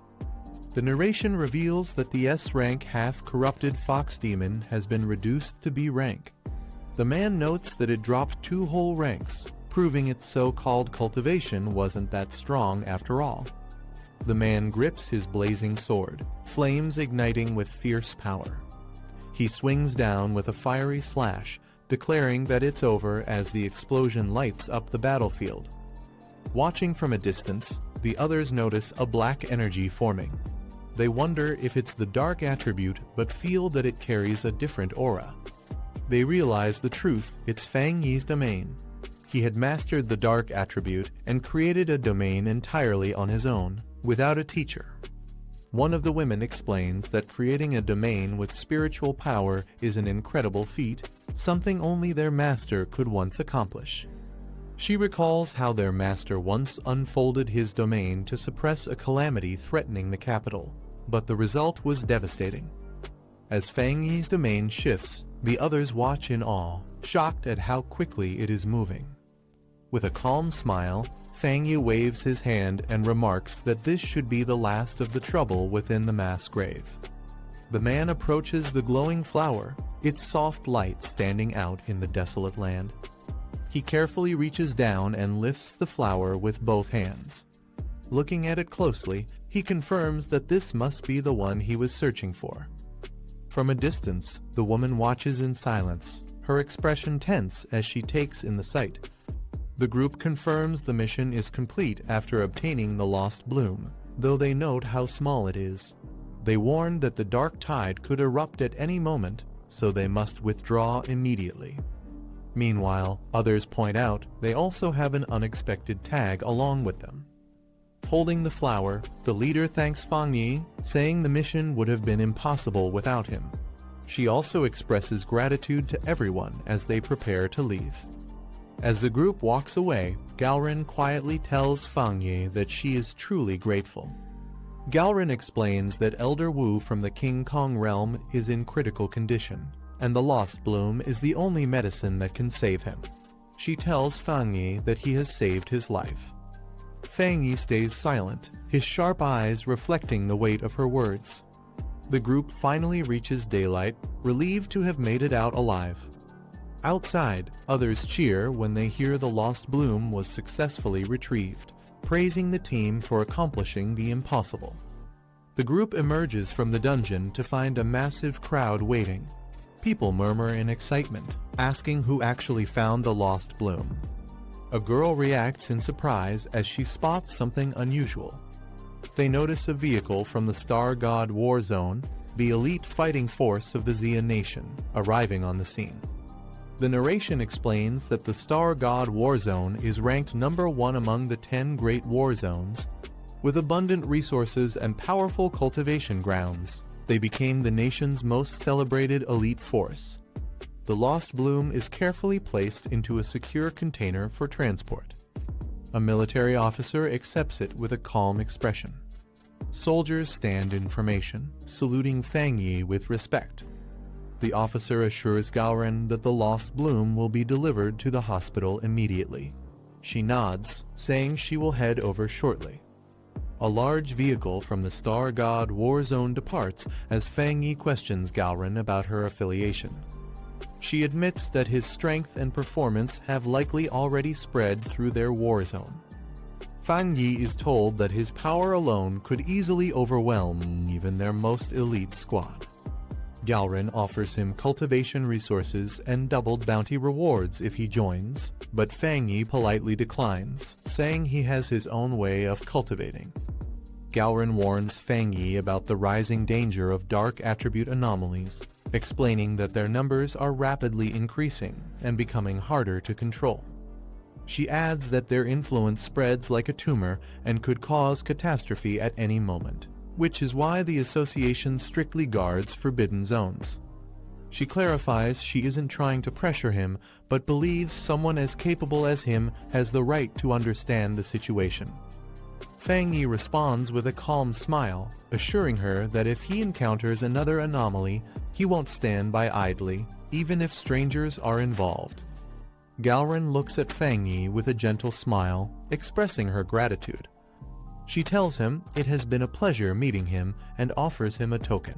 The narration reveals that the S-rank half-corrupted fox demon has been reduced to B rank. The man notes that it dropped 2 whole ranks, proving its so-called cultivation wasn't that strong after all. The man grips his blazing sword, flames igniting with fierce power. He swings down with a fiery slash, declaring that it's over as the explosion lights up the battlefield. Watching from a distance, the others notice a black energy forming. They wonder if it's the dark attribute but feel that it carries a different aura. They realize the truth, it's Fang Yi's domain. He had mastered the dark attribute and created a domain entirely on his own, without a teacher. One of the women explains that creating a domain with spiritual power is an incredible feat, something only their master could once accomplish. She recalls how their master once unfolded his domain to suppress a calamity threatening the capital, but the result was devastating. As Fang Yi's domain shifts, the others watch in awe, shocked at how quickly it is moving. With a calm smile, Fang Yi waves his hand and remarks that this should be the last of the trouble within the mass grave. The man approaches the glowing flower, its soft light standing out in the desolate land. He carefully reaches down and lifts the flower with both hands. Looking at it closely, he confirms that this must be the one he was searching for. From a distance, the woman watches in silence, her expression tense as she takes in the sight. The group confirms the mission is complete after obtaining the lost bloom, though they note how small it is. They warn that the dark tide could erupt at any moment, so they must withdraw immediately. Meanwhile, others point out they also have an unexpected tag along with them. Holding the flower, the leader thanks Fang Yi, saying the mission would have been impossible without him. She also expresses gratitude to everyone as they prepare to leave. As the group walks away, Galrin quietly tells Fang Yi that she is truly grateful. Galrin explains that Elder Wu from the King Kong realm is in critical condition, and the lost bloom is the only medicine that can save him. She tells Fang Yi that he has saved his life. Fang Yi stays silent, his sharp eyes reflecting the weight of her words. The group finally reaches daylight, relieved to have made it out alive. Outside, others cheer when they hear the lost bloom was successfully retrieved, praising the team for accomplishing the impossible. The group emerges from the dungeon to find a massive crowd waiting. People murmur in excitement, asking who actually found the lost bloom. A girl reacts in surprise as she spots something unusual. They notice a vehicle from the Star God War Zone, the elite fighting force of the Xia Nation, arriving on the scene. The narration explains that the Star God War Zone is ranked number 1 among the 10 great war zones. With abundant resources and powerful cultivation grounds, they became the nation's most celebrated elite force. the lost bloom is carefully placed into a secure container for transport. A military officer accepts it with a calm expression. Soldiers stand in formation, saluting Fang Yi with respect. The officer assures Gaoren that the lost bloom will be delivered to the hospital immediately. She nods, saying she will head over shortly. A large vehicle from the Star God War Zone departs as Fang Yi questions Gaoren about her affiliation. She admits that his strength and performance have likely already spread through their war zone. Fang Yi is told that his power alone could easily overwhelm even their most elite squad. Gaoren offers him cultivation resources and doubled bounty rewards if he joins, but Fang Yi politely declines, saying he has his own way of cultivating. Gaoren warns Fang Yi about the rising danger of dark attribute anomalies, explaining that their numbers are rapidly increasing and becoming harder to control. She adds that their influence spreads like a tumor and could cause catastrophe at any moment, which is why the association strictly guards forbidden zones. She clarifies she isn't trying to pressure him, but believes someone as capable as him has the right to understand the situation. Fang Yi responds with a calm smile, assuring her that if he encounters another anomaly, he won't stand by idly, even if strangers are involved. Gaoren looks at Fang Yi with a gentle smile, expressing her gratitude. She tells him it has been a pleasure meeting him and offers him a token.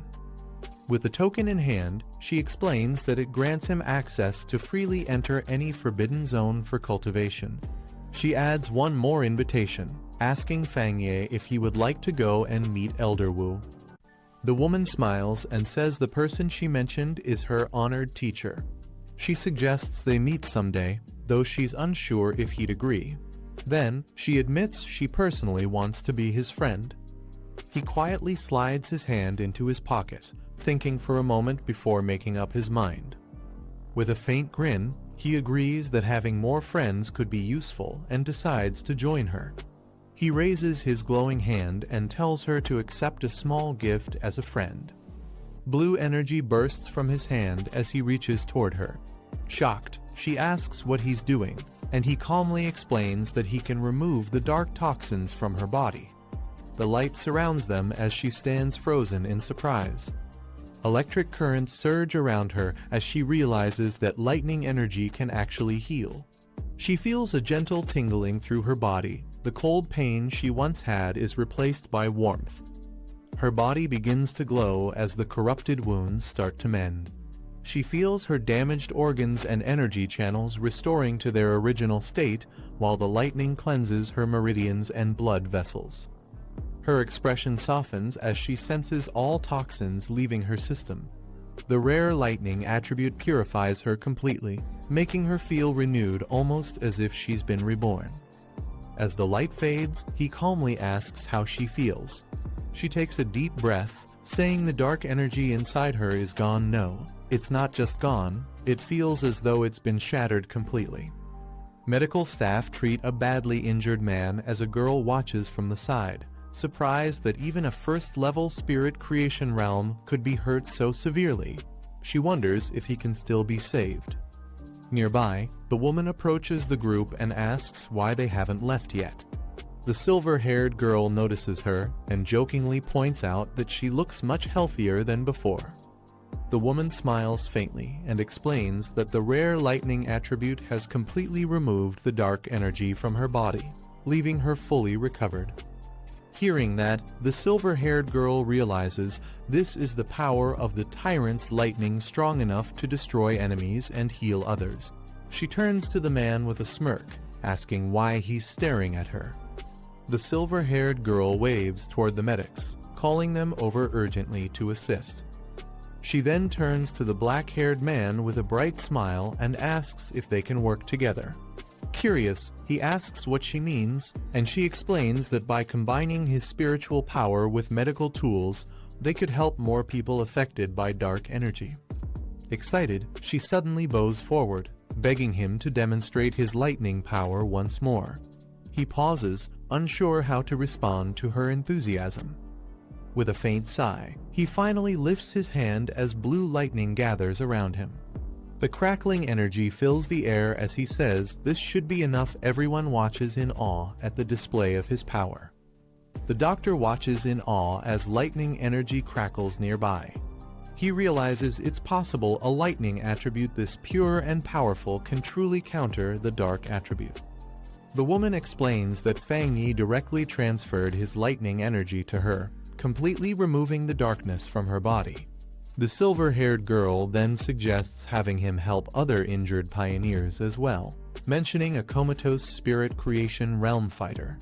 With the token in hand, she explains that it grants him access to freely enter any forbidden zone for cultivation. She adds one more invitation, asking Fang Yi if he would like to go and meet Elder Wu. The woman smiles and says the person she mentioned is her honored teacher. She suggests they meet someday, though she's unsure if he'd agree. Then, she admits she personally wants to be his friend. He quietly slides his hand into his pocket, thinking for a moment before making up his mind. With a faint grin, he agrees that having more friends could be useful and decides to join her. He raises his glowing hand and tells her to accept a small gift as a friend. Blue energy bursts from his hand as he reaches toward her. Shocked, she asks what he's doing, and he calmly explains that he can remove the dark toxins from her body. The light surrounds them as she stands frozen in surprise. Electric currents surge around her as she realizes that lightning energy can actually heal. She feels a gentle tingling through her body. The cold pain she once had is replaced by warmth. Her body begins to glow as the corrupted wounds start to mend. She feels her damaged organs and energy channels restoring to their original state, while the lightning cleanses her meridians and blood vessels. Her expression softens as she senses all toxins leaving her system. The rare lightning attribute purifies her completely, making her feel renewed almost as if she's been reborn. As the light fades, he calmly asks how she feels. She takes a deep breath, saying the dark energy inside her is gone. No, it's not just gone, it feels as though it's been shattered completely. Medical staff treat a badly injured man as a girl watches from the side, surprised that even a first-level spirit creation realm could be hurt so severely. She wonders if he can still be saved. Nearby, the woman approaches the group and asks why they haven't left yet. The silver-haired girl notices her and jokingly points out that she looks much healthier than before. The woman smiles faintly and explains that the rare lightning attribute has completely removed the dark energy from her body, leaving her fully recovered. Hearing that, the silver-haired girl realizes this is the power of the tyrant's lightning strong enough to destroy enemies and heal others. She turns to the man with a smirk, asking why he's staring at her. The silver-haired girl waves toward the medics, calling them over urgently to assist. She then turns to the black-haired man with a bright smile and asks if they can work together. Curious, he asks what she means, and she explains that by combining his spiritual power with medical tools, they could help more people affected by dark energy. Excited, she suddenly bows forward, begging him to demonstrate his lightning power once more. He pauses, unsure how to respond to her enthusiasm. With a faint sigh, he finally lifts his hand as blue lightning gathers around him. The crackling energy fills the air as he says this should be enough. Everyone watches in awe at the display of his power. The doctor watches in awe as lightning energy crackles nearby. He realizes it's possible a lightning attribute this pure and powerful can truly counter the dark attribute. The woman explains that Fang Yi directly transferred his lightning energy to her, completely removing the darkness from her body. The silver-haired girl then suggests having him help other injured pioneers as well, mentioning a comatose spirit creation realm fighter.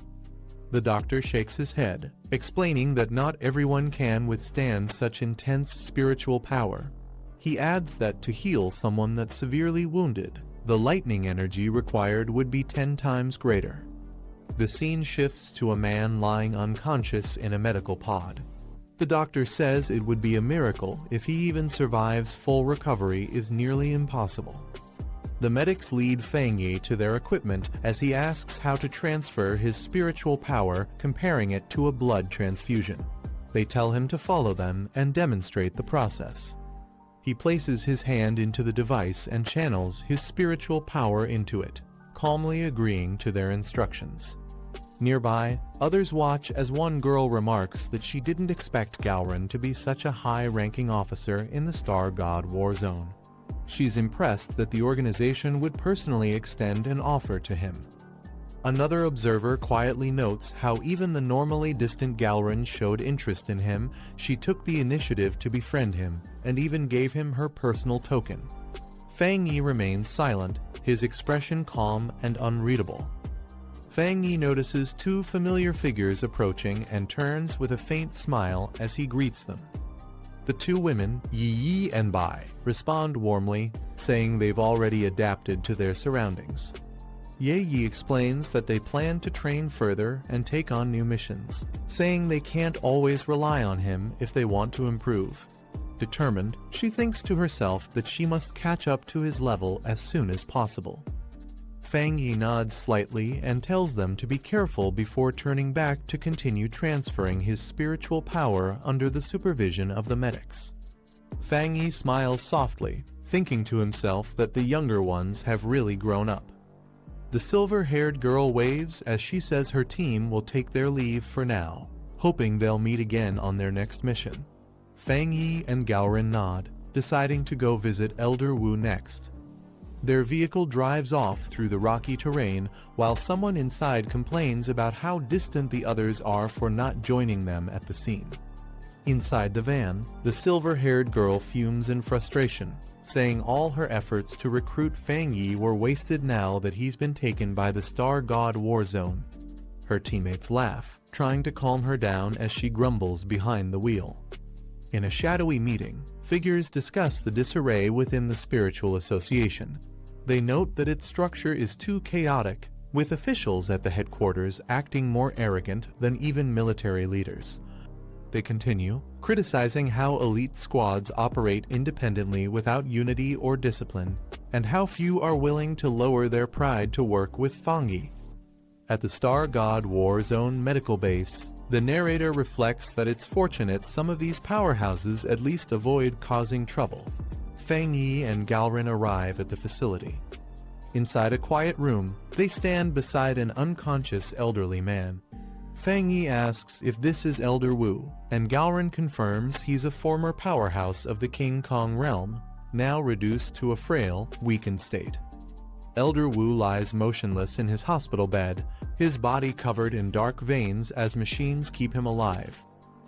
The doctor shakes his head, explaining that not everyone can withstand such intense spiritual power. He adds that to heal someone that's severely wounded, the lightning energy required would be 10 times greater. The scene shifts to a man lying unconscious in a medical pod. The doctor says it would be a miracle if he even survives. Full recovery is nearly impossible. The medics lead Fang Yi to their equipment as he asks how to transfer his spiritual power, comparing it to a blood transfusion. They tell him to follow them and demonstrate the process. He places his hand into the device and channels his spiritual power into it, calmly agreeing to their instructions. Nearby, others watch as one girl remarks that she didn't expect Galrin to be such a high-ranking officer in the Star God War Zone. She's impressed that the organization would personally extend an offer to him. Another observer quietly notes how even the normally distant Galrin showed interest in him. She took the initiative to befriend him and even gave him her personal token. Fang Yi remains silent, his expression calm and unreadable. Fang Yi notices two familiar figures approaching and turns with a faint smile as he greets them. The two women, Yi Yi and Bai, respond warmly, saying they've already adapted to their surroundings. Ye Yi explains that they plan to train further and take on new missions, saying they can't always rely on him if they want to improve. Determined, she thinks to herself that she must catch up to his level as soon as possible. Fang Yi nods slightly and tells them to be careful before turning back to continue transferring his spiritual power under the supervision of the medics. Fang Yi smiles softly, thinking to himself that the younger ones have really grown up. The silver-haired girl waves as she says her team will take their leave for now, hoping they'll meet again on their next mission. Fang Yi and Galrin nod, deciding to go visit Elder Wu next. Their vehicle drives off through the rocky terrain while someone inside complains about how distant the others are for not joining them at the scene. Inside the van, the silver-haired girl fumes in frustration, saying all her efforts to recruit Fang Yi were wasted now that he's been taken by the Star God War Zone. Her teammates laugh, trying to calm her down as she grumbles behind the wheel. In a shadowy meeting, figures discuss the disarray within the spiritual association. They note that its structure is too chaotic, with officials at the headquarters acting more arrogant than even military leaders. They continue, criticizing how elite squads operate independently without unity or discipline, and how few are willing to lower their pride to work with Fang Yi. At the Star God War Zone medical base, the narrator reflects that it's fortunate some of these powerhouses at least avoid causing trouble. Fang Yi and Galrin arrive at the facility. Inside a quiet room, they stand beside an unconscious elderly man. Fang Yi asks if this is Elder Wu, and Galrin confirms he's a former powerhouse of the King Kong realm, now reduced to a frail, weakened state. Elder Wu lies motionless in his hospital bed, his body covered in dark veins as machines keep him alive.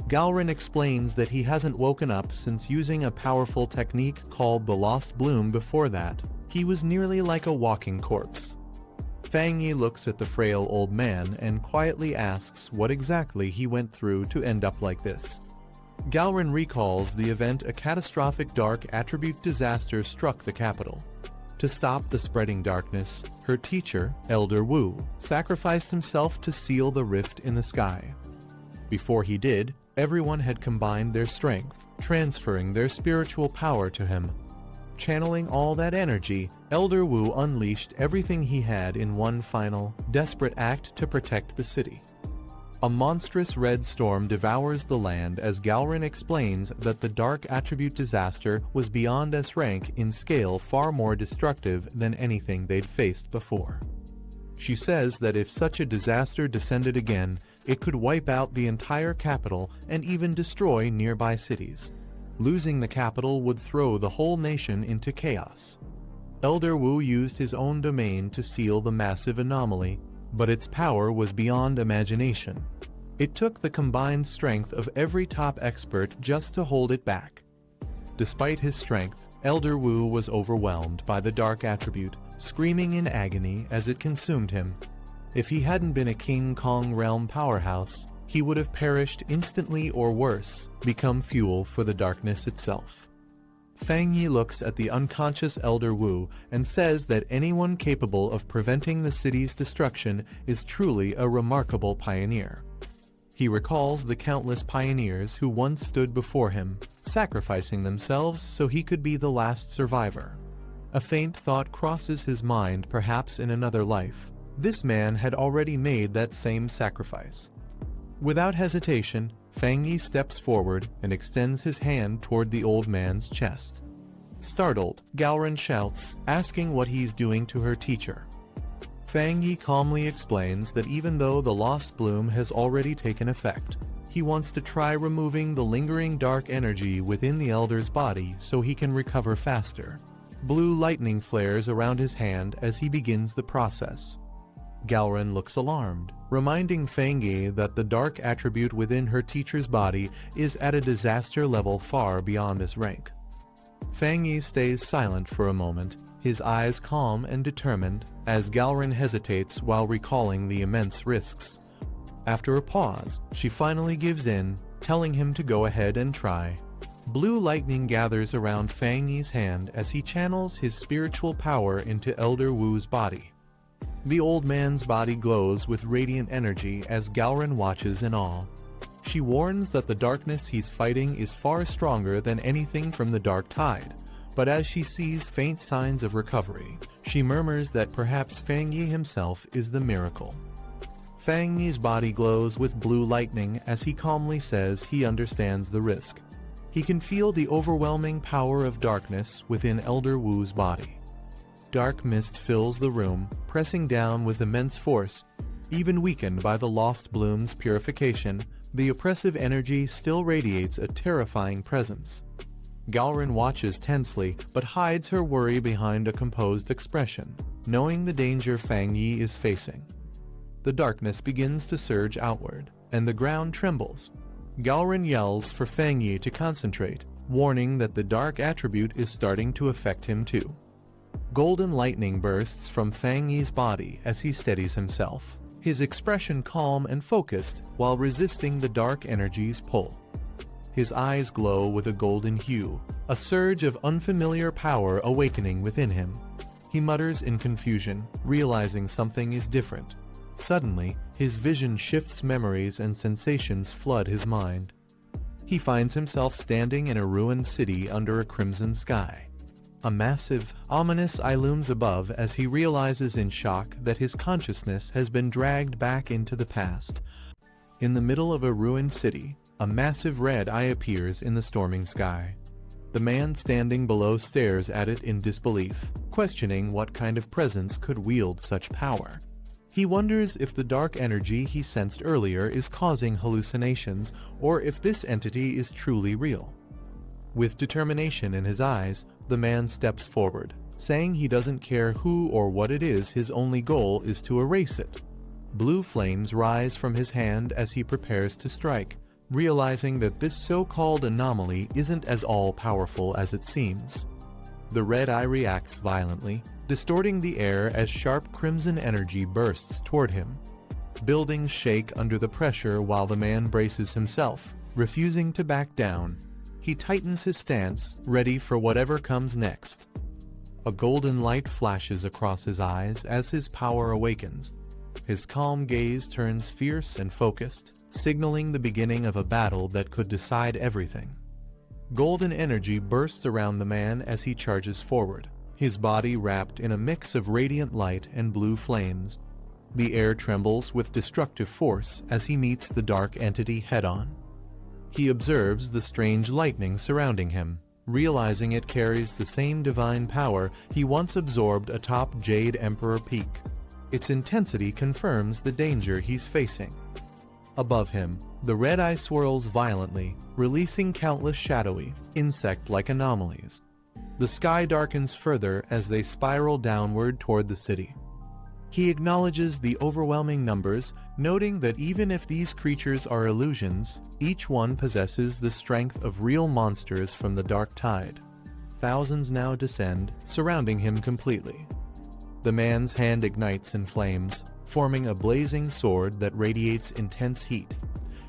Galrin explains that he hasn't woken up since using a powerful technique called the Lost Bloom. Before that, he was nearly like a walking corpse. Fang Yi looks at the frail old man and quietly asks what exactly he went through to end up like this. Galrin recalls the event a catastrophic dark attribute disaster struck the capital. To stop the spreading darkness, her teacher, Elder Wu, sacrificed himself to seal the rift in the sky. Before he did, everyone had combined their strength, transferring their spiritual power to him. Channeling all that energy, Elder Wu unleashed everything he had in one final, desperate act to protect the city. A monstrous red storm devours the land as Galrin explains that the dark attribute disaster was beyond S rank in scale, far more destructive than anything they'd faced before. She says that if such a disaster descended again, it could wipe out the entire capital and even destroy nearby cities. Losing the capital would throw the whole nation into chaos. Elder Wu used his own domain to seal the massive anomaly, but its power was beyond imagination. It took the combined strength of every top expert just to hold it back. Despite his strength, Elder Wu was overwhelmed by the dark attribute, screaming in agony as it consumed him. If he hadn't been a King Kong realm powerhouse, he would have perished instantly or worse, become fuel for the darkness itself. Fang Yi looks at the unconscious Elder Wu and says that anyone capable of preventing the city's destruction is truly a remarkable pioneer. He recalls the countless pioneers who once stood before him, sacrificing themselves so he could be the last survivor. A faint thought crosses his mind, perhaps in another life. This man had already made that same sacrifice. Without hesitation, Fang Yi steps forward and extends his hand toward the old man's chest. Startled, Galrin shouts, asking what he's doing to her teacher. Fang Yi calmly explains that even though the lost bloom has already taken effect, he wants to try removing the lingering dark energy within the elder's body so he can recover faster. Blue lightning flares around his hand as he begins the process. Galrin looks alarmed, reminding Fang Yi that the dark attribute within her teacher's body is at a disaster level far beyond his rank. Fang Yi stays silent for a moment, his eyes calm and determined, as Galrin hesitates while recalling the immense risks. After a pause, she finally gives in, telling him to go ahead and try. Blue lightning gathers around Fang Yi's hand as he channels his spiritual power into Elder Wu's body. The old man's body glows with radiant energy as Galrin watches in awe. She warns that the darkness he's fighting is far stronger than anything from the Dark Tide, but as she sees faint signs of recovery, she murmurs that perhaps Fang Yi himself is the miracle. Fang Yi's body glows with blue lightning as he calmly says he understands the risk. He can feel the overwhelming power of darkness within Elder Wu's body. Dark mist fills the room, pressing down with immense force. Even weakened by the lost bloom's purification, the oppressive energy still radiates a terrifying presence. Galrin watches tensely, but hides her worry behind a composed expression, knowing the danger Fang Yi is facing. The darkness begins to surge outward, and the ground trembles. Galrin yells for Fang Yi to concentrate, warning that the dark attribute is starting to affect him too. Golden lightning bursts from Fang Yi's body as he steadies himself, his expression calm and focused while resisting the dark energy's pull. His eyes glow with a golden hue, a surge of unfamiliar power awakening within him. He mutters in confusion, realizing something is different. Suddenly, his vision shifts, memories and sensations flood his mind. He finds himself standing in a ruined city under a crimson sky. A massive, ominous eye looms above as he realizes in shock that his consciousness has been dragged back into the past. In the middle of a ruined city, a massive red eye appears in the storming sky. The man standing below stares at it in disbelief, questioning what kind of presence could wield such power. He wonders if the dark energy he sensed earlier is causing hallucinations, or if this entity is truly real. With determination in his eyes, the man steps forward, saying he doesn't care who or what it is, his only goal is to erase it. Blue flames rise from his hand as he prepares to strike, realizing that this so-called anomaly isn't as all-powerful as it seems. The red eye reacts violently, distorting the air as sharp crimson energy bursts toward him. Buildings shake under the pressure while the man braces himself, refusing to back down. He tightens his stance, ready for whatever comes next. A golden light flashes across his eyes as his power awakens. His calm gaze turns fierce and focused, signaling the beginning of a battle that could decide everything. Golden energy bursts around the man as he charges forward, his body wrapped in a mix of radiant light and blue flames. The air trembles with destructive force as he meets the dark entity head-on. He observes the strange lightning surrounding him, realizing it carries the same divine power he once absorbed atop Jade Emperor Peak. Its intensity confirms the danger he's facing. Above him, the red eye swirls violently, releasing countless shadowy, insect-like anomalies. The sky darkens further as they spiral downward toward the city. He acknowledges the overwhelming numbers, noting that even if these creatures are illusions, each one possesses the strength of real monsters from the dark tide. Thousands now descend, surrounding him completely. The man's hand ignites in flames, forming a blazing sword that radiates intense heat.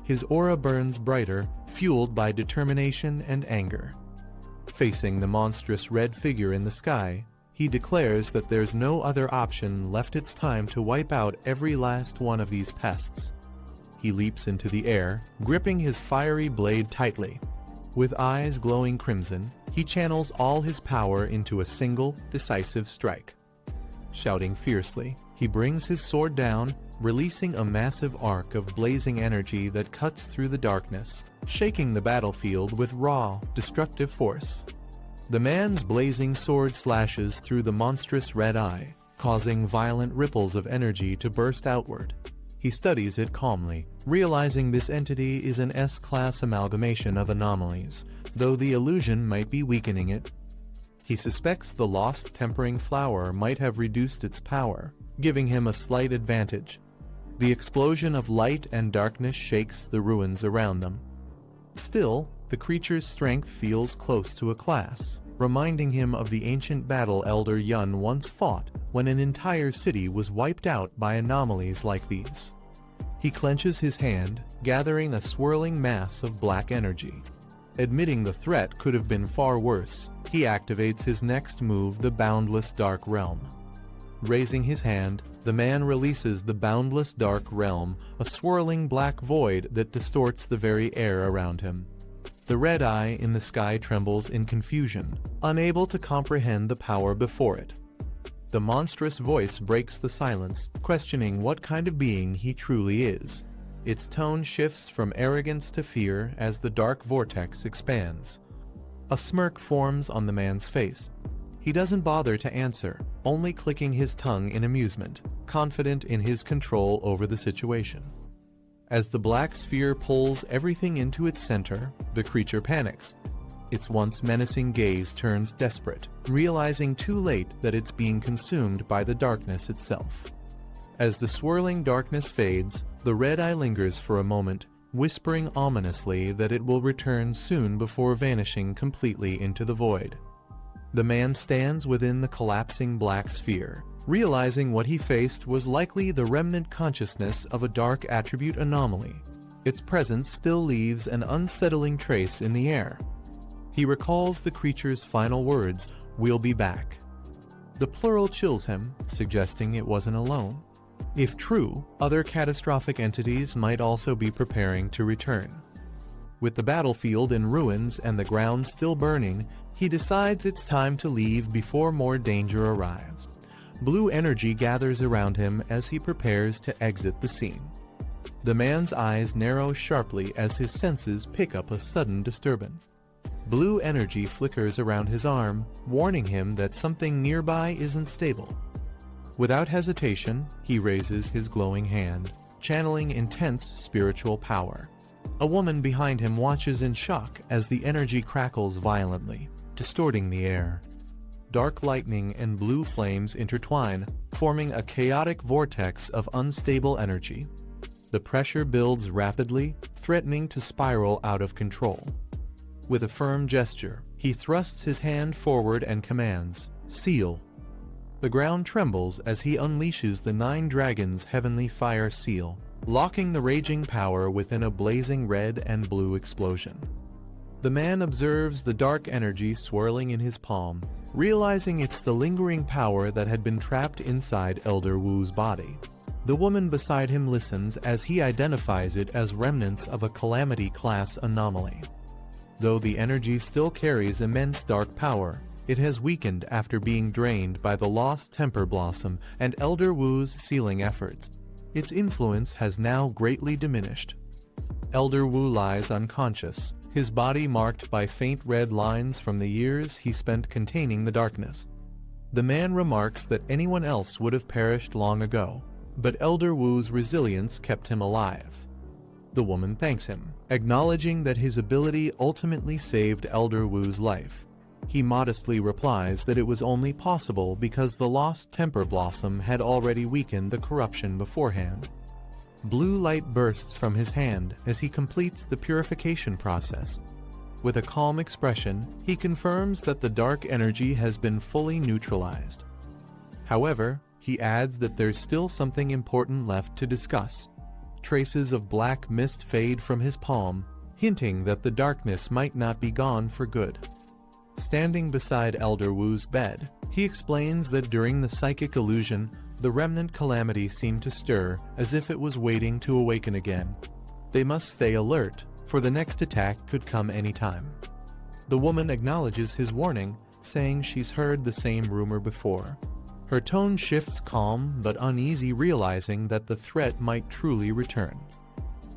His aura burns brighter, fueled by determination and anger. Facing the monstrous red figure in the sky, he declares that there's no other option left. It's time to wipe out every last one of these pests. He leaps into the air, gripping his fiery blade tightly. With eyes glowing crimson, he channels all his power into a single, decisive strike. Shouting fiercely, he brings his sword down, releasing a massive arc of blazing energy that cuts through the darkness, shaking the battlefield with raw, destructive force. The man's blazing sword slashes through the monstrous red eye, causing violent ripples of energy to burst outward. He studies it calmly, realizing this entity is an S-class amalgamation of anomalies, though the illusion might be weakening it. He suspects the lost tempering flower might have reduced its power, giving him a slight advantage. The explosion of light and darkness shakes the ruins around them. Still, the creature's strength feels close to a class, reminding him of the ancient battle Elder Yun once fought when an entire city was wiped out by anomalies like these. He clenches his hand, gathering a swirling mass of black energy. Admitting the threat could have been far worse, he activates his next move, the Boundless Dark Realm. Raising his hand, the man releases the Boundless Dark Realm, a swirling black void that distorts the very air around him. The red eye in the sky trembles in confusion, unable to comprehend the power before it. The monstrous voice breaks the silence, questioning what kind of being he truly is. Its tone shifts from arrogance to fear as the dark vortex expands. A smirk forms on the man's face. He doesn't bother to answer, only clicking his tongue in amusement, confident in his control over the situation. As the black sphere pulls everything into its center, the creature panics. Its once menacing gaze turns desperate, realizing too late that it's being consumed by the darkness itself. As the swirling darkness fades, the red eye lingers for a moment, whispering ominously that it will return soon before vanishing completely into the void. The man stands within the collapsing black sphere, realizing what he faced was likely the remnant consciousness of a dark attribute anomaly. Its presence still leaves an unsettling trace in the air. He recalls the creature's final words, "We'll be back." The plural chills him, suggesting it wasn't alone. If true, other catastrophic entities might also be preparing to return. With the battlefield in ruins and the ground still burning, he decides it's time to leave before more danger arrives. Blue energy gathers around him as he prepares to exit the scene. The man's eyes narrow sharply as his senses pick up a sudden disturbance. Blue energy flickers around his arm, warning him that something nearby isn't stable. Without hesitation, he raises his glowing hand, channeling intense spiritual power. A woman behind him watches in shock as the energy crackles violently, distorting the air. Dark lightning and blue flames intertwine, forming a chaotic vortex of unstable energy. The pressure builds rapidly, threatening to spiral out of control. With a firm gesture, he thrusts his hand forward and commands, "Seal." The ground trembles as he unleashes the 9 Dragons' heavenly fire seal, locking the raging power within a blazing red and blue explosion. The man observes the dark energy swirling in his palm, realizing it's the lingering power that had been trapped inside Elder Wu's body. The woman beside him listens as he identifies it as remnants of a Calamity-class anomaly. Though the energy still carries immense dark power, It has weakened after being drained by the lost temper blossom and Elder Wu's sealing efforts. Its influence has now greatly diminished. Elder Wu lies unconscious, his body marked by faint red lines from the years he spent containing the darkness. The man remarks that anyone else would have perished long ago, but Elder Wu's resilience kept him alive. The woman thanks him, acknowledging that his ability ultimately saved Elder Wu's life. He modestly replies that it was only possible because the lost temper blossom had already weakened the corruption beforehand. Blue light bursts from his hand as he completes the purification process. With a calm expression, he confirms that the dark energy has been fully neutralized. However, he adds that there's still something important left to discuss. Traces of black mist fade from his palm, hinting that the darkness might not be gone for good. Standing beside Elder Wu's bed, he explains that during the psychic illusion, the remnant calamity seemed to stir as if it was waiting to awaken again. They must stay alert, for the next attack could come anytime. The woman acknowledges his warning, saying she's heard the same rumor before. Her tone shifts calm but uneasy, realizing that the threat might truly return.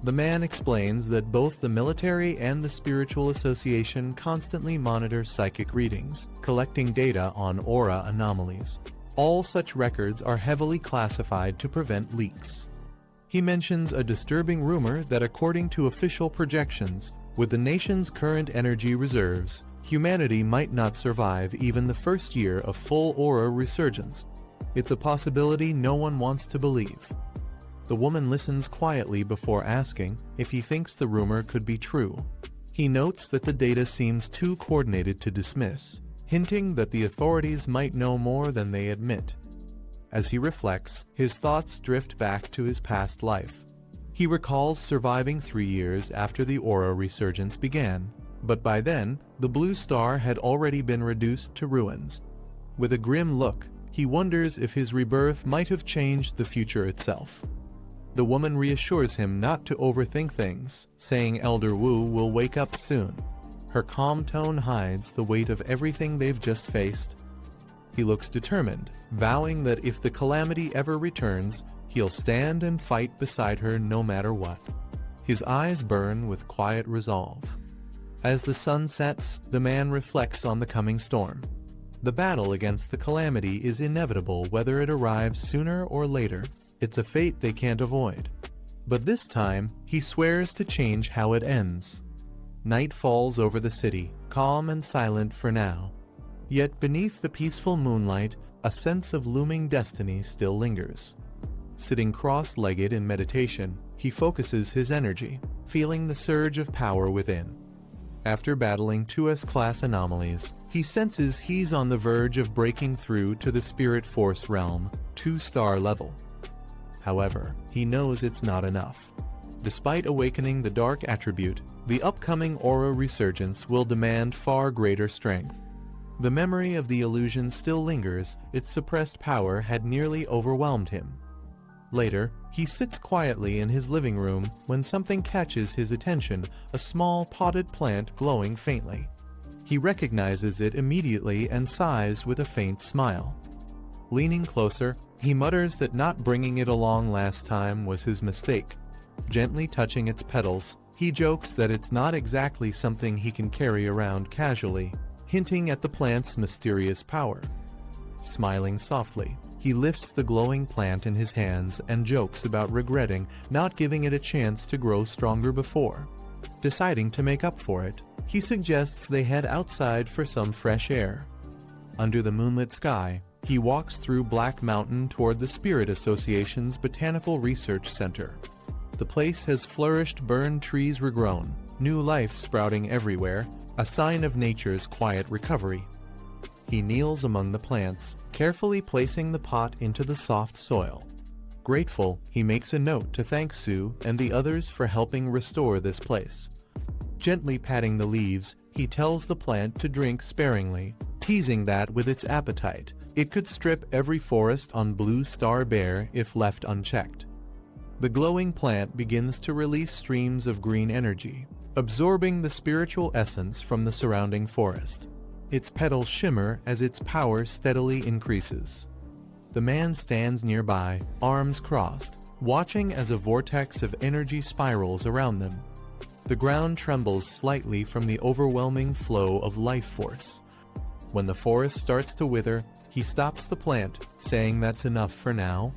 The man explains that both the military and the spiritual association constantly monitor psychic readings, collecting data on aura anomalies. All such records are heavily classified to prevent leaks. He mentions a disturbing rumor that according to official projections, with the nation's current energy reserves, humanity might not survive even the first year of full aura resurgence. It's a possibility no one wants to believe. The woman listens quietly before asking if he thinks the rumor could be true. He notes that the data seems too coordinated to dismiss, hinting that the authorities might know more than they admit. As he reflects, his thoughts drift back to his past life. He recalls surviving 3 years after the aura resurgence began, but by then, the blue star had already been reduced to ruins. With a grim look, he wonders if his rebirth might have changed the future itself. The woman reassures him not to overthink things, saying Elder Wu will wake up soon. Her calm tone hides the weight of everything they've just faced. He looks determined, vowing that if the calamity ever returns, he'll stand and fight beside her no matter what. His eyes burn with quiet resolve. As the sun sets, the man reflects on the coming storm. The battle against the calamity is inevitable whether it arrives sooner or later. It's a fate they can't avoid. But this time, he swears to change how it ends. Night falls over the city, calm and silent for now. Yet beneath the peaceful moonlight, a sense of looming destiny still lingers. Sitting cross-legged in meditation, he focuses his energy, feeling the surge of power within. After battling 2 S-class anomalies, he senses he's on the verge of breaking through to the Spirit Force realm, 2-star level. However, he knows it's not enough. Despite awakening the dark attribute, the upcoming aura resurgence will demand far greater strength. The memory of the illusion still lingers, its suppressed power had nearly overwhelmed him. Later, he sits quietly in his living room when something catches his attention, a small potted plant glowing faintly. He recognizes it immediately and sighs with a faint smile. Leaning closer, he mutters that not bringing it along last time was his mistake. Gently touching its petals, he jokes that it's not exactly something he can carry around casually, hinting at the plant's mysterious power. Smiling softly, he lifts the glowing plant in his hands and jokes about regretting not giving it a chance to grow stronger before. Deciding to make up for it, he suggests they head outside for some fresh air. Under the moonlit sky, he walks through Black Mountain toward the Spirit Association's Botanical Research Center. The place has flourished, burned trees regrown, new life sprouting everywhere, a sign of nature's quiet recovery. He kneels among the plants, carefully placing the pot into the soft soil. Grateful, he makes a note to thank Sue and the others for helping restore this place. Gently patting the leaves, he tells the plant to drink sparingly, teasing that with its appetite, it could strip every forest on Blue Star bare if left unchecked. The glowing plant begins to release streams of green energy, absorbing the spiritual essence from the surrounding forest. Its petals shimmer as its power steadily increases. The man stands nearby, arms crossed, watching as a vortex of energy spirals around them. The ground trembles slightly from the overwhelming flow of life force. When the forest starts to wither, he stops the plant, saying that's enough for now.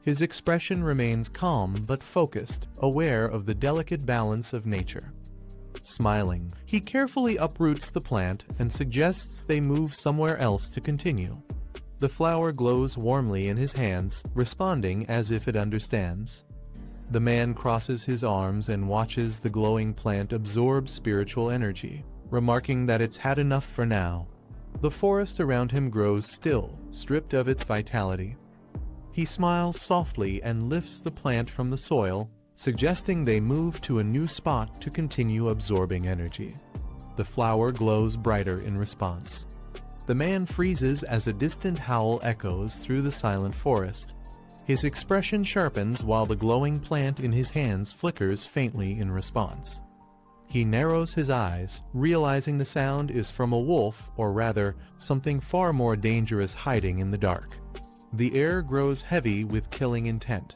His expression remains calm but focused, aware of the delicate balance of nature. Smiling, he carefully uproots the plant and suggests they move somewhere else to continue. The flower glows warmly in his hands, responding as if it understands. The man crosses his arms and watches the glowing plant absorb spiritual energy, remarking that it's had enough for now. The forest around him grows still, stripped of its vitality. He smiles softly and lifts the plant from the soil, suggesting they move to a new spot to continue absorbing energy. The flower glows brighter in response. The man freezes as a distant howl echoes through the silent forest. His expression sharpens while the glowing plant in his hands flickers faintly in response. He narrows his eyes, realizing the sound is from a wolf, or rather, something far more dangerous hiding in the dark. The air grows heavy with killing intent.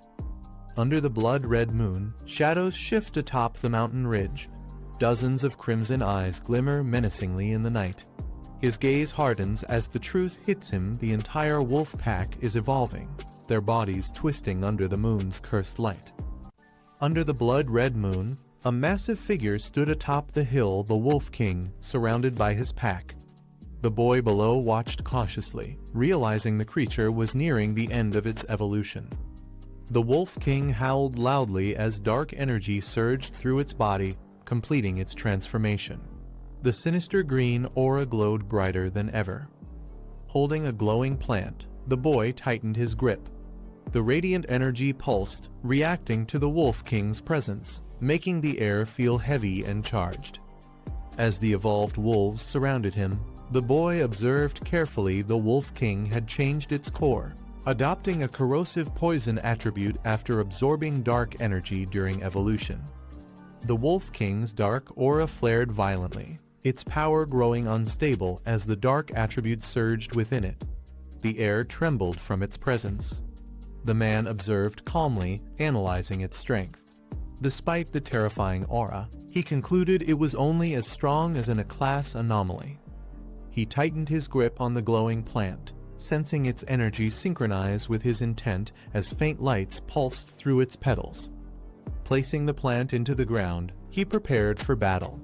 Under the blood-red moon, shadows shift atop the mountain ridge. Dozens of crimson eyes glimmer menacingly in the night. His gaze hardens as the truth hits him. The entire wolf pack is evolving, their bodies twisting under the moon's cursed light. Under the blood-red moon, a massive figure stood atop the hill, the Wolf King, surrounded by his pack. The boy below watched cautiously, realizing the creature was nearing the end of its evolution. The Wolf King howled loudly as dark energy surged through its body, completing its transformation. The sinister green aura glowed brighter than ever. Holding a glowing plant, the boy tightened his grip. The radiant energy pulsed, reacting to the Wolf King's presence, making the air feel heavy and charged. As the evolved wolves surrounded him, the boy observed carefully. The Wolf King had changed its core, adopting a corrosive poison attribute after absorbing dark energy during evolution. The Wolf King's dark aura flared violently, its power growing unstable as the dark attribute surged within it. The air trembled from its presence. The man observed calmly, analyzing its strength. Despite the terrifying aura, he concluded it was only as strong as a class anomaly. He tightened his grip on the glowing plant, sensing its energy synchronize with his intent as faint lights pulsed through its petals. Placing the plant into the ground, he prepared for battle.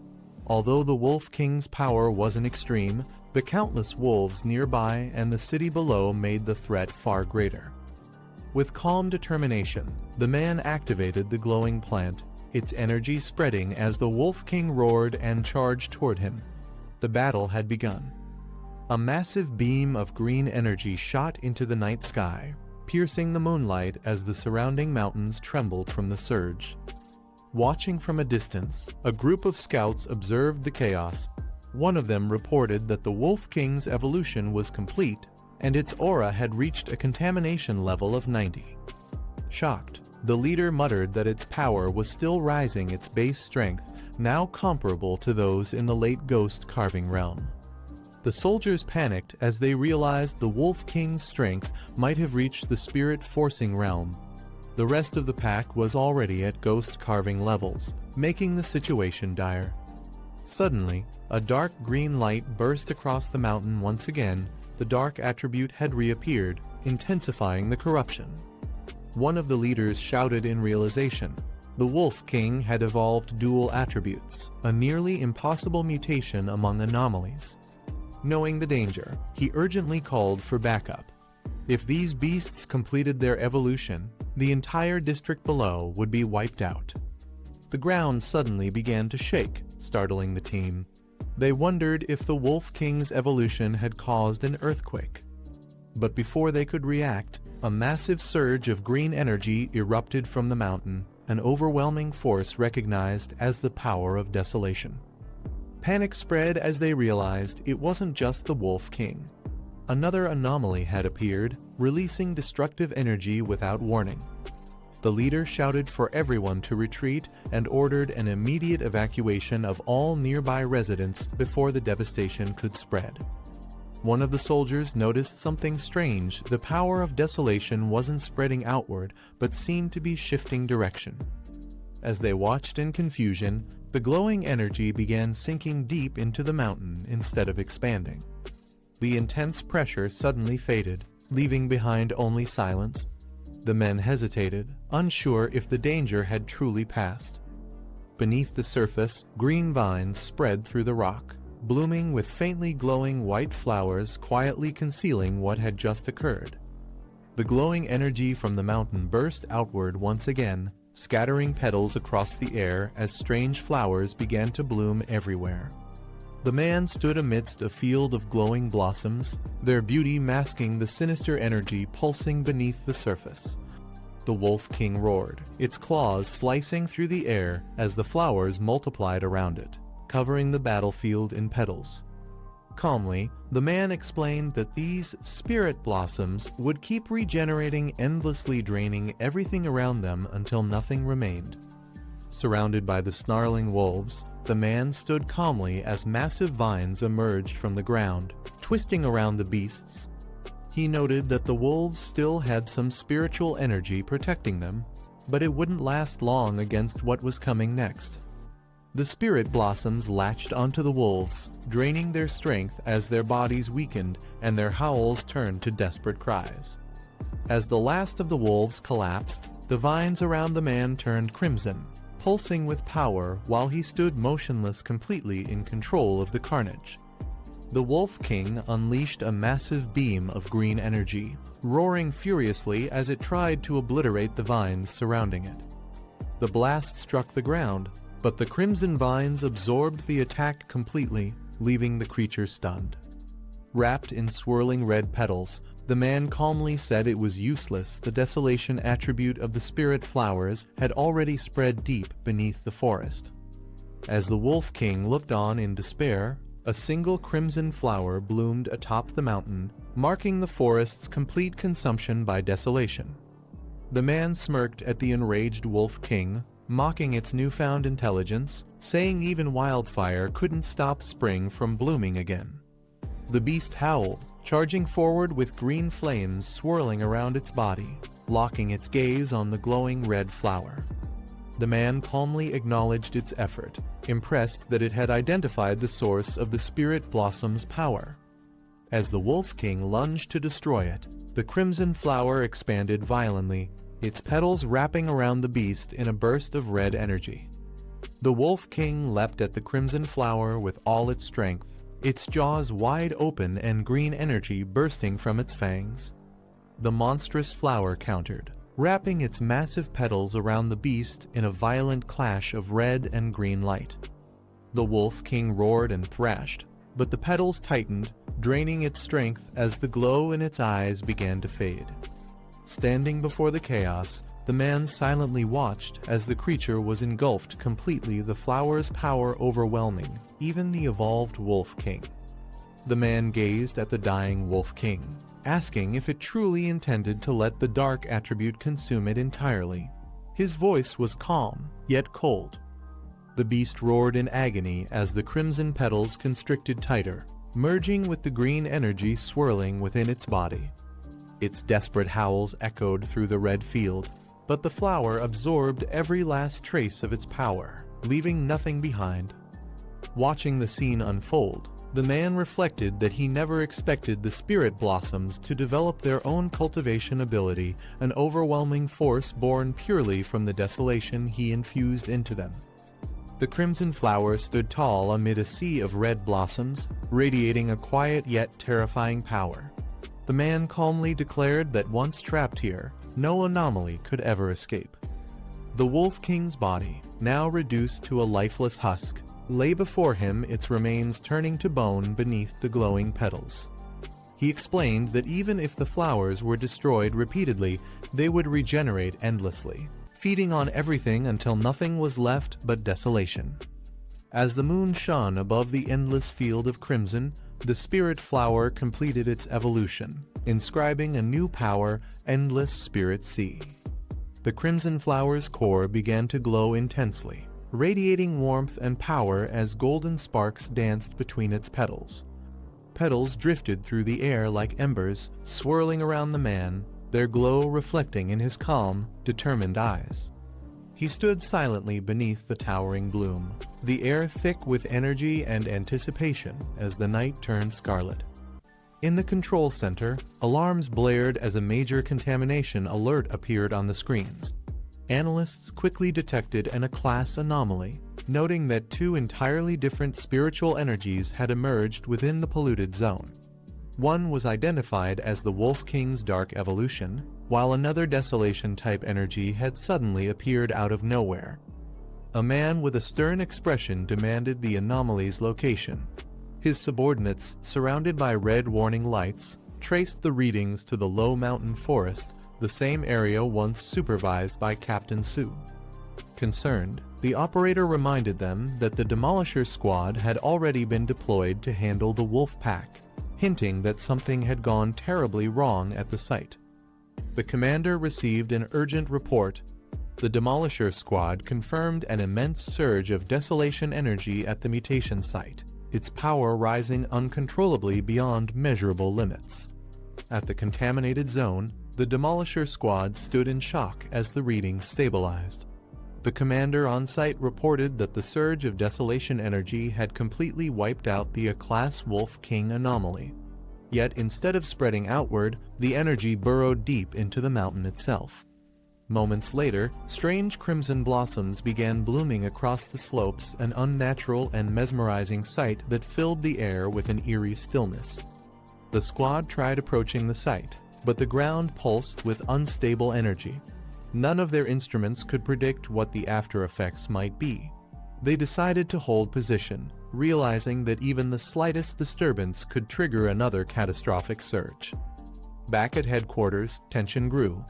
Although the Wolf King's power wasn't extreme, the countless wolves nearby and the city below made the threat far greater. With calm determination, the man activated the glowing plant, its energy spreading as the Wolf King roared and charged toward him. The battle had begun. A massive beam of green energy shot into the night sky, piercing the moonlight as the surrounding mountains trembled from the surge. Watching from a distance, a group of scouts observed the chaos. One of them reported that the Wolf King's evolution was complete, and its aura had reached a contamination level of 90. Shocked, the leader muttered that its power was still rising, its base strength now comparable to those in the late ghost carving realm. The soldiers panicked as they realized the Wolf King's strength might have reached the spirit forcing realm. The rest of the pack was already at ghost carving levels, making the situation dire. Suddenly, a dark green light burst across the mountain once again. The dark attribute had reappeared, intensifying the corruption. One of the leaders shouted in realization. The Wolf King had evolved dual attributes, a nearly impossible mutation among anomalies. Knowing the danger, he urgently called for backup. If these beasts completed their evolution, the entire district below would be wiped out. The ground suddenly began to shake, startling the team. They wondered if the Wolf King's evolution had caused an earthquake. But before they could react, a massive surge of green energy erupted from the mountain, an overwhelming force recognized as the power of desolation. Panic spread as they realized it wasn't just the Wolf King. Another anomaly had appeared, releasing destructive energy without warning. The leader shouted for everyone to retreat and ordered an immediate evacuation of all nearby residents before the devastation could spread. One of the soldiers noticed something strange. The power of desolation wasn't spreading outward, but seemed to be shifting direction. As they watched in confusion, the glowing energy began sinking deep into the mountain instead of expanding. The intense pressure suddenly faded, leaving behind only silence. The men hesitated, unsure if the danger had truly passed. Beneath the surface, green vines spread through the rock, blooming with faintly glowing white flowers quietly concealing what had just occurred. The glowing energy from the mountain burst outward once again, scattering petals across the air as strange flowers began to bloom everywhere. The man stood amidst a field of glowing blossoms, their beauty masking the sinister energy pulsing beneath the surface. The Wolf King roared, its claws slicing through the air as the flowers multiplied around it, covering the battlefield in petals. Calmly, the man explained that these spirit blossoms would keep regenerating, endlessly draining everything around them until nothing remained. Surrounded by the snarling wolves, the man stood calmly as massive vines emerged from the ground, twisting around the beasts. He noted that the wolves still had some spiritual energy protecting them, but it wouldn't last long against what was coming next. The spirit blossoms latched onto the wolves, draining their strength as their bodies weakened and their howls turned to desperate cries. As the last of the wolves collapsed, the vines around the man turned crimson, pulsing with power while he stood motionless, completely in control of the carnage. The Wolf King unleashed a massive beam of green energy, roaring furiously as it tried to obliterate the vines surrounding it. The blast struck the ground, but the crimson vines absorbed the attack completely, leaving the creature stunned. Wrapped in swirling red petals, the man calmly said it was useless. The desolation attribute of the spirit flowers had already spread deep beneath the forest. As the Wolf King looked on in despair, a single crimson flower bloomed atop the mountain, marking the forest's complete consumption by desolation. The man smirked at the enraged Wolf King, mocking its newfound intelligence, saying even wildfire couldn't stop spring from blooming again. The beast howled, charging forward with green flames swirling around its body, locking its gaze on the glowing red flower. The man calmly acknowledged its effort, impressed that it had identified the source of the spirit blossom's power. As the Wolf King lunged to destroy it, the crimson flower expanded violently, its petals wrapping around the beast in a burst of red energy. The Wolf King leapt at the crimson flower with all its strength, its jaws wide open and green energy bursting from its fangs. The monstrous flower countered, wrapping its massive petals around the beast in a violent clash of red and green light. The Wolf King roared and thrashed, but the petals tightened, draining its strength as the glow in its eyes began to fade. Standing before the chaos, the man silently watched as the creature was engulfed completely, the flower's power overwhelming even the evolved Wolf King. The man gazed at the dying Wolf King, asking if it truly intended to let the dark attribute consume it entirely. His voice was calm, yet cold. The beast roared in agony as the crimson petals constricted tighter, merging with the green energy swirling within its body. Its desperate howls echoed through the red field, but the flower absorbed every last trace of its power, leaving nothing behind. Watching the scene unfold, the man reflected that he never expected the spirit blossoms to develop their own cultivation ability, an overwhelming force born purely from the desolation he infused into them. The crimson flower stood tall amid a sea of red blossoms, radiating a quiet yet terrifying power. The man calmly declared that once trapped here, no anomaly could ever escape. The Wolf King's body, now reduced to a lifeless husk, lay before him, its remains turning to bone beneath the glowing petals. He explained that even if the flowers were destroyed repeatedly, they would regenerate endlessly, feeding on everything until nothing was left but desolation. As the moon shone above the endless field of crimson, the spirit flower completed its evolution, inscribing a new power, endless spirit sea. The crimson flower's core began to glow intensely, radiating warmth and power as golden sparks danced between its petals. Petals drifted through the air like embers, swirling around the man, their glow reflecting in his calm, determined eyes. He stood silently beneath the towering bloom, the air thick with energy and anticipation as the night turned scarlet. In the control center, alarms blared as a major contamination alert appeared on the screens. Analysts quickly detected a class anomaly, noting that two entirely different spiritual energies had emerged within the polluted zone. One was identified as the Wolf King's dark evolution, while another desolation-type energy had suddenly appeared out of nowhere. A man with a stern expression demanded the anomaly's location. His subordinates, surrounded by red warning lights, traced the readings to the low mountain forest, the same area once supervised by Captain Su. Concerned, the operator reminded them that the Demolisher squad had already been deployed to handle the wolf pack, hinting that something had gone terribly wrong at the site. The commander received an urgent report. The Demolisher squad confirmed an immense surge of desolation energy at the mutation site, its power rising uncontrollably beyond measurable limits. At the contaminated zone, the Demolisher squad stood in shock as the readings stabilized. The commander on site reported that the surge of desolation energy had completely wiped out the A-class Wolf King anomaly. Yet instead of spreading outward, the energy burrowed deep into the mountain itself. Moments later, strange crimson blossoms began blooming across the slopes, an unnatural and mesmerizing sight that filled the air with an eerie stillness. The squad tried approaching the site, but the ground pulsed with unstable energy. None of their instruments could predict what the after effects might be. They decided to hold position, realizing that even the slightest disturbance could trigger another catastrophic surge. Back at headquarters, tension grew.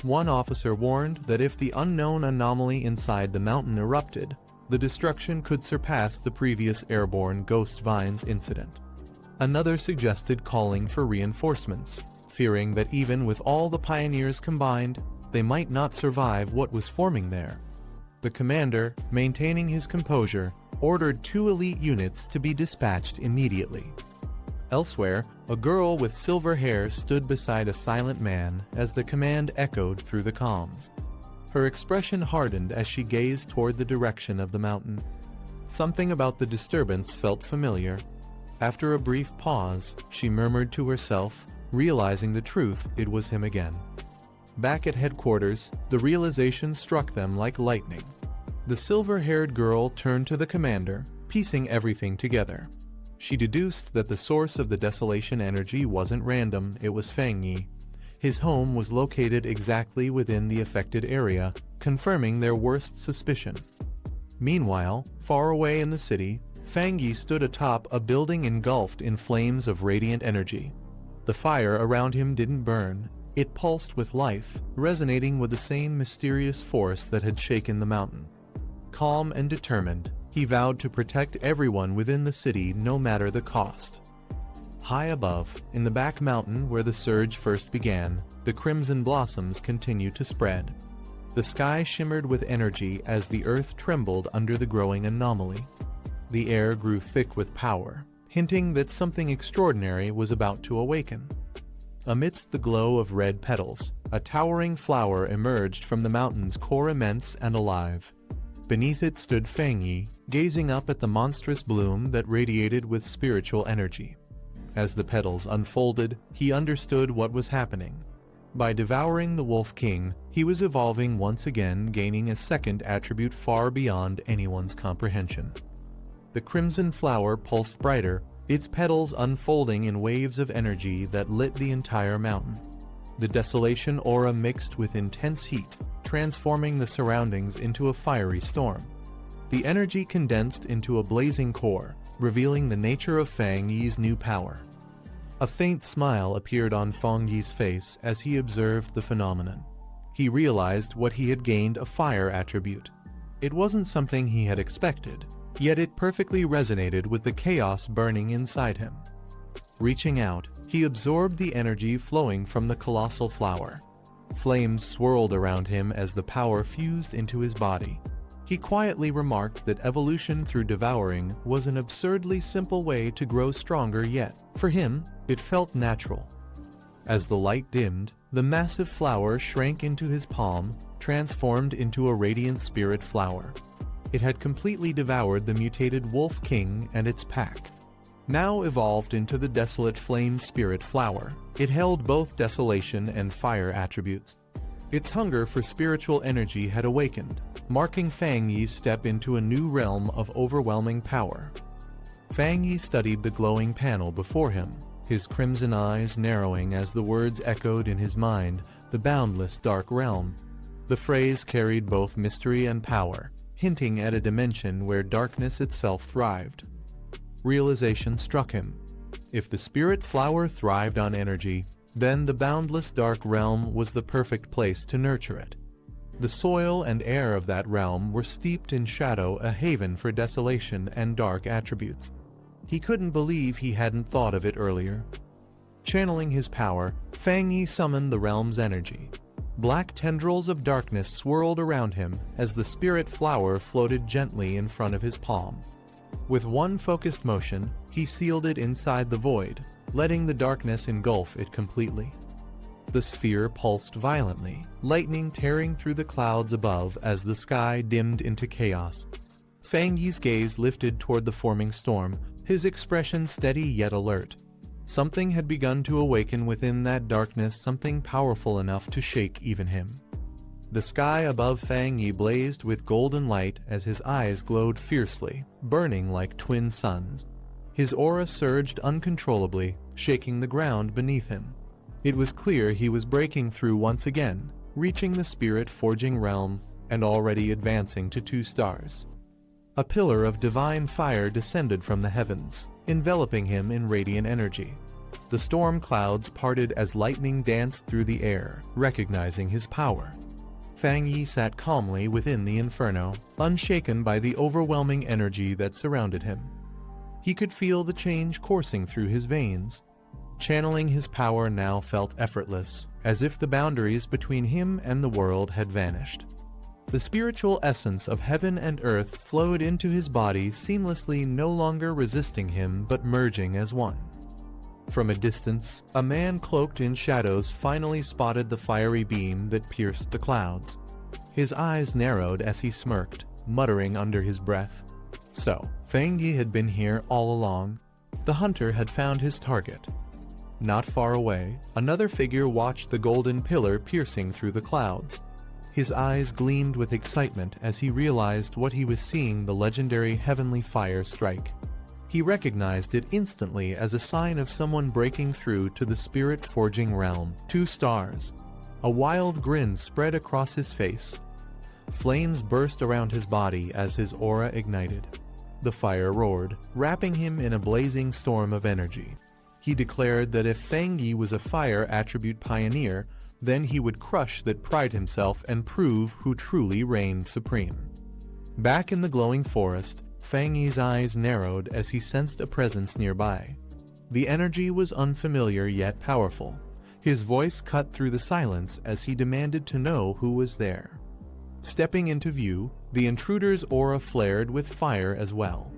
One officer warned that if the unknown anomaly inside the mountain erupted, the destruction could surpass the previous airborne Ghost Vines incident. Another suggested calling for reinforcements, fearing that even with all the pioneers combined, they might not survive what was forming there. The commander, maintaining his composure, ordered 2 elite units to be dispatched immediately. Elsewhere, a girl with silver hair stood beside a silent man as the command echoed through the comms. Her expression hardened as she gazed toward the direction of the mountain. Something about the disturbance felt familiar. After a brief pause, she murmured to herself, realizing the truth, it was him again. Back at headquarters, the realization struck them like lightning. The silver-haired girl turned to the commander, piecing everything together. She deduced that the source of the desolation energy wasn't random, it was Fang Yi. His home was located exactly within the affected area, confirming their worst suspicion. Meanwhile, far away in the city, Fang Yi stood atop a building engulfed in flames of radiant energy. The fire around him didn't burn. It pulsed with life, resonating with the same mysterious force that had shaken the mountain. Calm and determined, he vowed to protect everyone within the city no matter the cost. High above, in the back mountain where the surge first began, the crimson blossoms continued to spread. The sky shimmered with energy as the earth trembled under the growing anomaly. The air grew thick with power, hinting that something extraordinary was about to awaken. Amidst the glow of red petals, a towering flower emerged from the mountain's core, immense and alive. Beneath it stood Fang Yi, gazing up at the monstrous bloom that radiated with spiritual energy. As the petals unfolded, he understood what was happening. By devouring the Wolf King, he was evolving once again, gaining a second attribute far beyond anyone's comprehension. The crimson flower pulsed brighter, its petals unfolding in waves of energy that lit the entire mountain. The desolation aura mixed with intense heat, transforming the surroundings into a fiery storm. The energy condensed into a blazing core, revealing the nature of Fang Yi's new power. A faint smile appeared on Fang Yi's face as he observed the phenomenon. He realized what he had gained, a fire attribute. It wasn't something he had expected, yet it perfectly resonated with the chaos burning inside him. Reaching out, he absorbed the energy flowing from the colossal flower. Flames swirled around him as the power fused into his body. He quietly remarked that evolution through devouring was an absurdly simple way to grow stronger, yet, for him, it felt natural. As the light dimmed, the massive flower shrank into his palm, transformed into a radiant spirit flower. It had completely devoured the mutated Wolf King and its pack. Now evolved into the desolate flame spirit flower, it held both desolation and fire attributes. Its hunger for spiritual energy had awakened, marking Fang Yi's step into a new realm of overwhelming power. Fang Yi studied the glowing panel before him, his crimson eyes narrowing as the words echoed in his mind, the boundless dark realm. The phrase carried both mystery and power, hinting at a dimension where darkness itself thrived. Realization struck him. If the spirit flower thrived on energy, then the boundless dark realm was the perfect place to nurture it. The soil and air of that realm were steeped in shadow, a haven for desolation and dark attributes. He couldn't believe he hadn't thought of it earlier. Channeling his power, Fang Yi summoned the realm's energy. Black tendrils of darkness swirled around him as the spirit flower floated gently in front of his palm. With one focused motion, he sealed it inside the void, letting the darkness engulf it completely. The sphere pulsed violently, lightning tearing through the clouds above as the sky dimmed into chaos. Fang Yi's gaze lifted toward the forming storm, his expression steady yet alert. Something had begun to awaken within that darkness, something powerful enough to shake even him. The sky above Fang Yi blazed with golden light as his eyes glowed fiercely, burning like twin suns. His aura surged uncontrollably, shaking the ground beneath him. It was clear he was breaking through once again, reaching the spirit-forging realm, and already advancing to 2 stars. A pillar of divine fire descended from the heavens, enveloping him in radiant energy. The storm clouds parted as lightning danced through the air, recognizing his power. Fang Yi sat calmly within the inferno, unshaken by the overwhelming energy that surrounded him. He could feel the change coursing through his veins. Channeling his power now felt effortless, as if the boundaries between him and the world had vanished. The spiritual essence of heaven and earth flowed into his body seamlessly, no longer resisting him but merging as one. From a distance, a man cloaked in shadows finally spotted the fiery beam that pierced the clouds. His eyes narrowed as he smirked, muttering under his breath. So, Fang Yi had been here all along. The hunter had found his target. Not far away, another figure watched the golden pillar piercing through the clouds. His eyes gleamed with excitement as he realized what he was seeing, the legendary heavenly fire strike. He recognized it instantly as a sign of someone breaking through to the spirit-forging realm. 2 stars. A wild grin spread across his face. Flames burst around his body as his aura ignited. The fire roared, wrapping him in a blazing storm of energy. He declared that if Fang Yi was a fire attribute pioneer, then he would crush that pride himself and prove who truly reigned supreme. Back in the glowing forest, Fang Yi's eyes narrowed as he sensed a presence nearby. The energy was unfamiliar yet powerful. His voice cut through the silence as he demanded to know who was there. Stepping into view, the intruder's aura flared with fire as well.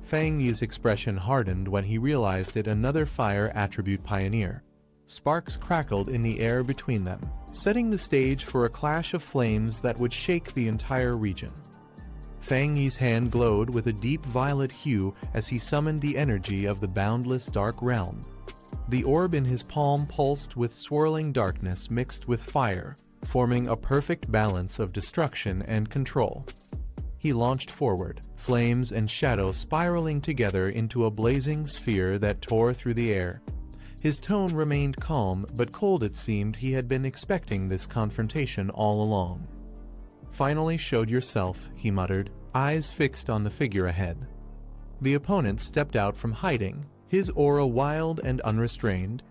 Fang Yi's expression hardened when he realized it, another fire attribute pioneer. Sparks crackled in the air between them, setting the stage for a clash of flames that would shake the entire region. Fang Yi's hand glowed with a deep violet hue as he summoned the energy of the boundless dark realm. The orb in his palm pulsed with swirling darkness mixed with fire, forming a perfect balance of destruction and control. He launched forward, flames and shadow spiraling together into a blazing sphere that tore through the air. His tone remained calm, but cold. It seemed he had been expecting this confrontation all along. "Finally showed yourself," he muttered, eyes fixed on the figure ahead. The opponent stepped out from hiding, his aura wild and unrestrained.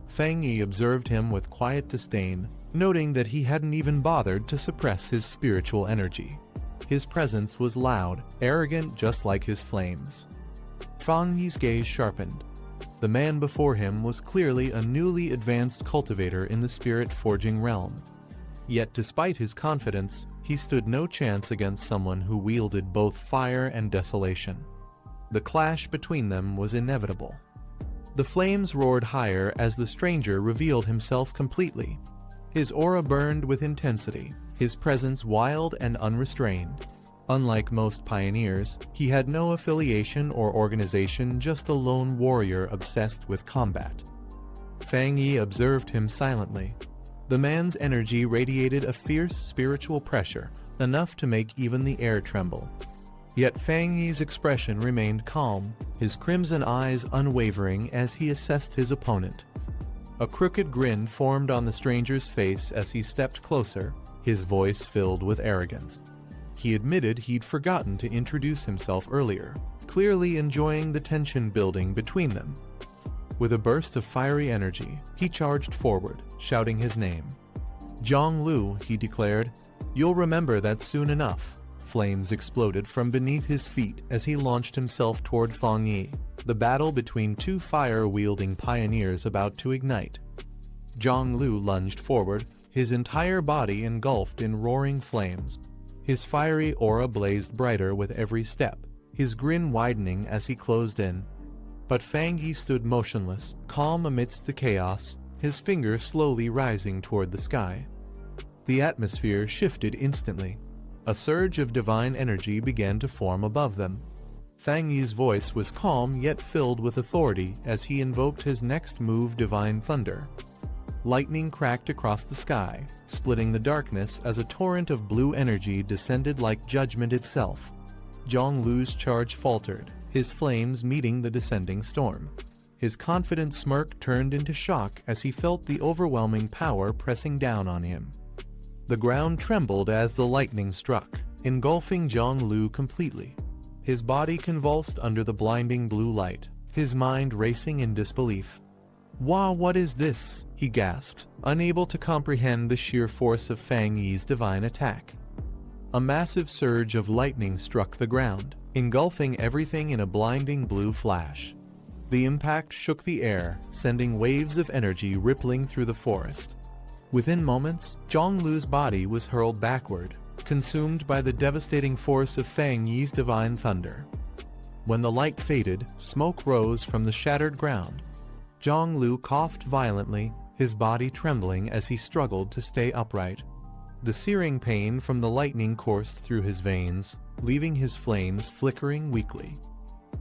Fang Yi observed him with quiet disdain, noting that he hadn't even bothered to suppress his spiritual energy. His presence was loud, arrogant, just like his flames. Fang Yi's gaze sharpened. The man before him was clearly a newly advanced cultivator in the spirit-forging realm. Yet despite his confidence, he stood no chance against someone who wielded both fire and desolation. The clash between them was inevitable. The flames roared higher as the stranger revealed himself completely. His aura burned with intensity, his presence wild and unrestrained. Unlike most pioneers, he had no affiliation or organization, just a lone warrior obsessed with combat. Fang Yi observed him silently. The man's energy radiated a fierce spiritual pressure, enough to make even the air tremble. Yet Fang Yi's expression remained calm, his crimson eyes unwavering as he assessed his opponent. A crooked grin formed on the stranger's face as he stepped closer, his voice filled with arrogance. He admitted he'd forgotten to introduce himself earlier, clearly enjoying the tension building between them. With a burst of fiery energy, he charged forward, shouting his name. "Zhang Lu," he declared. "You'll remember that soon enough." Flames exploded from beneath his feet as he launched himself toward Fang Yi, the battle between two fire-wielding pioneers about to ignite. Zhang Lu lunged forward, his entire body engulfed in roaring flames. His fiery aura blazed brighter with every step, his grin widening as he closed in. But Fang Yi stood motionless, calm amidst the chaos, his finger slowly rising toward the sky. The atmosphere shifted instantly. A surge of divine energy began to form above them. Fang Yi's voice was calm yet filled with authority as he invoked his next move, Divine Thunder. Lightning cracked across the sky, splitting the darkness as a torrent of blue energy descended like judgment itself. Zhang Lu's charge faltered, his flames meeting the descending storm. His confident smirk turned into shock as he felt the overwhelming power pressing down on him. The ground trembled as the lightning struck, engulfing Zhang Lu completely. His body convulsed under the blinding blue light, his mind racing in disbelief. "Wow, what is this?" he gasped, unable to comprehend the sheer force of Fang Yi's divine attack. A massive surge of lightning struck the ground, engulfing everything in a blinding blue flash. The impact shook the air, sending waves of energy rippling through the forest. Within moments, Zhang Lu's body was hurled backward, consumed by the devastating force of Fang Yi's divine thunder. When the light faded, smoke rose from the shattered ground. Zhang Lu coughed violently, his body trembling as he struggled to stay upright. The searing pain from the lightning coursed through his veins, leaving his flames flickering weakly.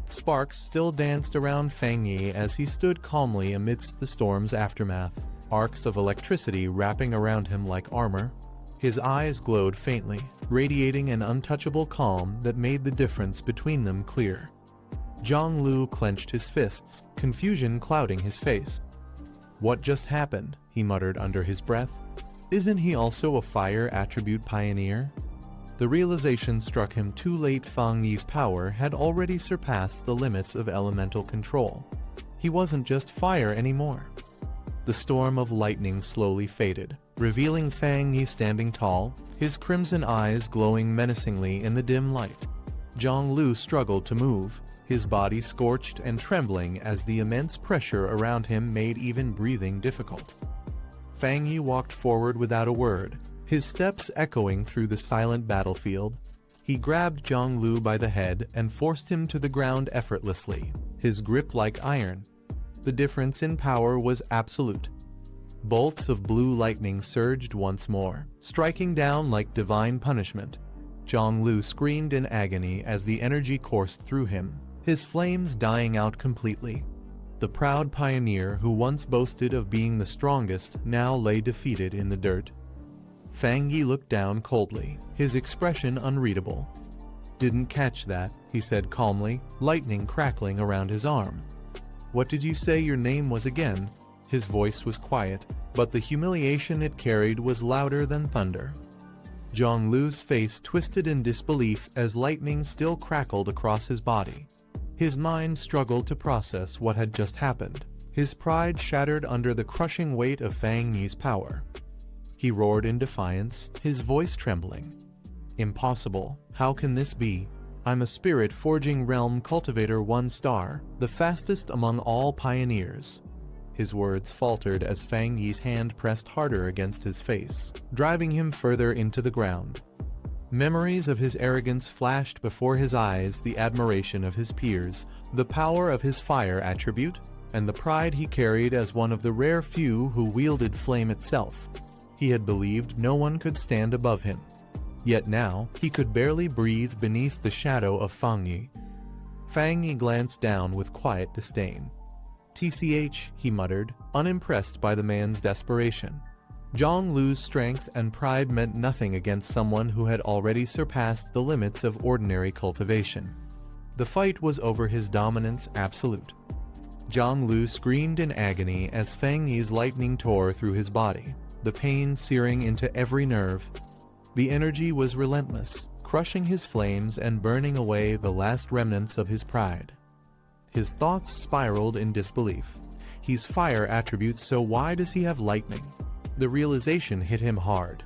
Sparks still danced around Fang Yi as he stood calmly amidst the storm's aftermath, arcs of electricity wrapping around him like armor. His eyes glowed faintly, radiating an untouchable calm that made the difference between them clear. Zhang Lu clenched his fists, confusion clouding his face. "What just happened?" he muttered under his breath. "Isn't he also a fire attribute pioneer?" The realization struck him too late. Fang Yi's power had already surpassed the limits of elemental control. He wasn't just fire anymore. The storm of lightning slowly faded, revealing Fang Yi standing tall, his crimson eyes glowing menacingly in the dim light. Zhang Lu struggled to move, his body scorched and trembling as the immense pressure around him made even breathing difficult. Fang Yi walked forward without a word, his steps echoing through the silent battlefield. He grabbed Zhang Lu by the head and forced him to the ground effortlessly, his grip like iron. The difference in power was absolute. Bolts of blue lightning surged once more, striking down like divine punishment. Zhang Lu screamed in agony as the energy coursed through him, his flames dying out completely. The proud pioneer who once boasted of being the strongest now lay defeated in the dirt. Fang Yi looked down coldly, his expression unreadable. "Didn't catch that," he said calmly, lightning crackling around his arm. "What did you say your name was again?" His voice was quiet, but the humiliation it carried was louder than thunder. Zhang Lu's face twisted in disbelief as lightning still crackled across his body. His mind struggled to process what had just happened, his pride shattered under the crushing weight of Fang Yi's power. He roared in defiance, his voice trembling. "Impossible, how can this be? I'm a spirit-forging realm cultivator 1 star, the fastest among all pioneers." His words faltered as Fang Yi's hand pressed harder against his face, driving him further into the ground. Memories of his arrogance flashed before his eyes, the admiration of his peers, the power of his fire attribute, and the pride he carried as one of the rare few who wielded flame itself. He had believed no one could stand above him. Yet now, he could barely breathe beneath the shadow of Fang Yi. Fang Yi glanced down with quiet disdain. "TCH," he muttered, unimpressed by the man's desperation. Zhonglu's strength and pride meant nothing against someone who had already surpassed the limits of ordinary cultivation. The fight was over his dominance absolute. Zhonglu screamed in agony as Fang Yi's lightning tore through his body, the pain searing into every nerve. The energy was relentless, crushing his flames and burning away the last remnants of his pride. His thoughts spiraled in disbelief. He's fire attribute, so why does he have lightning? The realization hit him hard.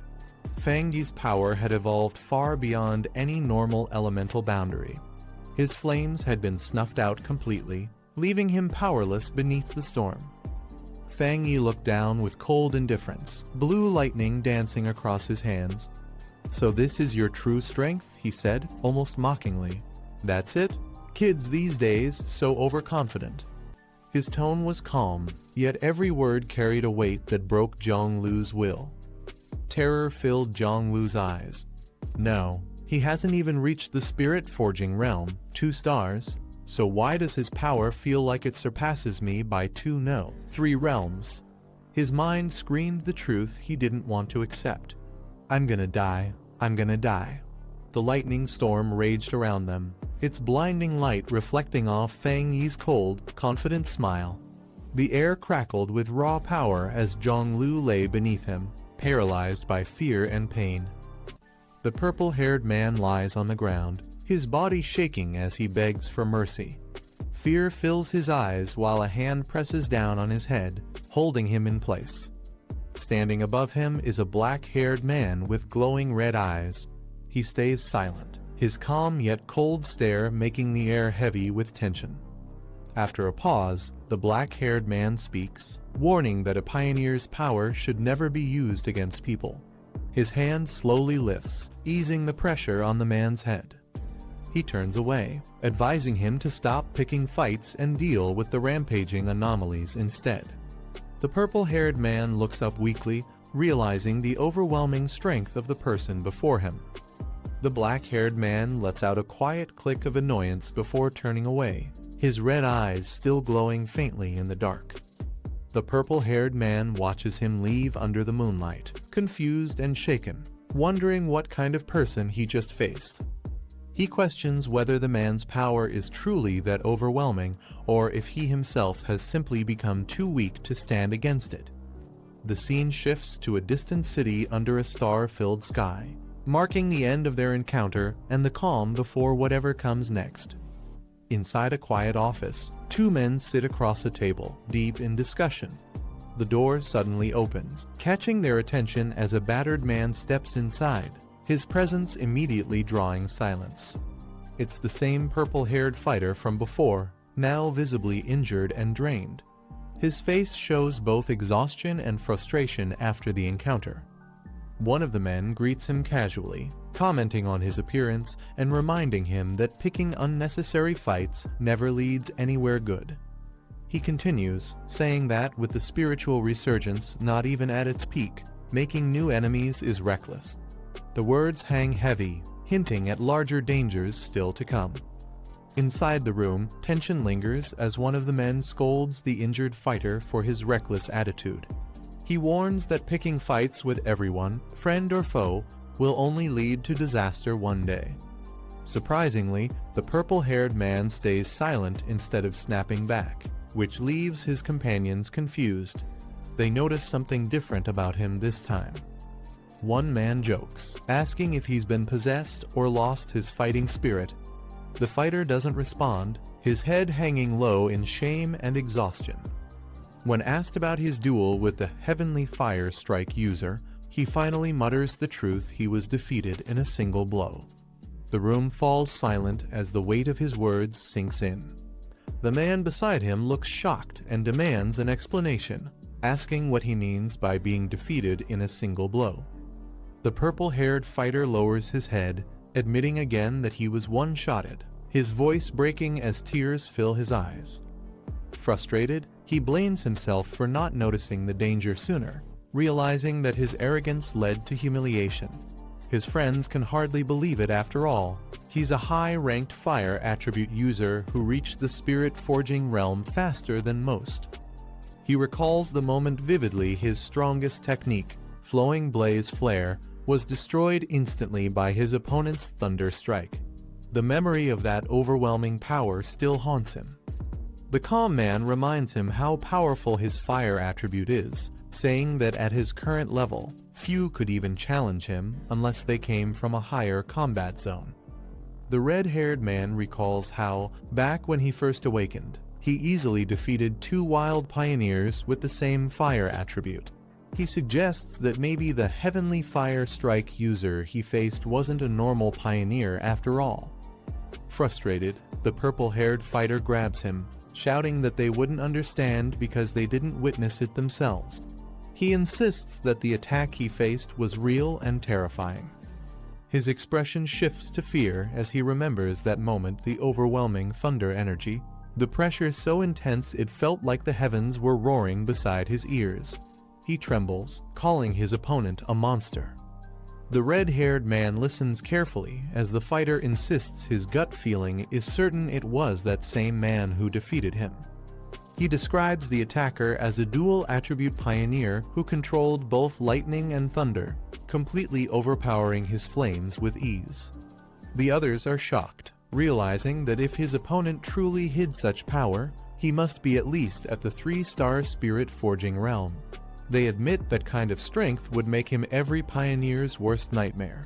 Fang Yi's power had evolved far beyond any normal elemental boundary. His flames had been snuffed out completely, leaving him powerless beneath the storm. Fang Yi looked down with cold indifference, blue lightning dancing across his hands. "So this is your true strength?" he said, almost mockingly. "That's it? Kids these days, so overconfident." His tone was calm, yet every word carried a weight that broke Zhonglu's will. Terror filled Zhonglu's eyes. "No, he hasn't even reached the spirit-forging realm, 2 stars, so why does his power feel like it surpasses me by 3 realms?" His mind screamed the truth he didn't want to accept. "I'm gonna die. I'm gonna die." The lightning storm raged around them, its blinding light reflecting off Fang Yi's cold, confident smile. The air crackled with raw power as Zhonglu lay beneath him, paralyzed by fear and pain. The purple-haired man lies on the ground, his body shaking as he begs for mercy. Fear fills his eyes while a hand presses down on his head, holding him in place. Standing above him is a black-haired man with glowing red eyes. He stays silent, his calm yet cold stare making the air heavy with tension. After a pause, the black-haired man speaks, warning that a pioneer's power should never be used against people. His hand slowly lifts, easing the pressure on the man's head. He turns away, advising him to stop picking fights and deal with the rampaging anomalies instead. The purple-haired man looks up weakly, realizing the overwhelming strength of the person before him. The black-haired man lets out a quiet click of annoyance before turning away, his red eyes still glowing faintly in the dark. The purple-haired man watches him leave under the moonlight, confused and shaken, wondering what kind of person he just faced. He questions whether the man's power is truly that overwhelming, or if he himself has simply become too weak to stand against it. The scene shifts to a distant city under a star-filled sky, marking the end of their encounter and the calm before whatever comes next. Inside a quiet office, 2 men sit across a table, deep in discussion. The door suddenly opens, catching their attention as a battered man steps inside, his presence immediately drawing silence. It's the same purple-haired fighter from before, now visibly injured and drained. His face shows both exhaustion and frustration after the encounter. One of the men greets him casually, commenting on his appearance and reminding him that picking unnecessary fights never leads anywhere good. He continues, saying that with the spiritual resurgence not even at its peak, making new enemies is reckless. The words hang heavy, hinting at larger dangers still to come. Inside the room, tension lingers as one of the men scolds the injured fighter for his reckless attitude. He warns that picking fights with everyone, friend or foe, will only lead to disaster one day. Surprisingly, the purple-haired man stays silent instead of snapping back, which leaves his companions confused. They notice something different about him this time. One man jokes, asking if he's been possessed or lost his fighting spirit. The fighter doesn't respond, his head hanging low in shame and exhaustion. When asked about his duel with the Heavenly Fire Strike user, he finally mutters the truth: he was defeated in a single blow. The room falls silent as the weight of his words sinks in. The man beside him looks shocked and demands an explanation, asking what he means by being defeated in a single blow. The purple-haired fighter lowers his head, admitting again that he was one-shotted, his voice breaking as tears fill his eyes. Frustrated, he blames himself for not noticing the danger sooner, realizing that his arrogance led to humiliation. His friends can hardly believe it after all. He's a high-ranked fire attribute user who reached the spirit-forging realm faster than most. He recalls the moment vividly. His strongest technique, Flowing Blaze Flare, was destroyed instantly by his opponent's Thunder Strike. The memory of that overwhelming power still haunts him. The calm man reminds him how powerful his fire attribute is, saying that at his current level, few could even challenge him unless they came from a higher combat zone. The red-haired man recalls how, back when he first awakened, he easily defeated 2 wild pioneers with the same fire attribute. He suggests that maybe the heavenly fire strike user he faced wasn't a normal pioneer after all. Frustrated, the purple-haired fighter grabs him, shouting that they wouldn't understand because they didn't witness it themselves. He insists that the attack he faced was real and terrifying. His expression shifts to fear as he remembers that moment, the overwhelming thunder energy, the pressure so intense it felt like the heavens were roaring beside his ears. He trembles, calling his opponent a monster. The red-haired man listens carefully as the fighter insists his gut feeling is certain it was that same man who defeated him. He describes the attacker as a dual-attribute pioneer who controlled both lightning and thunder, completely overpowering his flames with ease. The others are shocked, realizing that if his opponent truly hid such power, he must be at least at the 3-star spirit-forging realm. They admit that kind of strength would make him every pioneer's worst nightmare.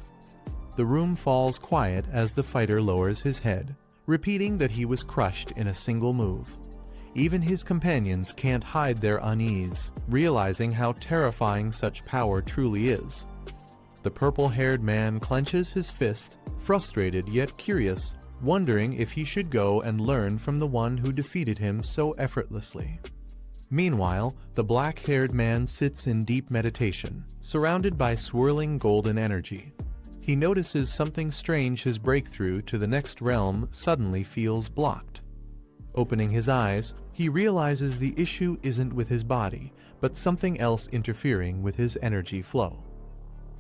The room falls quiet as the fighter lowers his head, repeating that he was crushed in a single move. Even his companions can't hide their unease, realizing how terrifying such power truly is. The purple-haired man clenches his fist, frustrated yet curious, wondering if he should go and learn from the one who defeated him so effortlessly. Meanwhile, the black-haired man sits in deep meditation, surrounded by swirling golden energy. He notices something strange. His breakthrough to the next realm suddenly feels blocked. Opening his eyes, he realizes the issue isn't with his body, but something else interfering with his energy flow.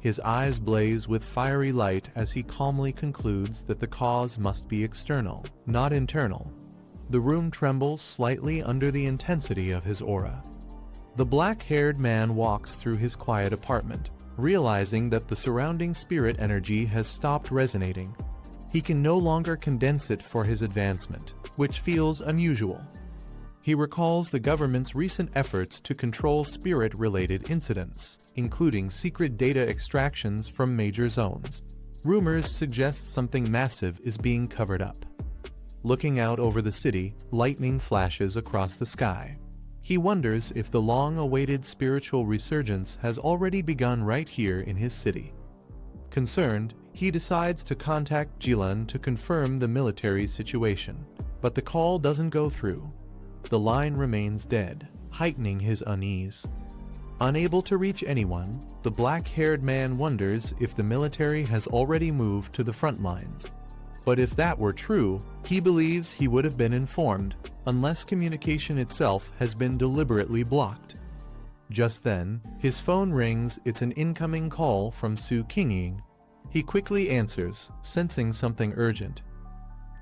His eyes blaze with fiery light as he calmly concludes that the cause must be external, not internal. The room trembles slightly under the intensity of his aura. The black-haired man walks through his quiet apartment, realizing that the surrounding spirit energy has stopped resonating. He can no longer condense it for his advancement, which feels unusual. He recalls the government's recent efforts to control spirit-related incidents, including secret data extractions from major zones. Rumors suggest something massive is being covered up. Looking out over the city, lightning flashes across the sky. He wonders if the long-awaited spiritual resurgence has already begun right here in his city. Concerned, he decides to contact Jilan to confirm the military situation, but the call doesn't go through. The line remains dead, heightening his unease. Unable to reach anyone, the black-haired man wonders if the military has already moved to the front lines. But if that were true, he believes he would have been informed, unless communication itself has been deliberately blocked. Just then, his phone rings. It's an incoming call from Su Qingying. He quickly answers, sensing something urgent.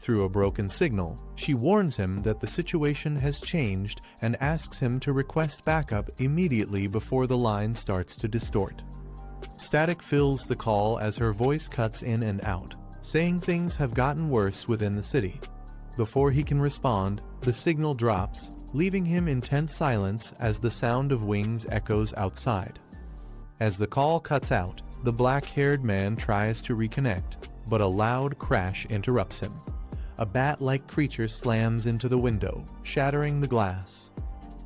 Through a broken signal, she warns him that the situation has changed and asks him to request backup immediately before the line starts to distort. Static fills the call as her voice cuts in and out, saying things have gotten worse within the city. Before he can respond, the signal drops, leaving him in tense silence as the sound of wings echoes outside. As the call cuts out, the black-haired man tries to reconnect, but a loud crash interrupts him. A bat-like creature slams into the window, shattering the glass.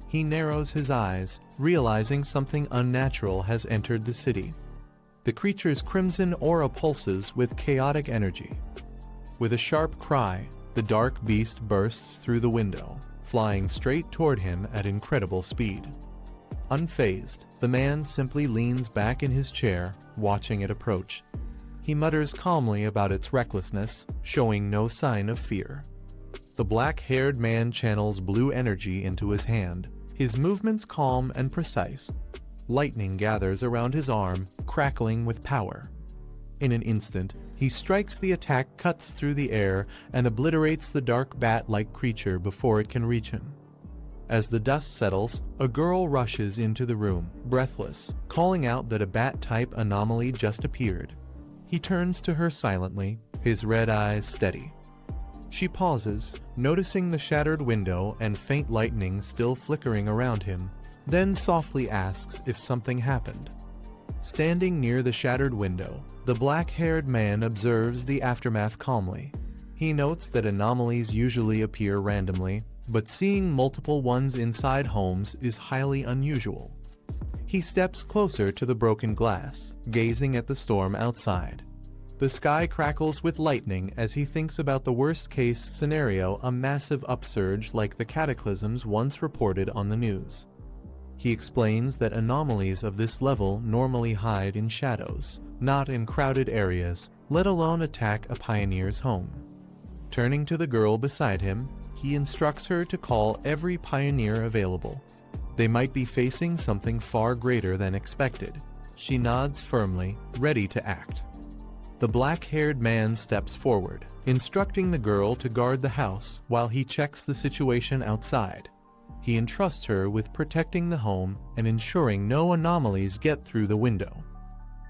He narrows his eyes, realizing something unnatural has entered the city. The creature's crimson aura pulses with chaotic energy. With a sharp cry, The dark beast bursts through the window, flying straight toward him at incredible speed. Unfazed, the man simply leans back in his chair, watching it approach. He mutters calmly about its recklessness, showing no sign of fear. The black-haired man channels blue energy into his hand, his movements calm and precise. Lightning gathers around his arm, crackling with power. In an instant, he strikes. The attack cuts through the air and obliterates the dark bat-like creature before it can reach him. As the dust settles, a girl rushes into the room, breathless, calling out that a bat-type anomaly just appeared. He turns to her silently, his red eyes steady. She pauses, noticing the shattered window and faint lightning still flickering around him, then softly asks if something happened. Standing near the shattered window, the black-haired man observes the aftermath calmly. He notes that anomalies usually appear randomly, but seeing multiple ones inside homes is highly unusual. He steps closer to the broken glass, gazing at the storm outside. The sky crackles with lightning as he thinks about the worst-case scenario, a massive upsurge like the cataclysms once reported on the news. He explains that anomalies of this level normally hide in shadows, not in crowded areas, let alone attack a pioneer's home. Turning to the girl beside him, he instructs her to call every pioneer available. They might be facing something far greater than expected. She nods firmly, ready to act. The black-haired man steps forward, instructing the girl to guard the house while he checks the situation outside. He entrusts her with protecting the home and ensuring no anomalies get through the window.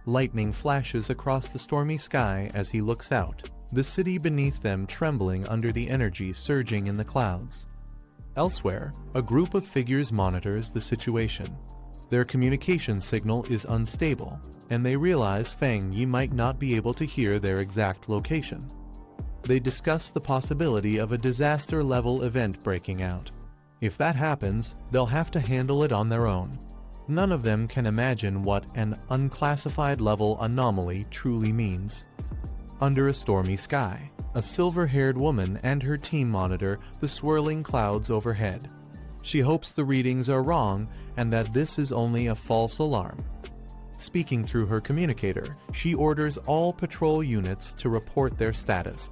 Lightning flashes across the stormy sky as he looks out, the city beneath them trembling under the energy surging in the clouds. Elsewhere, a group of figures monitors the situation. Their communication signal is unstable, and they realize Feng Yi might not be able to hear their exact location. They discuss the possibility of a disaster-level event breaking out. If that happens, they'll have to handle it on their own. None of them can imagine what an unclassified-level anomaly truly means. Under a stormy sky, a silver-haired woman and her team monitor the swirling clouds overhead. She hopes the readings are wrong and that this is only a false alarm. Speaking through her communicator, she orders all patrol units to report their status.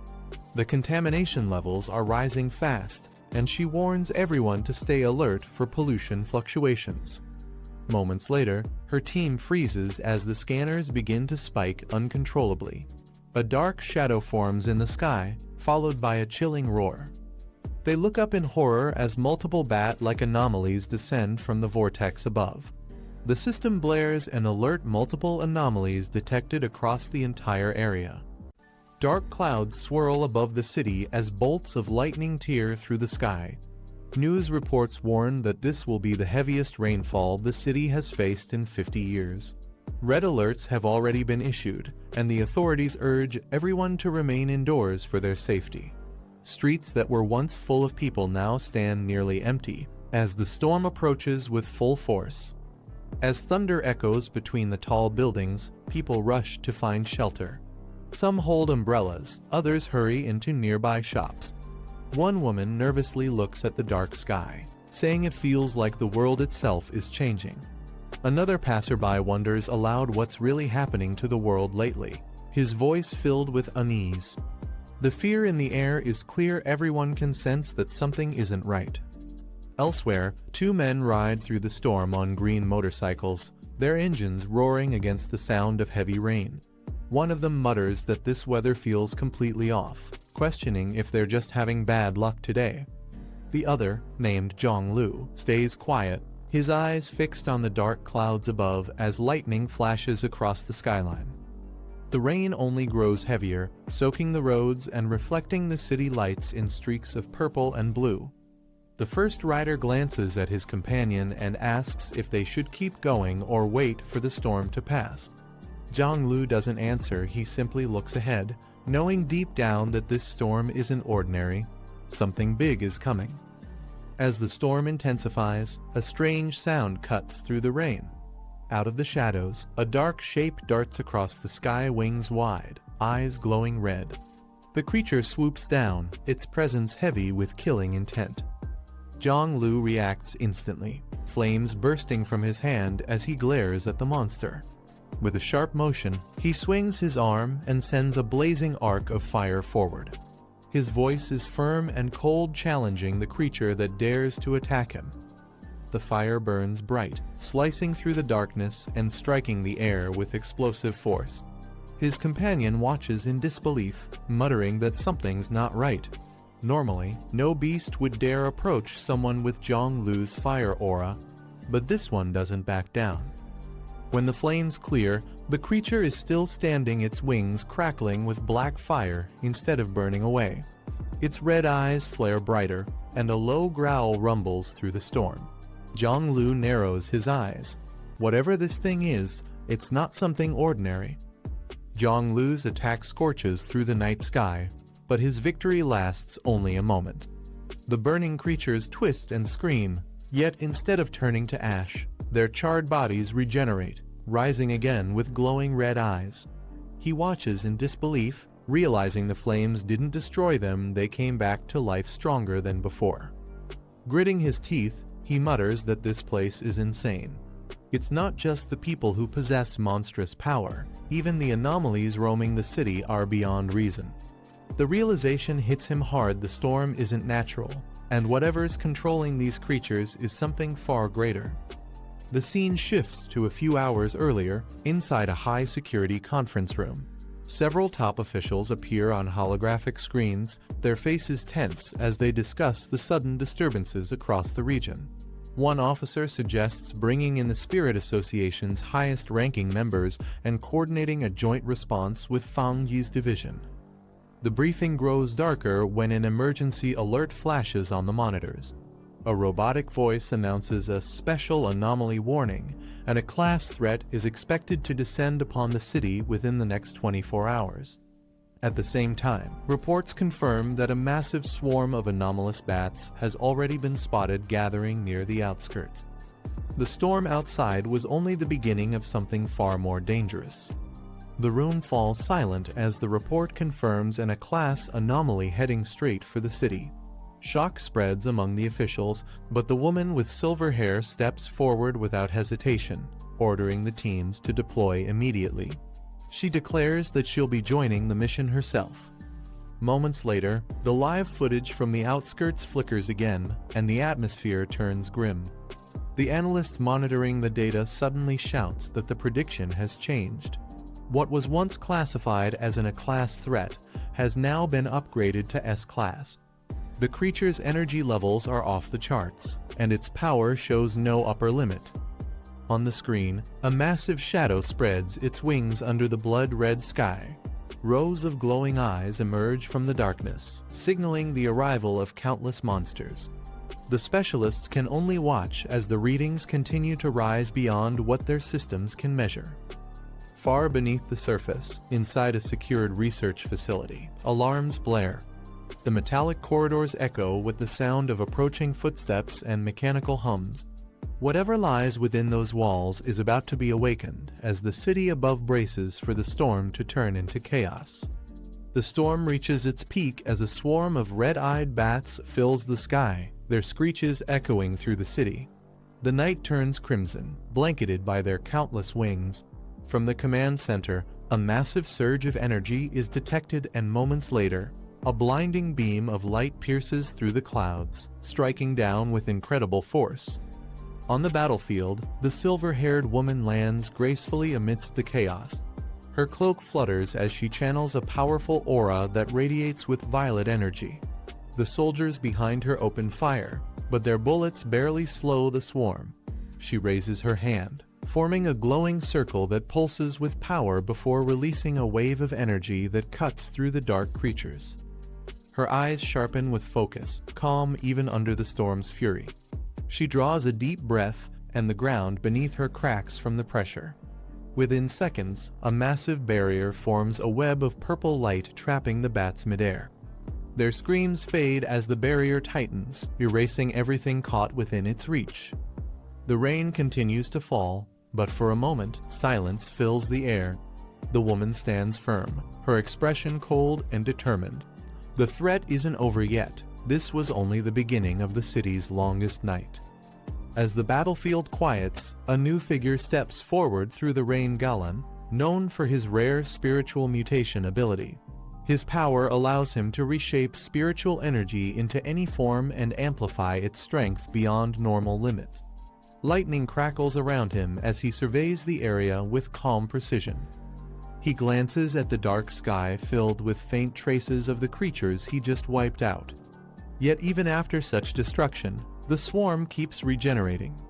The contamination levels are rising fast, and she warns everyone to stay alert for pollution fluctuations. Moments later, her team freezes as the scanners begin to spike uncontrollably. A dark shadow forms in the sky, followed by a chilling roar. They look up in horror as multiple bat-like anomalies descend from the vortex above. The system blares and alert multiple anomalies detected across the entire area. Dark clouds swirl above the city as bolts of lightning tear through the sky. News reports warn that this will be the heaviest rainfall the city has faced in 50 years. Red alerts have already been issued, and the authorities urge everyone to remain indoors for their safety. Streets that were once full of people now stand nearly empty, as the storm approaches with full force. As thunder echoes between the tall buildings, people rush to find shelter. Some hold umbrellas, others hurry into nearby shops. One woman nervously looks at the dark sky, saying it feels like the world itself is changing. Another passerby wonders aloud what's really happening to the world lately, his voice filled with unease. The fear in the air is clear. Everyone can sense that something isn't right. Elsewhere, two men ride through the storm on green motorcycles, their engines roaring against the sound of heavy rain. One of them mutters that this weather feels completely off, questioning if they're just having bad luck today. The other, named Zhonglu, stays quiet, his eyes fixed on the dark clouds above as lightning flashes across the skyline. The rain only grows heavier, soaking the roads and reflecting the city lights in streaks of purple and blue. The first rider glances at his companion and asks if they should keep going or wait for the storm to pass. Zhonglu doesn't answer, he simply looks ahead, knowing deep down that this storm isn't ordinary. Something big is coming. As the storm intensifies, a strange sound cuts through the rain. Out of the shadows, a dark shape darts across the sky, wings wide, eyes glowing red. The creature swoops down, its presence heavy with killing intent. Zhang-Lu reacts instantly, flames bursting from his hand as he glares at the monster. With a sharp motion, he swings his arm and sends a blazing arc of fire forward. His voice is firm and cold, challenging the creature that dares to attack him. The fire burns bright, slicing through the darkness and striking the air with explosive force. His companion watches in disbelief, muttering that something's not right. Normally, no beast would dare approach someone with Zhang-Lu's fire aura, but this one doesn't back down. When the flames clear, the creature is still standing, its wings crackling with black fire instead of burning away. Its red eyes flare brighter, and a low growl rumbles through the storm. Zhang-Lu narrows his eyes. Whatever this thing is, it's not something ordinary. Zhang-Lu's attack scorches through the night sky, but his victory lasts only a moment. The burning creatures twist and scream, yet instead of turning to ash, their charred bodies regenerate, rising again with glowing red eyes. He watches in disbelief, realizing the flames didn't destroy them, they came back to life stronger than before. Gritting his teeth, he mutters that this place is insane. It's not just the people who possess monstrous power, even the anomalies roaming the city are beyond reason. The realization hits him hard, the storm isn't natural, and whatever's controlling these creatures is something far greater. The scene shifts to a few hours earlier, inside a high-security conference room. Several top officials appear on holographic screens, their faces tense as they discuss the sudden disturbances across the region. One officer suggests bringing in the Spirit Association's highest-ranking members and coordinating a joint response with Fang Yi's division. The briefing grows darker when an emergency alert flashes on the monitors. A robotic voice announces a special anomaly warning, and a class threat is expected to descend upon the city within the next 24 hours. At the same time, reports confirm that a massive swarm of anomalous bats has already been spotted gathering near the outskirts. The storm outside was only the beginning of something far more dangerous. The room falls silent as the report confirms a class anomaly heading straight for the city. Shock spreads among the officials, but the woman with silver hair steps forward without hesitation, ordering the teams to deploy immediately. She declares that she'll be joining the mission herself. Moments later, the live footage from the outskirts flickers again, and the atmosphere turns grim. The analyst monitoring the data suddenly shouts that the prediction has changed. What was once classified as an A-class threat has now been upgraded to S-class. The creature's energy levels are off the charts, and its power shows no upper limit. On the screen, a massive shadow spreads its wings under the blood-red sky. Rows of glowing eyes emerge from the darkness, signaling the arrival of countless monsters. The specialists can only watch as the readings continue to rise beyond what their systems can measure. Far beneath the surface, inside a secured research facility, alarms blare. The metallic corridors echo with the sound of approaching footsteps and mechanical hums. Whatever lies within those walls is about to be awakened as the city above braces for the storm to turn into chaos. The storm reaches its peak as a swarm of red-eyed bats fills the sky, their screeches echoing through the city. The night turns crimson, blanketed by their countless wings. From the command center, a massive surge of energy is detected, and moments later, a blinding beam of light pierces through the clouds, striking down with incredible force. On the battlefield, the silver-haired woman lands gracefully amidst the chaos. Her cloak flutters as she channels a powerful aura that radiates with violet energy. The soldiers behind her open fire, but their bullets barely slow the swarm. She raises her hand, forming a glowing circle that pulses with power before releasing a wave of energy that cuts through the dark creatures. Her eyes sharpen with focus, calm even under the storm's fury. She draws a deep breath, and the ground beneath her cracks from the pressure. Within seconds, a massive barrier forms a web of purple light trapping the bats midair. Their screams fade as the barrier tightens, erasing everything caught within its reach. The rain continues to fall, but for a moment, silence fills the air. The woman stands firm, her expression cold and determined. The threat isn't over yet. This was only the beginning of the city's longest night. As the battlefield quiets, a new figure steps forward through the rain. Galan, known for his rare spiritual mutation ability. His power allows him to reshape spiritual energy into any form and amplify its strength beyond normal limits. Lightning crackles around him as he surveys the area with calm precision. He glances at the dark sky filled with faint traces of the creatures he just wiped out. Yet even after such destruction, the swarm keeps regenerating.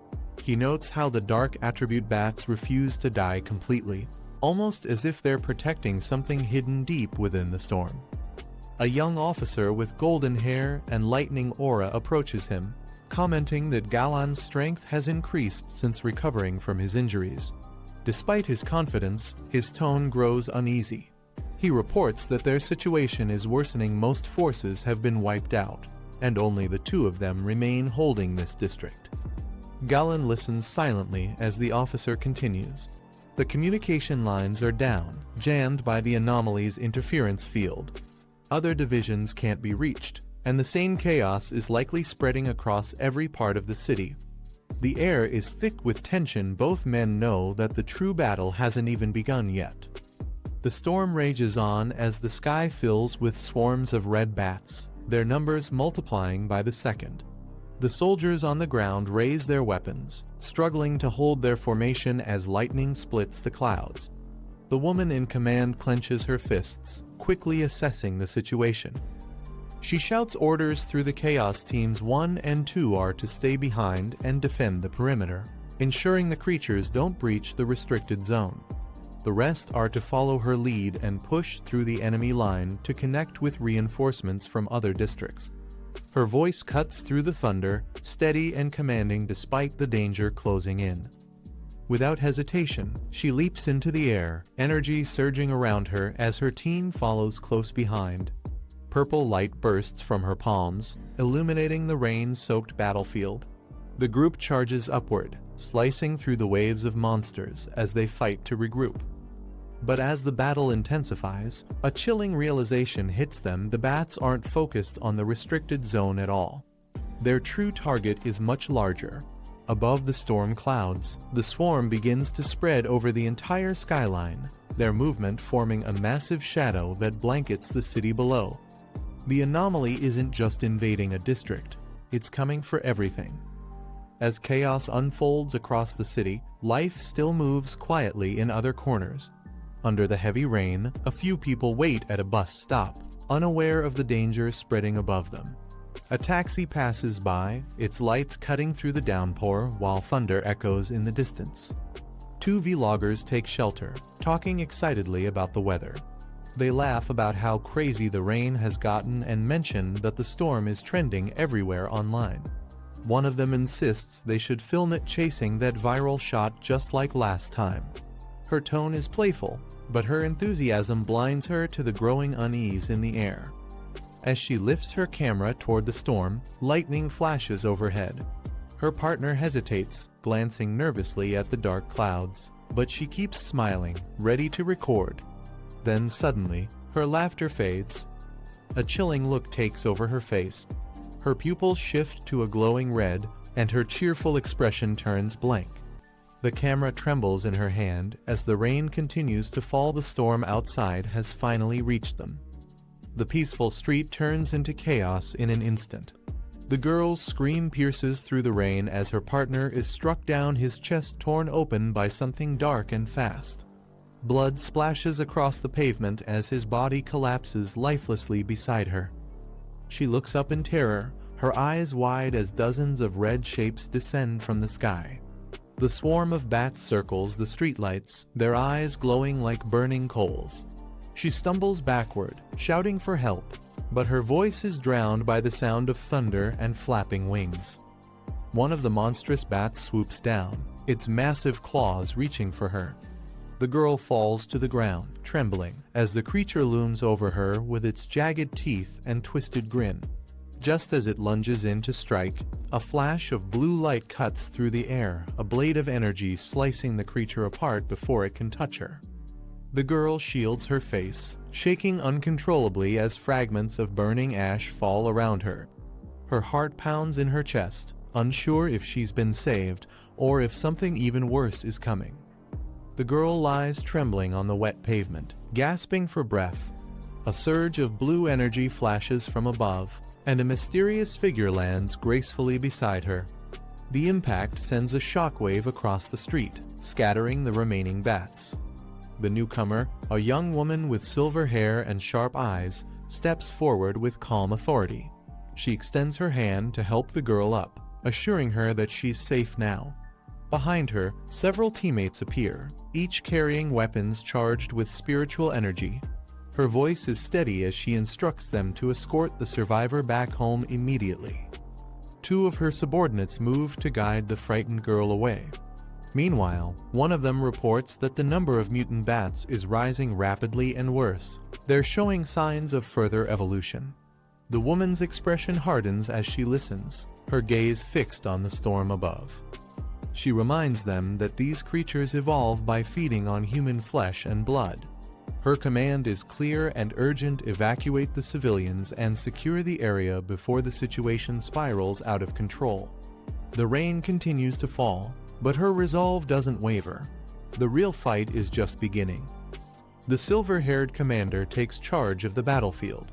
He notes how the dark attribute bats refuse to die completely, almost as if they're protecting something hidden deep within the storm. A young officer with golden hair and lightning aura approaches him, commenting that Galan's strength has increased since recovering from his injuries. Despite his confidence, his tone grows uneasy. He reports that their situation is worsening. Most forces have been wiped out, and only the two of them remain holding this district. Galan listens silently as the officer continues. The communication lines are down, jammed by the anomaly's interference field. Other divisions can't be reached, and the same chaos is likely spreading across every part of the city. The air is thick with tension. Both men know that the true battle hasn't even begun yet. The storm rages on as the sky fills with swarms of red bats, their numbers multiplying by the second. The soldiers on the ground raise their weapons, struggling to hold their formation as lightning splits the clouds. The woman in command clenches her fists, quickly assessing the situation. She shouts orders through the chaos. Teams 1 and 2 are to stay behind and defend the perimeter, ensuring the creatures don't breach the restricted zone. The rest are to follow her lead and push through the enemy line to connect with reinforcements from other districts. Her voice cuts through the thunder, steady and commanding despite the danger closing in. Without hesitation, she leaps into the air, energy surging around her as her team follows close behind. Purple light bursts from her palms, illuminating the rain-soaked battlefield. The group charges upward, slicing through the waves of monsters as they fight to regroup. But as the battle intensifies, a chilling realization hits them. The bats aren't focused on the restricted zone at all. Their true target is much larger. Above the storm clouds, the swarm begins to spread over the entire skyline, their movement forming a massive shadow that blankets the city below. The anomaly isn't just invading a district, it's coming for everything. As chaos unfolds across the city, life still moves quietly in other corners. Under the heavy rain, a few people wait at a bus stop, unaware of the danger spreading above them. A taxi passes by, its lights cutting through the downpour while thunder echoes in the distance. Two vloggers take shelter, talking excitedly about the weather. They laugh about how crazy the rain has gotten and mention that the storm is trending everywhere online. One of them insists they should film it chasing that viral shot just like last time. Her tone is playful, but her enthusiasm blinds her to the growing unease in the air. As she lifts her camera toward the storm, lightning flashes overhead. Her partner hesitates, glancing nervously at the dark clouds, but she keeps smiling, ready to record. Then suddenly, her laughter fades. A chilling look takes over her face. Her pupils shift to a glowing red, and her cheerful expression turns blank. The camera trembles in her hand as the rain continues to fall. The storm outside has finally reached them. The peaceful street turns into chaos in an instant. The girl's scream pierces through the rain as her partner is struck down, his chest torn open by something dark and fast. Blood splashes across the pavement as his body collapses lifelessly beside her. She looks up in terror, her eyes wide as dozens of red shapes descend from the sky. The swarm of bats circles the streetlights, their eyes glowing like burning coals. She stumbles backward, shouting for help, but her voice is drowned by the sound of thunder and flapping wings. One of the monstrous bats swoops down, its massive claws reaching for her. The girl falls to the ground, trembling, as the creature looms over her with its jagged teeth and twisted grin. Just as it lunges in to strike, a flash of blue light cuts through the air, a blade of energy slicing the creature apart before it can touch her. The girl shields her face, shaking uncontrollably as fragments of burning ash fall around her. Her heart pounds in her chest, unsure if she's been saved or if something even worse is coming. The girl lies trembling on the wet pavement, gasping for breath. A surge of blue energy flashes from above, and a mysterious figure lands gracefully beside her. The impact sends a shockwave across the street, scattering the remaining bats. The newcomer, a young woman with silver hair and sharp eyes, steps forward with calm authority. She extends her hand to help the girl up, assuring her that she's safe now. Behind her, several teammates appear, each carrying weapons charged with spiritual energy. Her voice is steady as she instructs them to escort the survivor back home immediately. Two of her subordinates move to guide the frightened girl away. Meanwhile, one of them reports that the number of mutant bats is rising rapidly and worse. They're showing signs of further evolution. The woman's expression hardens as she listens, her gaze fixed on the storm above. She reminds them that these creatures evolve by feeding on human flesh and blood. Her command is clear and urgent: evacuate the civilians and secure the area before the situation spirals out of control. The rain continues to fall, but her resolve doesn't waver. The real fight is just beginning. The silver-haired commander takes charge of the battlefield.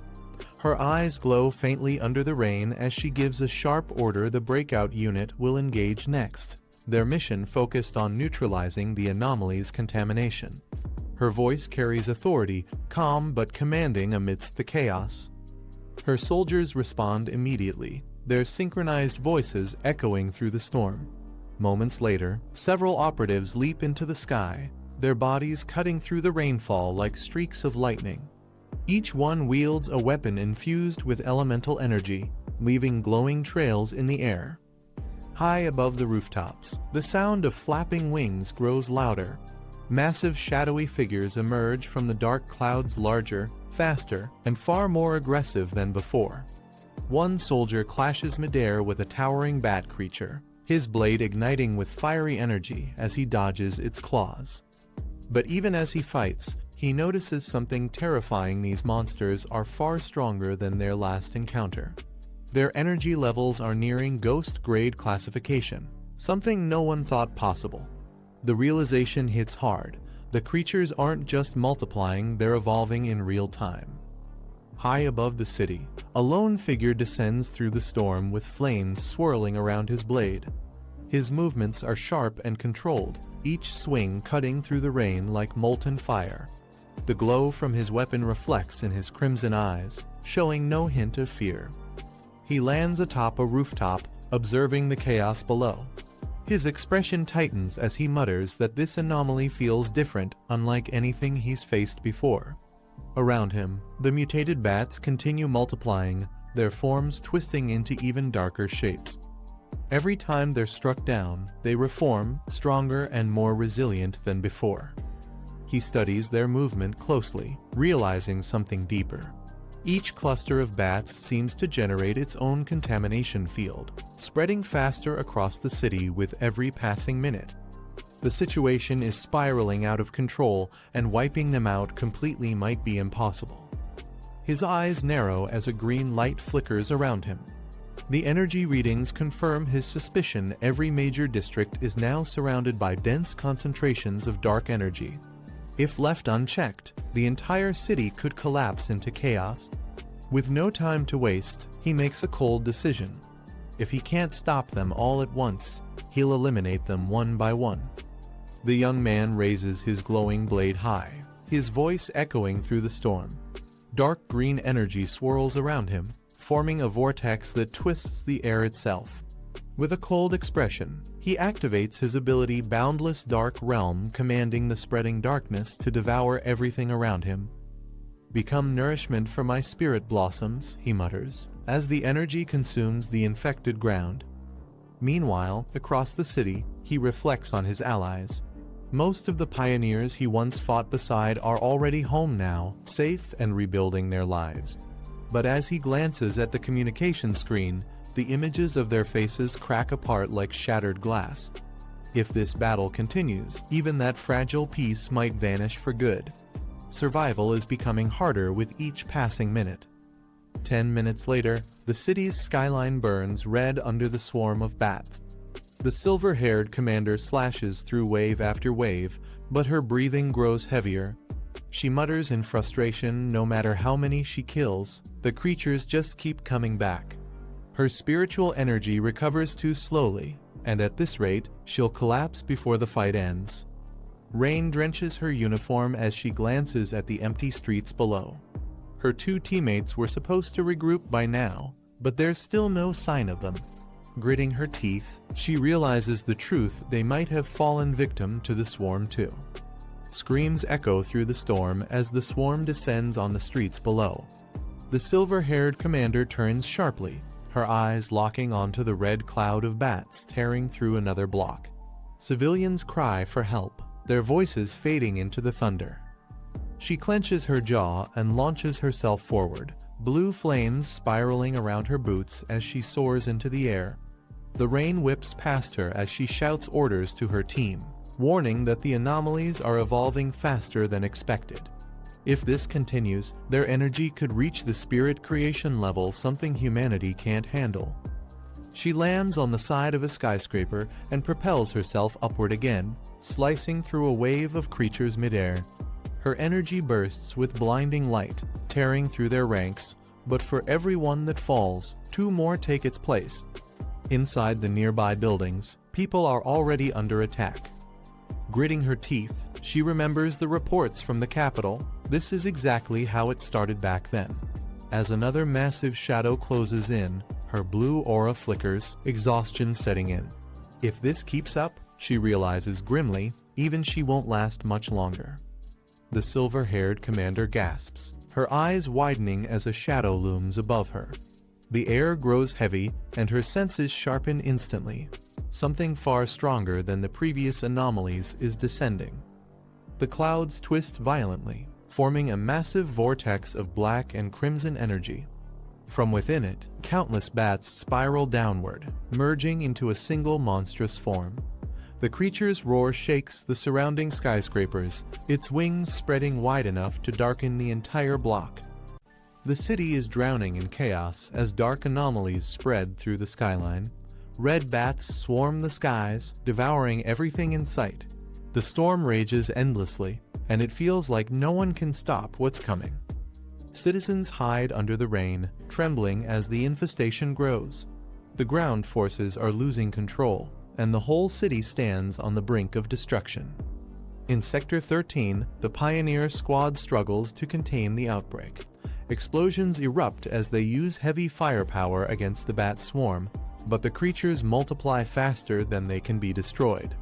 Her eyes glow faintly under the rain as she gives a sharp order the breakout unit will engage next, their mission focused on neutralizing the anomaly's contamination. Her voice carries authority, calm but commanding amidst the chaos. Her soldiers respond immediately, their synchronized voices echoing through the storm. Moments later, several operatives leap into the sky, their bodies cutting through the rainfall like streaks of lightning. Each one wields a weapon infused with elemental energy, leaving glowing trails in the air. High above the rooftops, the sound of flapping wings grows louder. Massive shadowy figures emerge from the dark clouds, larger, faster, and far more aggressive than before. One soldier clashes midair with a towering bat creature, his blade igniting with fiery energy as he dodges its claws. But even as he fights, he notices something terrifying: these monsters are far stronger than their last encounter. Their energy levels are nearing ghost-grade classification, something no one thought possible. The realization hits hard. The creatures aren't just multiplying, they're evolving in real time. High above the city, a lone figure descends through the storm with flames swirling around his blade. His movements are sharp and controlled, each swing cutting through the rain like molten fire. The glow from his weapon reflects in his crimson eyes, showing no hint of fear. He lands atop a rooftop, observing the chaos below. His expression tightens as he mutters that this anomaly feels different, unlike anything he's faced before. Around him, the mutated bats continue multiplying, their forms twisting into even darker shapes. Every time they're struck down, they reform, stronger and more resilient than before. He studies their movement closely, realizing something deeper. Each cluster of bats seems to generate its own contamination field, spreading faster across the city with every passing minute. The situation is spiraling out of control, and wiping them out completely might be impossible. His eyes narrow as a green light flickers around him. The energy readings confirm his suspicion: every major district is now surrounded by dense concentrations of dark energy. If left unchecked, the entire city could collapse into chaos. With no time to waste, he makes a cold decision. If he can't stop them all at once, he'll eliminate them one by one. The young man raises his glowing blade high, his voice echoing through the storm. Dark green energy swirls around him, forming a vortex that twists the air itself. With a cold expression, he activates his ability Boundless Dark Realm, commanding the spreading darkness to devour everything around him. "Become nourishment for my spirit blossoms," he mutters, as the energy consumes the infected ground. Meanwhile, across the city, he reflects on his allies. Most of the pioneers he once fought beside are already home now, safe and rebuilding their lives. But as he glances at the communication screen, the images of their faces crack apart like shattered glass. If this battle continues, even that fragile peace might vanish for good. survival is becoming harder with each passing minute. 10 minutes later, the city's skyline burns red under the swarm of bats. The silver-haired commander slashes through wave after wave, but her breathing grows heavier. She mutters in frustration. No matter how many she kills, the creatures just keep coming back. Her spiritual energy recovers too slowly, and at this rate, she'll collapse before the fight ends. Rain drenches her uniform as she glances at the empty streets below. Her two teammates were supposed to regroup by now, but there's still no sign of them. Gritting her teeth, she realizes the truth: they might have fallen victim to the swarm too. Screams echo through the storm as the swarm descends on the streets below. The silver-haired commander turns sharply, her eyes locking onto the red cloud of bats tearing through another block. Civilians cry for help, their voices fading into the thunder. She clenches her jaw and launches herself forward, blue flames spiraling around her boots as she soars into the air. The rain whips past her as she shouts orders to her team, warning that the anomalies are evolving faster than expected. If this continues, their energy could reach the spirit creation level, something humanity can't handle. She lands on the side of a skyscraper and propels herself upward again, slicing through a wave of creatures midair. Her energy bursts with blinding light, tearing through their ranks, but for every one that falls, two more take its place. Inside the nearby buildings, people are already under attack. Gritting her teeth, she remembers the reports from the capital. This is exactly how it started back then. As another massive shadow closes in, her blue aura flickers, exhaustion setting in. If this keeps up, she realizes grimly, even she won't last much longer. The silver-haired commander gasps, her eyes widening as a shadow looms above her. The air grows heavy, and her senses sharpen instantly. Something far stronger than the previous anomalies is descending. The clouds twist violently, forming a massive vortex of black and crimson energy. From within it, countless bats spiral downward, merging into a single monstrous form. The creature's roar shakes the surrounding skyscrapers, its wings spreading wide enough to darken the entire block. The city is drowning in chaos as dark anomalies spread through the skyline. Red bats swarm the skies, devouring everything in sight. The storm rages endlessly, and it feels like no one can stop what's coming. Citizens hide under the rain, trembling as the infestation grows. The ground forces are losing control, and the whole city stands on the brink of destruction. In Sector 13, the Pioneer Squad struggles to contain the outbreak. Explosions erupt as they use heavy firepower against the bat swarm, but the creatures multiply faster than they can be destroyed.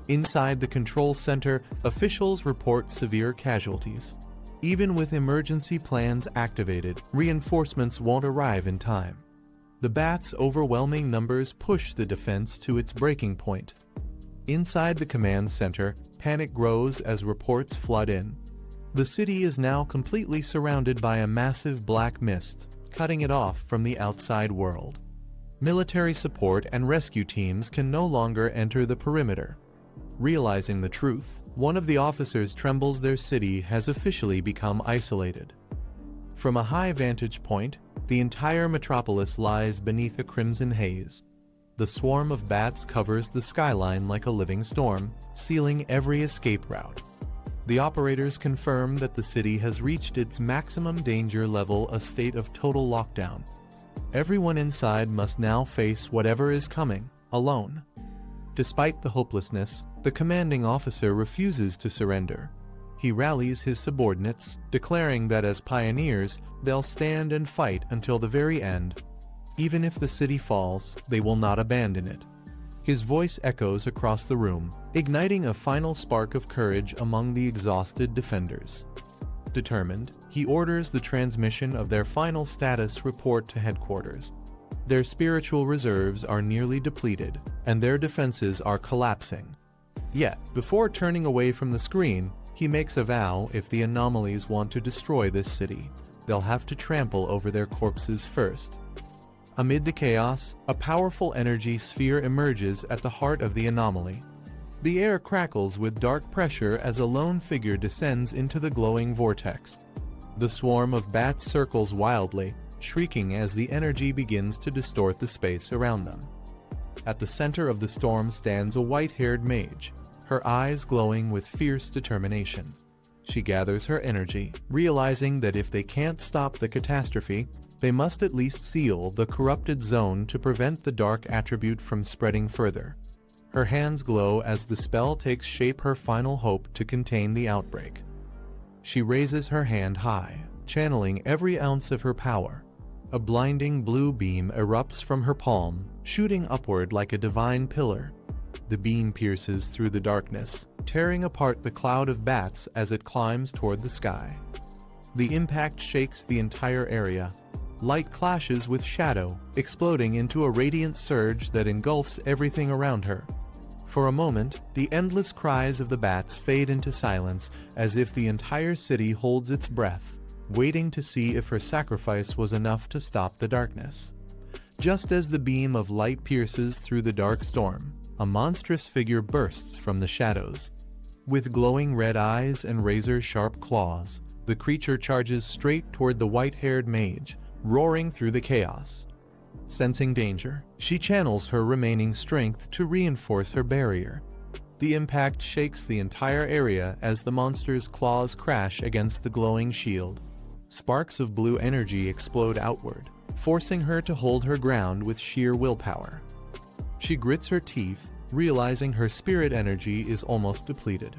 Inside the control center, officials report severe casualties. Even with emergency plans activated, reinforcements won't arrive in time. The bats' overwhelming numbers push the defense to its breaking point. Inside the command center, panic grows as reports flood in. The city is now completely surrounded by a massive black mist, cutting it off from the outside world. Military support and rescue teams can no longer enter the perimeter. Realizing the truth, one of the officers trembles. Their city has officially become isolated. From a high vantage point, the entire metropolis lies beneath a crimson haze. The swarm of bats covers the skyline like a living storm, sealing every escape route. The operators confirm that the city has reached its maximum danger level, a state of total lockdown. Everyone inside must now face whatever is coming, alone. Despite the hopelessness, the commanding officer refuses to surrender. He rallies his subordinates, declaring that as pioneers, they'll stand and fight until the very end. Even if the city falls, they will not abandon it. His voice echoes across the room, igniting a final spark of courage among the exhausted defenders. Determined, he orders the transmission of their final status report to headquarters. Their spiritual reserves are nearly depleted, and their defenses are collapsing. Yet, before turning away from the screen, he makes a vow: if the anomalies want to destroy this city, they'll have to trample over their corpses first. Amid the chaos, a powerful energy sphere emerges at the heart of the anomaly. The air crackles with dark pressure as a lone figure descends into the glowing vortex. The swarm of bats circles wildly, shrieking as the energy begins to distort the space around them. At the center of the storm stands a white-haired mage, her eyes glowing with fierce determination. She gathers her energy, realizing that if they can't stop the catastrophe, they must at least seal the corrupted zone to prevent the dark attribute from spreading further. Her hands glow as the spell takes shape, her final hope to contain the outbreak. She raises her hand high, channeling every ounce of her power. A blinding blue beam erupts from her palm, shooting upward like a divine pillar. The beam pierces through the darkness, tearing apart the cloud of bats as it climbs toward the sky. The impact shakes the entire area. Light clashes with shadow, exploding into a radiant surge that engulfs everything around her. For a moment, the endless cries of the bats fade into silence, as if the entire city holds its breath, waiting to see if her sacrifice was enough to stop the darkness. Just as the beam of light pierces through the dark storm, a monstrous figure bursts from the shadows. With glowing red eyes and razor-sharp claws, the creature charges straight toward the white-haired mage, roaring through the chaos. Sensing danger, she channels her remaining strength to reinforce her barrier. The impact shakes the entire area as the monster's claws crash against the glowing shield. Sparks of blue energy explode outward, forcing her to hold her ground with sheer willpower. She grits her teeth, realizing her spirit energy is almost depleted.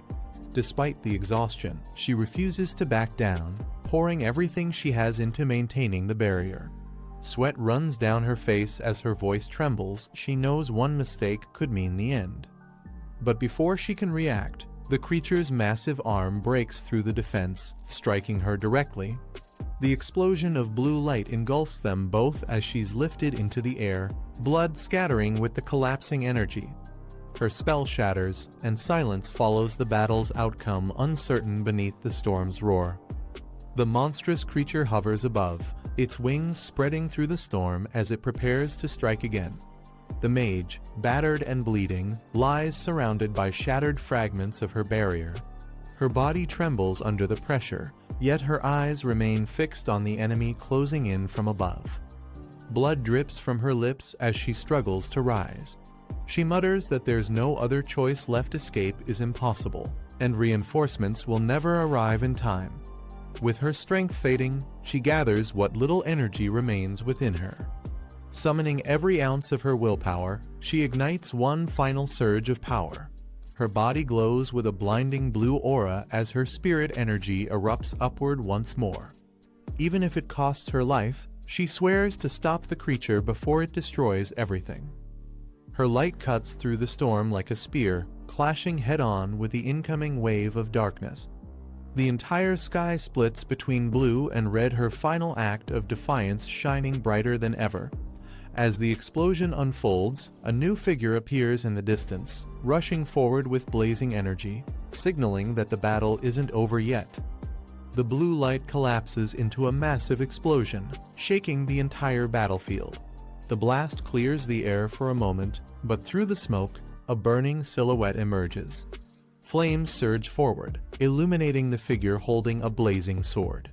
Despite the exhaustion, she refuses to back down, pouring everything she has into maintaining the barrier. Sweat runs down her face as her voice trembles. She knows one mistake could mean the end. But before she can react, the creature's massive arm breaks through the defense, striking her directly. The explosion of blue light engulfs them both as she's lifted into the air, blood scattering with the collapsing energy. Her spell shatters, and silence follows the battle's outcome, uncertain beneath the storm's roar. The monstrous creature hovers above, its wings spreading through the storm as it prepares to strike again. The mage, battered and bleeding, lies surrounded by shattered fragments of her barrier. Her body trembles under the pressure, yet her eyes remain fixed on the enemy closing in from above. Blood drips from her lips as she struggles to rise. She mutters that there's no other choice left. Escape is impossible, and reinforcements will never arrive in time. With her strength fading, she gathers what little energy remains within her. Summoning every ounce of her willpower, she ignites one final surge of power. Her body glows with a blinding blue aura as her spirit energy erupts upward once more. Even if it costs her life, she swears to stop the creature before it destroys everything. Her light cuts through the storm like a spear, clashing head-on with the incoming wave of darkness. The entire sky splits between blue and red, her final act of defiance shining brighter than ever. As the explosion unfolds, a new figure appears in the distance, rushing forward with blazing energy, signaling that the battle isn't over yet. The blue light collapses into a massive explosion, shaking the entire battlefield. The blast clears the air for a moment, but through the smoke, a burning silhouette emerges. Flames surge forward, illuminating the figure holding a blazing sword.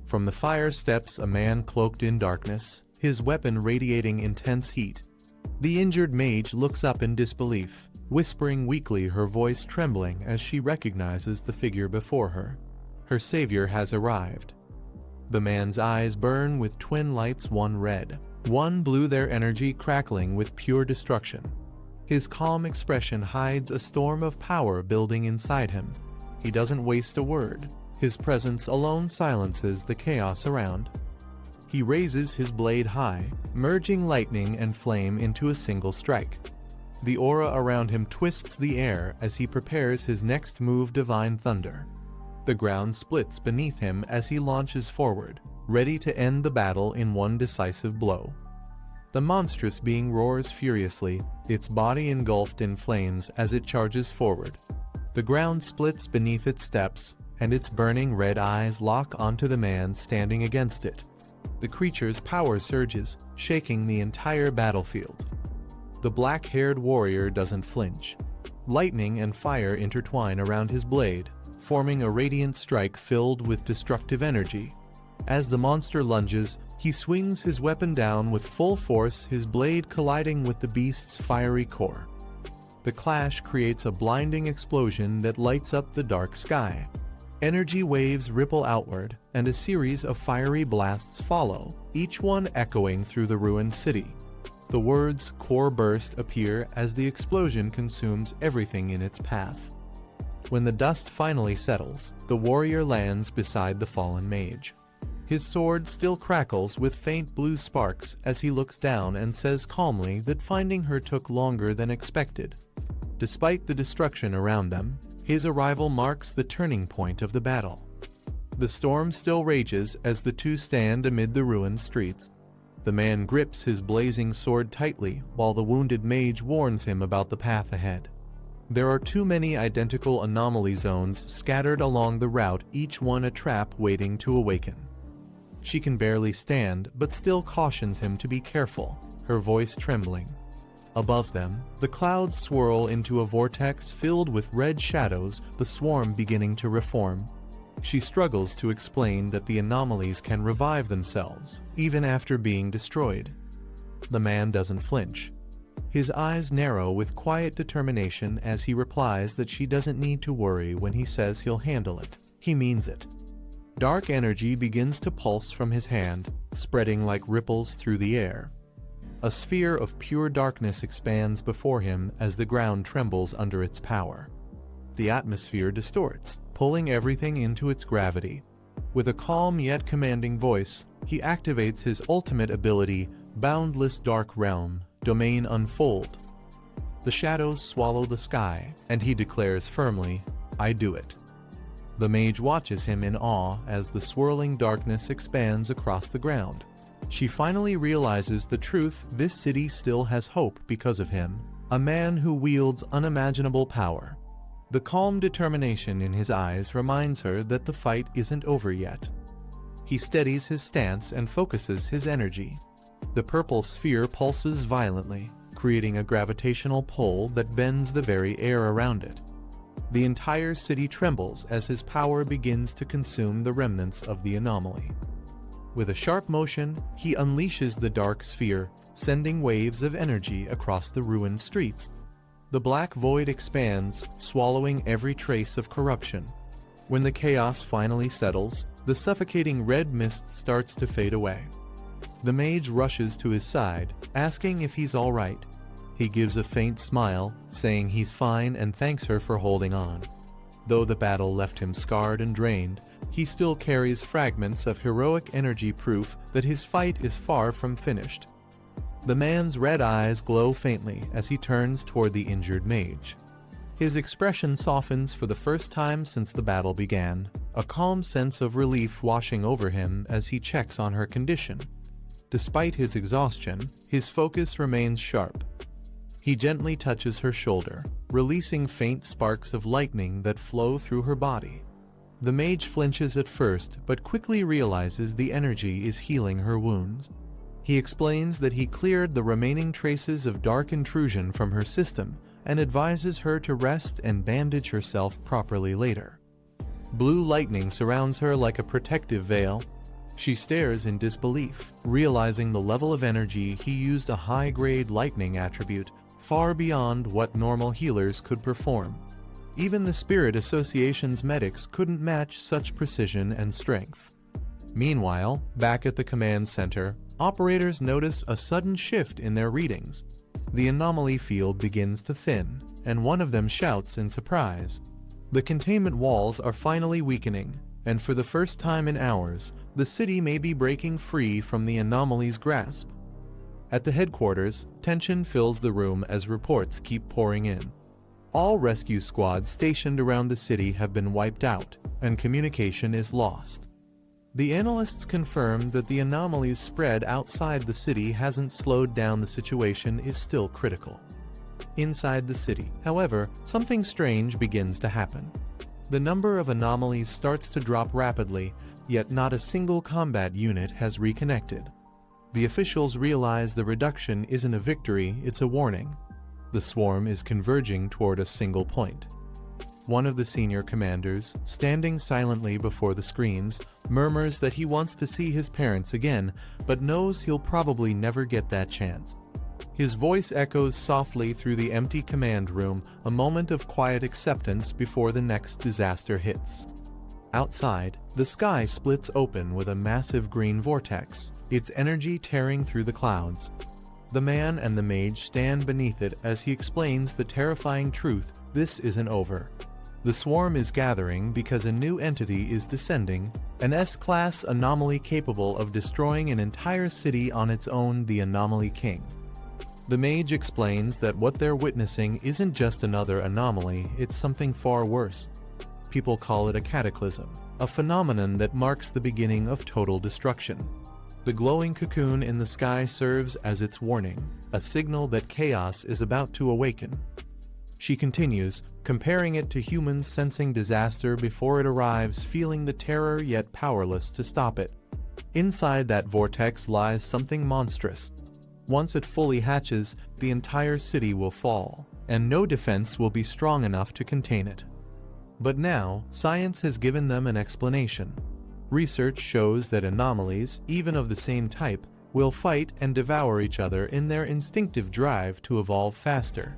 From the fire steps a man cloaked in darkness, his weapon radiating intense heat. The injured mage looks up in disbelief, whispering weakly, her voice trembling as she recognizes the figure before her. Her savior has arrived. The man's eyes burn with twin lights, one red, one blue, their energy crackling with pure destruction. His calm expression hides a storm of power building inside him. He doesn't waste a word. His presence alone silences the chaos around. He raises his blade high, merging lightning and flame into a single strike. The aura around him twists the air as he prepares his next move, divine thunder. The ground splits beneath him as he launches forward, ready to end the battle in one decisive blow. The monstrous being roars furiously, its body engulfed in flames as it charges forward. The ground splits beneath its steps, and its burning red eyes lock onto the man standing against it. The creature's power surges, shaking the entire battlefield. The black-haired warrior doesn't flinch. Lightning and fire intertwine around his blade, forming a radiant strike filled with destructive energy. As the monster lunges, he swings his weapon down with full force, his blade colliding with the beast's fiery core. The clash creates a blinding explosion that lights up the dark sky. Energy waves ripple outward, and a series of fiery blasts follow, each one echoing through the ruined city. The words "core burst" appear as the explosion consumes everything in its path. When the dust finally settles, the warrior lands beside the fallen mage. His sword still crackles with faint blue sparks as he looks down and says calmly that finding her took longer than expected. Despite the destruction around them, his arrival marks the turning point of the battle. The storm still rages as the two stand amid the ruined streets. The man grips his blazing sword tightly while the wounded mage warns him about the path ahead. There are too many identical anomaly zones scattered along the route, each one a trap waiting to awaken. She can barely stand, but still cautions him to be careful, her voice trembling. Above them, the clouds swirl into a vortex filled with red shadows, the swarm beginning to reform. She struggles to explain that the anomalies can revive themselves, even after being destroyed. The man doesn't flinch. His eyes narrow with quiet determination as he replies that she doesn't need to worry when he says he'll handle it. He means it. Dark energy begins to pulse from his hand, spreading like ripples through the air. A sphere of pure darkness expands before him as the ground trembles under its power. The atmosphere distorts, pulling everything into its gravity. With a calm yet commanding voice, he activates his ultimate ability, Boundless Dark Realm, Domain Unfold. The shadows swallow the sky, and he declares firmly, "I do it." The mage watches him in awe as the swirling darkness expands across the ground. She finally realizes the truth: this city still has hope because of him, a man who wields unimaginable power. The calm determination in his eyes reminds her that the fight isn't over yet. He steadies his stance and focuses his energy. The purple sphere pulses violently, creating a gravitational pull that bends the very air around it. The entire city trembles as his power begins to consume the remnants of the anomaly. With a sharp motion, he unleashes the dark sphere, sending waves of energy across the ruined streets. The black void expands, swallowing every trace of corruption. When the chaos finally settles, the suffocating red mist starts to fade away. The mage rushes to his side, asking if he's all right. He gives a faint smile, saying he's fine and thanks her for holding on. Though the battle left him scarred and drained, he still carries fragments of heroic energy, proof that his fight is far from finished. The man's red eyes glow faintly as he turns toward the injured mage. His expression softens for the first time since the battle began, a calm sense of relief washing over him as he checks on her condition. Despite his exhaustion, his focus remains sharp. He gently touches her shoulder, releasing faint sparks of lightning that flow through her body. The mage flinches at first, but quickly realizes the energy is healing her wounds. He explains that he cleared the remaining traces of dark intrusion from her system and advises her to rest and bandage herself properly later. Blue lightning surrounds her like a protective veil. She stares in disbelief, realizing the level of energy he used, a high-grade lightning attribute, far beyond what normal healers could perform. Even the Spirit Association's medics couldn't match such precision and strength. Meanwhile, back at the command center, operators notice a sudden shift in their readings. The anomaly field begins to thin, and one of them shouts in surprise. The containment walls are finally weakening, and for the first time in hours, the city may be breaking free from the anomaly's grasp. At the headquarters, tension fills the room as reports keep pouring in. All rescue squads stationed around the city have been wiped out, and communication is lost. The analysts confirm that the anomaly's spread outside the city hasn't slowed down. The situation is still critical. Inside the city, however, something strange begins to happen. The number of anomalies starts to drop rapidly, yet not a single combat unit has reconnected. The officials realize the reduction isn't a victory, it's a warning. The swarm is converging toward a single point. One of the senior commanders, standing silently before the screens, murmurs that he wants to see his parents again, but knows he'll probably never get that chance. His voice echoes softly through the empty command room, a moment of quiet acceptance before the next disaster hits. Outside, the sky splits open with a massive green vortex, its energy tearing through the clouds. The man and the mage stand beneath it as he explains the terrifying truth: this isn't over. The swarm is gathering because a new entity is descending, an S-class anomaly capable of destroying an entire city on its own, the Anomaly King. The mage explains that what they're witnessing isn't just another anomaly, it's something far worse. People call it a cataclysm, a phenomenon that marks the beginning of total destruction. The glowing cocoon in the sky serves as its warning, a signal that chaos is about to awaken. She continues, comparing it to humans sensing disaster before it arrives, feeling the terror yet powerless to stop it. Inside that vortex lies something monstrous. Once it fully hatches, the entire city will fall, and no defense will be strong enough to contain it. But now, science has given them an explanation. Research shows that anomalies, even of the same type, will fight and devour each other in their instinctive drive to evolve faster.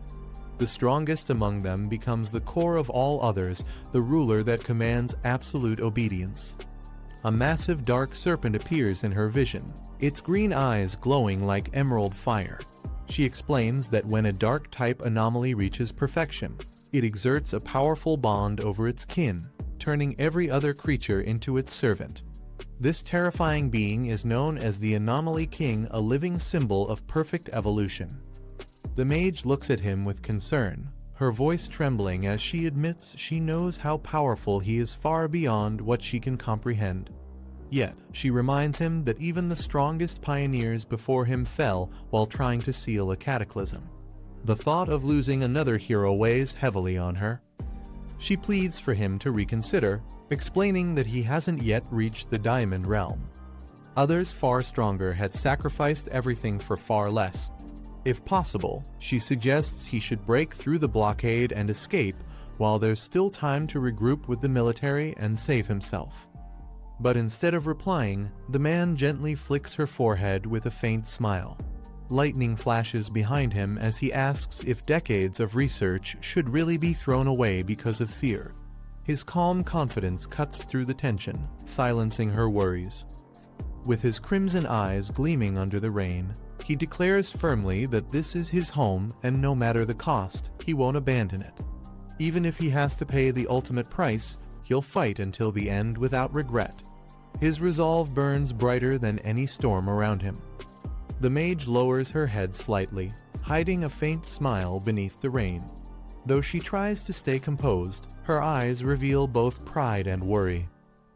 The strongest among them becomes the core of all others, the ruler that commands absolute obedience. A massive dark serpent appears in her vision, its green eyes glowing like emerald fire. She explains that when a dark-type anomaly reaches perfection, it exerts a powerful bond over its kin, turning every other creature into its servant. This terrifying being is known as the Anomaly King, a living symbol of perfect evolution. The mage looks at him with concern, her voice trembling as she admits she knows how powerful he is, far beyond what she can comprehend. Yet, she reminds him that even the strongest pioneers before him fell while trying to seal a cataclysm. The thought of losing another hero weighs heavily on her. She pleads for him to reconsider, explaining that he hasn't yet reached the Diamond Realm. Others far stronger had sacrificed everything for far less. If possible, she suggests he should break through the blockade and escape while there's still time to regroup with the military and save himself. But instead of replying, the man gently flicks her forehead with a faint smile. Lightning flashes behind him as he asks if decades of research should really be thrown away because of fear. His calm confidence cuts through the tension, silencing her worries. With his crimson eyes gleaming under the rain, he declares firmly that this is his home and no matter the cost, he won't abandon it. Even if he has to pay the ultimate price, he'll fight until the end without regret. His resolve burns brighter than any storm around him. The mage lowers her head slightly, hiding a faint smile beneath the rain. Though she tries to stay composed, her eyes reveal both pride and worry.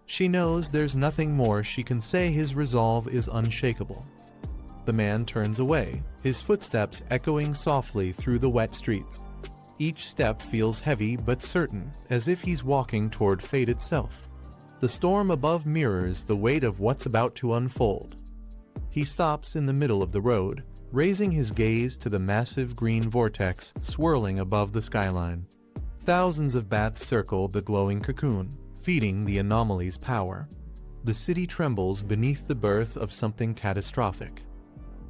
She knows there's nothing more she can say. His resolve is unshakable. The man turns away, his footsteps echoing softly through the wet streets. Each step feels heavy but certain, as if he's walking toward fate itself. The storm above mirrors the weight of what's about to unfold. He stops in the middle of the road, raising his gaze to the massive green vortex swirling above the skyline. Thousands of bats circle the glowing cocoon, feeding the anomaly's power. The city trembles beneath the birth of something catastrophic.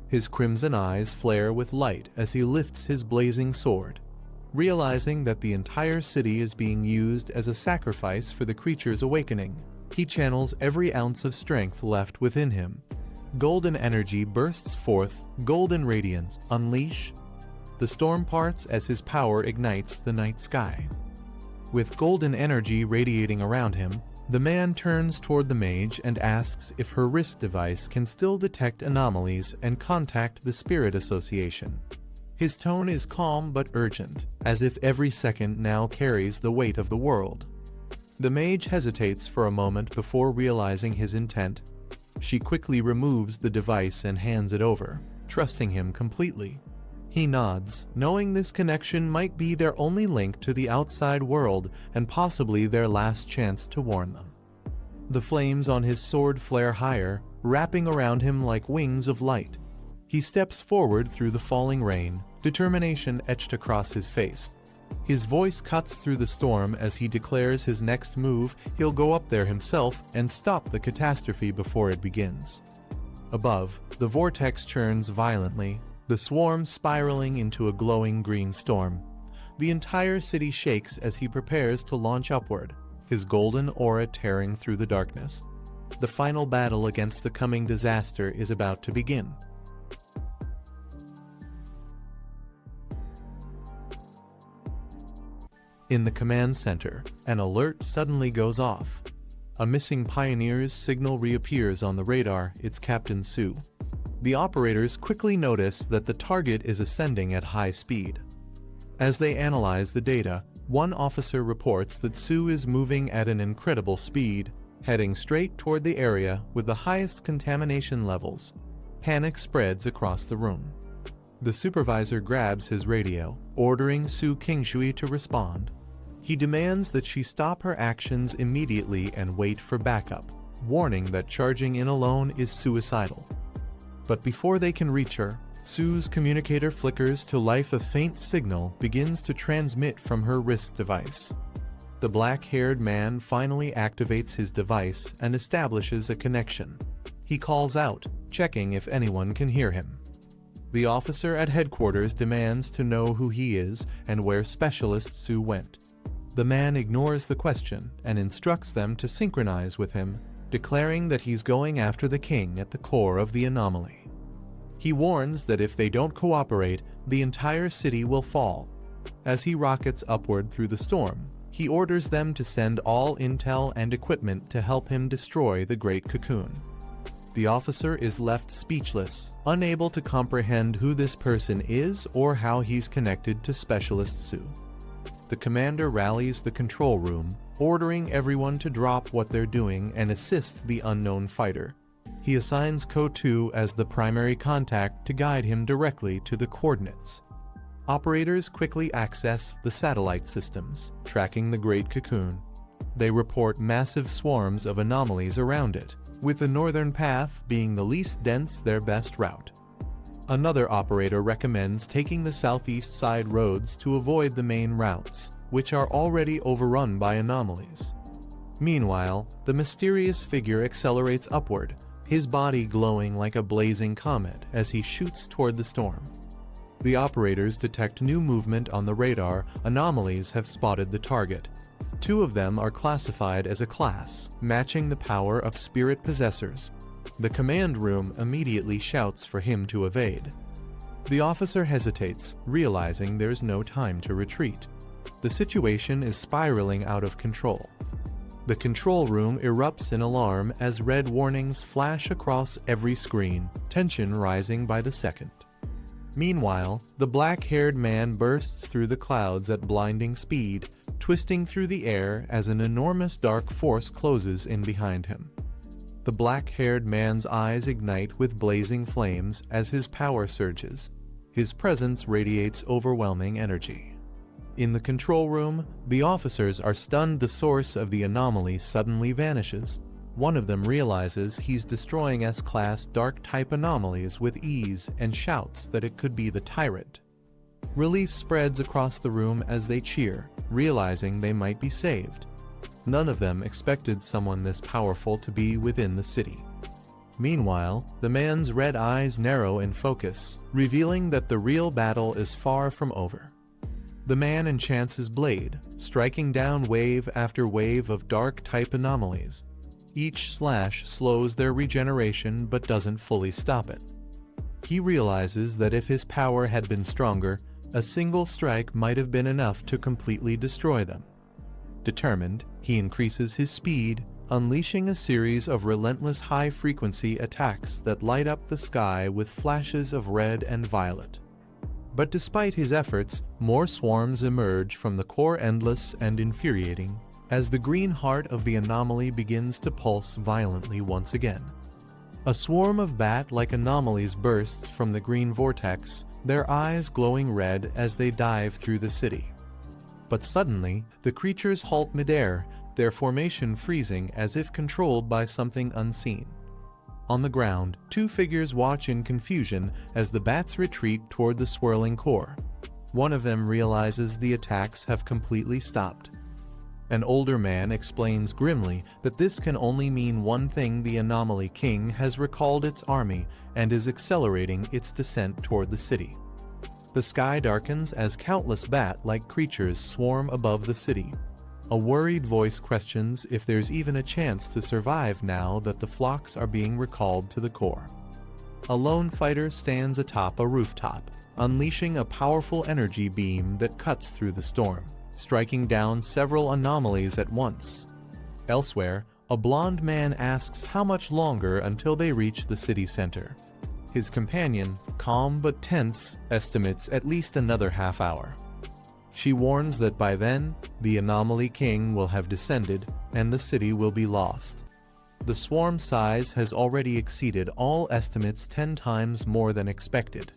His crimson eyes flare with light as he lifts his blazing sword. Realizing that the entire city is being used as a sacrifice for the creature's awakening, he channels every ounce of strength left within him. Golden energy bursts forth, golden radiance, unleash. The storm parts as his power ignites the night sky. With golden energy radiating around him, the man turns toward the mage and asks if her wrist device can still detect anomalies and contact the Spirit Association. His tone is calm but urgent, as if every second now carries the weight of the world. The mage hesitates for a moment before realizing his intent. She quickly removes the device and hands it over, trusting him completely. He nods, knowing this connection might be their only link to the outside world and possibly their last chance to warn them. The flames on his sword flare higher, wrapping around him like wings of light. He steps forward through the falling rain, determination etched across his face. His voice cuts through the storm as he declares his next move. He'll go up there himself and stop the catastrophe before it begins. Above, the vortex churns violently, the swarm spiraling into a glowing green storm. The entire city shakes as he prepares to launch upward, his golden aura tearing through the darkness. The final battle against the coming disaster is about to begin. In the command center, an alert suddenly goes off. A missing pioneer's signal reappears on the radar. It's Captain Su. The operators quickly notice that the target is ascending at high speed. As they analyze the data, one officer reports that Su is moving at an incredible speed, heading straight toward the area with the highest contamination levels. Panic spreads across the room. The supervisor grabs his radio, ordering Su Kingshui to respond. He demands that she stop her actions immediately and wait for backup, warning that charging in alone is suicidal. But before they can reach her, Su's communicator flickers to life. A faint signal begins to transmit from her wrist device. The black-haired man finally activates his device and establishes a connection. He calls out, checking if anyone can hear him. The officer at headquarters demands to know who he is and where Specialist Su went. The man ignores the question and instructs them to synchronize with him, declaring that he's going after the king at the core of the anomaly. He warns that if they don't cooperate, the entire city will fall. As he rockets upward through the storm, he orders them to send all intel and equipment to help him destroy the Great Cocoon. The officer is left speechless, unable to comprehend who this person is or how he's connected to Specialist Su. The commander rallies the control room, ordering everyone to drop what they're doing and assist the unknown fighter. He assigns Ko-2 as the primary contact to guide him directly to the coordinates. Operators quickly access the satellite systems, tracking the Great Cocoon. They report massive swarms of anomalies around it, with the northern path being the least dense, their best route. Another operator recommends taking the southeast side roads to avoid the main routes, which are already overrun by anomalies. Meanwhile, the mysterious figure accelerates upward, his body glowing like a blazing comet as he shoots toward the storm. The operators detect new movement on the radar. Anomalies have spotted the target. 2 of them are classified as a class, matching the power of spirit possessors. The command room immediately shouts for him to evade. The officer hesitates, realizing there's no time to retreat. The situation is spiraling out of control. The control room erupts in alarm as red warnings flash across every screen, tension rising by the second. Meanwhile, the black-haired man bursts through the clouds at blinding speed, twisting through the air as an enormous dark force closes in behind him. The black-haired man's eyes ignite with blazing flames as his power surges. His presence radiates overwhelming energy. In the control room, the officers are stunned. The source of the anomaly suddenly vanishes. One of them realizes he's destroying S-class dark-type anomalies with ease and shouts that it could be the tyrant. Relief spreads across the room as they cheer, realizing they might be saved. None of them expected someone this powerful to be within the city. Meanwhile, the man's red eyes narrow in focus, revealing that the real battle is far from over. The man enchants his blade, striking down wave after wave of dark-type anomalies. Each slash slows their regeneration but doesn't fully stop it. He realizes that if his power had been stronger, a single strike might have been enough to completely destroy them. Determined, he increases his speed, unleashing a series of relentless high-frequency attacks that light up the sky with flashes of red and violet. But despite his efforts, more swarms emerge from the core, endless and infuriating, as the green heart of the anomaly begins to pulse violently once again. A swarm of bat-like anomalies bursts from the green vortex, their eyes glowing red as they dive through the city. But suddenly, the creatures halt midair, their formation freezing as if controlled by something unseen. On the ground, two figures watch in confusion as the bats retreat toward the swirling core. One of them realizes the attacks have completely stopped. An older man explains grimly that this can only mean one thing: the Anomaly King has recalled its army and is accelerating its descent toward the city. The sky darkens as countless bat-like creatures swarm above the city. A worried voice questions if there's even a chance to survive now that the flocks are being recalled to the core. A lone fighter stands atop a rooftop, unleashing a powerful energy beam that cuts through the storm, striking down several anomalies at once. Elsewhere, a blond man asks how much longer until they reach the city center. His companion, calm but tense, estimates at least another half hour. She warns that by then, the Anomaly King will have descended and the city will be lost. The swarm size has already exceeded all estimates 10 times more than expected.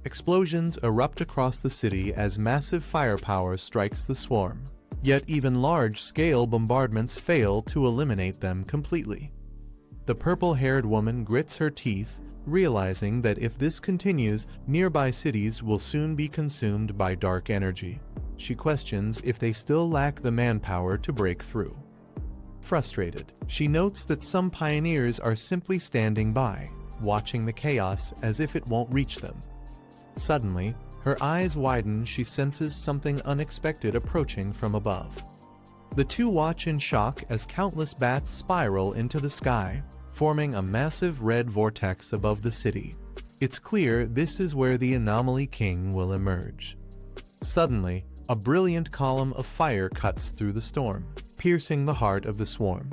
Explosions erupt across the city as massive firepower strikes the swarm, yet even large-scale bombardments fail to eliminate them completely. The purple-haired woman grits her teeth, realizing that if this continues, nearby cities will soon be consumed by dark energy. She questions if they still lack the manpower to break through. Frustrated, she notes that some pioneers are simply standing by, watching the chaos as if it won't reach them. Suddenly, her eyes widen. She senses something unexpected approaching from above. The two watch in shock as countless bats spiral into the sky, forming a massive red vortex above the city. It's clear this is where the Anomaly King will emerge. Suddenly, a brilliant column of fire cuts through the storm, piercing the heart of the swarm.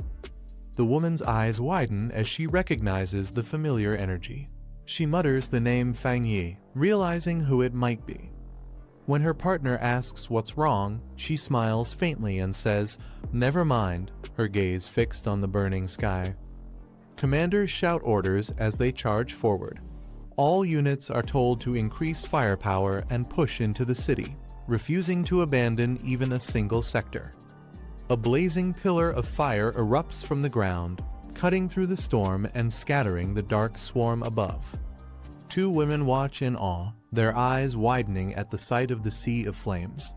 The woman's eyes widen as she recognizes the familiar energy. She mutters the name Fang Yi, realizing who it might be. When her partner asks what's wrong, she smiles faintly and says, "Never mind," her gaze fixed on the burning sky. Commanders shout orders as they charge forward. All units are told to increase firepower and push into the city, refusing to abandon even a single sector. A blazing pillar of fire erupts from the ground, cutting through the storm and scattering the dark swarm above. Two women watch in awe, their eyes widening at the sight of the sea of flames.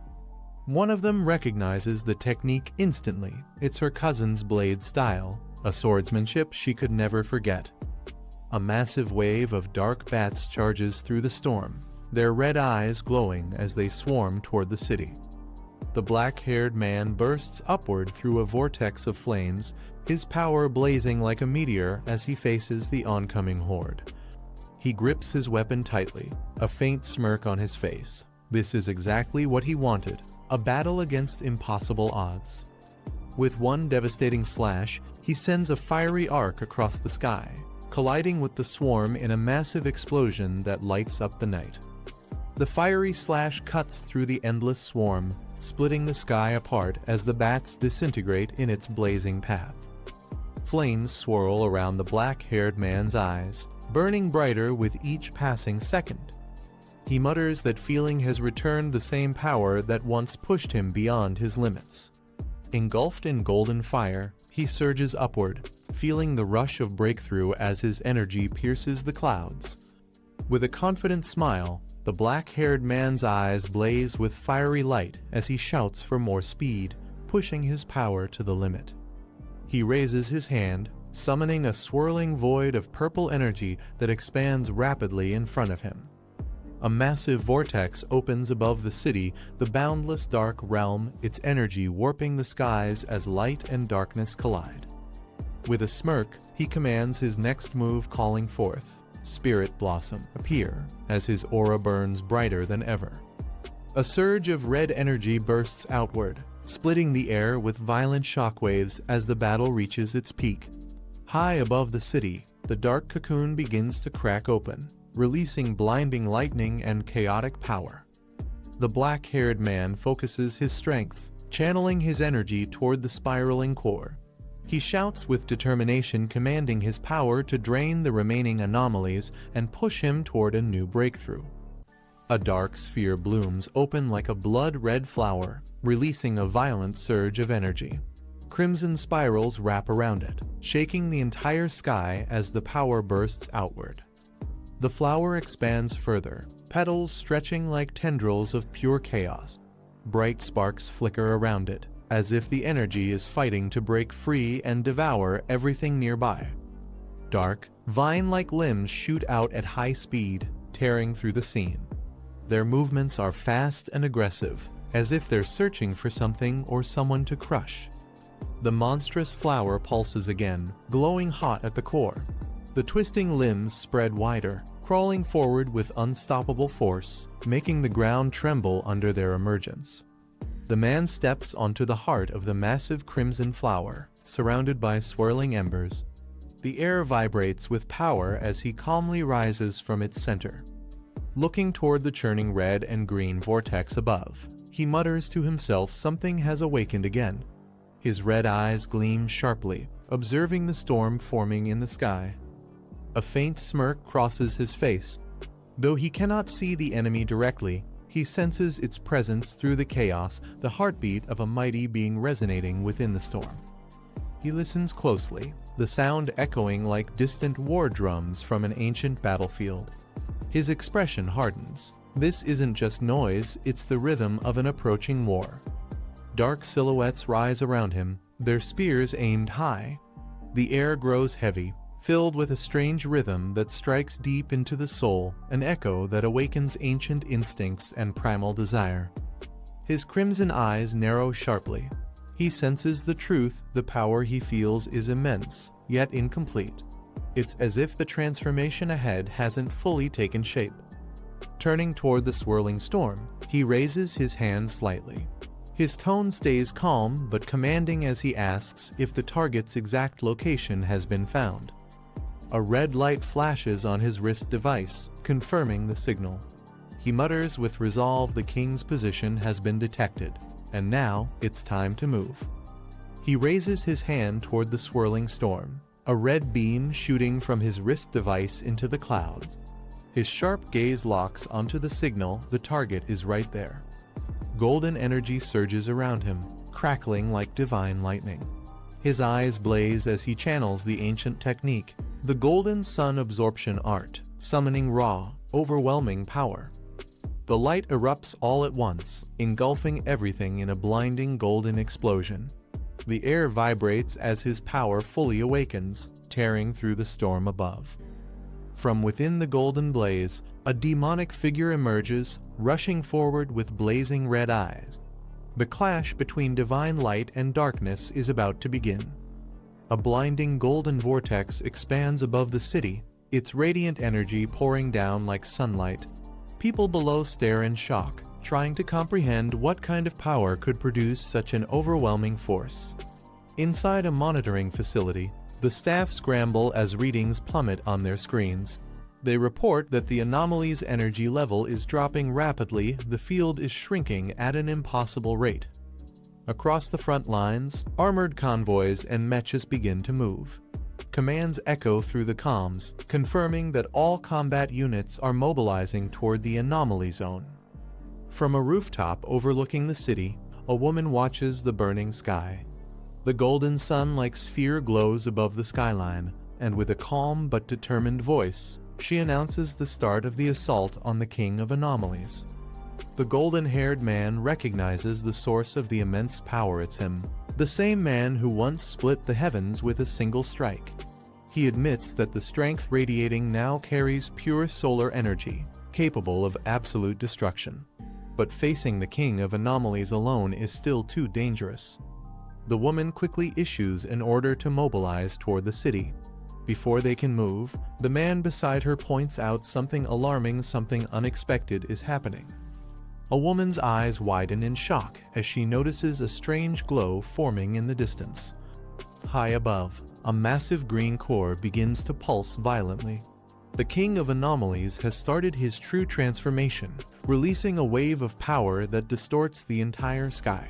One of them recognizes the technique instantly. It's her cousin's blade style, a swordsmanship she could never forget. A massive wave of dark bats charges through the storm, their red eyes glowing as they swarm toward the city. The black-haired man bursts upward through a vortex of flames, his power blazing like a meteor as he faces the oncoming horde. He grips his weapon tightly, a faint smirk on his face. This is exactly what he wanted, a battle against impossible odds. With one devastating slash, he sends a fiery arc across the sky, colliding with the swarm in a massive explosion that lights up the night. The fiery slash cuts through the endless swarm, splitting the sky apart as the bats disintegrate in its blazing path. Flames swirl around the black-haired man's eyes, burning brighter with each passing second. He mutters that feeling has returned the same power that once pushed him beyond his limits. Engulfed in golden fire, he surges upward, feeling the rush of breakthrough as his energy pierces the clouds. With a confident smile, the black-haired man's eyes blaze with fiery light as he shouts for more speed, pushing his power to the limit. He raises his hand, summoning a swirling void of purple energy that expands rapidly in front of him. A massive vortex opens above the city, the boundless dark realm, its energy warping the skies as light and darkness collide. With a smirk, he commands his next move, calling forth Spirit Blossom appear as his aura burns brighter than ever. A surge of red energy bursts outward, splitting the air with violent shockwaves as the battle reaches its peak. High above the city, the dark cocoon begins to crack open, releasing blinding lightning and chaotic power. The black-haired man focuses his strength, channeling his energy toward the spiraling core. He shouts with determination, commanding his power to drain the remaining anomalies and push him toward a new breakthrough. A dark sphere blooms open like a blood-red flower, releasing a violent surge of energy. Crimson spirals wrap around it, shaking the entire sky as the power bursts outward. The flower expands further, petals stretching like tendrils of pure chaos. Bright sparks flicker around it, as if the energy is fighting to break free and devour everything nearby. Dark, vine-like limbs shoot out at high speed, tearing through the scene. Their movements are fast and aggressive, as if they're searching for something or someone to crush. The monstrous flower pulses again, glowing hot at the core. The twisting limbs spread wider, crawling forward with unstoppable force, making the ground tremble under their emergence. The man steps onto the heart of the massive crimson flower, surrounded by swirling embers. The air vibrates with power as he calmly rises from its center. Looking toward the churning red and green vortex above, he mutters to himself something has awakened again. His red eyes gleam sharply, observing the storm forming in the sky. A faint smirk crosses his face. Though he cannot see the enemy directly, he senses its presence through the chaos, the heartbeat of a mighty being resonating within the storm. He listens closely, the sound echoing like distant war drums from an ancient battlefield. His expression hardens. This isn't just noise, it's the rhythm of an approaching war. Dark silhouettes rise around him, their spears aimed high. The air grows heavy, filled with a strange rhythm that strikes deep into the soul, an echo that awakens ancient instincts and primal desire. His crimson eyes narrow sharply. He senses the truth, the power he feels is immense, yet incomplete. It's as if the transformation ahead hasn't fully taken shape. Turning toward the swirling storm, he raises his hand slightly. His tone stays calm but commanding as he asks if the target's exact location has been found. A red light flashes on his wrist device, confirming the signal. He mutters with resolve the king's position has been detected, and now it's time to move. He raises his hand toward the swirling storm, a red beam shooting from his wrist device into the clouds. His sharp gaze locks onto the signal, the target is right there. Golden energy surges around him, crackling like divine lightning. His eyes blaze as he channels the ancient technique, the golden sun absorption art, summoning raw, overwhelming power. The light erupts all at once, engulfing everything in a blinding golden explosion. The air vibrates as his power fully awakens, tearing through the storm above. From within the golden blaze, a demonic figure emerges, rushing forward with blazing red eyes. The clash between divine light and darkness is about to begin. A blinding golden vortex expands above the city, its radiant energy pouring down like sunlight. People below stare in shock, trying to comprehend what kind of power could produce such an overwhelming force. Inside a monitoring facility, the staff scramble as readings plummet on their screens. They report that the anomaly's energy level is dropping rapidly, the field is shrinking at an impossible rate. Across the front lines, armored convoys and mechas begin to move. Commands echo through the comms, confirming that all combat units are mobilizing toward the anomaly zone. From a rooftop overlooking the city, a woman watches the burning sky. The golden sun-like sphere glows above the skyline, and with a calm but determined voice, she announces the start of the assault on the King of Anomalies. The golden-haired man recognizes the source of the immense power it's him, the same man who once split the heavens with a single strike. He admits that the strength radiating now carries pure solar energy, capable of absolute destruction. But facing the King of Anomalies alone is still too dangerous. The woman quickly issues an order to mobilize toward the city. Before they can move, the man beside her points out something alarming, something unexpected is happening. A woman's eyes widen in shock as she notices a strange glow forming in the distance. High above, a massive green core begins to pulse violently. The King of Anomalies has started his true transformation, releasing a wave of power that distorts the entire sky.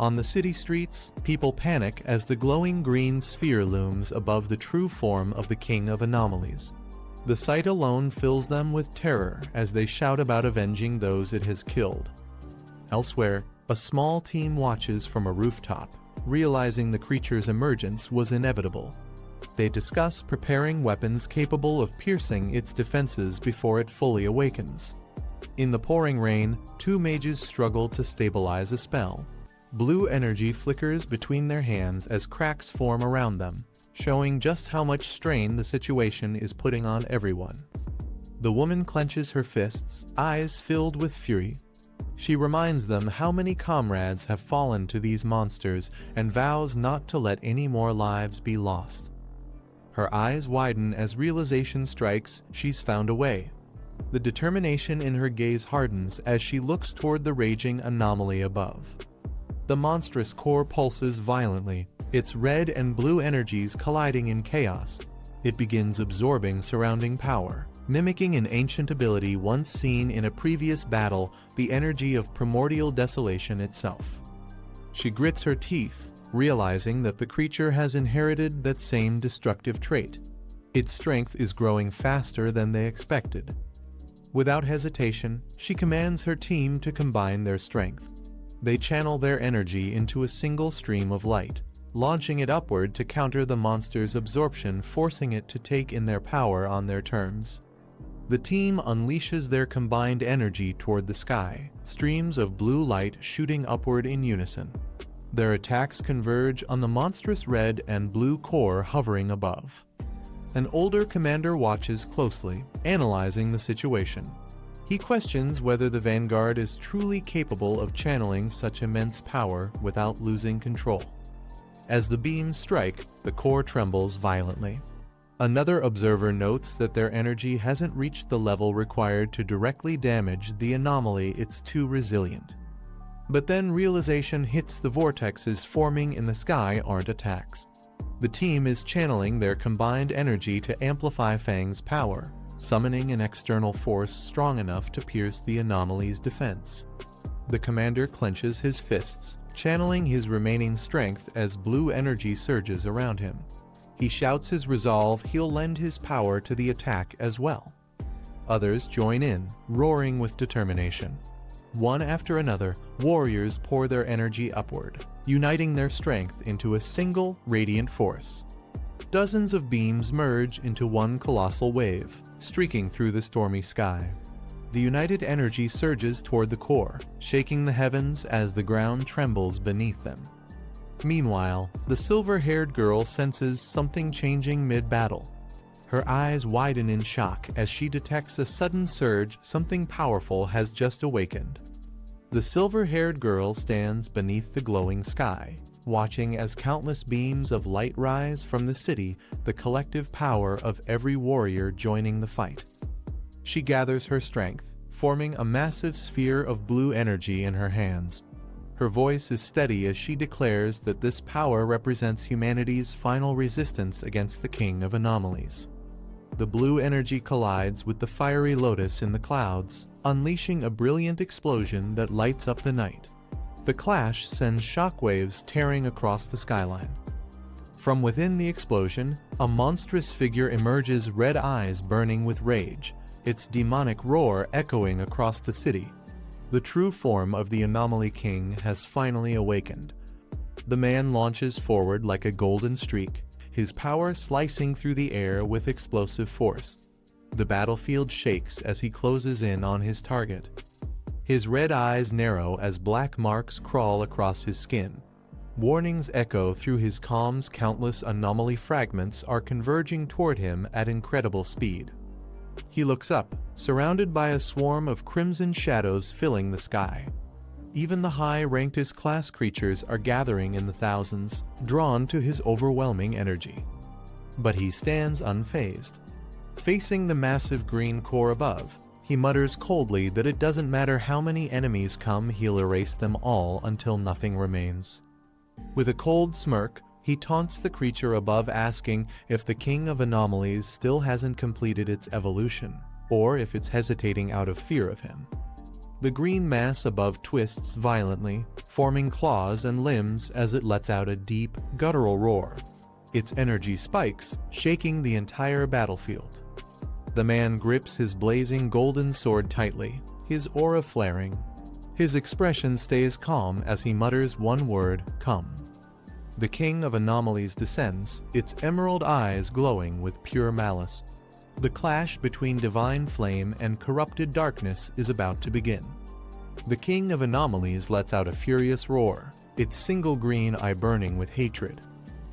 On the city streets, people panic as the glowing green sphere looms above the true form of the King of Anomalies. The sight alone fills them with terror as they shout about avenging those it has killed. Elsewhere, a small team watches from a rooftop. realizing the creature's emergence was inevitable. They discuss preparing weapons capable of piercing its defenses before it fully awakens. In the pouring rain, two mages struggle to stabilize a spell. Blue energy flickers between their hands as cracks form around them, showing just how much strain the situation is putting on everyone. The woman clenches her fists, eyes filled with fury. She reminds them how many comrades have fallen to these monsters and vows not to let any more lives be lost. Her eyes widen as realization strikes she's found a way. The determination in her gaze hardens as she looks toward the raging anomaly above. The monstrous core pulses violently, its red and blue energies colliding in chaos. It begins absorbing surrounding power, mimicking an ancient ability once seen in a previous battle, the energy of primordial desolation itself. She grits her teeth, realizing that the creature has inherited that same destructive trait. Its strength is growing faster than they expected. Without hesitation, she commands her team to combine their strength. They channel their energy into a single stream of light, launching it upward to counter the monster's absorption, forcing it to take in their power on their terms. The team unleashes their combined energy toward the sky, streams of blue light shooting upward in unison. Their attacks converge on the monstrous red and blue core hovering above. An older commander watches closely, analyzing the situation. He questions whether the Vanguard is truly capable of channeling such immense power without losing control. As the beams strike, the core trembles violently. Another observer notes that their energy hasn't reached the level required to directly damage the anomaly. It's too resilient. But then realization hits: the vortexes forming in the sky aren't attacks. The team is channeling their combined energy to amplify Fang's power, summoning an external force strong enough to pierce the anomaly's defense. The commander clenches his fists, channeling his remaining strength as blue energy surges around him. He shouts his resolve he'll lend his power to the attack as well. Others join in, roaring with determination. One after another, warriors pour their energy upward, uniting their strength into a single radiant force. Dozens of beams merge into one colossal wave, streaking through the stormy sky. The united energy surges toward the core, shaking the heavens as the ground trembles beneath them. Meanwhile, the silver-haired girl senses something changing mid-battle. Her eyes widen in shock as she detects a sudden surge. Something powerful has just awakened. The silver-haired girl stands beneath the glowing sky, watching as countless beams of light rise from the city, the collective power of every warrior joining the fight. She gathers her strength, forming a massive sphere of blue energy in her hands. Her voice is steady as she declares that this power represents humanity's final resistance against the King of Anomalies. The blue energy collides with the fiery lotus in the clouds, unleashing a brilliant explosion that lights up the night. The clash sends shockwaves tearing across the skyline. From within the explosion, a monstrous figure emerges, red eyes burning with rage, its demonic roar echoing across the city. The true form of the Anomaly King has finally awakened. The man launches forward like a golden streak, his power slicing through the air with explosive force. The battlefield shakes as he closes in on his target. His red eyes narrow as black marks crawl across his skin. Warnings echo through his comms. Countless anomaly fragments are converging toward him at incredible speed. He looks up, surrounded by a swarm of crimson shadows filling the sky. Even the high-ranked class creatures are gathering in the thousands, drawn to his overwhelming energy. But he stands unfazed. Facing the massive green core above, he mutters coldly that it doesn't matter how many enemies come, he'll erase them all until nothing remains. With a cold smirk, he taunts the creature above, asking if the King of Anomalies still hasn't completed its evolution, or if it's hesitating out of fear of him. The green mass above twists violently, forming claws and limbs as it lets out a deep, guttural roar. Its energy spikes, shaking the entire battlefield. The man grips his blazing golden sword tightly, his aura flaring. His expression stays calm as he mutters one word, "Come." The king of anomalies descends, its emerald eyes glowing with pure malice. The clash between divine flame and corrupted darkness is about to begin. The king of anomalies lets out a furious roar, its single green eye burning with hatred.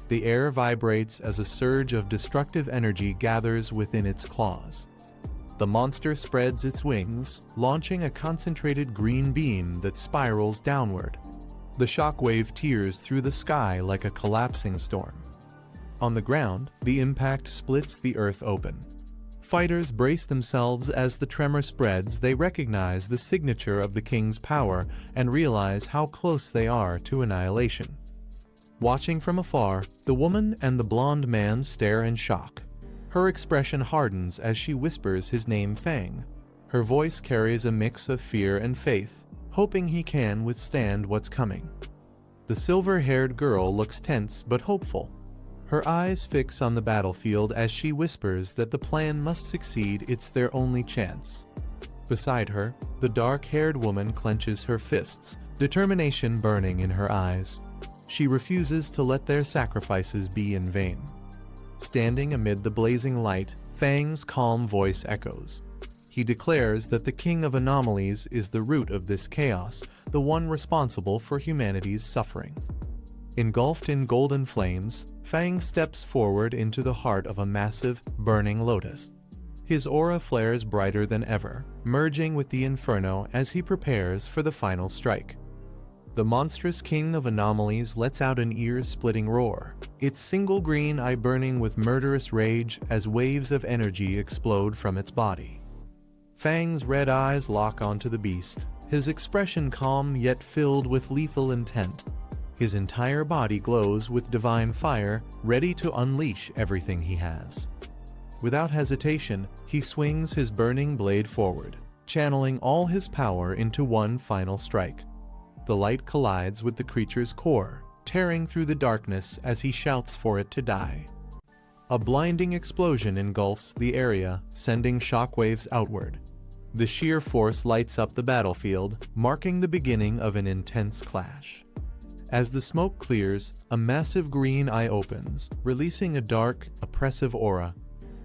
The air vibrates as a surge of destructive energy gathers within its claws. The monster spreads its wings, launching a concentrated green beam that spirals downward. The shockwave tears through the sky like a collapsing storm. On the ground, the impact splits the earth open. Fighters brace themselves as the tremor spreads. They recognize the signature of the king's power and realize how close they are to annihilation. Watching from afar, the woman and the blonde man stare in shock. Her expression hardens as she whispers his name Fang. Her voice carries a mix of fear and faith, hoping he can withstand what's coming. The silver-haired girl looks tense but hopeful. Her eyes fix on the battlefield as she whispers that the plan must succeed. It's their only chance. Beside her, the dark-haired woman clenches her fists, determination burning in her eyes. She refuses to let their sacrifices be in vain. Standing amid the blazing light, Fang's calm voice echoes. He declares that the king of anomalies is the root of this chaos, the one responsible for humanity's suffering. Engulfed in golden flames, Fang steps forward into the heart of a massive, burning lotus. His aura flares brighter than ever, merging with the inferno as he prepares for the final strike. The monstrous king of anomalies lets out an ear-splitting roar, its single green eye burning with murderous rage as waves of energy explode from its body. Fang's red eyes lock onto the beast, his expression calm yet filled with lethal intent. His entire body glows with divine fire, ready to unleash everything he has. Without hesitation, he swings his burning blade forward, channeling all his power into one final strike. The light collides with the creature's core, tearing through the darkness as he shouts for it to die. A blinding explosion engulfs the area, sending shockwaves outward. The sheer force lights up the battlefield, marking the beginning of an intense clash. As the smoke clears, a massive green eye opens, releasing a dark, oppressive aura.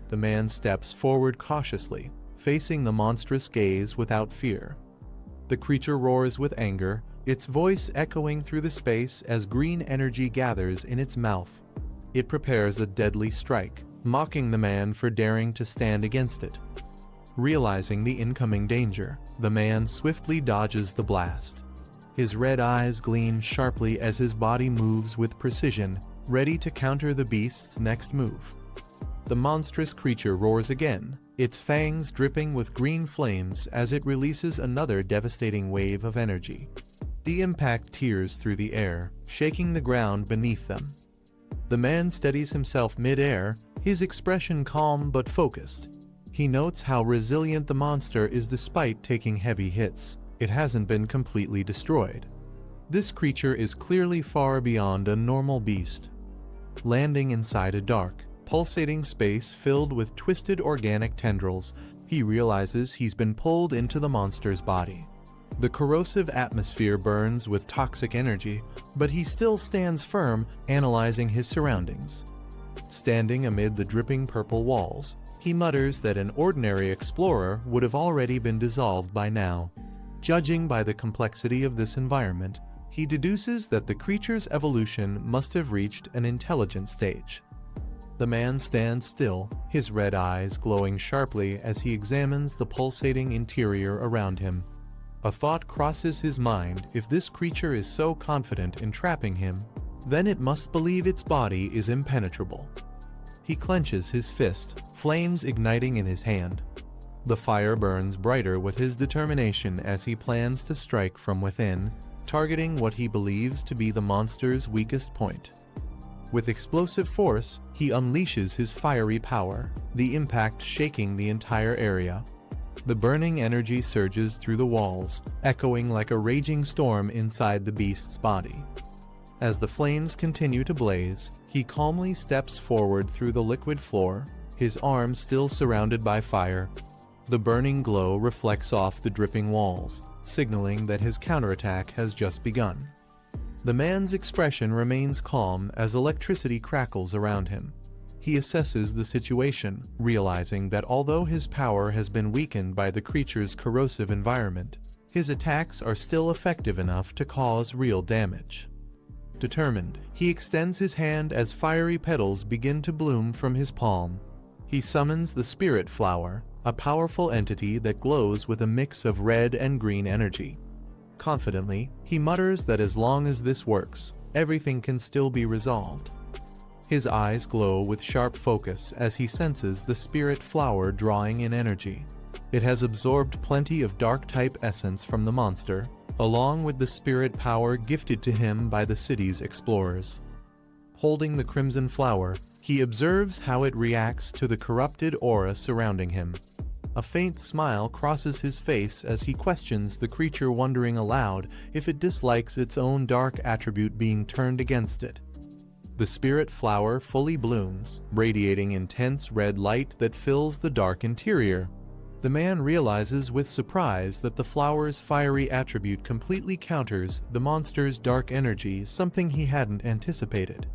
The man steps forward cautiously, facing the monstrous gaze without fear. The creature roars with anger, its voice echoing through the space as green energy gathers in its mouth. It prepares a deadly strike, mocking the man for daring to stand against it. Realizing the incoming danger, the man swiftly dodges the blast. His red eyes gleam sharply as his body moves with precision, ready to counter the beast's next move. The monstrous creature roars again, its fangs dripping with green flames as it releases another devastating wave of energy. The impact tears through the air, shaking the ground beneath them. The man steadies himself mid-air, his expression calm but focused. He notes how resilient the monster is despite taking heavy hits. It hasn't been completely destroyed. This creature is clearly far beyond a normal beast. Landing inside a dark, pulsating space filled with twisted organic tendrils, he realizes he's been pulled into the monster's body. The corrosive atmosphere burns with toxic energy, but he still stands firm, analyzing his surroundings. Standing amid the dripping purple walls, he mutters that an ordinary explorer would have already been dissolved by now. Judging by the complexity of this environment, he deduces that the creature's evolution must have reached an intelligent stage. The man stands still, his red eyes glowing sharply as he examines the pulsating interior around him. A thought crosses his mind: if this creature is so confident in trapping him, then it must believe its body is impenetrable. He clenches his fist, flames igniting in his hand. The fire burns brighter with his determination as he plans to strike from within, targeting what he believes to be the monster's weakest point. With explosive force, he unleashes his fiery power, the impact shaking the entire area. The burning energy surges through the walls, echoing like a raging storm inside the beast's body. As the flames continue to blaze, he calmly steps forward through the liquid floor, his arms still surrounded by fire. The burning glow reflects off the dripping walls, signaling that his counterattack has just begun. The man's expression remains calm as electricity crackles around him. He assesses the situation, realizing that although his power has been weakened by the creature's corrosive environment, his attacks are still effective enough to cause real damage. Determined, he extends his hand as fiery petals begin to bloom from his palm. He summons the Spirit Flower, a powerful entity that glows with a mix of red and green energy. Confidently, he mutters that as long as this works, everything can still be resolved. His eyes glow with sharp focus as he senses the Spirit Flower drawing in energy. It has absorbed plenty of dark-type essence from the monster, along with the spirit power gifted to him by the city's explorers. Holding the crimson flower, he observes how it reacts to the corrupted aura surrounding him. A faint smile crosses his face as he questions the creature, wondering aloud if it dislikes its own dark attribute being turned against it. The spirit flower fully blooms, radiating intense red light that fills the dark interior. The man realizes with surprise that the flower's fiery attribute completely counters the monster's dark energy, something he hadn't anticipated.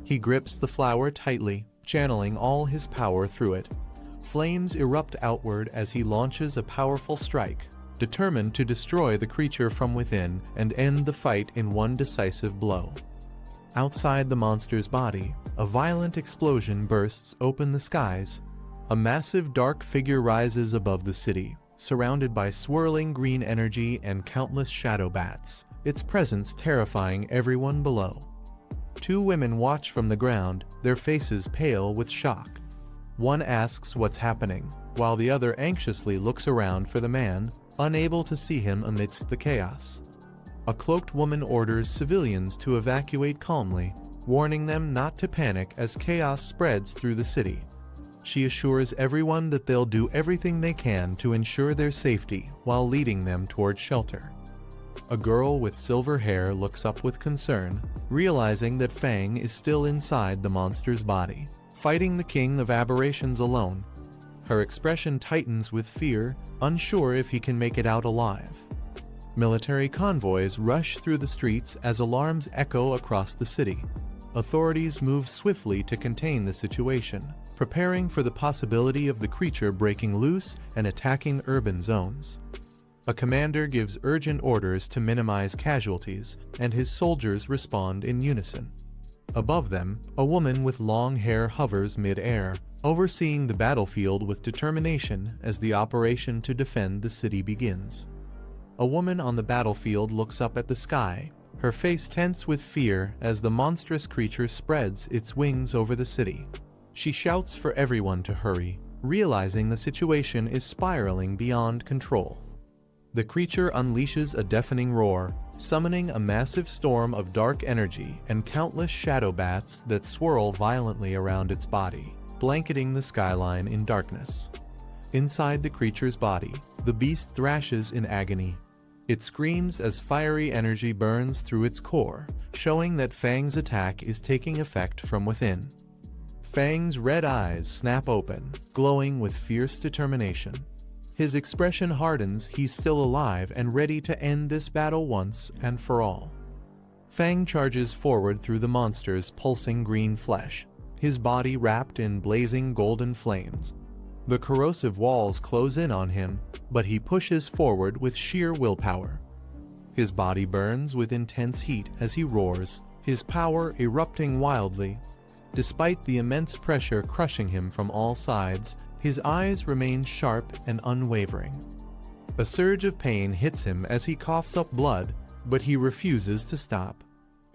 He grips the flower tightly, channeling all his power through it. Flames erupt outward as he launches a powerful strike, determined to destroy the creature from within and end the fight in one decisive blow. Outside the monster's body, a violent explosion bursts open the skies. A massive dark figure rises above the city, surrounded by swirling green energy and countless shadow bats, its presence terrifying everyone below. Two women watch from the ground, their faces pale with shock. One asks what's happening, while the other anxiously looks around for the man, unable to see him amidst the chaos. A cloaked woman orders civilians to evacuate calmly, warning them not to panic as chaos spreads through the city. She assures everyone that they'll do everything they can to ensure their safety while leading them toward shelter. A girl with silver hair looks up with concern, realizing that Fang is still inside the monster's body, fighting the king of aberrations alone. Her expression tightens with fear, unsure if he can make it out alive. Military convoys rush through the streets as alarms echo across the city. Authorities move swiftly to contain the situation, preparing for the possibility of the creature breaking loose and attacking urban zones. A commander gives urgent orders to minimize casualties, and his soldiers respond in unison. Above them, a woman with long hair hovers mid-air, overseeing the battlefield with determination as the operation to defend the city begins. A woman on the battlefield looks up at the sky, her face tense with fear as the monstrous creature spreads its wings over the city. She shouts for everyone to hurry, realizing the situation is spiraling beyond control. The creature unleashes a deafening roar, summoning a massive storm of dark energy and countless shadow bats that swirl violently around its body, blanketing the skyline in darkness. Inside the creature's body, the beast thrashes in agony. It screams as fiery energy burns through its core, showing that Fang's attack is taking effect from within. Fang's red eyes snap open, glowing with fierce determination. His expression hardens. He's still alive and ready to end this battle once and for all. Fang charges forward through the monster's pulsing green flesh, his body wrapped in blazing golden flames. The corrosive walls close in on him, but he pushes forward with sheer willpower. His body burns with intense heat as he roars, his power erupting wildly. Despite the immense pressure crushing him from all sides, his eyes remain sharp and unwavering. A surge of pain hits him as he coughs up blood, but he refuses to stop.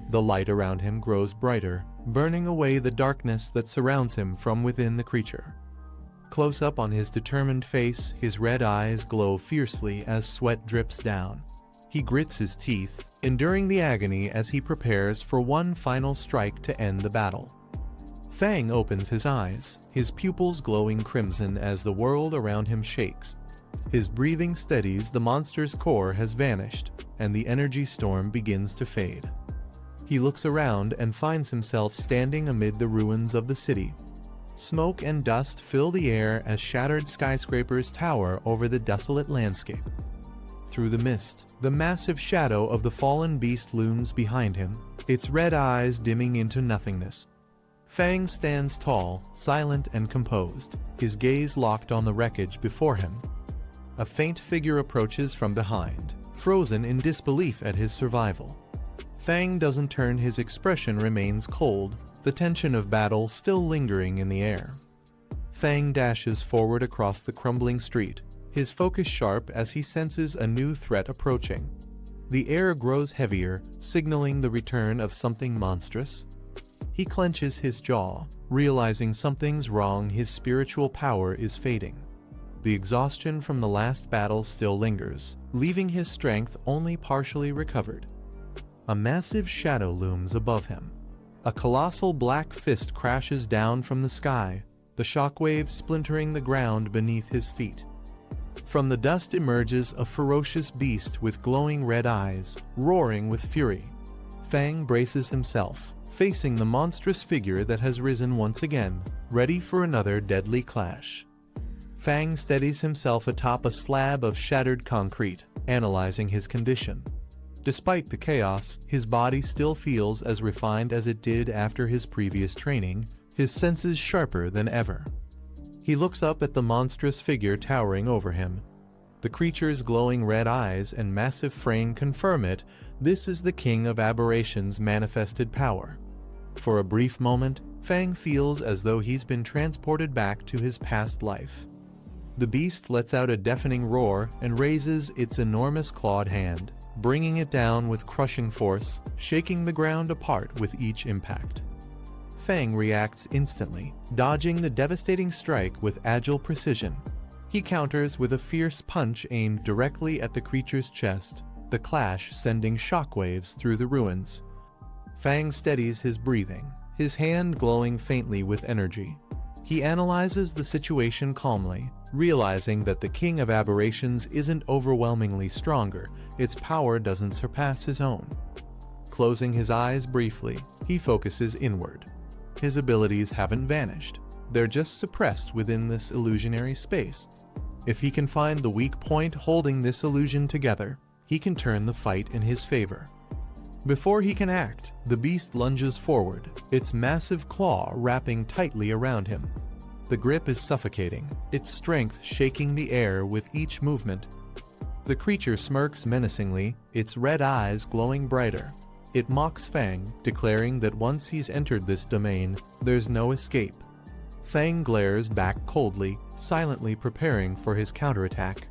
The light around him grows brighter, burning away the darkness that surrounds him from within the creature. Close up on his determined face, his red eyes glow fiercely as sweat drips down. He grits his teeth, enduring the agony as he prepares for one final strike to end the battle. Fang opens his eyes, his pupils glowing crimson as the world around him shakes. His breathing steadies. The monster's core has vanished, and the energy storm begins to fade. He looks around and finds himself standing amid the ruins of the city. Smoke and dust fill the air as shattered skyscrapers tower over the desolate landscape. through the mist. The massive shadow of the fallen beast looms behind him, its red eyes dimming into nothingness. Fang stands tall, silent and composed, his gaze locked on the wreckage before him. A faint figure approaches from behind, frozen in disbelief at his survival. Fang doesn't turn, his expression remains cold, the tension of battle still lingering in the air. Fang dashes forward across the crumbling street, his focus sharp as he senses a new threat approaching. The air grows heavier, signaling the return of something monstrous. He clenches his jaw, realizing something's wrong, his spiritual power is fading. The exhaustion from the last battle still lingers, leaving his strength only partially recovered. A massive shadow looms above him. A colossal black fist crashes down from the sky, the shockwaves splintering the ground beneath his feet. From the dust emerges a ferocious beast with glowing red eyes, roaring with fury. Fang braces himself, facing the monstrous figure that has risen once again, ready for another deadly clash. Fang steadies himself atop a slab of shattered concrete, analyzing his condition. Despite the chaos, his body still feels as refined as it did after his previous training, his senses sharper than ever. He looks up at the monstrous figure towering over him. The creature's glowing red eyes and massive frame confirm it. This is the King of Aberration's manifested power. For a brief moment, Fang feels as though he's been transported back to his past life. The beast lets out a deafening roar and raises its enormous clawed hand, bringing it down with crushing force, shaking the ground apart with each impact. Fang reacts instantly, dodging the devastating strike with agile precision. He counters with a fierce punch aimed directly at the creature's chest, the clash sending shockwaves through the ruins. Fang steadies his breathing, his hand glowing faintly with energy. He analyzes the situation calmly, realizing that the King of Aberrations isn't overwhelmingly stronger, its power doesn't surpass his own. Closing his eyes briefly, he focuses inward. His abilities haven't vanished, they're just suppressed within this illusionary space. If he can find the weak point holding this illusion together, he can turn the fight in his favor. Before he can act, the beast lunges forward, its massive claw wrapping tightly around him. The grip is suffocating, its strength shaking the air with each movement. The creature smirks menacingly, its red eyes glowing brighter. It mocks Fang, declaring that once he's entered this domain, there's no escape. Fang glares back coldly, silently preparing for his counterattack.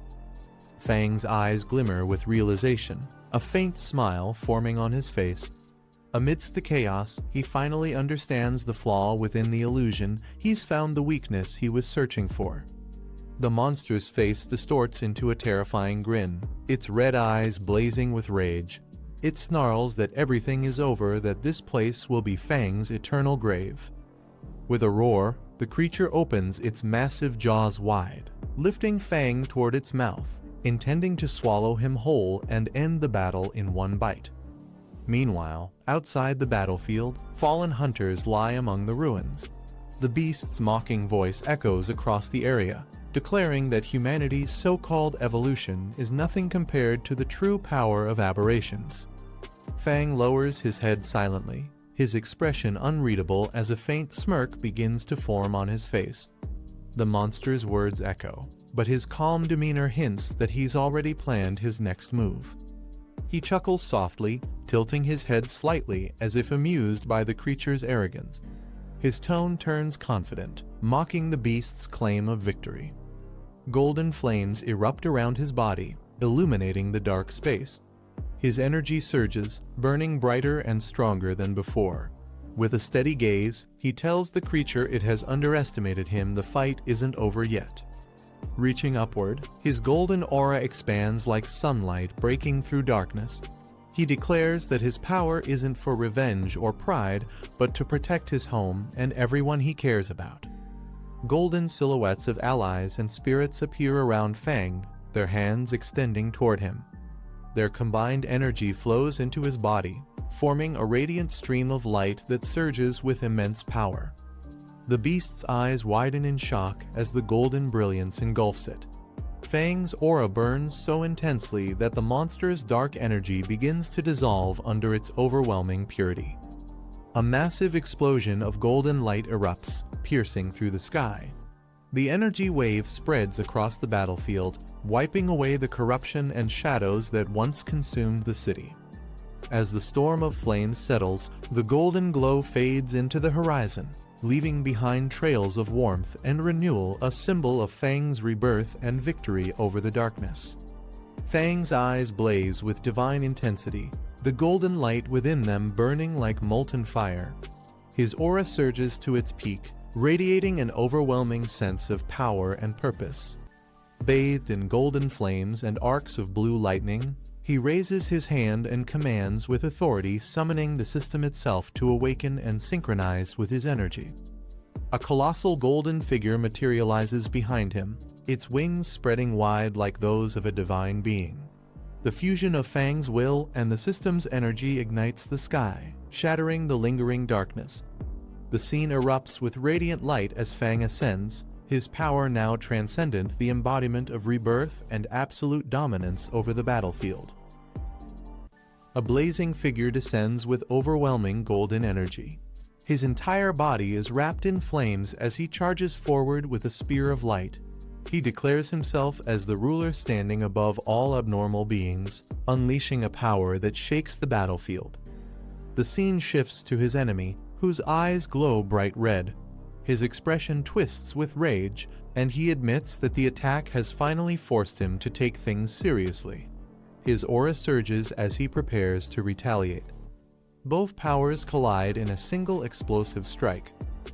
Fang's eyes glimmer with realization, a faint smile forming on his face. Amidst the chaos, he finally understands the flaw within the illusion. He's found the weakness he was searching for. The monster's face distorts into a terrifying grin, its red eyes blazing with rage. It snarls that everything is over, that this place will be Fang's eternal grave. With a roar, the creature opens its massive jaws wide, lifting Fang toward its mouth, intending to swallow him whole and end the battle in one bite. Meanwhile, outside the battlefield, fallen hunters lie among the ruins. The beast's mocking voice echoes across the area, declaring that humanity's so-called evolution is nothing compared to the true power of aberrations. Fang lowers his head silently, his expression unreadable as a faint smirk begins to form on his face. The monster's words echo, but his calm demeanor hints that he's already planned his next move. He chuckles softly, tilting his head slightly as if amused by the creature's arrogance. His tone turns confident, mocking the beast's claim of victory. Golden flames erupt around his body, illuminating the dark space. His energy surges, burning brighter and stronger than before. With a steady gaze, he tells the creature it has underestimated him. The fight isn't over yet. Reaching upward, his golden aura expands like sunlight breaking through darkness. He declares that his power isn't for revenge or pride, but to protect his home and everyone he cares about. Golden silhouettes of allies and spirits appear around Fang, their hands extending toward him. Their combined energy flows into his body, forming a radiant stream of light that surges with immense power. The beast's eyes widen in shock as the golden brilliance engulfs it. Fang's aura burns so intensely that the monster's dark energy begins to dissolve under its overwhelming purity. A massive explosion of golden light erupts, piercing through the sky. The energy wave spreads across the battlefield, wiping away the corruption and shadows that once consumed the city. As the storm of flames settles, the golden glow fades into the horizon, leaving behind trails of warmth and renewal, a symbol of Fang's rebirth and victory over the darkness. Fang's eyes blaze with divine intensity, the golden light within them burning like molten fire. His aura surges to its peak, radiating an overwhelming sense of power and purpose. Bathed in golden flames and arcs of blue lightning, he raises his hand and commands with authority, summoning the system itself to awaken and synchronize with his energy. A colossal golden figure materializes behind him, its wings spreading wide like those of a divine being. The fusion of Fang's will and the system's energy ignites the sky, shattering the lingering darkness. The scene erupts with radiant light as Fang ascends, his power now transcendent, the embodiment of rebirth and absolute dominance over the battlefield. A blazing figure descends with overwhelming golden energy. His entire body is wrapped in flames as he charges forward with a spear of light. He declares himself as the ruler standing above all abnormal beings, unleashing a power that shakes the battlefield. The scene shifts to his enemy, whose eyes glow bright red. His expression twists with rage, and he admits that the attack has finally forced him to take things seriously. His aura surges as he prepares to retaliate. Both powers collide in a single explosive strike.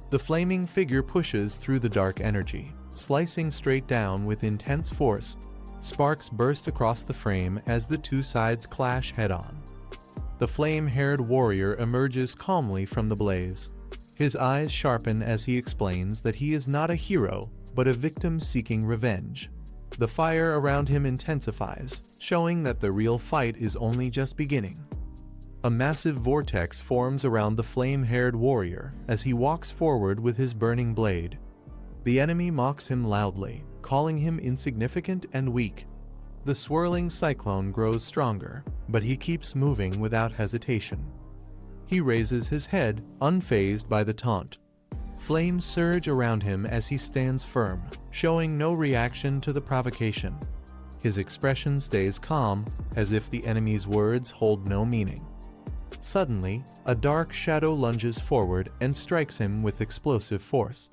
The flaming figure pushes through the dark energy, slicing straight down with intense force. Sparks burst across the frame as the two sides clash head-on. The flame-haired warrior emerges calmly from the blaze. His eyes sharpen as he explains that he is not a hero, but a victim seeking revenge. The fire around him intensifies, showing that the real fight is only just beginning. A massive vortex forms around the flame-haired warrior as he walks forward with his burning blade. The enemy mocks him loudly, calling him insignificant and weak. The swirling cyclone grows stronger, but he keeps moving without hesitation. He raises his head, unfazed by the taunt. Flames surge around him as he stands firm, showing no reaction to the provocation. His expression stays calm, as if the enemy's words hold no meaning. Suddenly, a dark shadow lunges forward and strikes him with explosive force.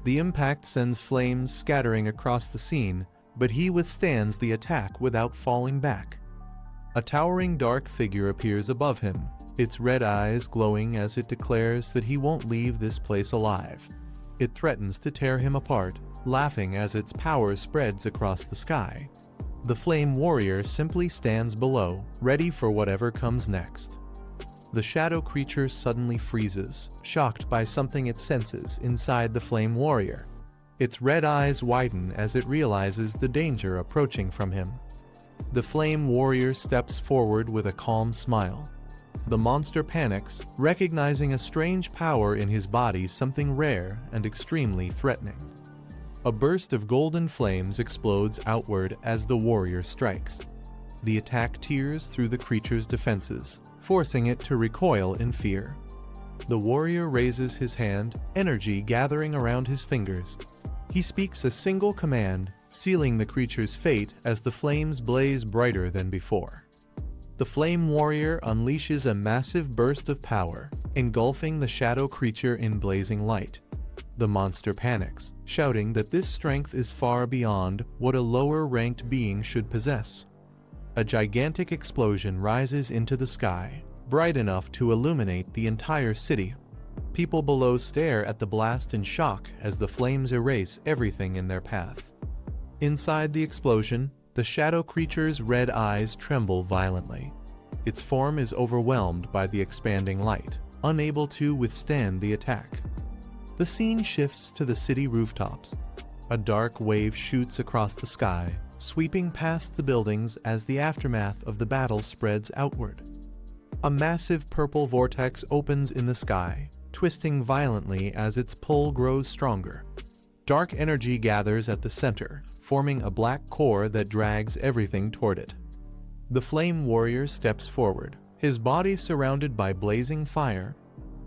The impact sends flames scattering across the scene, but he withstands the attack without falling back. A towering dark figure appears above him, its red eyes glowing as it declares that he won't leave this place alive. It threatens to tear him apart, laughing as its power spreads across the sky. The flame warrior simply stands below, ready for whatever comes next. The shadow creature suddenly freezes, shocked by something it senses inside the flame warrior. Its red eyes widen as it realizes the danger approaching from him. The flame warrior steps forward with a calm smile. The monster panics, recognizing a strange power in his body, something rare and extremely threatening. A burst of golden flames explodes outward as the warrior strikes. The attack tears through the creature's defenses, forcing it to recoil in fear. The warrior raises his hand, energy gathering around his fingers. He speaks a single command, sealing the creature's fate as the flames blaze brighter than before. The flame warrior unleashes a massive burst of power, engulfing the shadow creature in blazing light. The monster panics, shouting that this strength is far beyond what a lower-ranked being should possess. A gigantic explosion rises into the sky, bright enough to illuminate the entire city. People below stare at the blast in shock as the flames erase everything in their path. Inside the explosion, the shadow creature's red eyes tremble violently. Its form is overwhelmed by the expanding light, unable to withstand the attack. The scene shifts to the city rooftops. A dark wave shoots across the sky, sweeping past the buildings as the aftermath of the battle spreads outward. A massive purple vortex opens in the sky, twisting violently as its pull grows stronger. Dark energy gathers at the center, forming a black core that drags everything toward it. The flame warrior steps forward, his body surrounded by blazing fire.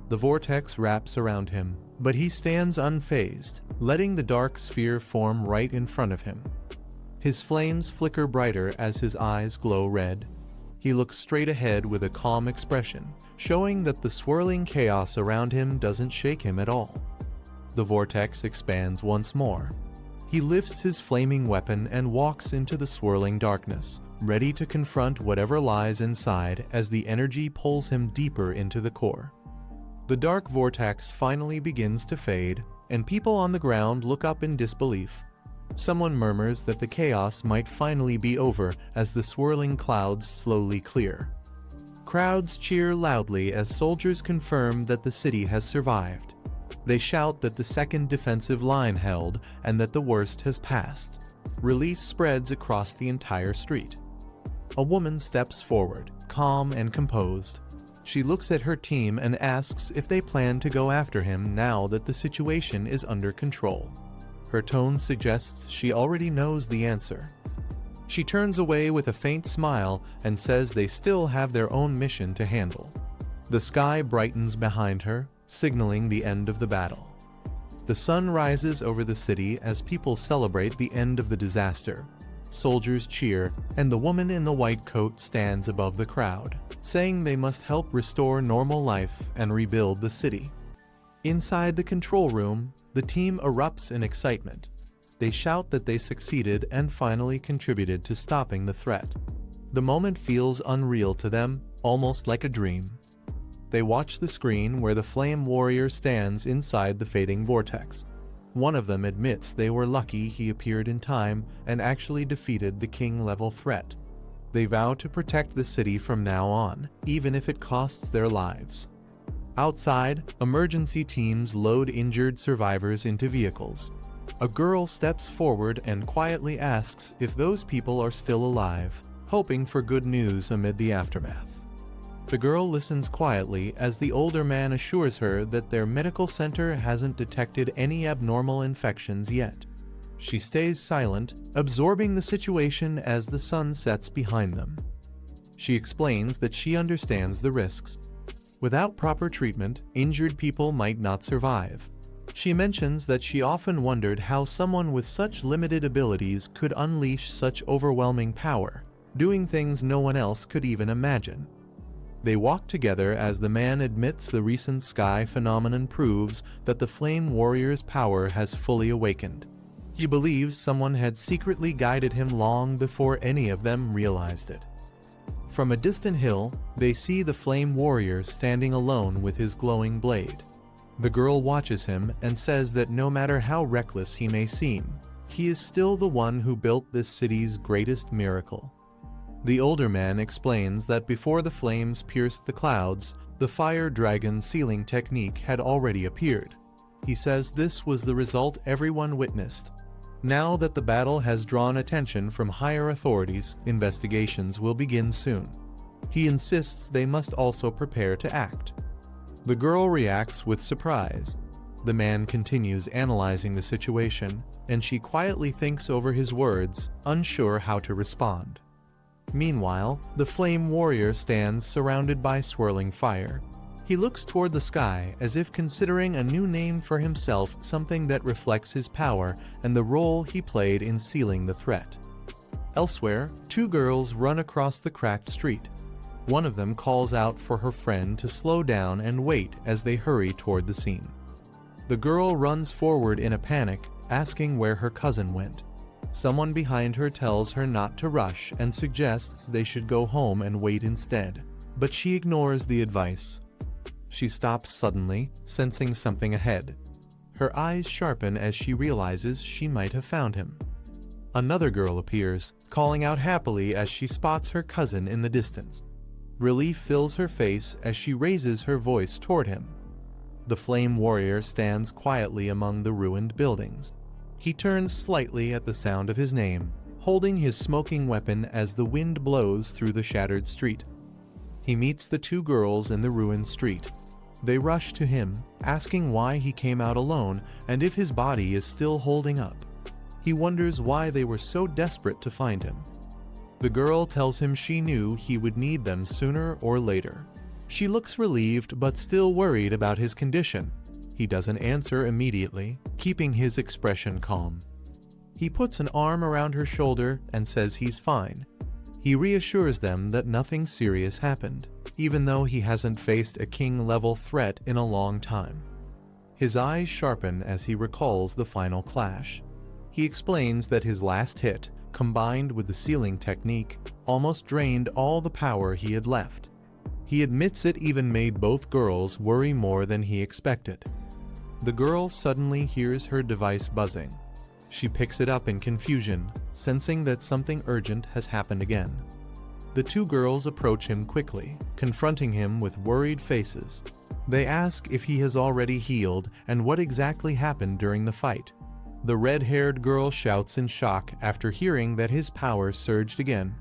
The vortex wraps around him, but he stands unfazed, letting the dark sphere form right in front of him. His flames flicker brighter as his eyes glow red. He looks straight ahead with a calm expression, showing that the swirling chaos around him doesn't shake him at all. The vortex expands once more. He lifts his flaming weapon and walks into the swirling darkness, ready to confront whatever lies inside as the energy pulls him deeper into the core. The dark vortex finally begins to fade, and people on the ground look up in disbelief. Someone murmurs that the chaos might finally be over as the swirling clouds slowly clear. Crowds cheer loudly as soldiers confirm that the city has survived. They shout that the second defensive line held and that the worst has passed. Relief spreads across the entire street. A woman steps forward, calm and composed. She looks at her team and asks if they plan to go after him now that the situation is under control. Her tone suggests she already knows the answer. She turns away with a faint smile and says they still have their own mission to handle. The sky brightens behind her, signaling the end of the battle. The sun rises over the city as people celebrate the end of the disaster. Soldiers cheer, and the woman in the white coat stands above the crowd, saying they must help restore normal life and rebuild the city. Inside the control room, the team erupts in excitement. They shout that they succeeded and finally contributed to stopping the threat. The moment feels unreal to them, almost like a dream. They watch the screen where the flame warrior stands inside the fading vortex. One of them admits they were lucky he appeared in time and actually defeated the king-level threat. They vow to protect the city from now on, even if it costs their lives. Outside, emergency teams load injured survivors into vehicles. A girl steps forward and quietly asks if those people are still alive, hoping for good news amid the aftermath. The girl listens quietly as the older man assures her that their medical center hasn't detected any abnormal infections yet. She stays silent, absorbing the situation as the sun sets behind them. She explains that she understands the risks. Without proper treatment, injured people might not survive. She mentions that she often wondered how someone with such limited abilities could unleash such overwhelming power, doing things no one else could even imagine. They walk together as the man admits the recent sky phenomenon proves that the Flame Warrior's power has fully awakened. He believes someone had secretly guided him long before any of them realized it. From a distant hill, they see the Flame Warrior standing alone with his glowing blade. The girl watches him and says that no matter how reckless he may seem, he is still the one who built this city's greatest miracle. The older man explains that before the flames pierced the clouds, the fire dragon sealing technique had already appeared. He says this was the result everyone witnessed. Now that the battle has drawn attention from higher authorities, investigations will begin soon. He insists they must also prepare to act. The girl reacts with surprise. The man continues analyzing the situation, and she quietly thinks over his words, unsure how to respond. Meanwhile, the Flame Warrior stands surrounded by swirling fire. He looks toward the sky as if considering a new name for himself, something that reflects his power and the role he played in sealing the threat. Elsewhere, two girls run across the cracked street. One of them calls out for her friend to slow down and wait as they hurry toward the scene. The girl runs forward in a panic, asking where her cousin went. Someone behind her tells her not to rush and suggests they should go home and wait instead, but she ignores the advice. She stops suddenly, sensing something ahead. Her eyes sharpen as she realizes she might have found him. Another girl appears, calling out happily as she spots her cousin in the distance. Relief fills her face as she raises her voice toward him. The Flame Warrior stands quietly among the ruined buildings. He turns slightly at the sound of his name, holding his smoking weapon as the wind blows through the shattered street. He meets the two girls in the ruined street. They rush to him, asking why he came out alone and if his body is still holding up. He wonders why they were so desperate to find him. The girl tells him she knew he would need them sooner or later. She looks relieved but still worried about his condition. He doesn't answer immediately, keeping his expression calm. He puts an arm around her shoulder and says he's fine. He reassures them that nothing serious happened, even though he hasn't faced a king-level threat in a long time. His eyes sharpen as he recalls the final clash. He explains that his last hit, combined with the sealing technique, almost drained all the power he had left. He admits it even made both girls worry more than he expected. The girl suddenly hears her device buzzing. She picks it up in confusion, sensing that something urgent has happened again. The two girls approach him quickly, confronting him with worried faces. They ask if he has already healed and what exactly happened during the fight. The red-haired girl shouts in shock after hearing that his power surged again.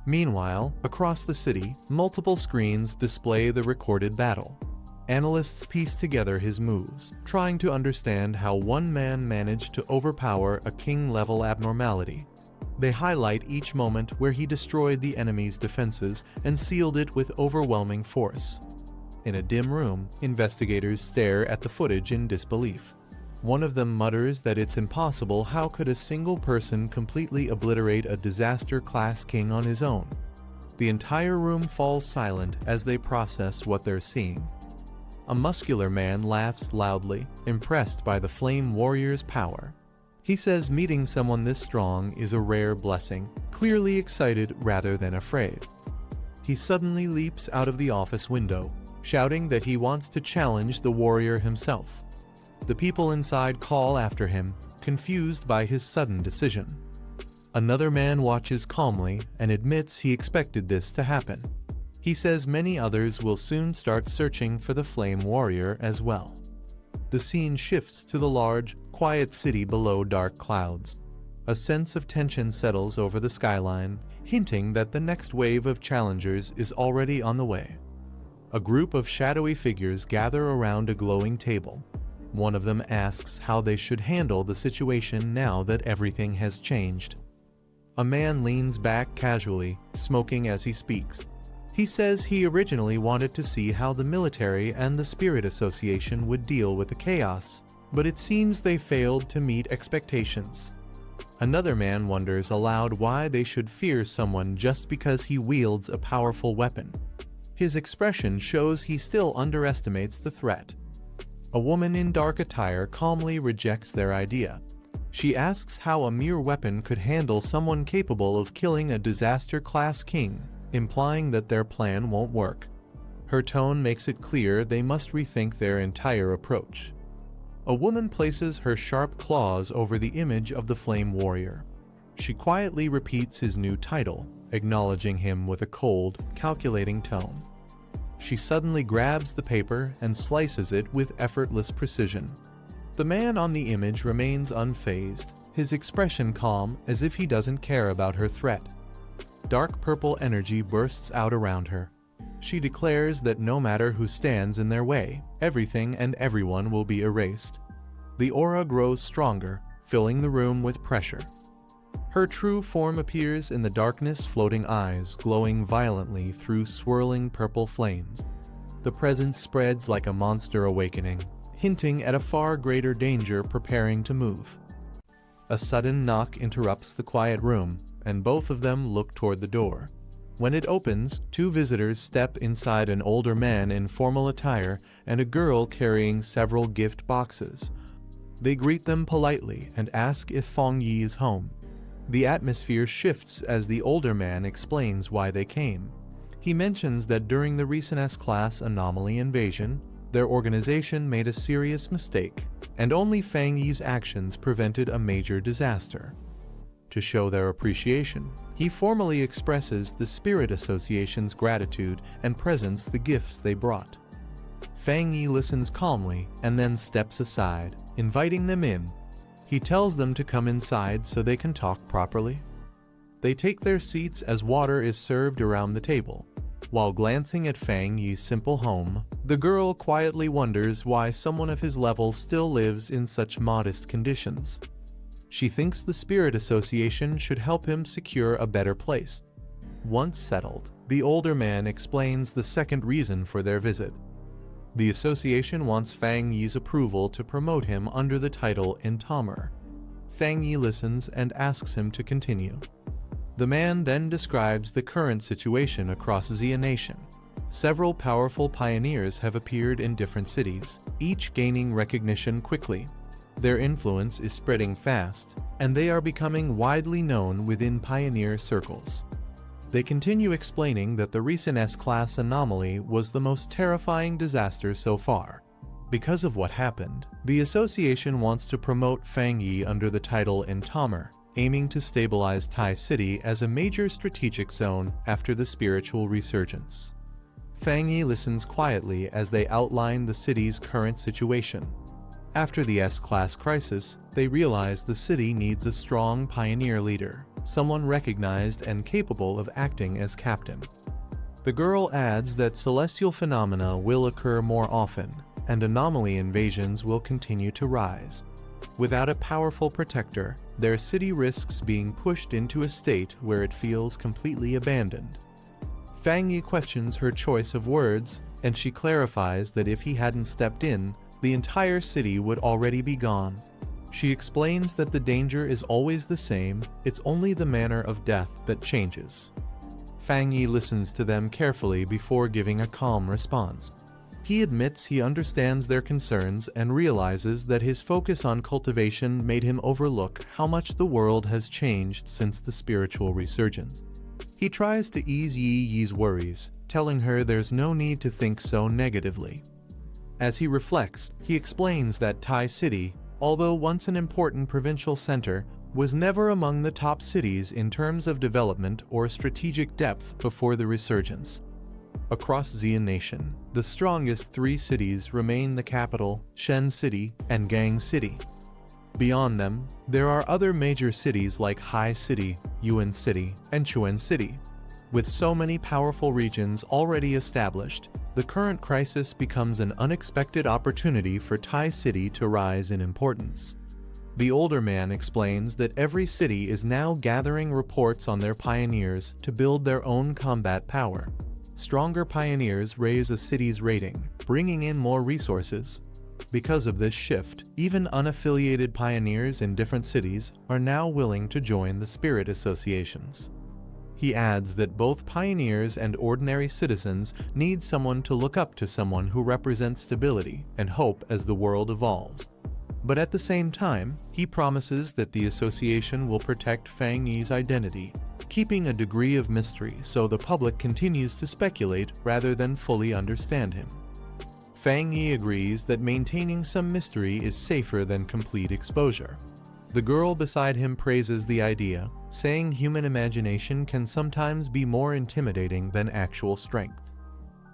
Meanwhile, across the city, multiple screens display the recorded battle. Analysts piece together his moves, trying to understand how one man managed to overpower a king-level abnormality. They highlight each moment where he destroyed the enemy's defenses and sealed it with overwhelming force. In a dim room, investigators stare at the footage in disbelief. One of them mutters that it's impossible. How could a single person completely obliterate a disaster-class king on his own? The entire room falls silent as they process what they're seeing. A muscular man laughs loudly, impressed by the Flame Warrior's power. He says meeting someone this strong is a rare blessing, clearly excited rather than afraid. He suddenly leaps out of the office window, shouting that he wants to challenge the warrior himself. The people inside call after him, confused by his sudden decision. Another man watches calmly and admits he expected this to happen. He says many others will soon start searching for the Flame Warrior as well. The scene shifts to the large, quiet city below dark clouds. A sense of tension settles over the skyline, hinting that the next wave of challengers is already on the way. A group of shadowy figures gather around a glowing table. One of them asks how they should handle the situation now that everything has changed. A man leans back casually, smoking as he speaks. He says he originally wanted to see how the military and the Spirit Association would deal with the chaos, but it seems they failed to meet expectations. Another man wonders aloud why they should fear someone just because he wields a powerful weapon. His expression shows he still underestimates the threat. A woman in dark attire calmly rejects their idea. She asks how a mere weapon could handle someone capable of killing a disaster-class king, implying that their plan won't work. Her tone makes it clear they must rethink their entire approach. A woman places her sharp claws over the image of the Flame Warrior. She quietly repeats his new title, acknowledging him with a cold, calculating tone. She suddenly grabs the paper and slices it with effortless precision. The man on the image remains unfazed, his expression calm as if he doesn't care about her threat. Dark purple energy bursts out around her. She declares that no matter who stands in their way, everything and everyone will be erased. The aura grows stronger, filling the room with pressure. Her true form appears in the darkness, floating eyes glowing violently through swirling purple flames. The presence spreads like a monster awakening, hinting at a far greater danger preparing to move. A sudden knock interrupts the quiet room, and both of them look toward the door. When it opens, two visitors step inside, an older man in formal attire and a girl carrying several gift boxes. They greet them politely and ask if Fong Yi is home. The atmosphere shifts as the older man explains why they came. He mentions that during the recent S-Class anomaly invasion, their organization made a serious mistake, and only Fang Yi's actions prevented a major disaster. To show their appreciation, he formally expresses the Spirit Association's gratitude and presents the gifts they brought. Fang Yi listens calmly and then steps aside, inviting them in. He tells them to come inside so they can talk properly. They take their seats as water is served around the table. While glancing at Fang Yi's simple home, the girl quietly wonders why someone of his level still lives in such modest conditions. She thinks the Spirit Association should help him secure a better place. Once settled, the older man explains the second reason for their visit. The association wants Fang Yi's approval to promote him under the title Entamer. Fang Yi listens and asks him to continue. The man then describes the current situation across Xia Nation. Several powerful pioneers have appeared in different cities, each gaining recognition quickly. Their influence is spreading fast, and they are becoming widely known within pioneer circles. They continue explaining that the recent S-Class anomaly was the most terrifying disaster so far. Because of what happened, the association wants to promote Fang Yi under the title Entamer, aiming to stabilize Tai City as a major strategic zone after the spiritual resurgence. Fang Yi listens quietly as they outline the city's current situation. After the S-Class crisis, they realize the city needs a strong pioneer leader, someone recognized and capable of acting as captain. The girl adds that celestial phenomena will occur more often, and anomaly invasions will continue to rise. Without a powerful protector, their city risks being pushed into a state where it feels completely abandoned. Fang Yi questions her choice of words, and she clarifies that if he hadn't stepped in, the entire city would already be gone. She explains that the danger is always the same, it's only the manner of death that changes. Fang Yi listens to them carefully before giving a calm response. He admits he understands their concerns and realizes that his focus on cultivation made him overlook how much the world has changed since the spiritual resurgence. He tries to ease Yi's worries, telling her there's no need to think so negatively. As he reflects, he explains that Tai City, although once an important provincial center, was never among the top cities in terms of development or strategic depth before the resurgence. Across Xia Nation, the strongest three cities remain the capital, Shen City, and Gang City. Beyond them, there are other major cities like Hai City, Yuan City, and Chuan City. With so many powerful regions already established, the current crisis becomes an unexpected opportunity for Tai City to rise in importance. The older man explains that every city is now gathering reports on their pioneers to build their own combat power. Stronger pioneers raise a city's rating, bringing in more resources. Because of this shift, even unaffiliated pioneers in different cities are now willing to join the spirit associations. He adds that both pioneers and ordinary citizens need someone to look up to, someone who represents stability and hope as the world evolves. But at the same time, he promises that the association will protect Fang Yi's identity, keeping a degree of mystery so the public continues to speculate rather than fully understand him. Fang Yi agrees that maintaining some mystery is safer than complete exposure. The girl beside him praises the idea, saying human imagination can sometimes be more intimidating than actual strength.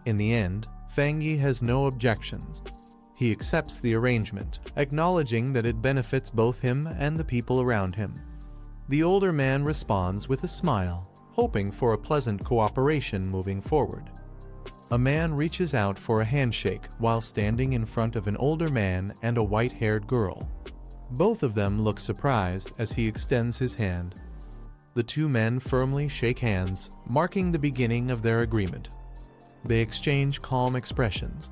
In the end, Fang Yi has no objections. He accepts the arrangement, acknowledging that it benefits both him and the people around him. The older man responds with a smile, hoping for a pleasant cooperation moving forward. A man reaches out for a handshake while standing in front of an older man and a white-haired girl. Both of them look surprised as he extends his hand. The two men firmly shake hands, marking the beginning of their agreement. They exchange calm expressions.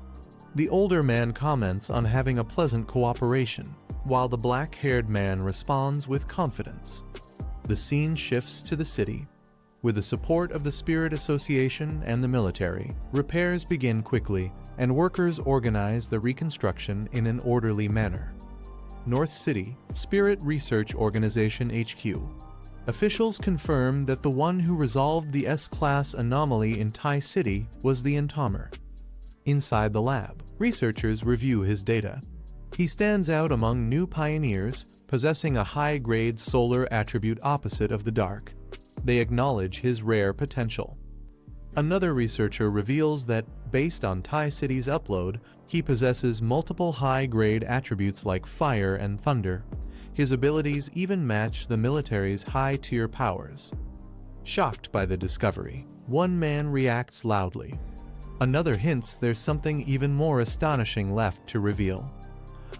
The older man comments on having a pleasant cooperation, while the black-haired man responds with confidence. The scene shifts to the city. With the support of the Spirit Association and the military, repairs begin quickly, and workers organize the reconstruction in an orderly manner. North City, Spirit Research Organization HQ. Officials confirm that the one who resolved the S-Class anomaly in Tai City was the Entamer. Inside the lab, researchers review his data. He stands out among new pioneers, possessing a high-grade solar attribute opposite of the dark. They acknowledge his rare potential. Another researcher reveals that, based on Tai City's upload, he possesses multiple high-grade attributes like fire and thunder. His abilities even match the military's high-tier powers. Shocked by the discovery, One man reacts loudly. Another hints there's something even more astonishing left to reveal.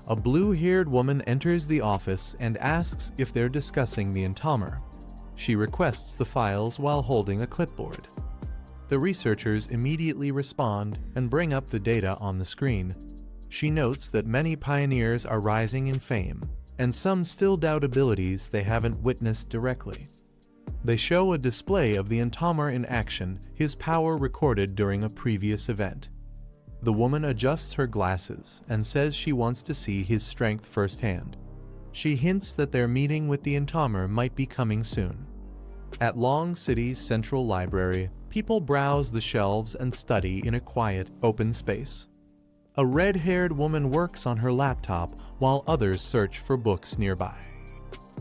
A blue-haired woman enters the office and asks if they're discussing the entamer. She requests the files while holding a clipboard. The researchers immediately respond and bring up the data on the screen. She notes that many pioneers are rising in fame, and some still doubt abilities they haven't witnessed directly. They show a display of the entamer in action, his power recorded during a previous event. The woman adjusts her glasses and says she wants to see his strength firsthand. She hints that their meeting with the entamer might be coming soon. At Long City's central library, people browse the shelves and study in a quiet, open space. A red-haired woman works on her laptop while others search for books nearby.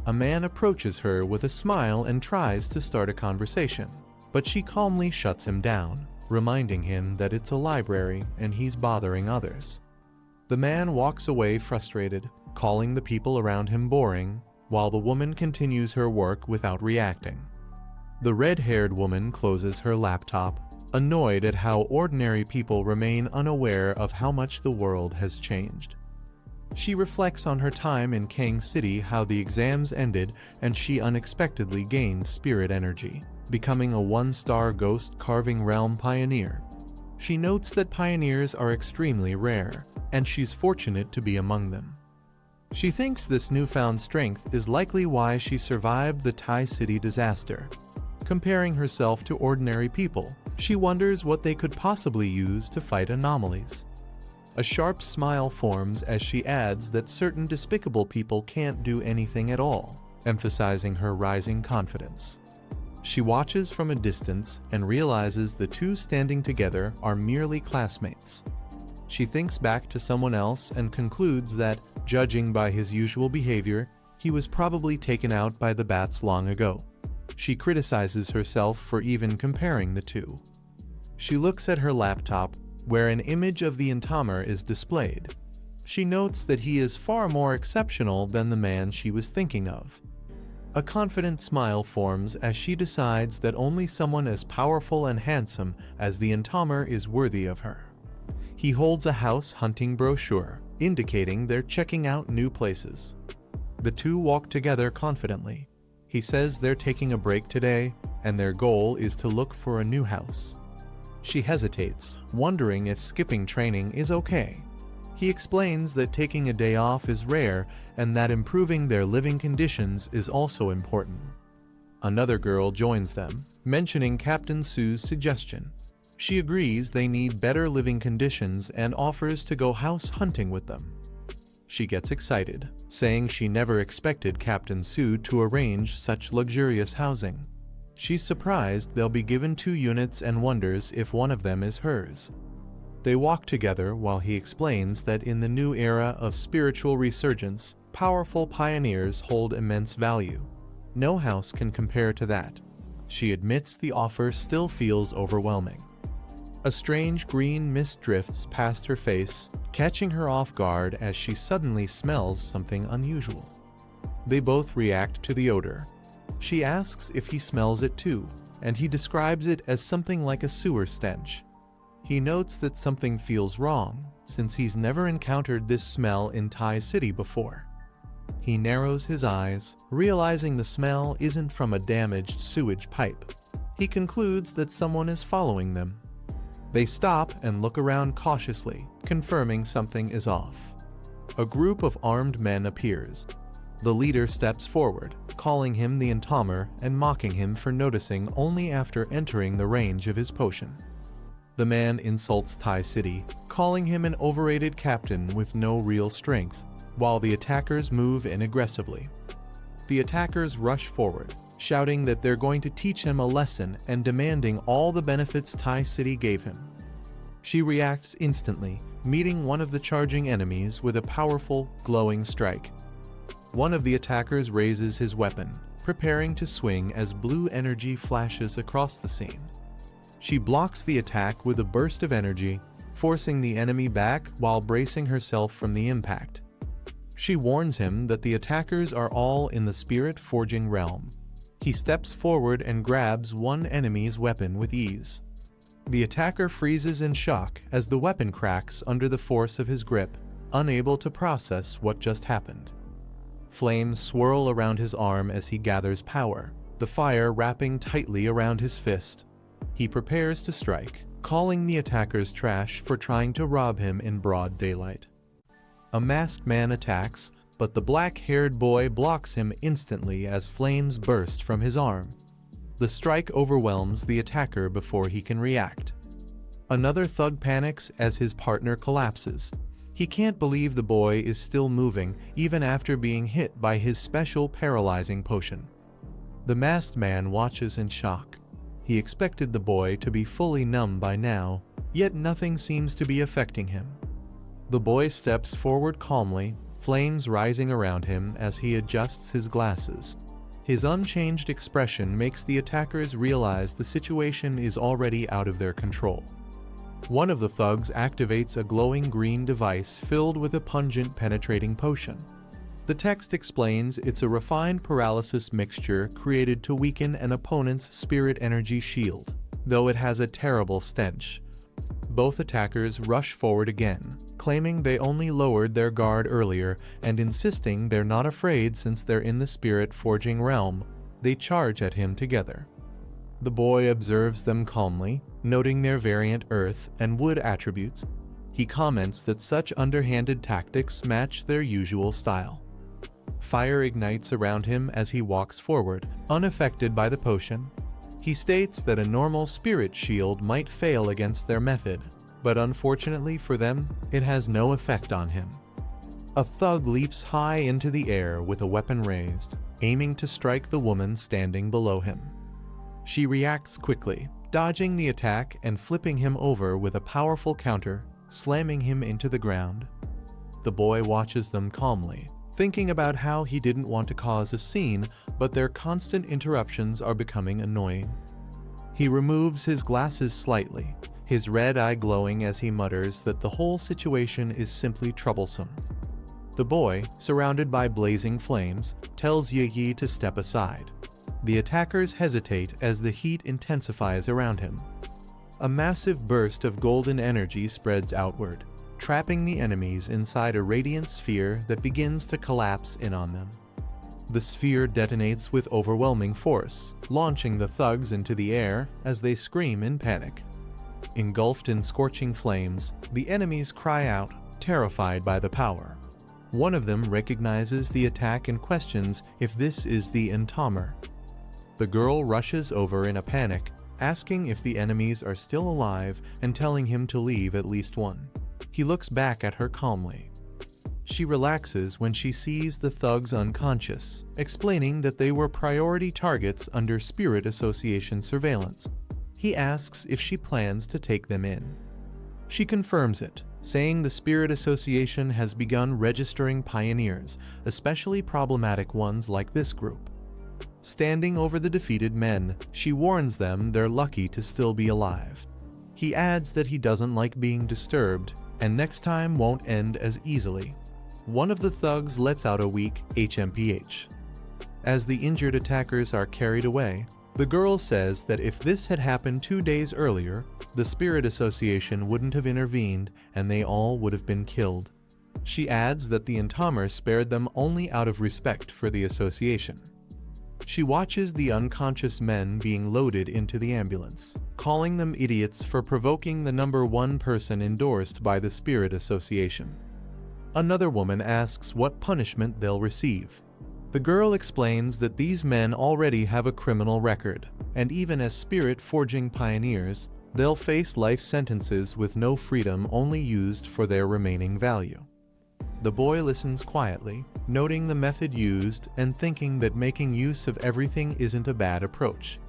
A man approaches her with a smile and tries to start a conversation, but she calmly shuts him down, reminding him that it's a library and he's bothering others. The man walks away frustrated, calling the people around him boring, while the woman continues her work without reacting. The red-haired woman closes her laptop, annoyed at how ordinary people remain unaware of how much the world has changed. She reflects on her time in Kang City, how the exams ended and she unexpectedly gained spirit energy, becoming a one-star ghost carving realm pioneer. She notes that pioneers are extremely rare, and she's fortunate to be among them. She thinks this newfound strength is likely why she survived the Thai City disaster. Comparing herself to ordinary people, she wonders what they could possibly use to fight anomalies. A sharp smile forms as she adds that certain despicable people can't do anything at all, emphasizing her rising confidence. She watches from a distance and realizes the two standing together are merely classmates. She thinks back to someone else and concludes that, judging by his usual behavior, he was probably taken out by the bats long ago. She criticizes herself for even comparing the two. She looks at her laptop, where an image of the entamer is displayed. She notes that he is far more exceptional than the man she was thinking of. A confident smile forms as she decides that only someone as powerful and handsome as the entamer is worthy of her. He holds a house hunting brochure, indicating they're checking out new places. The two walk together confidently. He says they're taking a break today, and their goal is to look for a new house. She hesitates, wondering if skipping training is okay. He explains that taking a day off is rare and that improving their living conditions is also important. Another girl joins them, mentioning Captain Sue's suggestion. She agrees they need better living conditions and offers to go house hunting with them. She gets excited, saying she never expected Captain Sue to arrange such luxurious housing. She's surprised they'll be given 2 units and wonders if one of them is hers. They walk together while he explains that in the new era of spiritual resurgence, powerful pioneers hold immense value. No house can compare to that. She admits the offer still feels overwhelming. A strange green mist drifts past her face, catching her off guard as she suddenly smells something unusual. They both react to the odor. She asks if he smells it too, and he describes it as something like a sewer stench. He notes that something feels wrong, since he's never encountered this smell in Thai City before. He narrows his eyes, realizing the smell isn't from a damaged sewage pipe. He concludes that someone is following them. They stop and look around cautiously, confirming something is off. A group of armed men appears. The leader steps forward, calling him the entamer and mocking him for noticing only after entering the range of his potion. The man insults Thai City, calling him an overrated captain with no real strength, while the attackers move in aggressively. The attackers rush forward, shouting that they're going to teach him a lesson and demanding all the benefits Thai City gave him. She reacts instantly, meeting one of the charging enemies with a powerful, glowing strike. One of the attackers raises his weapon, preparing to swing as blue energy flashes across the scene. She blocks the attack with a burst of energy, forcing the enemy back while bracing herself from the impact. She warns him that the attackers are all in the spirit forging realm. He steps forward and grabs one enemy's weapon with ease. The attacker freezes in shock as the weapon cracks under the force of his grip, unable to process what just happened. Flames swirl around his arm as he gathers power, the fire wrapping tightly around his fist. He prepares to strike, calling the attackers trash for trying to rob him in broad daylight. A masked man attacks, but the black-haired boy blocks him instantly as flames burst from his arm. The strike overwhelms the attacker before he can react. Another thug panics as his partner collapses. He can't believe the boy is still moving even after being hit by his special paralyzing potion. The masked man watches in shock. He expected the boy to be fully numb by now, yet nothing seems to be affecting him. The boy steps forward calmly, flames rising around him as he adjusts his glasses. His unchanged expression makes the attackers realize the situation is already out of their control. One of the thugs activates a glowing green device filled with a pungent penetrating potion. The text explains it's a refined paralysis mixture created to weaken an opponent's spirit energy shield, though it has a terrible stench. Both attackers rush forward again, claiming they only lowered their guard earlier and insisting they're not afraid since they're in the spirit forging realm. They charge at him together. The boy observes them calmly, noting their variant earth and wood attributes. He comments that such underhanded tactics match their usual style. Fire ignites around him as he walks forward, unaffected by the potion. He states that a normal spirit shield might fail against their method, but unfortunately for them, it has no effect on him. A thug leaps high into the air with a weapon raised, aiming to strike the woman standing below him. She reacts quickly, dodging the attack and flipping him over with a powerful counter, slamming him into the ground. The boy watches them calmly, thinking about how he didn't want to cause a scene, but their constant interruptions are becoming annoying. He removes his glasses slightly, his red eye glowing as he mutters that the whole situation is simply troublesome. The boy, surrounded by blazing flames, tells Yi to step aside. The attackers hesitate as the heat intensifies around him. A massive burst of golden energy spreads outward, trapping the enemies inside a radiant sphere that begins to collapse in on them. The sphere detonates with overwhelming force, launching the thugs into the air as they scream in panic. Engulfed in scorching flames, the enemies cry out, terrified by the power. One of them recognizes the attack and questions if this is the Entamer. The girl rushes over in a panic, asking if the enemies are still alive and telling him to leave at least one. He looks back at her calmly. She relaxes when she sees the thugs unconscious, explaining that they were priority targets under Spirit Association surveillance. He asks if she plans to take them in. She confirms it, saying the Spirit Association has begun registering pioneers, especially problematic ones like this group. Standing over the defeated men, she warns them they're lucky to still be alive. He adds that he doesn't like being disturbed, and next time won't end as easily. One of the thugs lets out a weak HMPH. As the injured attackers are carried away, the girl says that if this had happened 2 days earlier, the Spirit Association wouldn't have intervened and they all would have been killed. She adds that the Entamer spared them only out of respect for the association. She watches the unconscious men being loaded into the ambulance, calling them idiots for provoking the number one person endorsed by the Spirit Association. Another woman asks what punishment they'll receive. The girl explains that these men already have a criminal record, and even as spirit-forging pioneers, they'll face life sentences with no freedom only used for their remaining value. The boy listens quietly, noting the method used and thinking that making use of everything isn't a bad approach.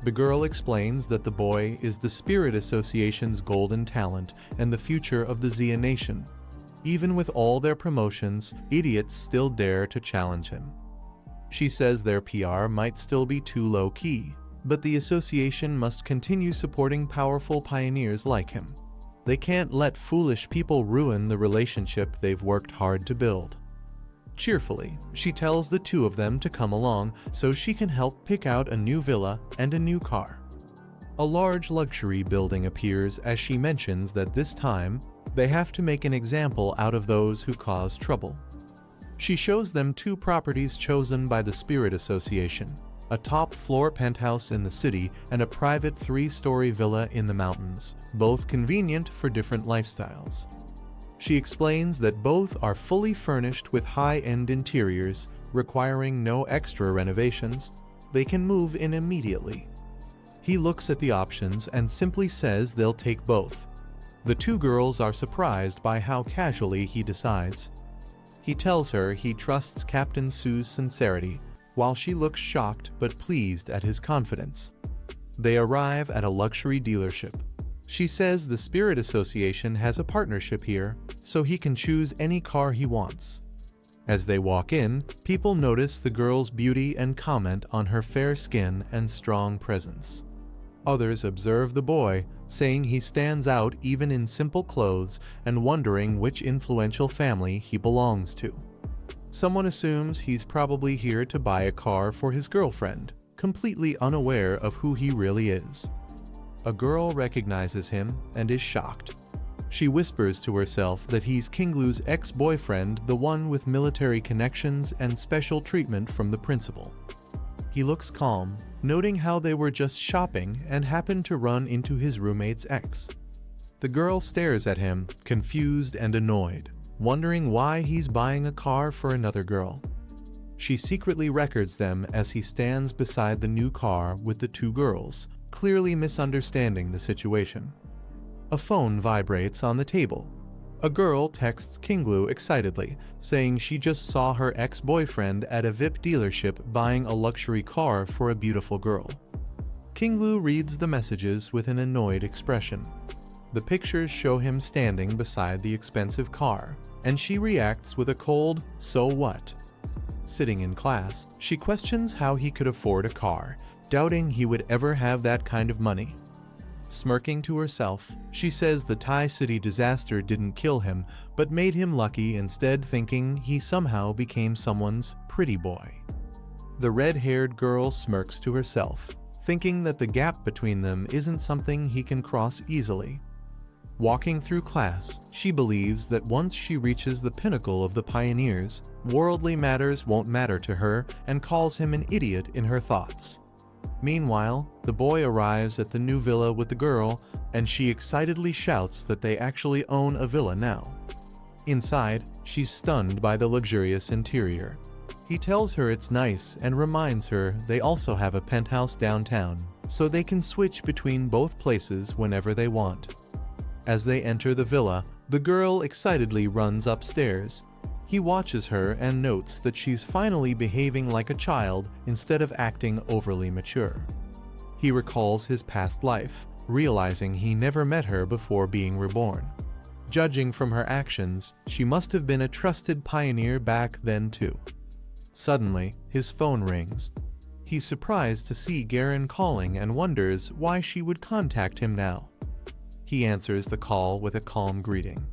The girl explains that the boy is the Spirit Association's golden talent and the future of the Xia Nation. Even with all their promotions, idiots still dare to challenge him. She says their PR might still be too low-key, but the association must continue supporting powerful pioneers like him. They can't let foolish people ruin the relationship they've worked hard to build. Cheerfully, she tells the two of them to come along so she can help pick out a new villa and a new car. A large luxury building appears as she mentions that this time, they have to make an example out of those who cause trouble. She shows them two properties chosen by the Spirit Association, a top-floor penthouse in the city and a private 3-story villa in the mountains, both convenient for different lifestyles. She explains that both are fully furnished with high-end interiors, requiring no extra renovations. They can move in immediately. He looks at the options and simply says they'll take both. The two girls are surprised by how casually he decides. He tells her he trusts Captain Sue's sincerity, while she looks shocked but pleased at his confidence. They arrive at a luxury dealership. She says the Spirit Association has a partnership here, so he can choose any car he wants. As they walk in, people notice the girl's beauty and comment on her fair skin and strong presence. Others observe the boy, saying he stands out even in simple clothes and wondering which influential family he belongs to. Someone assumes he's probably here to buy a car for his girlfriend, completely unaware of who he really is. A girl recognizes him and is shocked. She whispers to herself that he's Kinglu's ex-boyfriend, the one with military connections and special treatment from the principal. He looks calm, noting how they were just shopping and happened to run into his roommate's ex. The girl stares at him, confused and annoyed, wondering why he's buying a car for another girl. She secretly records them as he stands beside the new car with the two girls, clearly misunderstanding the situation. A phone vibrates on the table. A girl texts Kinglu excitedly, saying she just saw her ex-boyfriend at a VIP dealership buying a luxury car for a beautiful girl. Kinglu reads the messages with an annoyed expression. The pictures show him standing beside the expensive car, and she reacts with a cold, "So what?" Sitting in class, she questions how he could afford a car, doubting he would ever have that kind of money. Smirking to herself, she says the Thai city disaster didn't kill him, but made him lucky instead, thinking he somehow became someone's pretty boy. The red-haired girl smirks to herself, thinking that the gap between them isn't something he can cross easily. Walking through class, she believes that once she reaches the pinnacle of the pioneers, worldly matters won't matter to her and calls him an idiot in her thoughts. Meanwhile, the boy arrives at the new villa with the girl, and she excitedly shouts that they actually own a villa now. Inside, she's stunned by the luxurious interior. He tells her it's nice and reminds her they also have a penthouse downtown, so they can switch between both places whenever they want. As they enter the villa, the girl excitedly runs upstairs. He watches her and notes that she's finally behaving like a child instead of acting overly mature. He recalls his past life, realizing he never met her before being reborn. Judging from her actions, she must have been a trusted pioneer back then too. Suddenly, his phone rings. He's surprised to see Garen calling and wonders why she would contact him now. He answers the call with a calm greeting.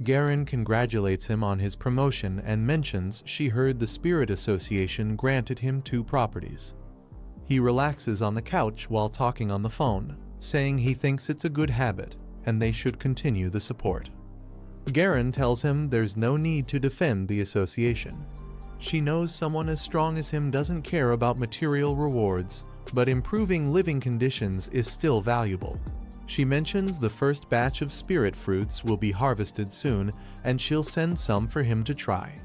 Garen congratulates him on his promotion and mentions she heard the Spirit Association granted him 2 properties. He relaxes on the couch while talking on the phone, saying he thinks it's a good habit and they should continue the support. Garen tells him there's no need to defend the association. She knows someone as strong as him doesn't care about material rewards, but improving living conditions is still valuable. She mentions the first batch of spirit fruits will be harvested soon, and she'll send some for him to try.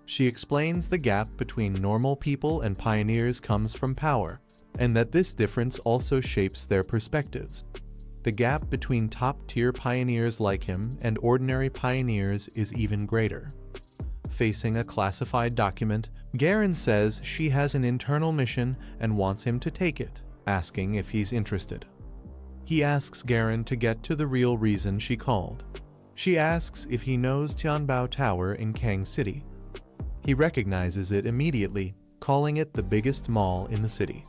She explains the gap between normal people and pioneers comes from power, and that this difference also shapes their perspectives. The gap between top-tier pioneers like him and ordinary pioneers is even greater. Facing a classified document, Garen says she has an internal mission and wants him to take it, asking if he's interested. He asks Garen to get to the real reason she called. She asks if he knows Tianbao Tower in Kang City. He recognizes it immediately, calling it the biggest mall in the city.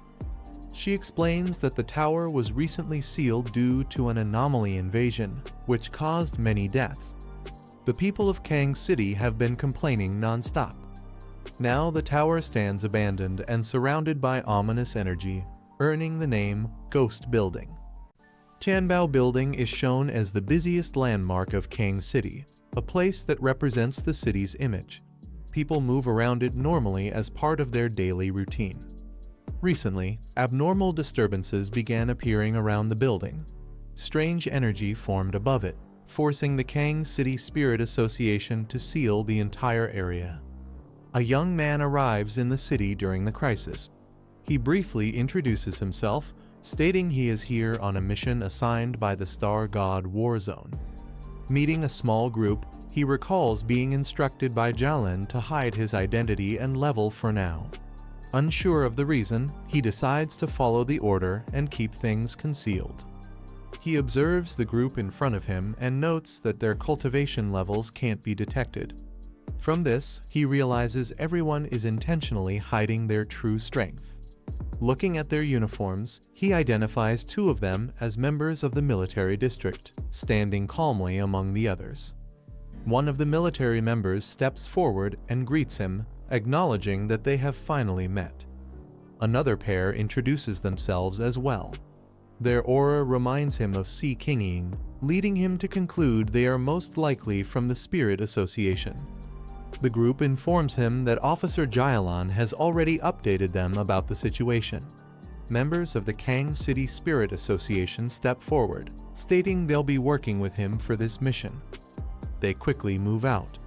She explains that the tower was recently sealed due to an anomaly invasion, which caused many deaths. The people of Kang City have been complaining non-stop. Now the tower stands abandoned and surrounded by ominous energy, earning the name Ghost Building. Tianbao Building is shown as the busiest landmark of Kang City, a place that represents the city's image. People move around it normally as part of their daily routine. Recently, abnormal disturbances began appearing around the building. Strange energy formed above it, forcing the Kang City Spirit Association to seal the entire area. A young man arrives in the city during the crisis. He briefly introduces himself, stating he is here on a mission assigned by the Star God Warzone. Meeting a small group, he recalls being instructed by Jalen to hide his identity and level for now. Unsure of the reason, he decides to follow the order and keep things concealed. He observes the group in front of him and notes that their cultivation levels can't be detected. From this, he realizes everyone is intentionally hiding their true strength. Looking at their uniforms, he identifies two of them as members of the military district, standing calmly among the others. One of the military members steps forward and greets him, acknowledging that they have finally met. Another pair introduces themselves as well. Their aura reminds him of Sea Kinging, leading him to conclude they are most likely from the Spirit Association. The group informs him that Officer Jailan has already updated them about the situation. Members of the Kang City Spirit Association step forward, stating they'll be working with him for this mission. They quickly move out.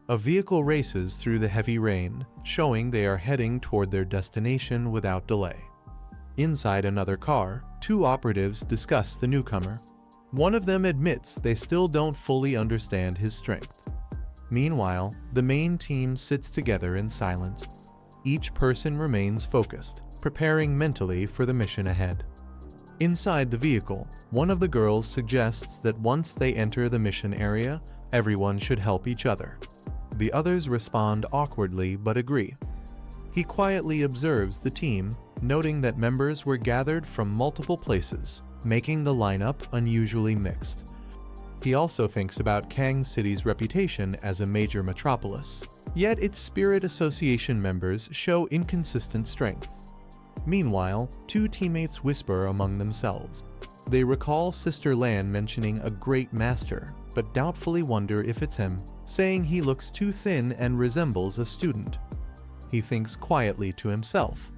A vehicle races through the heavy rain, showing they are heading toward their destination without delay. Inside another car, two operatives discuss the newcomer. One of them admits they still don't fully understand his strength. Meanwhile, the main team sits together in silence. Each person remains focused, preparing mentally for the mission ahead. Inside the vehicle, one of the girls suggests that once they enter the mission area, everyone should help each other. The others respond awkwardly but agree. He quietly observes the team, noting that members were gathered from multiple places, making the lineup unusually mixed. He also thinks about Kang City's reputation as a major metropolis, yet its Spirit Association members show inconsistent strength. Meanwhile, two teammates whisper among themselves. They recall Sister Lan mentioning a great master, but doubtfully wonder if it's him, saying he looks too thin and resembles a student. He thinks quietly to himself.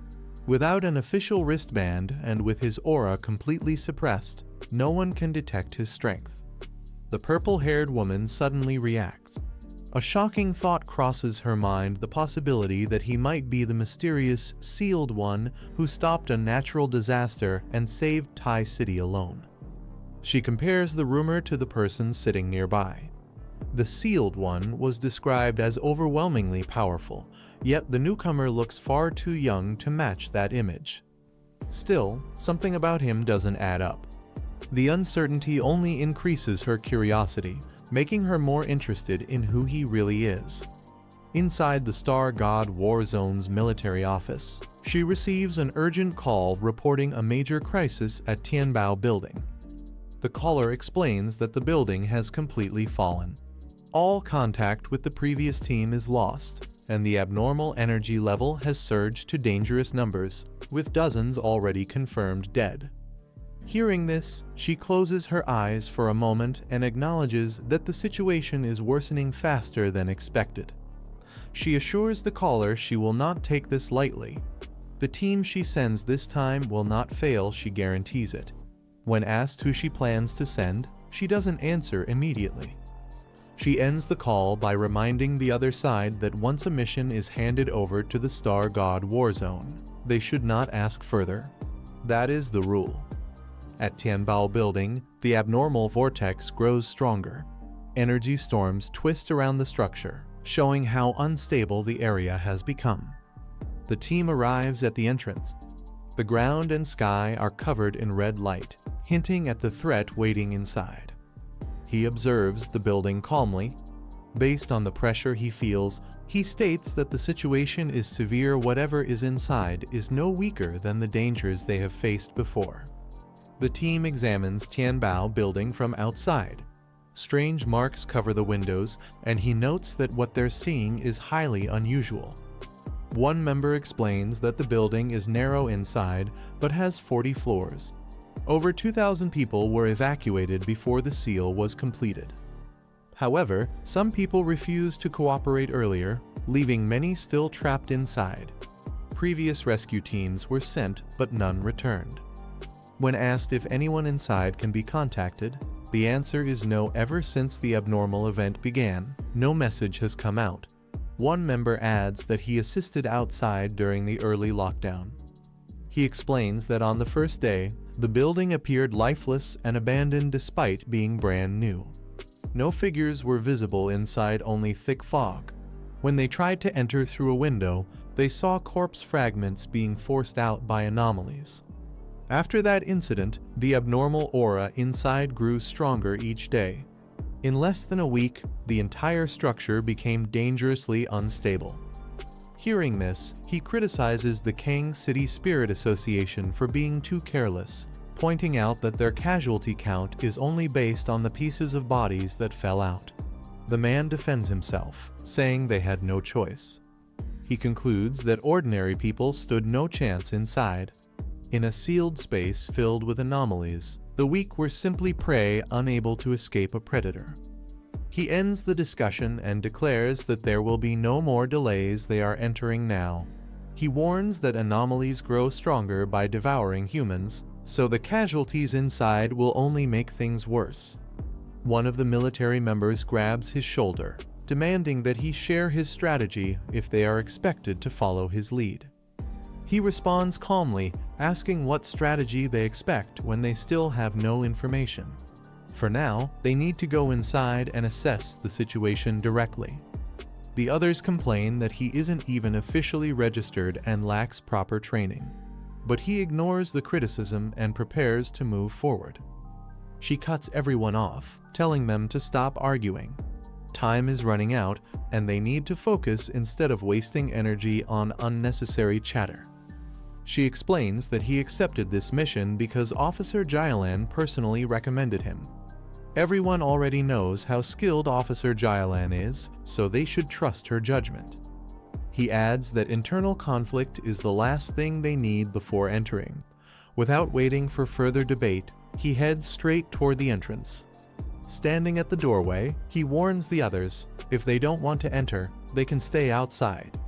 Without an official wristband and with his aura completely suppressed, no one can detect his strength. The purple-haired woman suddenly reacts. A shocking thought crosses her mind, the possibility that he might be the mysterious Sealed One who stopped a natural disaster and saved Tai City alone. She compares the rumor to the person sitting nearby. The Sealed One was described as overwhelmingly powerful, yet the newcomer looks far too young to match that image. Still, something about him doesn't add up. The uncertainty only increases her curiosity, making her more interested in who he really is. Inside the Star God Warzone's military office, she receives an urgent call reporting a major crisis at Tianbao Building. The caller explains that the building has completely fallen. All contact with the previous team is lost, and the abnormal energy level has surged to dangerous numbers, with dozens already confirmed dead. Hearing this, she closes her eyes for a moment and acknowledges that the situation is worsening faster than expected. She assures the caller she will not take this lightly. The team she sends this time will not fail, she guarantees it. When asked who she plans to send, she doesn't answer immediately. She ends the call by reminding the other side that once a mission is handed over to the Star God Warzone, they should not ask further. That is the rule. At Tianbao Building, the abnormal vortex grows stronger. Energy storms twist around the structure, showing how unstable the area has become. The team arrives at the entrance. The ground and sky are covered in red light, hinting at the threat waiting inside. He observes the building calmly. Based on the pressure he feels, he states that the situation is severe. Whatever is inside is no weaker than the dangers they have faced before. The team examines Tianbao Building from outside. Strange marks cover the windows, and he notes that what they're seeing is highly unusual. One member explains that the building is narrow inside but has 40 floors. Over 2,000 people were evacuated before the seal was completed. However, some people refused to cooperate earlier, leaving many still trapped inside. Previous rescue teams were sent, but none returned. When asked if anyone inside can be contacted, the answer is no. Ever since the abnormal event began, no message has come out. One member adds that he assisted outside during the early lockdown. He explains that on the first day, the building appeared lifeless and abandoned despite being brand new. No figures were visible inside, only thick fog. When they tried to enter through a window, they saw corpse fragments being forced out by anomalies. After that incident, the abnormal aura inside grew stronger each day. In less than a week, the entire structure became dangerously unstable. Hearing this, he criticizes the Kang City Spirit Association for being too careless, pointing out that their casualty count is only based on the pieces of bodies that fell out. The man defends himself, saying they had no choice. He concludes that ordinary people stood no chance inside. In a sealed space filled with anomalies, the weak were simply prey unable to escape a predator. He ends the discussion and declares that there will be no more delays. They are entering now. He warns that anomalies grow stronger by devouring humans, so the casualties inside will only make things worse. One of the military members grabs his shoulder, demanding that he share his strategy if they are expected to follow his lead. He responds calmly, asking what strategy they expect when they still have no information. For now, they need to go inside and assess the situation directly. The others complain that he isn't even officially registered and lacks proper training. But he ignores the criticism and prepares to move forward. She cuts everyone off, telling them to stop arguing. Time is running out, and they need to focus instead of wasting energy on unnecessary chatter. She explains that he accepted this mission because Officer Jailan personally recommended him. Everyone already knows how skilled Officer Jailan is, so they should trust her judgment. He adds that internal conflict is the last thing they need before entering. Without waiting for further debate, he heads straight toward the entrance. Standing at the doorway, he warns the others, if they don't want to enter, they can stay outside.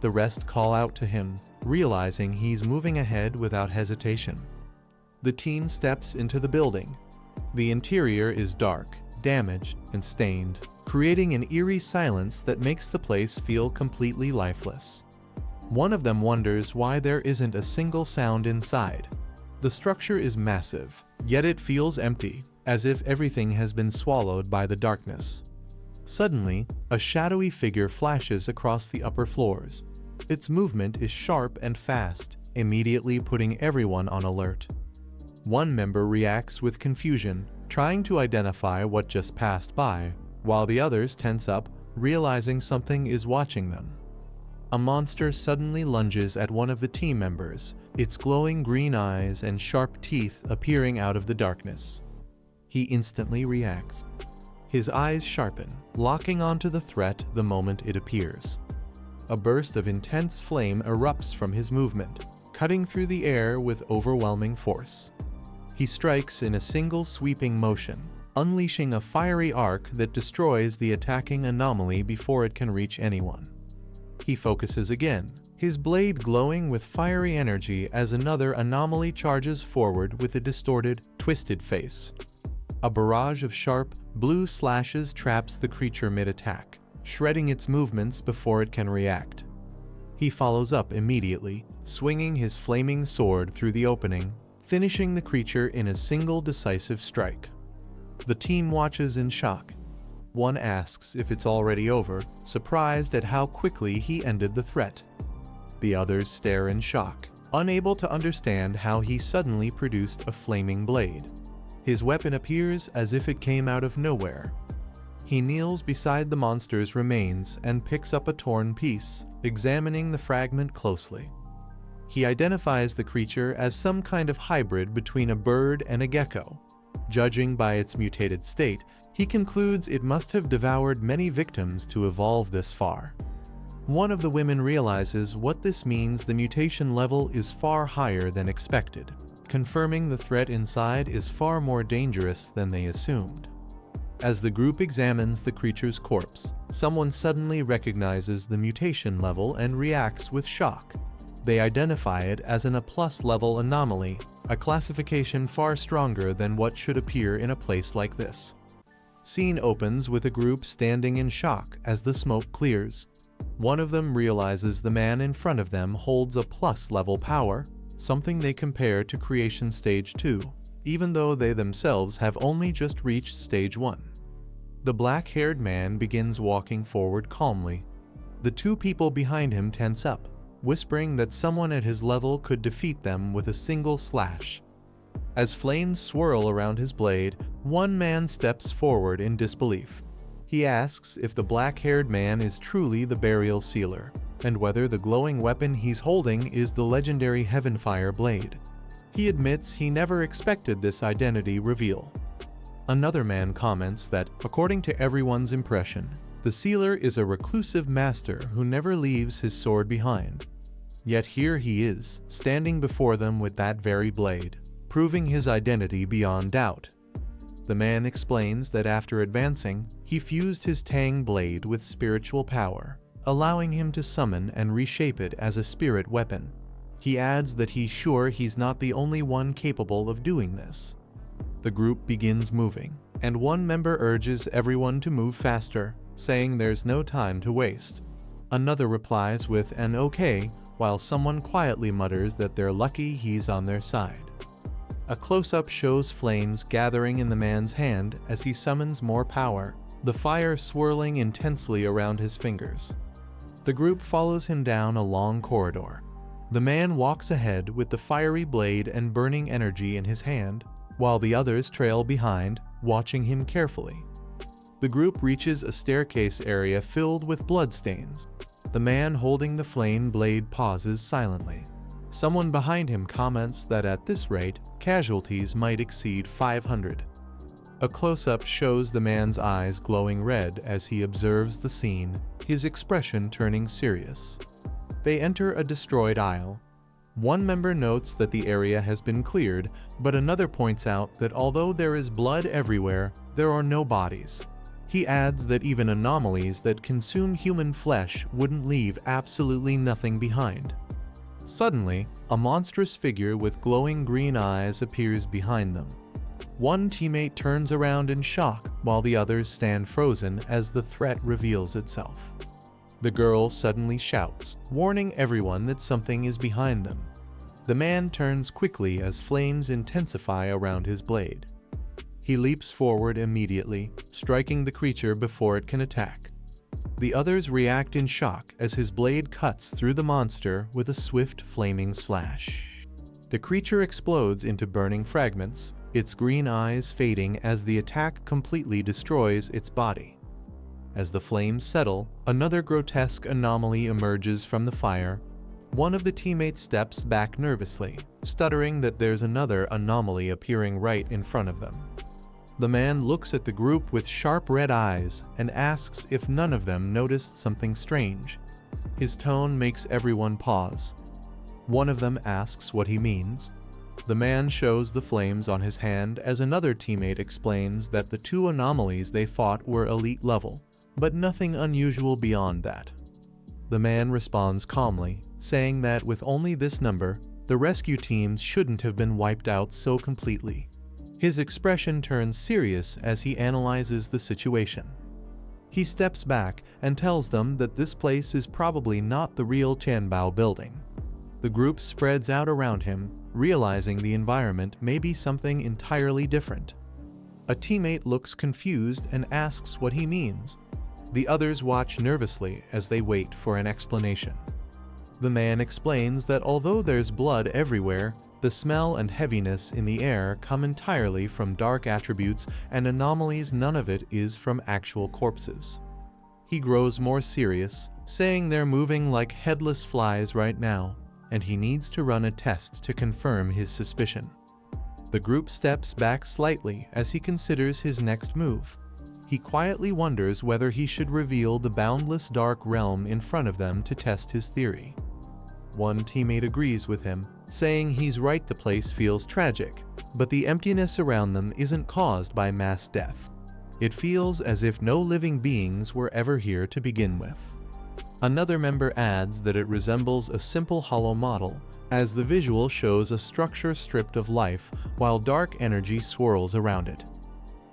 The rest call out to him, realizing he's moving ahead without hesitation. The team steps into the building. The interior is dark, damaged, and stained, creating an eerie silence that makes the place feel completely lifeless. One of them wonders why there isn't a single sound inside. The structure is massive, yet it feels empty, as if everything has been swallowed by the darkness. Suddenly, a shadowy figure flashes across the upper floors. Its movement is sharp and fast, immediately putting everyone on alert. One member reacts with confusion, trying to identify what just passed by, while the others tense up, realizing something is watching them. A monster suddenly lunges at one of the team members, its glowing green eyes and sharp teeth appearing out of the darkness. He instantly reacts. His eyes sharpen, locking onto the threat the moment it appears. A burst of intense flame erupts from his movement, cutting through the air with overwhelming force. He strikes in a single sweeping motion, unleashing a fiery arc that destroys the attacking anomaly before it can reach anyone. He focuses again, his blade glowing with fiery energy as another anomaly charges forward with a distorted, twisted face. A barrage of sharp, blue slashes traps the creature mid-attack, shredding its movements before it can react. He follows up immediately, swinging his flaming sword through the opening, finishing the creature in a single decisive strike. The team watches in shock. One asks if it's already over, surprised at how quickly he ended the threat. The others stare in shock, unable to understand how he suddenly produced a flaming blade. His weapon appears as if it came out of nowhere. He kneels beside the monster's remains and picks up a torn piece, examining the fragment closely. He identifies the creature as some kind of hybrid between a bird and a gecko. Judging by its mutated state, he concludes it must have devoured many victims to evolve this far. One of the women realizes what this means: the mutation level is far higher than expected, confirming the threat inside is far more dangerous than they assumed. As the group examines the creature's corpse, someone suddenly recognizes the mutation level and reacts with shock. They identify it as an A+ level anomaly, a classification far stronger than what should appear in a place like this. Scene opens with a group standing in shock as the smoke clears. One of them realizes the man in front of them holds a + level power, something they compare to Creation Stage 2, even though they themselves have only just reached Stage 1. The black-haired man begins walking forward calmly. The two people behind him tense up, whispering that someone at his level could defeat them with a single slash. As flames swirl around his blade, one man steps forward in disbelief. He asks if the black-haired man is truly the burial sealer, and whether the glowing weapon he's holding is the legendary Heavenfire blade. He admits he never expected this identity reveal. Another man comments that, according to everyone's impression, the sealer is a reclusive master who never leaves his sword behind. Yet here he is, standing before them with that very blade, proving his identity beyond doubt. The man explains that after advancing, he fused his Tang blade with spiritual power, allowing him to summon and reshape it as a spirit weapon. He adds that he's sure he's not the only one capable of doing this. The group begins moving, and one member urges everyone to move faster, saying there's no time to waste. Another replies with an okay, while someone quietly mutters that they're lucky he's on their side. A close-up shows flames gathering in the man's hand as he summons more power, the fire swirling intensely around his fingers. The group follows him down a long corridor. The man walks ahead with the fiery blade and burning energy in his hand, while the others trail behind, watching him carefully. The group reaches a staircase area filled with bloodstains. The man holding the flame blade pauses silently. Someone behind him comments that at this rate, casualties might exceed 500. A close-up shows the man's eyes glowing red as he observes the scene, his expression turning serious. They enter a destroyed aisle. One member notes that the area has been cleared, but another points out that although there is blood everywhere, there are no bodies. He adds that even anomalies that consume human flesh wouldn't leave absolutely nothing behind. Suddenly, a monstrous figure with glowing green eyes appears behind them. One teammate turns around in shock while the others stand frozen as the threat reveals itself. The girl suddenly shouts, warning everyone that something is behind them. The man turns quickly as flames intensify around his blade. He leaps forward immediately, striking the creature before it can attack. The others react in shock as his blade cuts through the monster with a swift flaming slash. The creature explodes into burning fragments, its green eyes fading as the attack completely destroys its body. As the flames settle, another grotesque anomaly emerges from the fire. One of the teammates steps back nervously, stuttering that there's another anomaly appearing right in front of them. The man looks at the group with sharp red eyes and asks if none of them noticed something strange. His tone makes everyone pause. One of them asks what he means. The man shows the flames on his hand as another teammate explains that the two anomalies they fought were elite level, but nothing unusual beyond that. The man responds calmly, saying that with only this number, the rescue teams shouldn't have been wiped out so completely. His expression turns serious as he analyzes the situation. He steps back and tells them that this place is probably not the real Tianbao building. The group spreads out around him, realizing the environment may be something entirely different. A teammate looks confused and asks what he means. The others watch nervously as they wait for an explanation. The man explains that although there's blood everywhere, the smell and heaviness in the air come entirely from dark attributes and anomalies. None of it is from actual corpses. He grows more serious, saying they're moving like headless flies right now, and he needs to run a test to confirm his suspicion. The group steps back slightly as he considers his next move. he quietly wonders whether he should reveal the boundless dark realm in front of them to test his theory. One teammate agrees with him, saying he's right the place feels tragic, but the emptiness around them isn't caused by mass death. It feels as if no living beings were ever here to begin with. Another member adds that it resembles a simple hollow model, as the visual shows a structure stripped of life while dark energy swirls around it.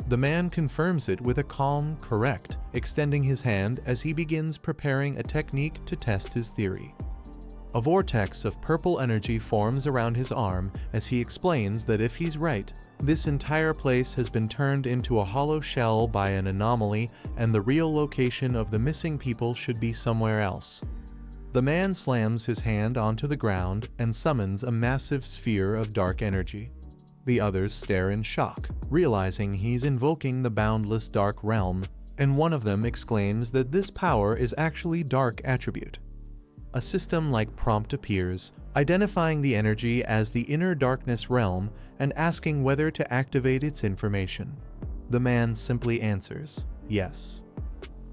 The man confirms it with a calm correct, extending his hand as he begins preparing a technique to test his theory. A vortex of purple energy forms around his arm as he explains that if he's right, this entire place has been turned into a hollow shell by an anomaly and the real location of the missing people should be somewhere else. The man slams his hand onto the ground and summons a massive sphere of dark energy. The others stare in shock, realizing he's invoking the boundless dark realm, and one of them exclaims that this power is actually dark attribute. A system-like prompt appears, identifying the energy as the inner darkness realm and asking whether to activate its information. The man simply answers, yes.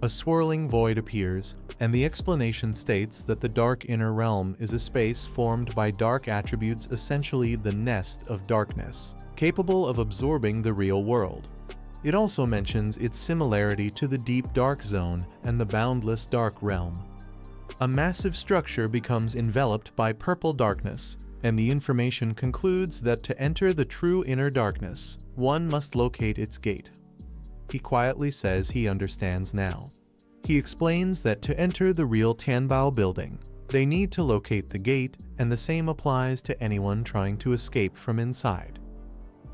A swirling void appears, and the explanation states that the dark inner realm is a space formed by dark attributes, essentially the nest of darkness, capable of absorbing the real world. It also mentions its similarity to the deep dark zone and the boundless dark realm. A massive structure becomes enveloped by purple darkness, and the information concludes that to enter the true inner darkness, one must locate its gate. He quietly says he understands now. He explains that to enter the real Tianbao building, they need to locate the gate, and the same applies to anyone trying to escape from inside.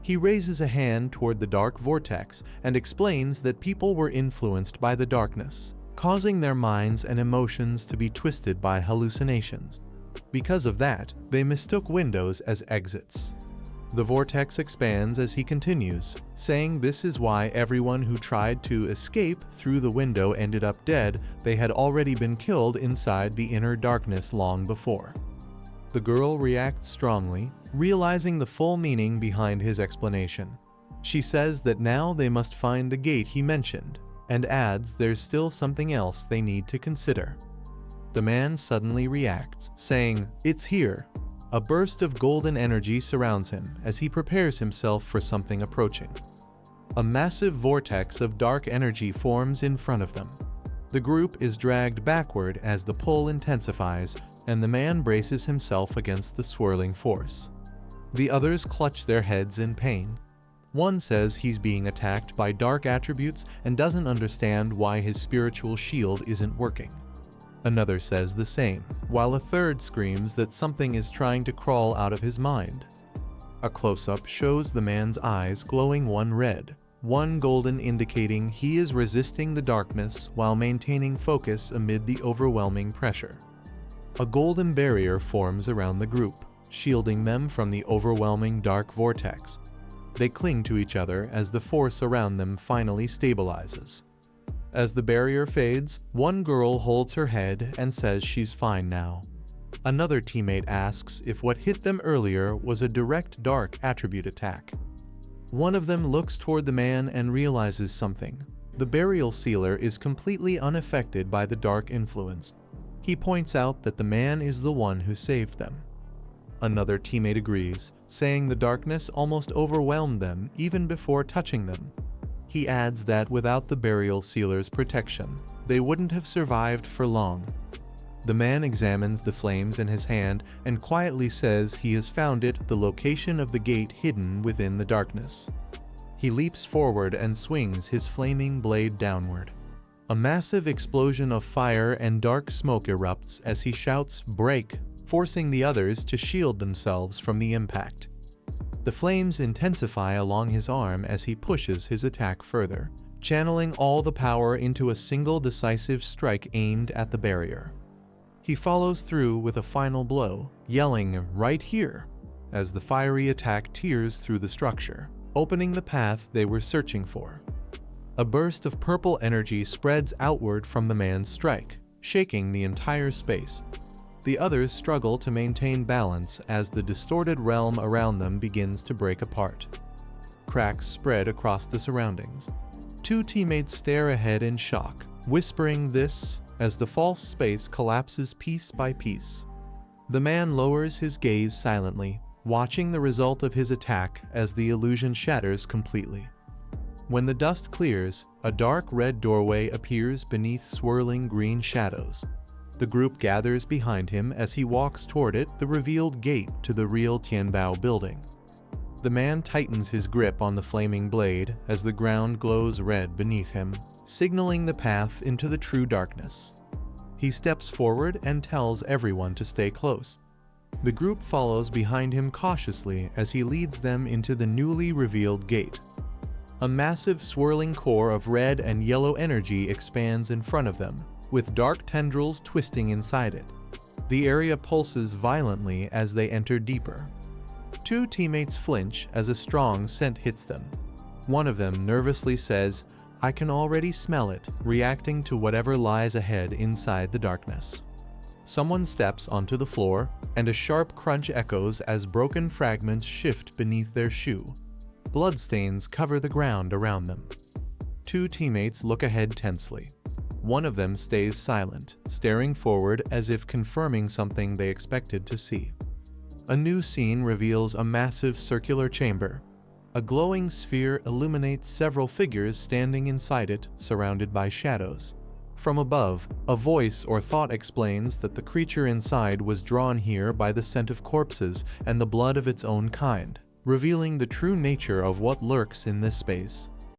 He raises a hand toward the dark vortex and explains that people were influenced by the darkness, causing their minds and emotions to be twisted by hallucinations. Because of that, they mistook windows as exits. The vortex expands as he continues, saying this is why everyone who tried to escape through the window ended up dead. They had already been killed inside the inner darkness long before. The girl reacts strongly, realizing the full meaning behind his explanation. She says that now they must find the gate he mentioned, and adds there's still something else they need to consider. The man suddenly reacts, saying, "It's here." A burst of golden energy surrounds him as he prepares himself for something approaching. A massive vortex of dark energy forms in front of them. The group is dragged backward as the pull intensifies, and the man braces himself against the swirling force. The others clutch their heads in pain. One says he's being attacked by dark attributes and doesn't understand why his spiritual shield isn't working. Another says the same, while a third screams that something is trying to crawl out of his mind. A close-up shows the man's eyes glowing one red, one golden, indicating he is resisting the darkness while maintaining focus amid the overwhelming pressure. A golden barrier forms around the group, shielding them from the overwhelming dark vortex. They cling to each other as the force around them finally stabilizes. As the barrier fades, one girl holds her head and says she's fine now. Another teammate asks if what hit them earlier was a direct dark attribute attack. One of them looks toward the man and realizes something. The burial sealer is completely unaffected by the dark influence. He points out that the man is the one who saved them. Another teammate agrees, saying the darkness almost overwhelmed them even before touching them. He adds that without the burial sealer's protection, they wouldn't have survived for long. The man examines the flames in his hand and quietly says he has found it, the location of the gate hidden within the darkness. He leaps forward and swings his flaming blade downward. A massive explosion of fire and dark smoke erupts as he shouts, "Break!" forcing the others to shield themselves from the impact. The flames intensify along his arm as he pushes his attack further, channeling all the power into a single decisive strike aimed at the barrier. He follows through with a final blow, yelling, "Right here!" as the fiery attack tears through the structure, opening the path they were searching for. A burst of purple energy spreads outward from the man's strike, shaking the entire space. The others struggle to maintain balance as the distorted realm around them begins to break apart. Cracks spread across the surroundings. Two teammates stare ahead in shock, whispering this as the false space collapses piece by piece. The man lowers his gaze silently, watching the result of his attack as the illusion shatters completely. When the dust clears, a dark red doorway appears beneath swirling green shadows. The group gathers behind him as he walks toward it, the revealed gate to the real Tianbao building. The man tightens his grip on the flaming blade as the ground glows red beneath him, signaling the path into the true darkness. He steps forward and tells everyone to stay close. The group follows behind him cautiously as he leads them into the newly revealed gate. A massive swirling core of red and yellow energy expands in front of them, with dark tendrils twisting inside it. The area pulses violently as they enter deeper. Two teammates flinch as a strong scent hits them. One of them nervously says, "I can already smell it," reacting to whatever lies ahead inside the darkness. Someone steps onto the floor, and a sharp crunch echoes as broken fragments shift beneath their shoe. Bloodstains cover the ground around them. Two teammates look ahead tensely. One of them stays silent, staring forward as if confirming something they expected to see. A new scene reveals a massive circular chamber. A glowing sphere illuminates several figures standing inside it, surrounded by shadows. From above, a voice or thought explains that the creature inside was drawn here by the scent of corpses and the blood of its own kind, revealing the true nature of what lurks in this space.